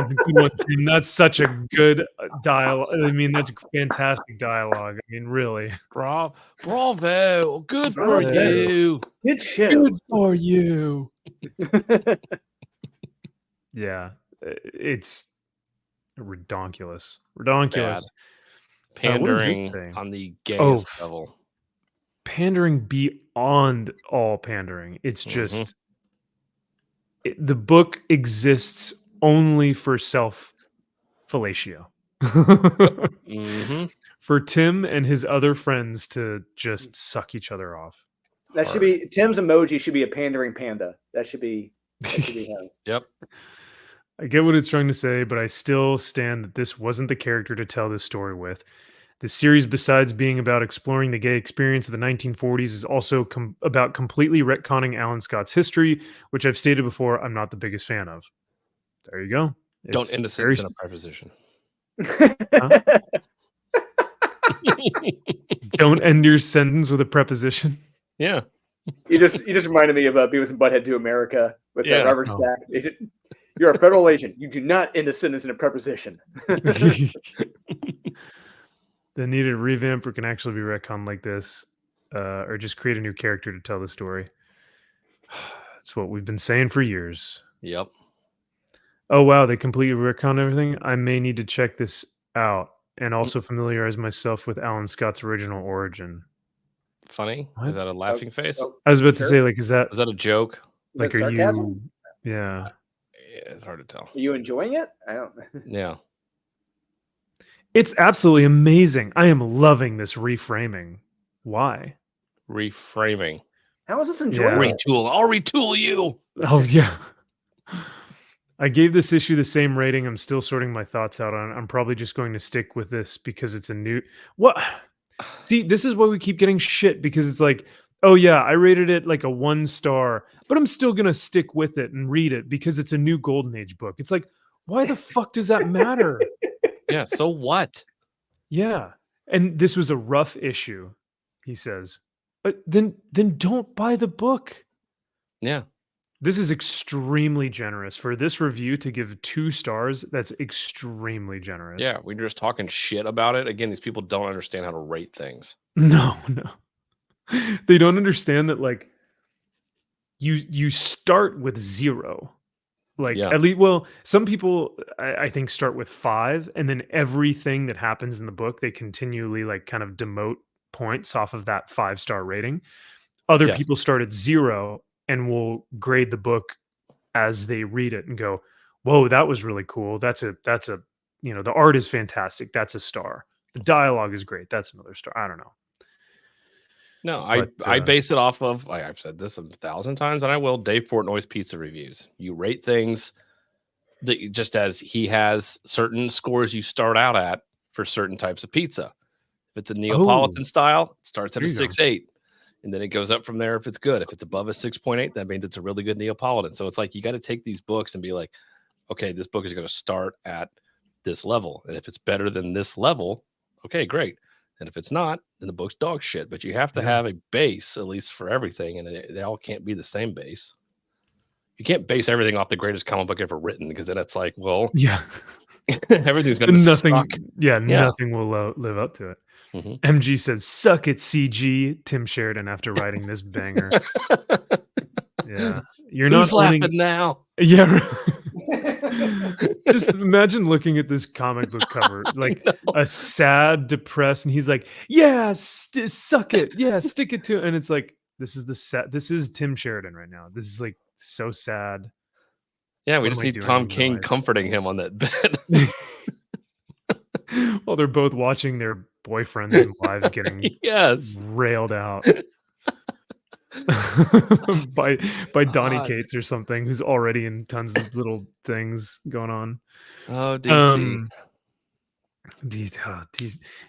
Tim. That's such a good dialogue. I mean, that's fantastic dialogue. I mean, really. Bravo. Good for you. Good shit. Good for you. Yeah. It's redonkulous. Bad. Pandering on the gayest level. Pandering beyond all pandering. It's just the book exists only for self-fellatio. Mm-hmm. For Tim and his other friends to just suck each other off. That should be Tim's emoji. Should be a pandering panda. That should be him. Yep. I get what it's trying to say, but I still stand that this wasn't the character to tell this story with. The series, besides being about exploring the gay experience of the 1940s, is also about completely retconning Alan Scott's history, which I've stated before I'm not the biggest fan of. There you go. Don't end a sentence in a preposition. Don't end your sentence with a preposition. Yeah. You just reminded me of Beavis and Butthead to America with that Robert Stack. You're a federal agent. You do not end a sentence in a preposition. They need a revamp or can actually be retconned like this, or just create a new character to tell the story. That's what we've been saying for years. Yep. Oh, wow. They completely retconned everything. I may need to check this out and also familiarize myself with Alan Scott's original origin. Funny? What? Is that a laughing face? I was about to say, like, is that a joke? Like, are sarcasm? you? Yeah. It's hard to tell. Are you enjoying it? I don't. Yeah. It's absolutely amazing. I am loving this reframing. Why? Reframing. How is this enjoyable? Retool. I'll retool you. Oh, yeah. I gave this issue the same rating. I'm still sorting my thoughts out on it. I'm probably just going to stick with this because it's a new... What? See, this is why we keep getting shit, because it's like, oh yeah, I rated it like a 1 star, but I'm still going to stick with it and read it because it's a new Golden Age book. It's like, why the fuck does that matter? Yeah, so what? Yeah. And this was a rough issue, he says. But then don't buy the book. Yeah. This is extremely generous. For this review to give 2 stars, that's extremely generous. Yeah, we're just talking shit about it. Again, these people don't understand how to rate things. No. They don't understand that, like, you start with 0. Like, at least, well, some people I think start with 5, and then everything that happens in the book, they continually like kind of demote points off of that 5-star rating. Other people start at 0 and will grade the book as they read it and go, whoa, that was really cool. That's a, the art is fantastic. That's a star. The dialogue is great. That's another star. I don't know. No, I base it off of, like I've said this 1,000 times, and I will, Dave Portnoy's pizza reviews. You rate things that just as he has certain scores you start out at for certain types of pizza. If it's a Neapolitan style, it starts at a 6.8. And then it goes up from there if it's good. If it's above a 6.8, that means it's a really good Neapolitan. So it's like you got to take these books and be like, okay, this book is going to start at this level. And if it's better than this level, okay, great. And if it's not, then the book's dog shit. But you have to have a base, at least for everything. And they all can't be the same base. You can't base everything off the greatest comic book ever written, because then it's like, well, everything's going to suck. Nothing will live up to it. MG says, suck it, CG. Tim Sheridan after writing this banger. Yeah. You're Who's not laughing now? Yeah. Just imagine looking at this comic book cover, like a sad, depressed, and he's like, yeah, suck it. Yeah, stick it to, and it's like, this is Tim Sheridan right now. This is like so sad. Yeah, we just need Tom King comforting him on that bed. While they're both watching their boyfriends and wives getting railed out by Donny Cates or something, who's already in tons of little things going on. Oh, DC.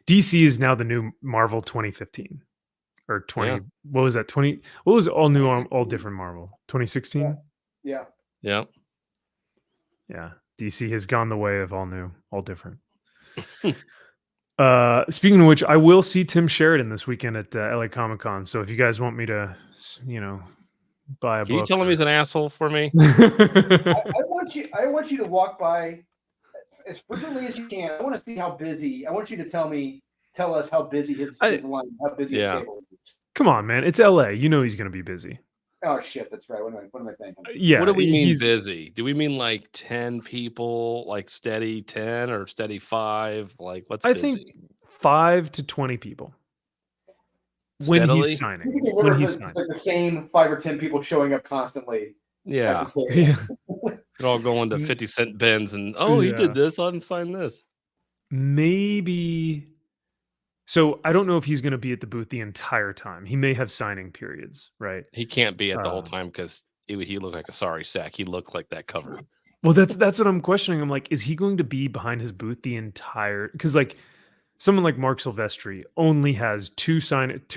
DC is now the new Marvel 2015 or 20. Yeah. What was that? 20. What was all new, all different Marvel? 2016. Yeah. DC has gone the way of all new, all different. Speaking of which, I will see Tim Sheridan this weekend at LA Comic-Con. So if you guys want me to, buy a book. Can you tell him he's an asshole for me? I want you to walk by as frequently as you can. I want to see how busy. I want you to tell us how busy his line, how busy his table is. Come on, man. It's LA. You know he's going to be busy. Oh shit, that's right. What am I thinking? Yeah. What do we mean busy? Do we mean like 10 people, like steady 10 or steady 5? Like what's busy? I think 5 to 20 people. Steadily? When he's signing. When he's signing. It's like the same 5 or 10 people showing up constantly. Yeah. They're all going to 50-cent bins and he did this. I didn't sign this. maybe. So I don't know if he's going to be at the booth the entire time. He may have signing periods, right? He can't be at the whole time because he looked like a sorry sack. He looked like that cover. Well, that's what I'm questioning. I'm like, is he going to be behind his booth the entire? Because like someone like Mark Silvestri only has 2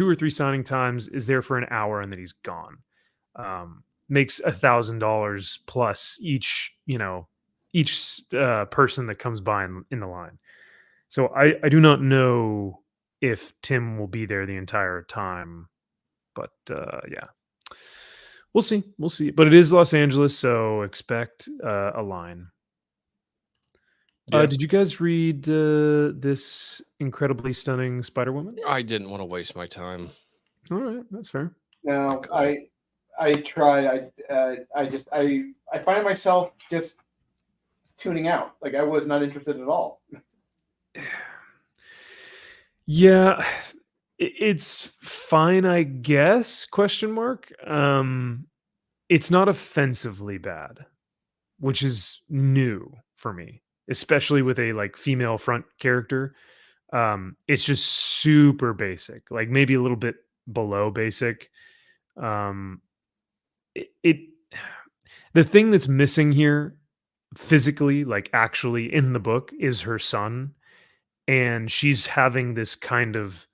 or 3 signing times, is there for an hour, and then he's gone. Makes $1,000 plus each person that comes by in the line. So I do not know if Tim will be there the entire time, but yeah, we'll see. But it is Los Angeles, so expect a line. Yeah. Did you guys read this incredibly stunning Spider-Woman? I didn't want to waste my time. All right, that's fair. No, I tried. I find myself just tuning out. Like I was not interested at all. Yeah, it's fine, I guess. ? It's not offensively bad, which is new for me, especially with a like female front character. It's just super basic, like maybe a little bit below basic. The thing that's missing here physically, like actually in the book, is her son. And she's having this kind of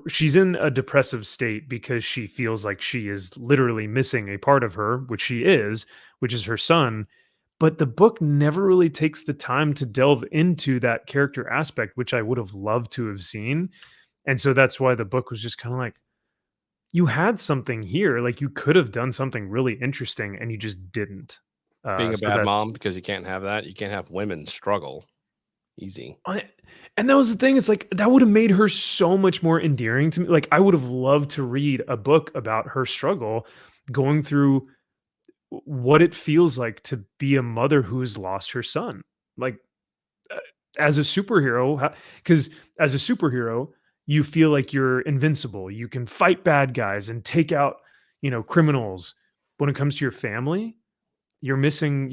she's in a depressive state because she feels like she is literally missing a part of her, which is her son. But the book never really takes the time to delve into that character aspect, which I would have loved to have seen. And so that's why the book was just kind of like, you had something here, like you could have done something really interesting and you just didn't. Being a bad mom, because you can't have that. You can't have women struggle. Easy. And that was the thing. It's like that would have made her so much more endearing to me. Like I would have loved to read a book about her struggle, going through what it feels like to be a mother who has lost her son. Like as a superhero, because as a superhero, you feel like you're invincible. You can fight bad guys and take out, criminals. When it comes to your family, you're missing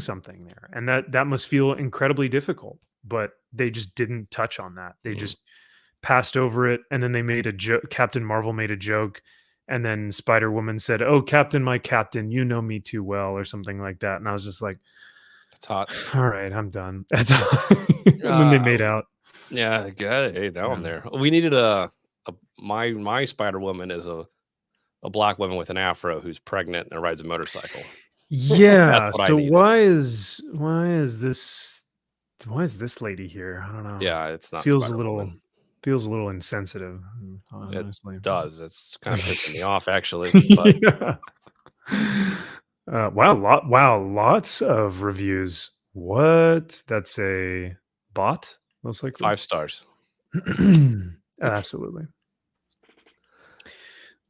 something there, and that must feel incredibly difficult. But they just didn't touch on that. They just passed over it, and then they made a joke. Captain Marvel made a joke, and then Spider-Woman said, "Oh, Captain, my captain, you know me too well," or something like that. And I was just like, "It's hot. All right, I'm done." That's and then they made out. Yeah, hey, now I'm there. We needed my Spider-Woman is a black woman with an afro who's pregnant and rides a motorcycle. Yeah. So why is this lady here? I don't know. Yeah, it's not. Feels a little insensitive. Honestly, it does. It's kind of pissing me off, actually. But... Yeah. Wow, lots of reviews. What? That's a bot, most likely. 5 stars. Absolutely.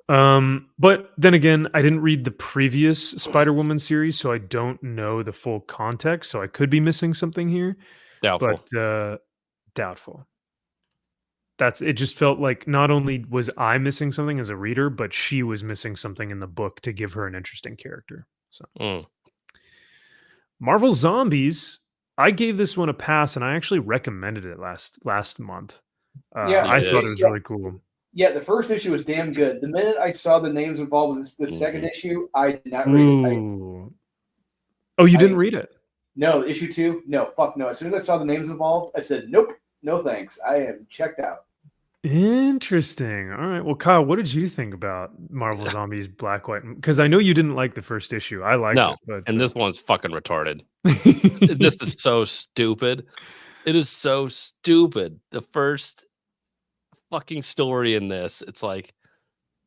But then again, I didn't read the previous Spider-Woman series, so I don't know the full context. So I could be missing something here. Doubtful. But doubtful. It just felt like not only was I missing something as a reader, but she was missing something in the book to give her an interesting character. So Marvel Zombies, I gave this one a pass, and I actually recommended it last month. I thought it was really cool. Yeah, the first issue was damn good. The minute I saw the names involved with the second issue, I did not read it. You didn't read it? No, issue 2? No, fuck no. As soon as I saw the names involved, I said, nope, no thanks. I am checked out. Interesting. All right. Well, Kyle, what did you think about Marvel Zombies Black White? Because I know you didn't like the first issue. I liked it. But, and this one's fucking retarded. This is so stupid. It is so stupid. The first fucking story in this, it's like,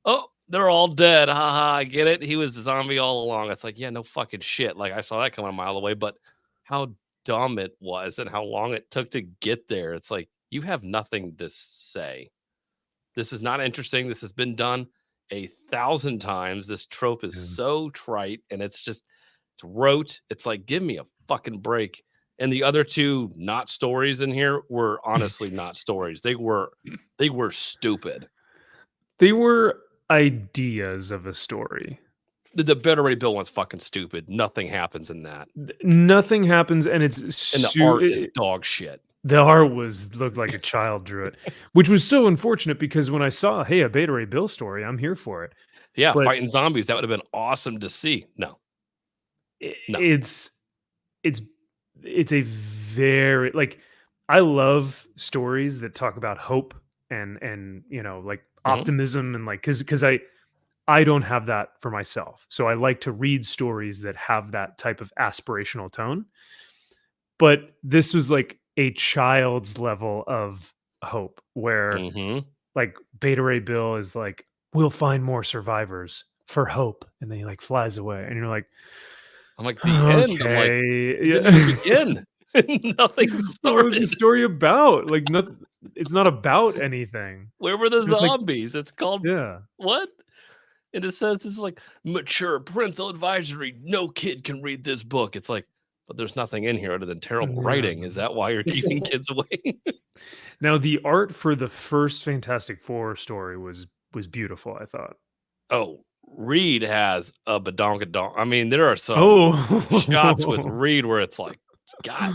oh, they're all dead. Haha, I get it. He was a zombie all along. It's like, yeah, no fucking shit. Like I saw that coming a mile away, but how dumb it was and how long it took to get there. It's like, you have nothing to say. This is not interesting. This has been done 1,000 times. This trope is so trite, and it's rote. It's like, give me a fucking break. And the other 2 not stories in here were honestly not stories. They were stupid. They were ideas of a story. The Better Ray Bill one's fucking stupid. Nothing happens in that. Nothing happens, and it's and the art is dog shit. The art looked like a child drew it, which was so unfortunate because when I saw, hey, a Beta Ray Bill story, I'm here for it. Yeah, but fighting zombies, that would have been awesome to see. No. It's a very, like, I love stories that talk about hope and you know, like optimism and like because I don't have that for myself. So I like to read stories that have that type of aspirational tone. But this was like a child's level of hope where like Beta Ray Bill is like, we'll find more survivors for hope. And then he like flies away. And you're like, I'm like, the end. I'm like, it didn't begin. Nothing started. What was the story about? Like, it's not about anything. Where were the zombies? It's called what? And it says it's like mature parental advisory. No kid can read this book. It's like, but there's nothing in here other than terrible writing. Is that why you're keeping kids away? Now, the art for the first Fantastic Four story was beautiful, I thought. Oh, Reed has a badonkadonk. I mean, there are some shots with Reed where it's like, God,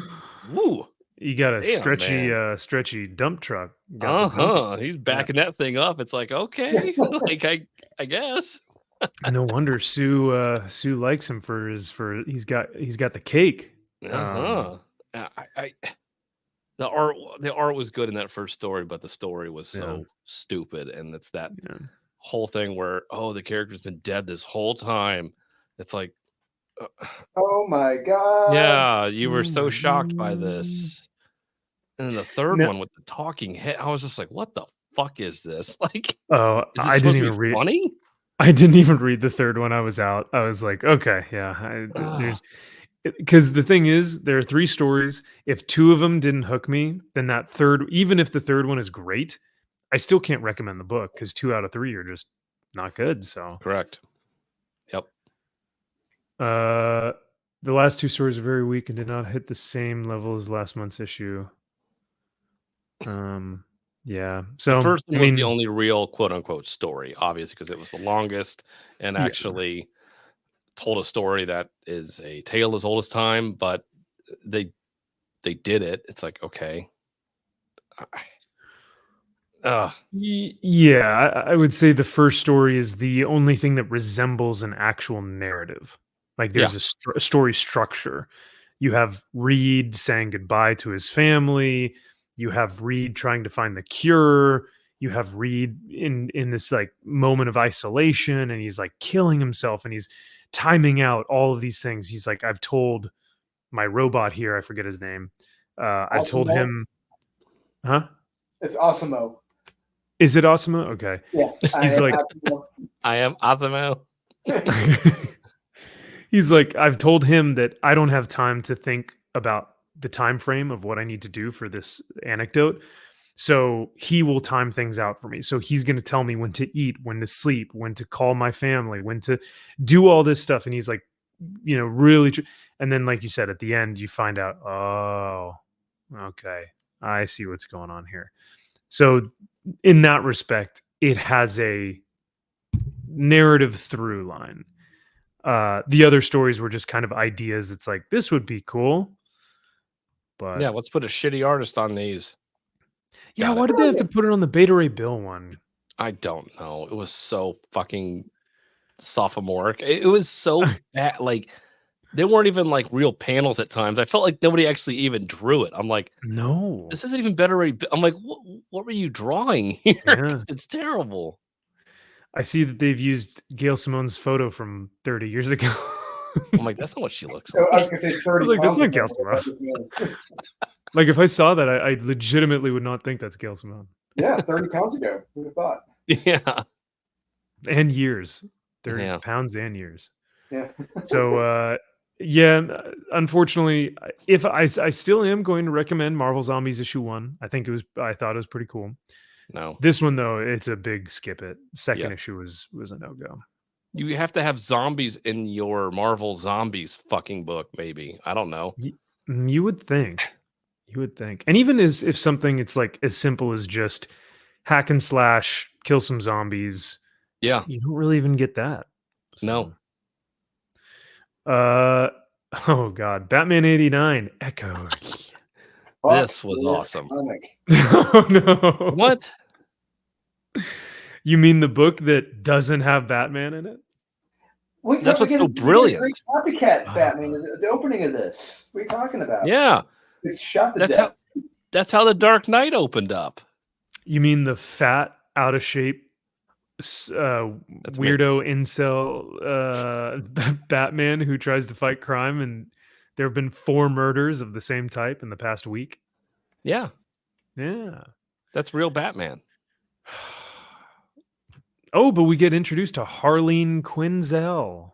woo. You got a stretchy dump truck. He's backing that thing up. It's like, okay, like I guess. No wonder Sue likes him for he's got the cake. The art was good in that first story, but the story was so stupid, and it's that whole thing where the character's been dead this whole time. It's like, oh my god! Yeah, you were so shocked by this, and then the third one with the talking head, I was just like, what the fuck is this? Like, I didn't even read. Funny? I didn't even read the third one. I was out. I was like, okay, because the thing is, there are 3 stories. If 2 of them didn't hook me, then that third, even if the third one is great, I still can't recommend the book because 2 out of 3 are just not good. So correct. Yep. The last 2 stories are very weak and did not hit the same level as last month's issue. Yeah. So the first one was the only real quote unquote story, obviously, because it was the longest and actually told a story that is a tale as old as time, but they did it. It's like, okay. Yeah, I would say the first story is the only thing that resembles an actual narrative. Like there's a story structure. You have Reed saying goodbye to his family. You have Reed trying to find the cure. You have Reed in this like moment of isolation, and he's like killing himself, and he's timing out all of these things. He's like, I've told my robot here, I forget his name. I've told him, It's Osimo. Is it Osimo? Okay. Yeah. He's like, I am Osimo. He's like, I've told him that I don't have time to think about the time frame of what I need to do for this anecdote. So he will time things out for me. So he's going to tell me when to eat, when to sleep, when to call my family, when to do all this stuff. And he's like, you know, really. And then, like you said, at the end, you find out, oh, okay, I see what's going on here. So in that respect, it has a narrative through line. The other stories were just kind of ideas. It's like, this would be cool. But yeah, let's put a shitty artist on these. Yeah, why did they have to put it on the Beta Ray Bill one? I don't know. It was so fucking sophomoric. It was so bad. Like, they weren't even like real panels at times. I felt like nobody actually even drew it. I'm like, no, this isn't even Beta Ray Bill. I'm like, what were you drawing here? Yeah. It's terrible. I see that they've used Gail Simone's photo from 30 years ago. I'm like, that's not what she looks like. I was going to say 30. Like, that's not Gail Simone. Like, if I saw that, I legitimately would not think that's Gail Simone. Yeah, 30 pounds ago. Who would have thought? Yeah. And years. 30 pounds and years. Yeah. So, yeah, unfortunately, if I still am going to recommend Marvel Zombies issue 1. I thought it was pretty cool. No. This one, though, it's a big skip it. Second issue was a no-go. You have to have zombies in your Marvel Zombies fucking book, maybe. I don't know. You would think. You would think. And even if something, it's like as simple as just hack and slash, kill some zombies. Yeah. You don't really even get that. So. No. Oh God, Batman '89 Echo. This was awesome. Oh no! What? You mean the book that doesn't have Batman in it? That's what's so brilliant. Great copycat Batman. The opening of this. What are you talking about? Yeah, it's shot to death. That's how the Dark Knight opened up. You mean the fat, out of shape, weirdo incel Batman who tries to fight crime, and there have been 4 murders of the same type in the past week? Yeah. That's real Batman. Oh, but we get introduced to Harleen Quinzel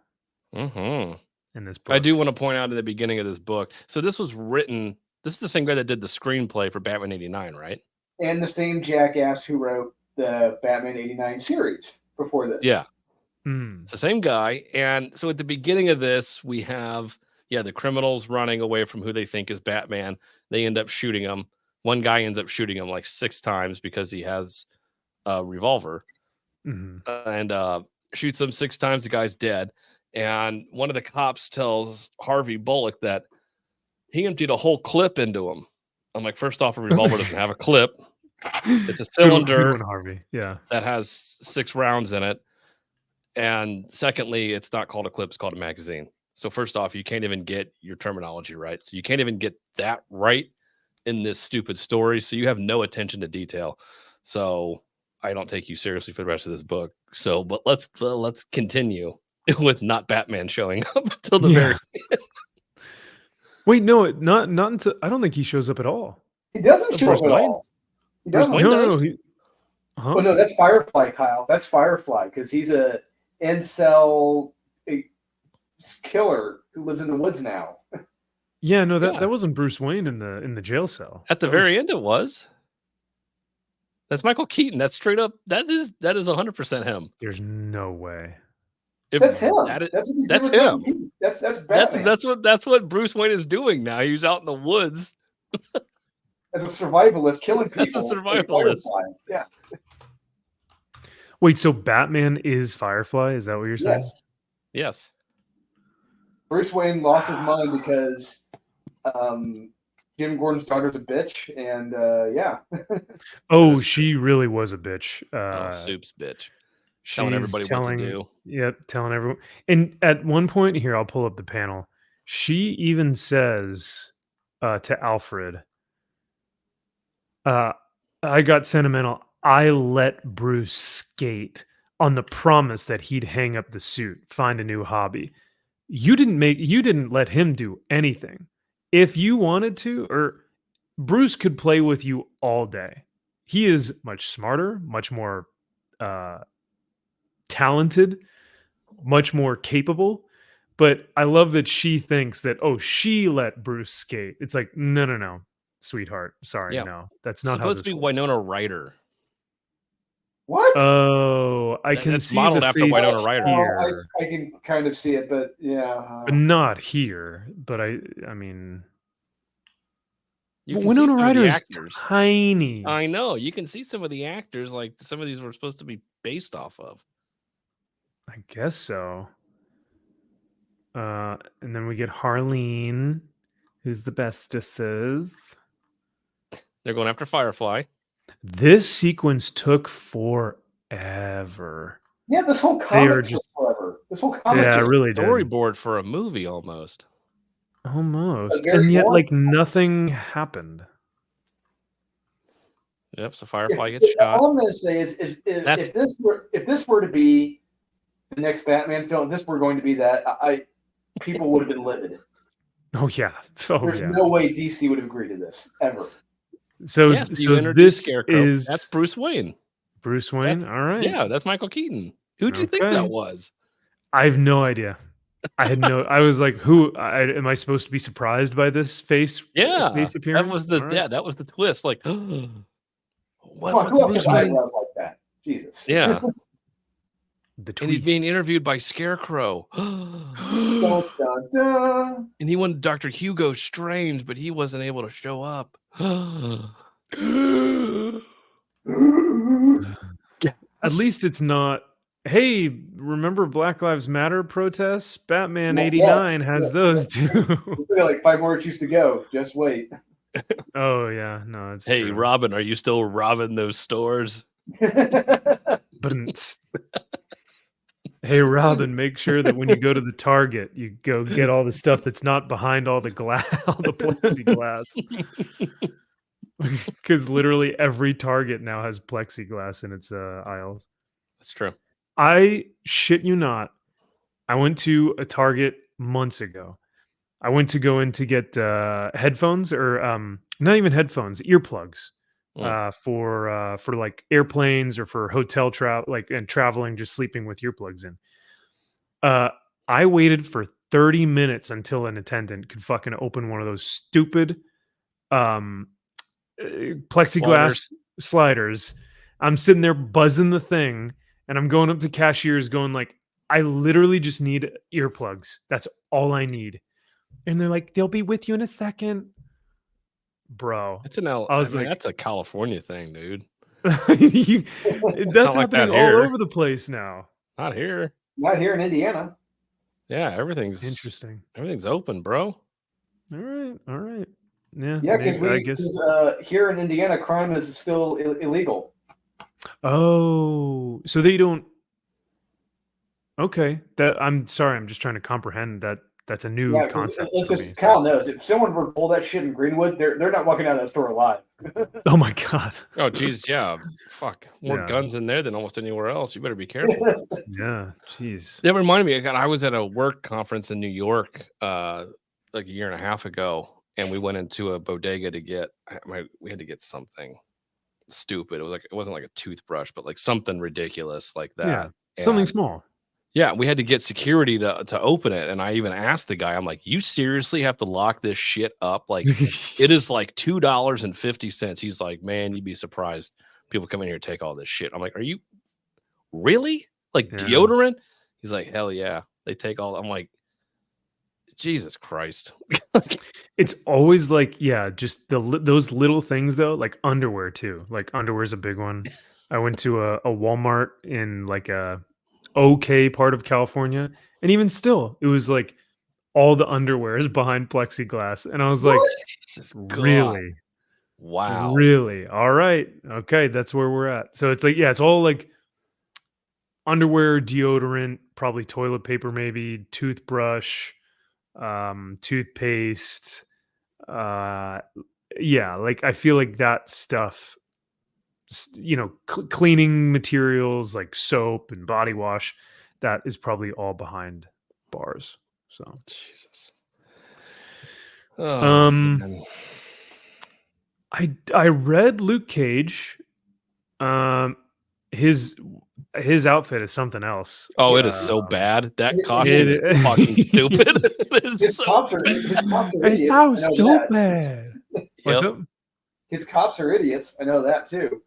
in this book. I do want to point out in the beginning of this book. So this was written. This is the same guy that did the screenplay for Batman '89, right? And the same jackass who wrote the Batman '89 series before this. Yeah. It's the same guy. And so at the beginning of this, we have the criminals running away from who they think is Batman. They end up shooting him. One guy ends up shooting him like 6 times because he has a revolver. And shoots him 6 times. The guy's dead. And one of the cops tells Harvey Bullock that he emptied a whole clip into him. I'm like, first off, a revolver doesn't have a clip. It's a cylinder that has 6 rounds in it. And secondly, it's not called a clip, it's called a magazine. So first off, you can't even get your terminology right. So you can't even get that right in this stupid story. So you have no attention to detail. So I don't take you seriously for the rest of this book. So, but let's continue with not Batman showing up until the very end. Wait, no, not until I don't think he shows up at all. He doesn't show up at all. He doesn't. No. Oh no, that's Firefly, Kyle. That's Firefly because he's a incel killer who lives in the woods now. Yeah, no, that wasn't Bruce Wayne in the jail cell. At the very end, it was. That's Michael Keaton. That's straight up. That is 100% him. There's no way. That's him. That's him. That's Batman. That's what Bruce Wayne is doing now. He's out in the woods as a survivalist, killing people. As a survivalist. Yeah. Wait, so Batman is Firefly? Is that what you're saying? Yes. Bruce Wayne lost his mind because Jim Gordon's daughter's a bitch, and oh, she really was a bitch. Soup's bitch. Telling everybody what to do. Yep, telling everyone. And at one point here, I'll pull up the panel. She even says to Alfred, I got sentimental. I let Bruce skate on the promise that he'd hang up the suit, find a new hobby. You didn't let him do anything. If you wanted to, or Bruce could play with you all day. He is much smarter, much more talented, much more capable. But I love that she thinks that, she let Bruce skate. It's like, no, sweetheart. Sorry, no. That's not supposed to be Winona Ryder. What? Oh, I can see modeled the after face Winona Ryder. Here. I can kind of see it, but yeah. But not here. But I mean, Winona Ryder is tiny. I know. You can see some of the actors, like some of these were supposed to be based off of. I guess so. And then we get Harleen, who's the bestesses. They're going after Firefly. This sequence took forever. Yeah, this whole comic took forever. This whole comic really storyboard for a movie almost. And yet, nothing happened. Yep. So Firefly gets shot. All I'm going to say is, if this were to be the next Batman film, if this were going to be that, people would have been livid. Oh yeah. There's no way DC would have agreed to this ever. So this is that's Bruce Wayne. Bruce Wayne. All right. Yeah, that's Michael Keaton. Who'd you think that was? I have no idea. I was like, am I supposed to be surprised by this face? Yeah, face appearance. That was the twist. Like, what was Bruce Wayne like that? Jesus. Yeah. And he's being interviewed by Scarecrow. Dun, dun, dun. And he wanted Dr. Hugo Strange, but he wasn't able to show up. At least it's not hey, remember Black Lives Matter protests? Batman 89 has those too. We got like 5 more issues to go. Just wait. Oh yeah, no, it's Hey, true. Robin, are you still robbing those stores? But hey, Robin, make sure that when you go to the Target, you go get all the stuff that's not behind all the glass, all the plexiglass. Because literally every Target now has plexiglass in its aisles. That's true. I shit you not. I went to a Target months ago. I went to go in to get headphones, or not even headphones, earplugs, for like airplanes or for hotel travel, like, and traveling, just sleeping with earplugs in. I waited for 30 minutes until an attendant could fucking open one of those stupid plexiglass sliders. I'm sitting there buzzing the thing, and I'm going up to cashiers going like, I literally just need earplugs. That's all I need. And they're like, they'll be with you in a second. Bro. It's I was like, that's a California thing, dude. That's happening all over the place now. Not here. Not here in Indiana. Yeah, everything's interesting. Everything's open, bro. All right. Yeah, because here in Indiana, crime is still illegal. Oh, so they don't. Okay, I'm sorry. I'm just trying to comprehend that. That's a new concept. It's just Kyle knows if someone were to pull that shit in Greenwood, they're not walking out of that store alive. Oh my god. Oh geez, yeah. Fuck, more guns in there than almost anywhere else. You better be careful. Yeah, jeez. That reminded me. I was at a work conference in New York like a year and a half ago, and we went into a bodega to get. We had to get something stupid. It wasn't like a toothbrush, but like something ridiculous like that. Yeah, something small. Yeah, we had to get security to open it. And I even asked the guy, I'm like, you seriously have to lock this shit up? Like, it is like $2.50. He's like, man, you'd be surprised. People come in here and take all this shit. I'm like, are you really? Like deodorant? He's like, hell yeah. They take all. I'm like, Jesus Christ. It's always like, just those little things though, like underwear too. Like underwear is a big one. I went to a Walmart in like a okay part of California, and even still it was like all the underwear is behind plexiglass, and I was like, really? Wow. Really? All right, okay, that's where we're at. So it's like, it's all like underwear, deodorant, probably toilet paper, maybe toothbrush, toothpaste, like I feel like that stuff, cleaning materials like soap and body wash, that is probably all behind bars. So Jesus. I read Luke Cage. His outfit is something else. Oh, it is so bad. That costume is fucking stupid. His cops are it's so stupid. What's up? His cops are idiots. I know that too.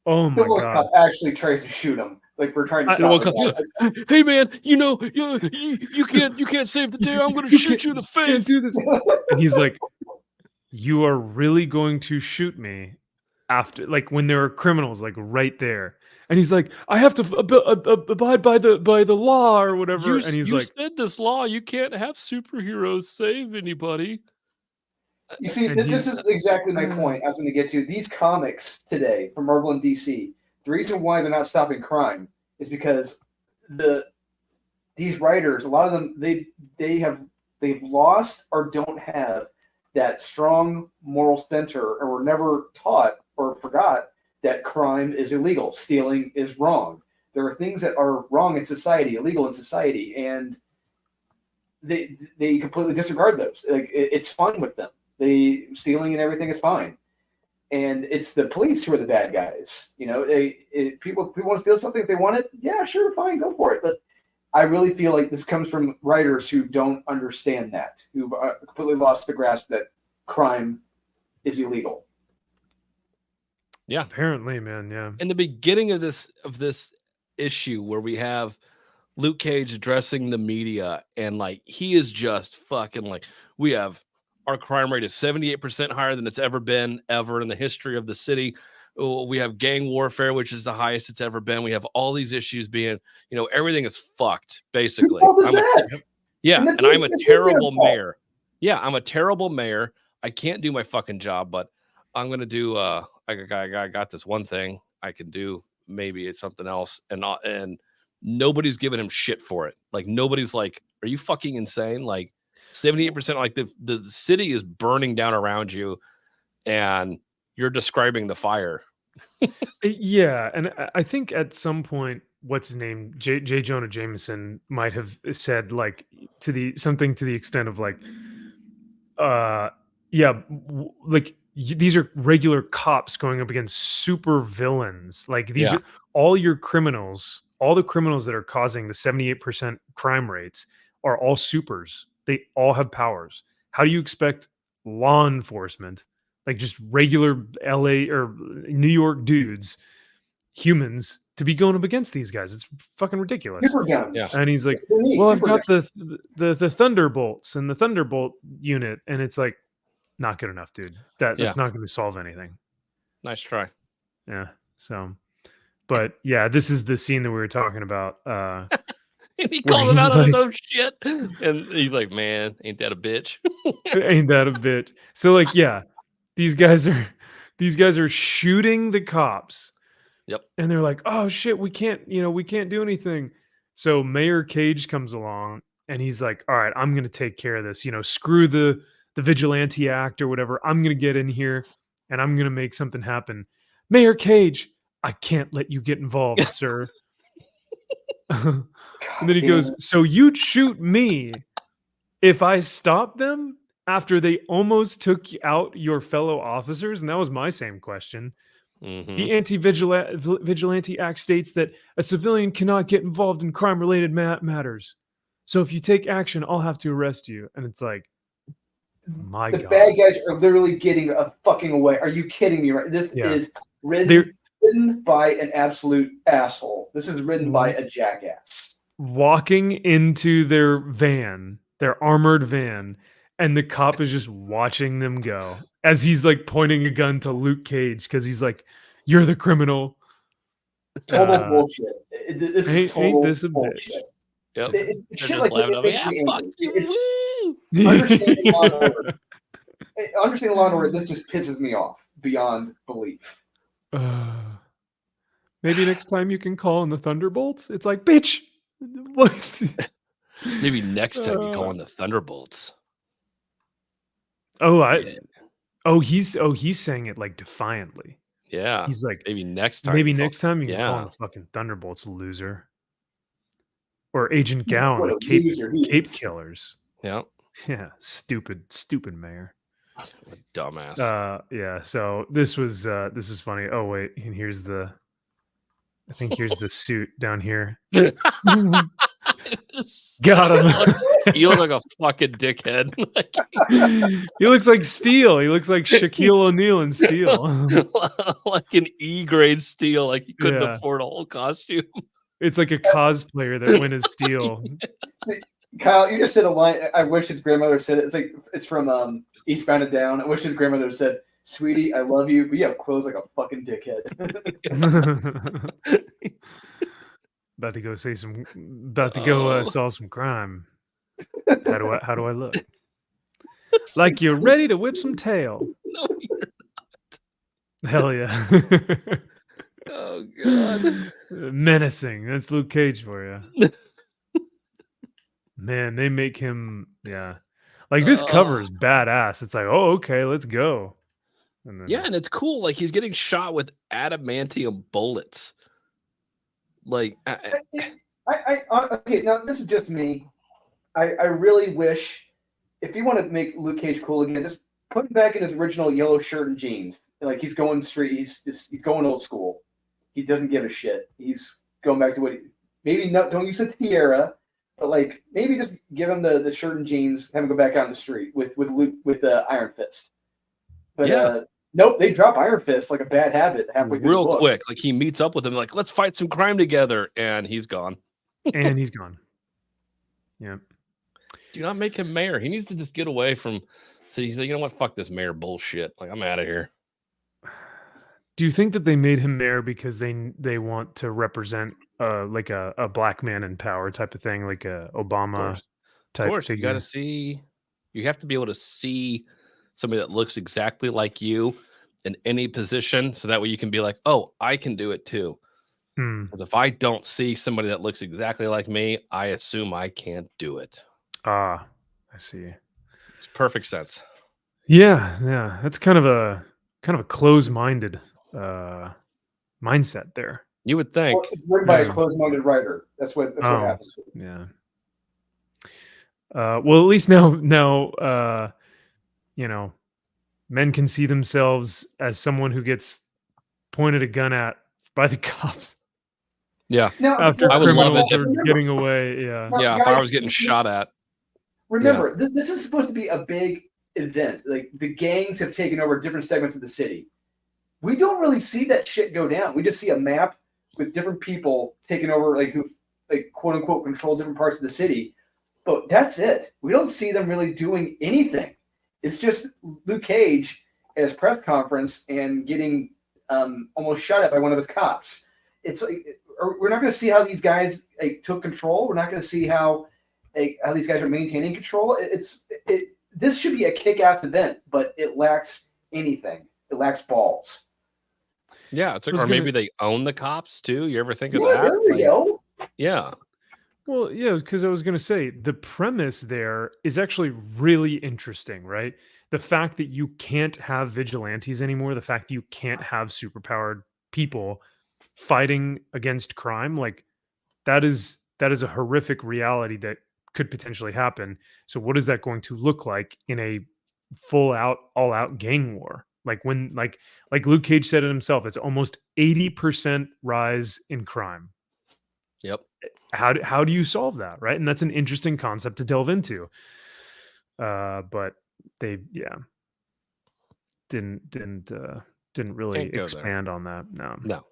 Oh my god! Cop actually tries to shoot him. Like we're trying to stop him. Hey man, you can't save the day. I'm going to shoot you in the face. Can't do this. And he's like, you are really going to shoot me after, like, when there are criminals like right there. And he's like, I have to abide by the law or whatever. And he's like, you said this law, you can't have superheroes save anybody. You see, this is exactly my point I was going to get to. These comics today from Marvel and DC, the reason why they're not stopping crime is because these writers, a lot of them, they've lost or don't have that strong moral center, or were never taught or forgot that crime is illegal, stealing is wrong. There are things that are wrong in society, illegal in society, and they completely disregard those. Like it's fun with them. Stealing and everything is fine, and it's the police who are the bad guys. People want to steal something if they want it. Yeah, sure, fine, go for it. But I really feel like this comes from writers who don't understand that, who completely lost the grasp that crime is illegal. Yeah, apparently, man. Yeah. In the beginning of this issue, where we have Luke Cage addressing the media, and like he is just fucking like, we have. Our crime rate is 78% higher than it's ever been in the history of the city. we have gang warfare, which is the highest it's ever been. We have all these issues being, everything is fucked, basically. Whose fault is that? And I'm a terrible mayor. Yeah, I'm a terrible mayor. I can't do my fucking job, but I'm gonna do. I got this one thing I can do. Maybe it's something else, and nobody's giving him shit for it. Like nobody's like, "Are you fucking insane?" Like 78%. Like the city is burning down around you, and you're describing the fire. Yeah, and I think at some point, what's his name, J. Jonah Jameson might have said like something to the extent of like, like these are regular cops going up against super villains. Like these are all your criminals, all the criminals that are causing the 78% crime rates are all supers. They all have powers. How do you expect law enforcement, like just regular LA or New York dudes, humans, to be going up against these guys? It's fucking ridiculous. Yeah. And he's like, well, I've got the Thunderbolts and the Thunderbolt unit. And it's like, not good enough, dude. That's not going to solve anything. Nice try. Yeah. So, but yeah, this is the scene that we were talking about. And he called him out on his own shit. And he's like, man, ain't that a bitch? Ain't that a bitch? So like, yeah, these guys are shooting the cops. Yep. And they're like, oh shit, we can't do anything. So Mayor Cage comes along and he's like, all right, I'm going to take care of this. Screw the Vigilante Act or whatever. I'm going to get in here and I'm going to make something happen. Mayor Cage, I can't let you get involved, sir. And then he goes, so you'd shoot me if I stopped them after they almost took out your fellow officers? And that was my same question. Mm-hmm. The Anti-Vigilante Act states that a civilian cannot get involved in crime-related matters. So if you take action, I'll have to arrest you. And it's like, my God. The bad guys are literally getting a fucking away. Are you kidding me? Right? This is written by an absolute asshole. This is written by a jackass. Walking into their van, their armored van, and the cop is just watching them go as he's like pointing a gun to Luke Cage because he's like, "You're the criminal." Total bullshit. This is total this a bullshit. Yep. Shit like that makes me angry. Understanding Law and Order. Understanding Law and Order. This just pisses me off beyond belief. Maybe next time you can call in the Thunderbolts. It's like, bitch. What? Maybe next time you call in the Thunderbolts. He's saying it like defiantly. Yeah. He's like, maybe next time. Maybe next time you can call in the fucking Thunderbolts, loser. Or Agent Gowan, Cape Killers. Yeah. Yeah. Stupid mayor. Dumbass. Yeah. So this is funny. Oh wait, and here's the suit down here. Got him. You look like a fucking dickhead. He looks like Steel. He looks like Shaquille O'Neal in Steel. Like an E-grade Steel. Like he couldn't afford a whole costume. It's like a cosplayer that went as Steel. Kyle, you just said a line. I wish his grandmother said it. It's from Eastbound and Down. I wish his grandmother said, "Sweetie, I love you, but you have clothes like a fucking dickhead." About to go solve some crime. How do I look? Like you're ready to whip some tail. No, you're not. Hell yeah. Oh God. Menacing. That's Luke Cage for you. Man, they make him like this cover is badass. It's like, oh, okay, let's go. And it's cool. Like he's getting shot with adamantium bullets. Like okay, now this is just me. I really wish if you want to make Luke Cage cool again, just put him back in his original yellow shirt and jeans. Like he's going straight, he's going old school. He doesn't give a shit. He's going back to what don't use a tiara, but like maybe just give him the shirt and jeans, have him go back out in the street with Luke with the Iron Fist. But nope, they drop Iron Fist like a bad habit halfway through real quick. Like he meets up with him, like, let's fight some crime together, and he's gone. Yeah. Do not make him mayor. He needs to just get away from. So he's like, you know what? Fuck this mayor bullshit. Like I'm out of here. Do you think that they made him mayor because they want to represent like a black man in power type of thing, like a Obama type Of course, figure? you got to see. You have to be able to see somebody that looks exactly like you in any position, so that way you can be like, "Oh, I can do it too." Because if I don't see somebody that looks exactly like me, I assume I can't do it. Ah, I see. It's perfect sense. Yeah. That's kind of a close-minded mindset there. You would think. Well, it's written by a closed-minded writer. That's what happens. Yeah. Well, at least now, men can see themselves as someone who gets pointed a gun at by the cops. Yeah. Now, After I would love it criminals are getting away. Yeah. Now, Yeah. If guys, I was getting shot at. Remember, this is supposed to be a big event. Like the gangs have taken over different segments of the city. We don't really see that shit go down. We just see a map with different people taking over, like who, like quote unquote, control different parts of the city. But that's it. We don't see them really doing anything. It's just Luke Cage at his press conference and getting almost shot at by one of his cops. It's like we're not going to see how these guys took control. We're not going to see how these guys are maintaining control. This should be a kick-ass event, but it lacks anything. It lacks balls. Yeah, it's like, or maybe they own the cops too. You ever think of Yeah, that? there we go. Yeah. Well, yeah, because I was going to say the premise there is actually really interesting, right? The fact that you can't have vigilantes anymore, the fact that you can't have superpowered people fighting against crime, like that is a horrific reality that could potentially happen. So what is that going to look like in a full out, all out gang war? Like when, like Luke Cage said it himself, it's almost 80% rise in crime. Yep. How do you solve that, right? And that's an interesting concept to delve into. But they didn't really expand on that. No.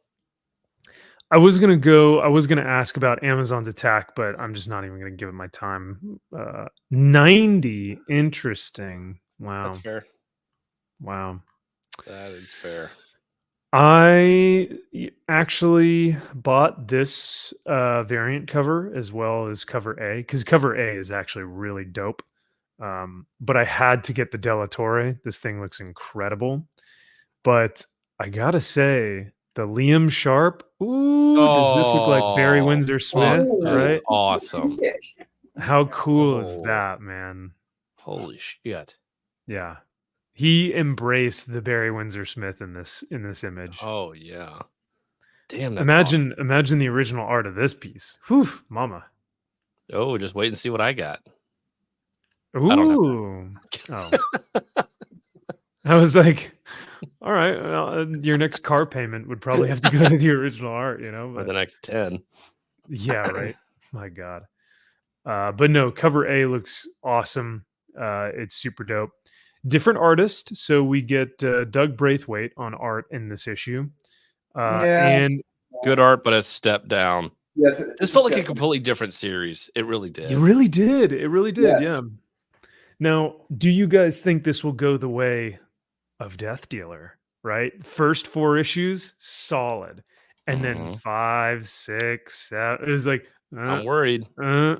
I was gonna ask about Amazon's attack, but I'm just not even gonna give it my time. 90, interesting. Wow. That's fair. Wow. That is fair. I actually bought this variant cover as well as cover A, because cover A is actually really dope. But I had to get the Della Torre. This thing looks incredible. But I gotta say, the Liam Sharp. Ooh, does this look like Barry Windsor Smith? Right? Awesome. How cool is that, man? Holy shit. Yeah. He embraced the Barry Windsor Smith in this image. Oh yeah. Damn, that's imagine the original art of this piece. Whew, mama. Oh, just wait and see what I got. Ooh. I don't have Oh. I was like, all right, well, your next car payment would probably have to go to the original art, For the next 10. Yeah, right. My God. But no, cover A looks awesome. It's super dope. Different artist, so we get Doug Braithwaite on art in this issue. And good art, but a step down. Yes, this felt like a completely different series. It really did. It really did. It really did. Yes. Yeah. Now, do you guys think this will go the way of Death Dealer? Right, first 4 issues, solid, and then 5, 6, 7. It was like I'm worried. Yeah,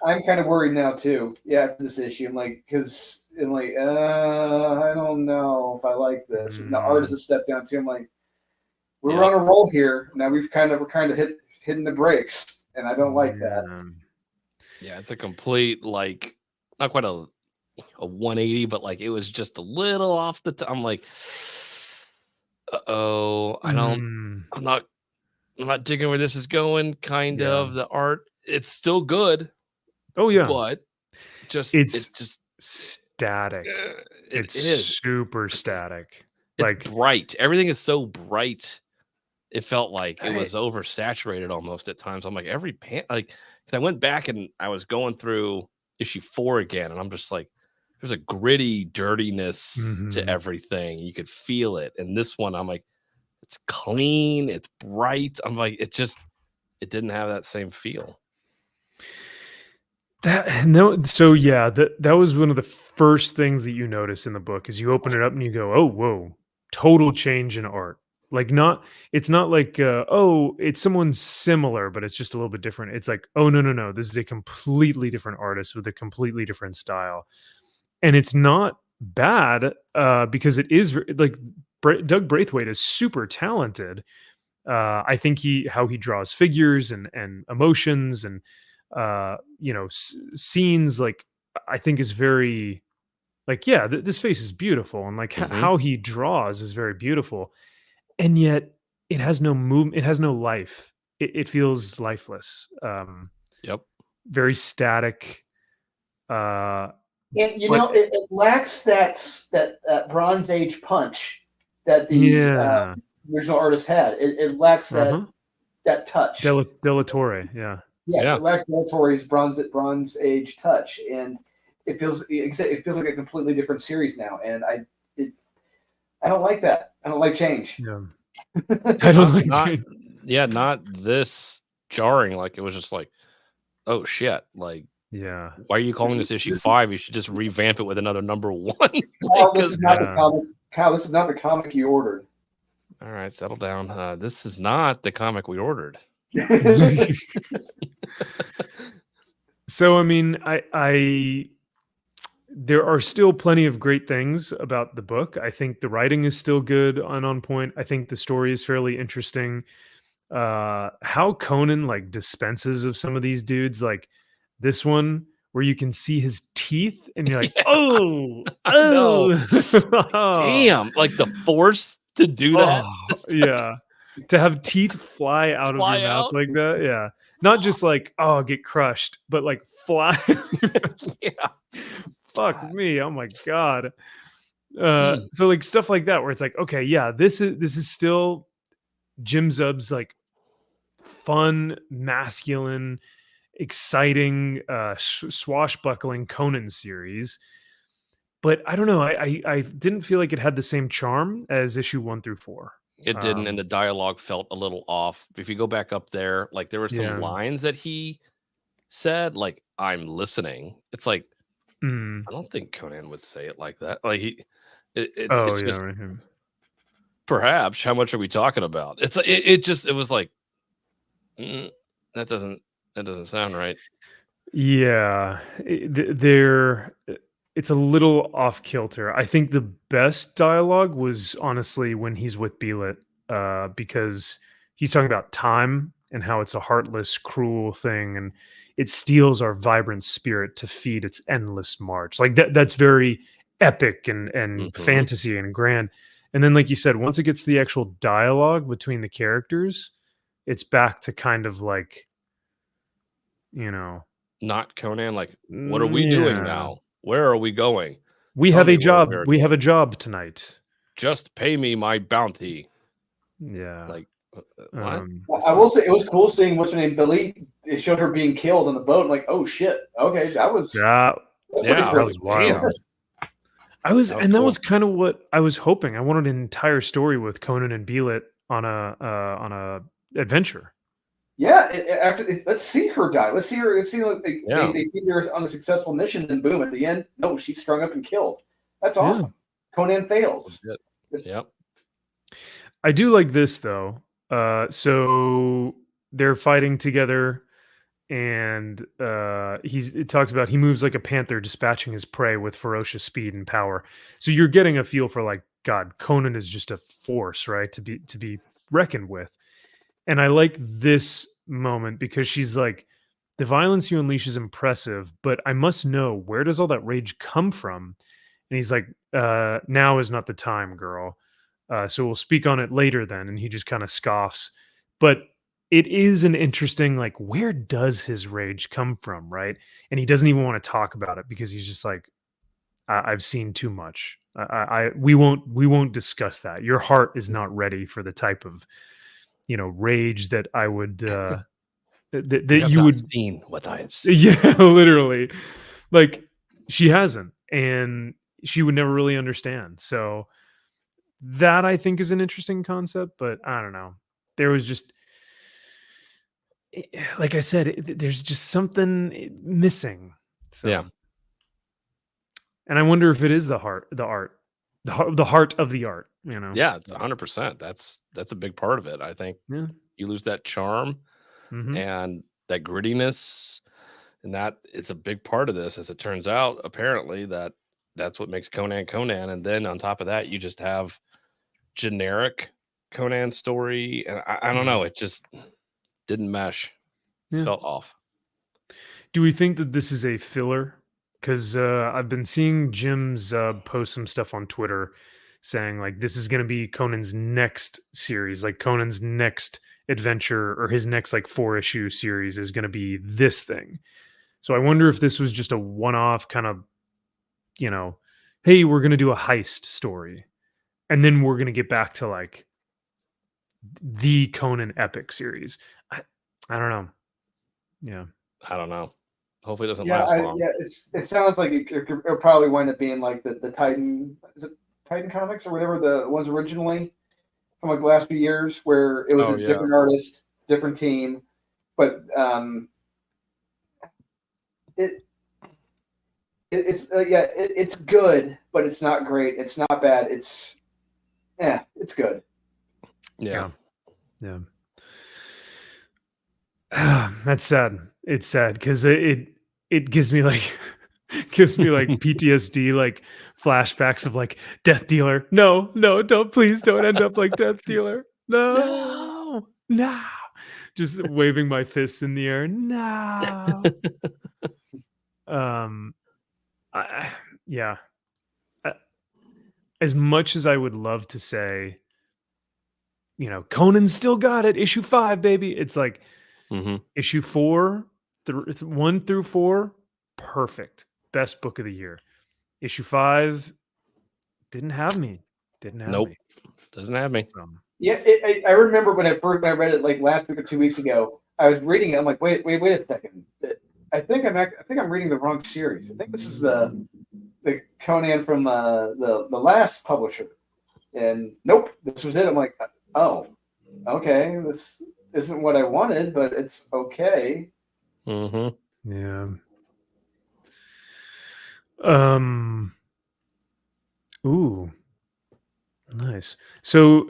I'm kind of worried now too. Yeah, after this issue, I'm like, I don't know if I like this. And the art is a step down too. I'm like, we're on a roll here. Now we're kind of hitting the brakes, and I don't like that. Yeah, it's a complete, like, not quite a 180, but like it was just a little off the top. I'm like, I'm not digging where this is going. Kind of the art, it's still good. Oh yeah, but it's just static. It's super static. It's bright. Everything is so bright. It felt like it was oversaturated almost at times. I'm like, every because I went back and I was going through issue 4 again, and I'm just like, there's a gritty dirtiness to everything. You could feel it. And this one, I'm like, it's clean, it's bright. I'm like, it didn't have that same feel. That was one of the first things that you notice in the book is you open it up and you go, oh, whoa, total change in art. Like it's not like oh, it's someone similar, but it's just a little bit different. It's like, oh no, this is a completely different artist with a completely different style, and it's not bad because it is like Doug Braithwaite is super talented. I think how he draws figures and emotions and scenes, like I think is very like, yeah, this face is beautiful, and like how he draws is very beautiful, and yet it has no movement, it has no life. It feels lifeless. Yep. Very static. And it lacks that Bronze Age punch that the original artist had. It lacks that touch. Della Torre, yeah. Yes, it lacks Della Torre's Bronze Age touch, and it feels like a completely different series now. And I don't like that. I don't like change. Yeah. I don't like change. Yeah, not this jarring. Like it was just like, oh shit, like. Yeah. Why are you calling this issue 5? You should just revamp it with another number 1. Kyle, this is not the comic. Kyle, this is not the comic you ordered. All right, settle down. This is not the comic we ordered. So I mean, I there are still plenty of great things about the book. I think the writing is still good and on point. I think the story is fairly interesting. How Conan like dispenses of some of these dudes, like this one where you can see his teeth and you're like, oh, damn, like the force to do that. Yeah. To have teeth fly out of your mouth like that. Yeah. Not just like, oh, get crushed, but like fly. Yeah. Fuck me. Oh my God. So like stuff like that where it's like, okay, yeah, this is still Jim Zub's like fun, masculine, exciting swashbuckling Conan series, but I don't know, I didn't feel like it had the same charm as issue 1 through 4. It didn't, and the dialogue felt a little off. If you go back up there, like there were some lines that he said, like I'm listening. It's like I don't think Conan would say it like that. Like it's just perhaps. How much are we talking about? It's it was like that doesn't sound right. Yeah, it's a little off kilter. I think the best dialogue was honestly when he's with Beelit, because he's talking about time and how it's a heartless, cruel thing, and it steals our vibrant spirit to feed its endless march. Like that's very epic and fantasy and grand. And then, like you said, once it gets to the actual dialogue between the characters, it's back to kind of like, not Conan. Like, what are we doing now? Where are we going? We have a job. We have a job tonight. Just pay me my bounty. Yeah. Like, what? I will say it was cool seeing what's her name, Billy. It showed her being killed on the boat. Like, oh shit. Okay, that was that was wild. That was kind of what I was hoping. I wanted an entire story with Conan and Beelit on a adventure. Yeah, let's see her die. Let's see her. They see her on a successful mission, and boom, at the end, no, she's strung up and killed. That's awesome. Yeah. Conan fails. Yep. I do like this though. So they're fighting together, and it talks about he moves like a panther, dispatching his prey with ferocious speed and power. So you're getting a feel for like, God, Conan is just a force, right? To be reckoned with. And I like this moment because she's like, the violence you unleash is impressive, but I must know, where does all that rage come from? And he's like, now is not the time, girl. So we'll speak on it later then. And he just kind of scoffs. But it is an interesting, like, where does his rage come from, right? And he doesn't even want to talk about it because he's just like, I've seen too much. We won't discuss that. Your heart is not ready for the type of rage that I would that you would seen what I have seen. Yeah, literally. Like, she hasn't, and she would never really understand. So that I think is an interesting concept, but I don't know. There was just like I said, there's just something missing. So. Yeah. And I wonder if it is the heart of the art. Yeah, it's 100%. That's a big part of it. I think you lose that charm and that grittiness, and that it's a big part of this, as it turns out, apparently, that's what makes Conan Conan. And then on top of that, you just have generic Conan story. And I don't know, it just didn't mesh. It felt off. Do we think that this is a filler? Because I've been seeing Jim's post some stuff on Twitter saying like this is going to be Conan's next series, like Conan's next adventure or his next like 4-issue series is going to be this thing. So I wonder if this was just a one-off kind of, hey, we're going to do a heist story, and then we're going to get back to like the Conan epic series. I don't know. Yeah, I don't know. Hopefully it doesn't last long. It sounds like it'll probably wind up being like the Titan, is it Titan Comics or whatever the ones originally from like the last few years, where it was a different artist, different team, but it's good, but it's not great. It's not bad. It's good. Yeah. That's sad. It's sad because it gives me like PTSD, like flashbacks of like Death Dealer. No, don't, please don't end up like Death Dealer. No. Just waving my fists in the air. No. As much as I would love to say, Conan's still got it. Issue 5, baby. It's like issue 4, 1 through 4, perfect. Best book of the year. Issue 5 didn't have me. Nope. Doesn't have me. I remember when I read it like last week or 2 weeks ago. I was reading it. I'm like, wait a second. I think I'm reading the wrong series. I think this is the Conan from the last publisher. And nope, this was it. I'm like, oh, okay, this isn't what I wanted, but it's okay. Yeah. Ooh. Nice. So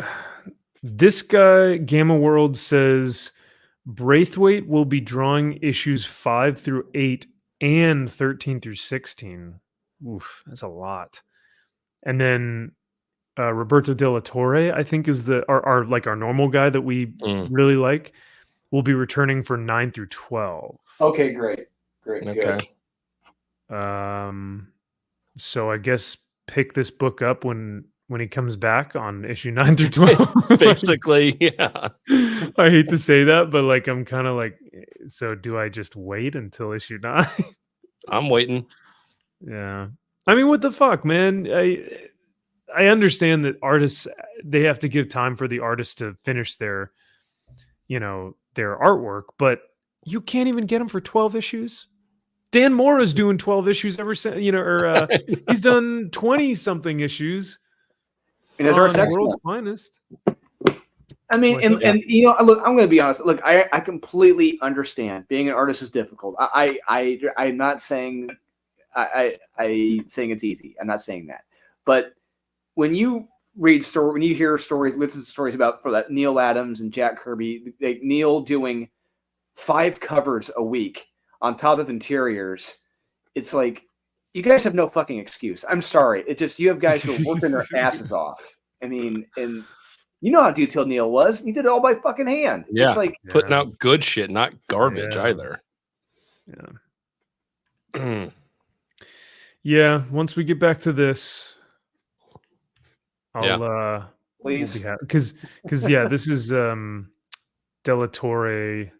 this guy, Gamma World, says Braithwaite will be drawing issues 5 through 8 and 13 through 16. Oof, that's a lot. And then Roberto De La Torre, I think, is our normal guy that we really like, will be returning for 9 through 12. Okay, great, good. So I guess pick this book up when he comes back on issue 9 through 12. Basically, yeah. I hate to say that, but like I'm kind of like, so do I just wait until issue 9? I'm waiting. Yeah. I mean, what the fuck, man? I understand that artists, they have to give time for the artists to finish their artwork, but you can't even get them for 12 issues. Dan Mora's doing 12 issues ever since, he's done 20 something issues. And his art's World's Finest. I mean, and look, I'm going to be honest. Look, I completely understand being an artist is difficult. I'm not saying saying it's easy. I'm not saying that. But when you hear stories, listen to stories about for that Neil Adams and Jack Kirby, Neil doing 5 covers a week on top of interiors, it's like, you guys have no fucking excuse. I'm sorry. It just, you have guys who are working their asses off. I mean, and you know how detailed Neil was. He did it all by fucking hand. Yeah. It's like putting out good shit, not garbage either. Yeah. Yeah. Once we get back to this, I'll please, because this is De La Torre.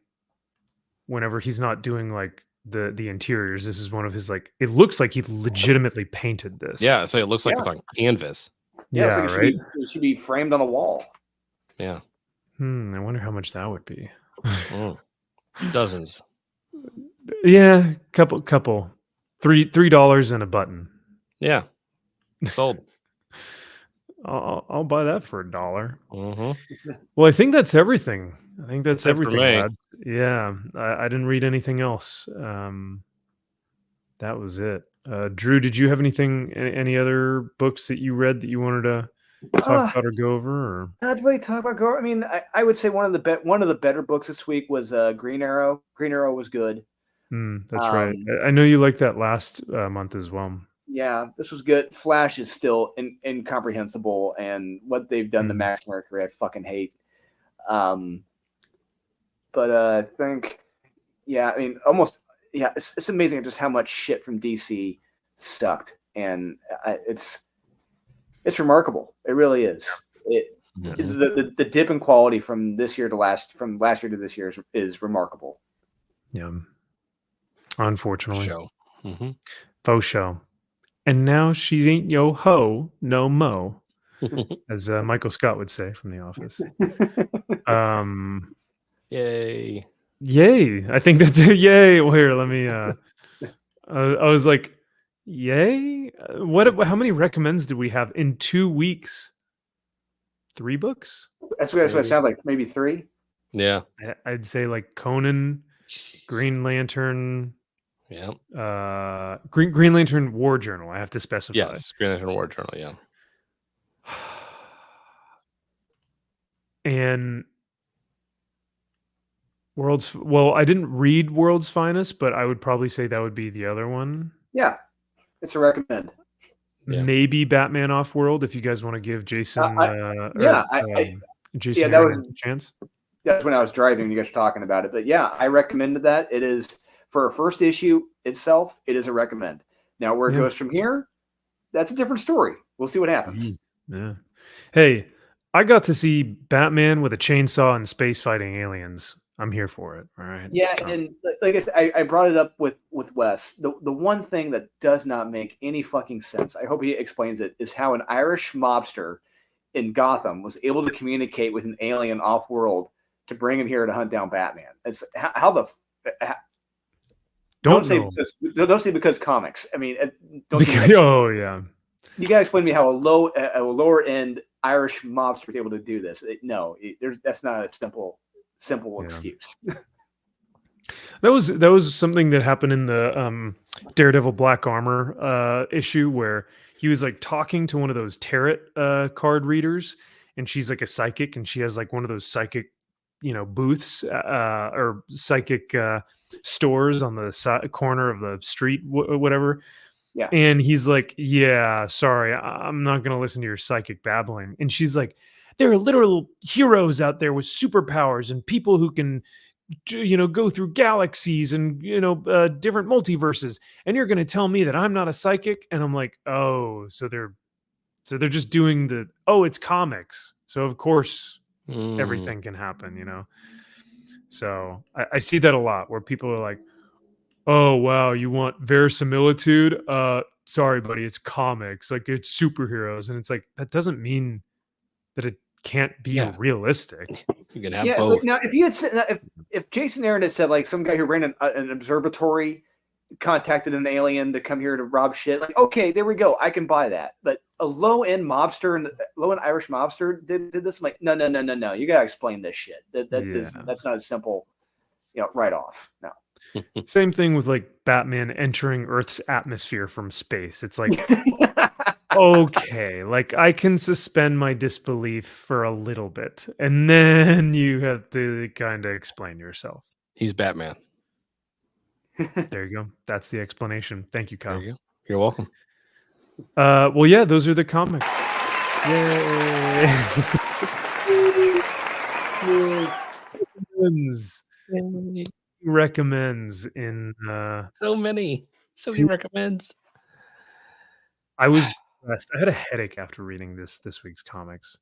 Whenever he's not doing like the interiors, this is one of his like. It looks like he legitimately painted this. Yeah, so it looks like it's on canvas. Yeah, like right. It should be framed on a wall. Yeah. I wonder how much that would be. Dozens. Yeah, couple. $3 and a button. Yeah. Sold. I'll buy that for $1. Mm-hmm. Well, I think that's everything. I think that's Except for everything, me. lads. Yeah, I didn't read anything else. That was it. Drew, did you have anything, any other books that you read that you wanted to talk about or go over? Or? Not really talk about go. I mean, I would say one of the better books this week was Green Arrow. Green Arrow was good. That's right. I know you liked that last month as well. Yeah, this was good. Flash is still incomprehensible, and what they've done to Max Mercury, I fucking hate. But I think, yeah, I mean, almost, yeah, it's amazing just how much shit from DC sucked, and it's remarkable. It really is. The dip in quality from last year to this year is remarkable. Yeah, unfortunately. Show. Faux show. And now she ain't yo ho, no mo, as Michael Scott would say from The Office. Yay. Yay. I think that's a yay. Well, here, let me I was like, yay? How many recommends did we have in 2 weeks? 3 books? That's what it sounds like. Maybe 3. Yeah. I'd say like Conan, Green Lantern. Yeah. Green Lantern War Journal. I have to specify. Yes, Green Lantern War Journal. Yeah. And I didn't read World's Finest, but I would probably say that would be the other one. Yeah, it's a recommend. Yeah. Maybe Batman Off-World if you guys want to give Jason. Jason that was a chance. That's when I was driving. You guys were talking about it, but yeah, I recommended that. It is for a first issue itself. It is a recommend. Now where it goes from here, that's a different story. We'll see what happens. Yeah. Hey, I got to see Batman with a chainsaw and space fighting aliens. I'm here for it. All right. Yeah, and like I said, I brought it up with Wes. The one thing that does not make any fucking sense, I hope he explains it, is how an Irish mobster in Gotham was able to communicate with an alien off-world to bring him here to hunt down Batman. It's don't say because comics. I mean, yeah. You gotta explain to me how a lower end Irish mobster was able to do this. That's not a simple excuse. That was something that happened in the Daredevil Black Armor issue where he was like talking to one of those tarot card readers, and she's like a psychic, and she has like one of those psychic, booths or psychic stores on the corner of the street, whatever. Yeah. And he's like, yeah, sorry, I'm not going to listen to your psychic babbling. And she's like, there are literal heroes out there with superpowers and people who can, go through galaxies and, different multiverses. And you're going to tell me that I'm not a psychic? And I'm like, oh, so they're just doing it's comics. So of course everything can happen, So I see that a lot where people are like, oh, wow, you want verisimilitude? Sorry, buddy, it's comics. Like, it's superheroes. And it's like, that doesn't mean that it can't be realistic. You can have both. So now, if you had said, if Jason Aaron had said, like, some guy who ran an observatory contacted an alien to come here to rob shit, like, okay, there we go. I can buy that. But a low-end Irish mobster did this. I'm like, no. You got to explain this shit. That's not as simple, right off. No. Same thing with like Batman entering Earth's atmosphere from space. It's like, okay, like I can suspend my disbelief for a little bit, and then you have to kind of explain yourself. He's Batman. There you go. That's the explanation. Thank you, Kyle. There you go. You're welcome. Well, yeah, those are the comics. Yay! Recommends in so many recommends. I was blessed. I had a headache after reading this week's comics.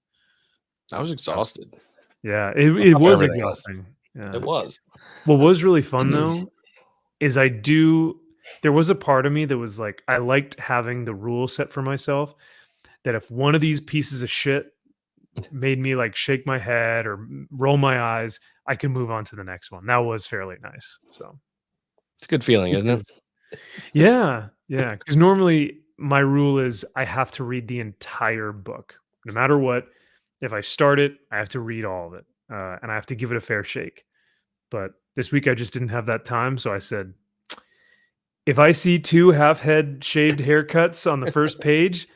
I was exhausted. Yeah, it was exhausting. Yeah. It was. What was really fun though is there was a part of me that was like, I liked having the rule set for myself that if one of these pieces of shit made me like shake my head or roll my eyes, I can move on to the next one. That was fairly nice. So it's a good feeling, isn't it? Yeah. Because normally my rule is I have to read the entire book. No matter what, if I start it, I have to read all of it, and I have to give it a fair shake. But this week I just didn't have that time, so I said, if I see 2 half-head shaved haircuts on the first page,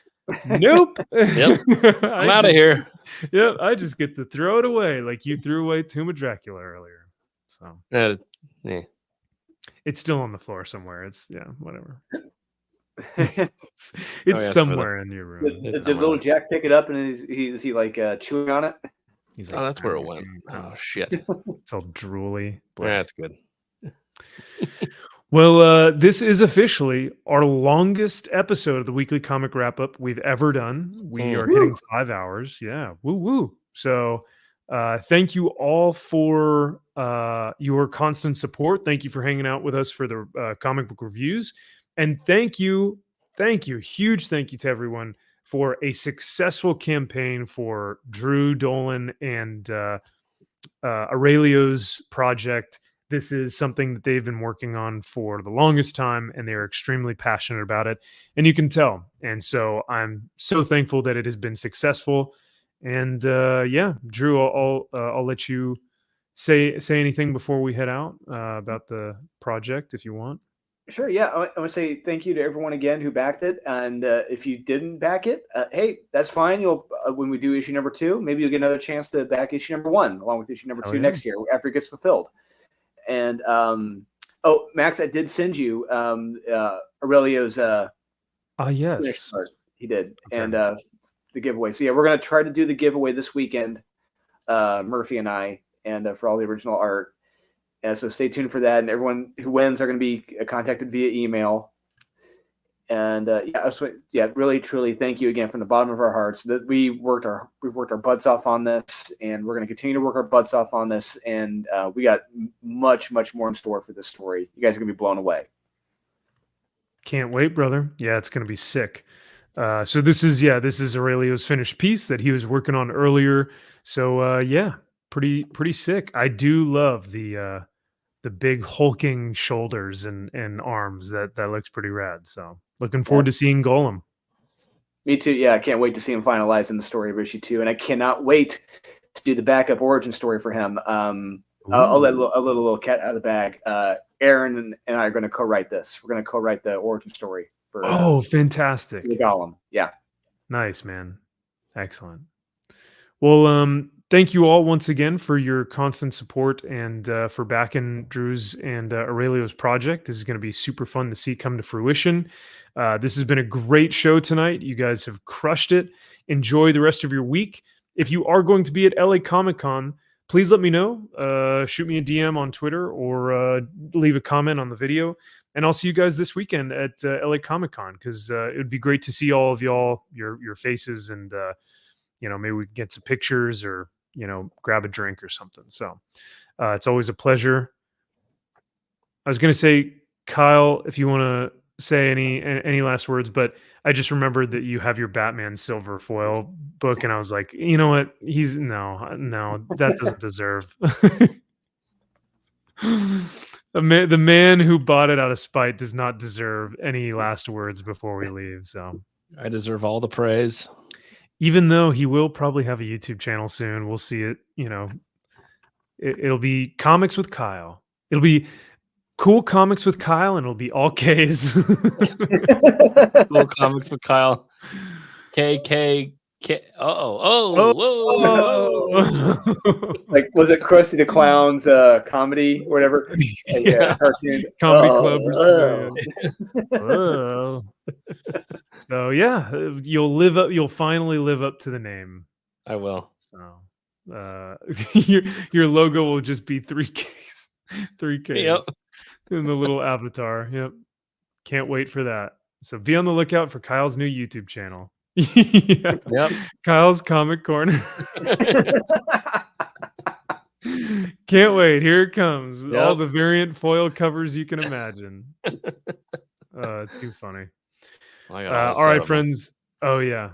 nope. Yep. I'm out of here. Yep, I just get to throw it away like you threw away Tomb of Dracula earlier. So Yeah. it's still on the floor somewhere. It's whatever. Did It's somewhere in your room. little Jack pick it up and is he like chewing on it? He's like, Oh, that's where it went. Oh shit. It's all drooly. That's good. Well, this is officially our longest episode of the weekly comic wrap up we've ever done. We are hitting 5 hours. Yeah. Woo woo. So thank you all for your constant support. Thank you for hanging out with us for the comic book reviews. And thank you, huge thank you to everyone for a successful campaign for Drew Dolan and Aurelio's project. This is something that they've been working on for the longest time, and they're extremely passionate about it, and you can tell. And so I'm so thankful that it has been successful. And Drew, I'll let you say anything before we head out about the project if you want. Sure. Yeah, I want to say thank you to everyone again who backed it, and if you didn't back it, hey, that's fine. You'll when we do issue number 2, maybe you'll get another chance to back issue number 1 along with issue number 2 next year after it gets fulfilled. And Max, I did send you Aurelio's yes, he did. Okay. And the giveaway. So yeah, we're gonna try to do the giveaway this weekend, Murphy and I, and for all the original art. And so stay tuned for that. And everyone who wins are going to be contacted via email. And really, truly, thank you again from the bottom of our hearts that we've worked our butts off on this, and we're going to continue to work our butts off on this. And we got much, much more in store for this story. You guys are going to be blown away. Can't wait, brother. Yeah, it's going to be sick. So this is Aurelio's finished piece that he was working on earlier. So pretty sick. I do love the big hulking shoulders and arms. That looks pretty rad. So looking forward to seeing Golem. Me too. Yeah, I can't wait to see him finalize in the story of issue 2, and I cannot wait to do the backup origin story for him. I'll let a little cat out of the bag. Aaron and I are going to co-write this. We're going to co-write the origin story for. Fantastic! The Golem. Yeah. Nice, man. Excellent. Well, thank you all once again for your constant support and for backing Drew's and Aurelio's project. This is going to be super fun to see come to fruition. This has been a great show tonight. You guys have crushed it. Enjoy the rest of your week. If you are going to be at LA Comic-Con, please let me know. Shoot me a DM on Twitter or leave a comment on the video. And I'll see you guys this weekend at LA Comic-Con because it would be great to see all of y'all, your faces, and maybe we can get some pictures or grab a drink or something. So it's always a pleasure. I was going to say, Kyle, if you want to say any last words, but I just remembered that you have your Batman Silver Foil book, and I was like, you know what? No, that doesn't deserve. The man who bought it out of spite does not deserve any last words before we leave. So I deserve all the praise. Even though he will probably have a YouTube channel soon, we'll see it. It'll be Comics with Kyle. It'll be Cool Comics with Kyle, and it'll be all K's. Cool Comics with Kyle. K. Whoa. Like, was it Krusty the Clown's comedy or whatever? Yeah, cartoon. Comedy club or something. So yeah, you'll finally live up to the name. I will. So your logo will just be 3Ks. 3Ks. Yep. In the little avatar. Yep. Can't wait for that. So be on the lookout for Kyle's new YouTube channel. Yeah. Yep. Kyle's Comic Corner. Can't wait. Here it comes. Yep. All the variant foil covers you can imagine. Too funny. All right, friends. Oh yeah.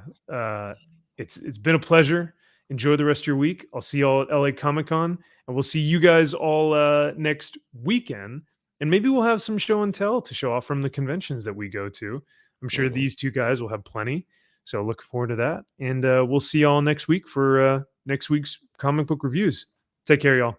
It's been a pleasure. Enjoy the rest of your week. I'll see you all at LA Comic-Con, and we'll see you guys all next weekend. And maybe we'll have some show and tell to show off from the conventions that we go to. I'm sure these two guys will have plenty. So look forward to that. And we'll see y'all next week for next week's comic book reviews. Take care, y'all.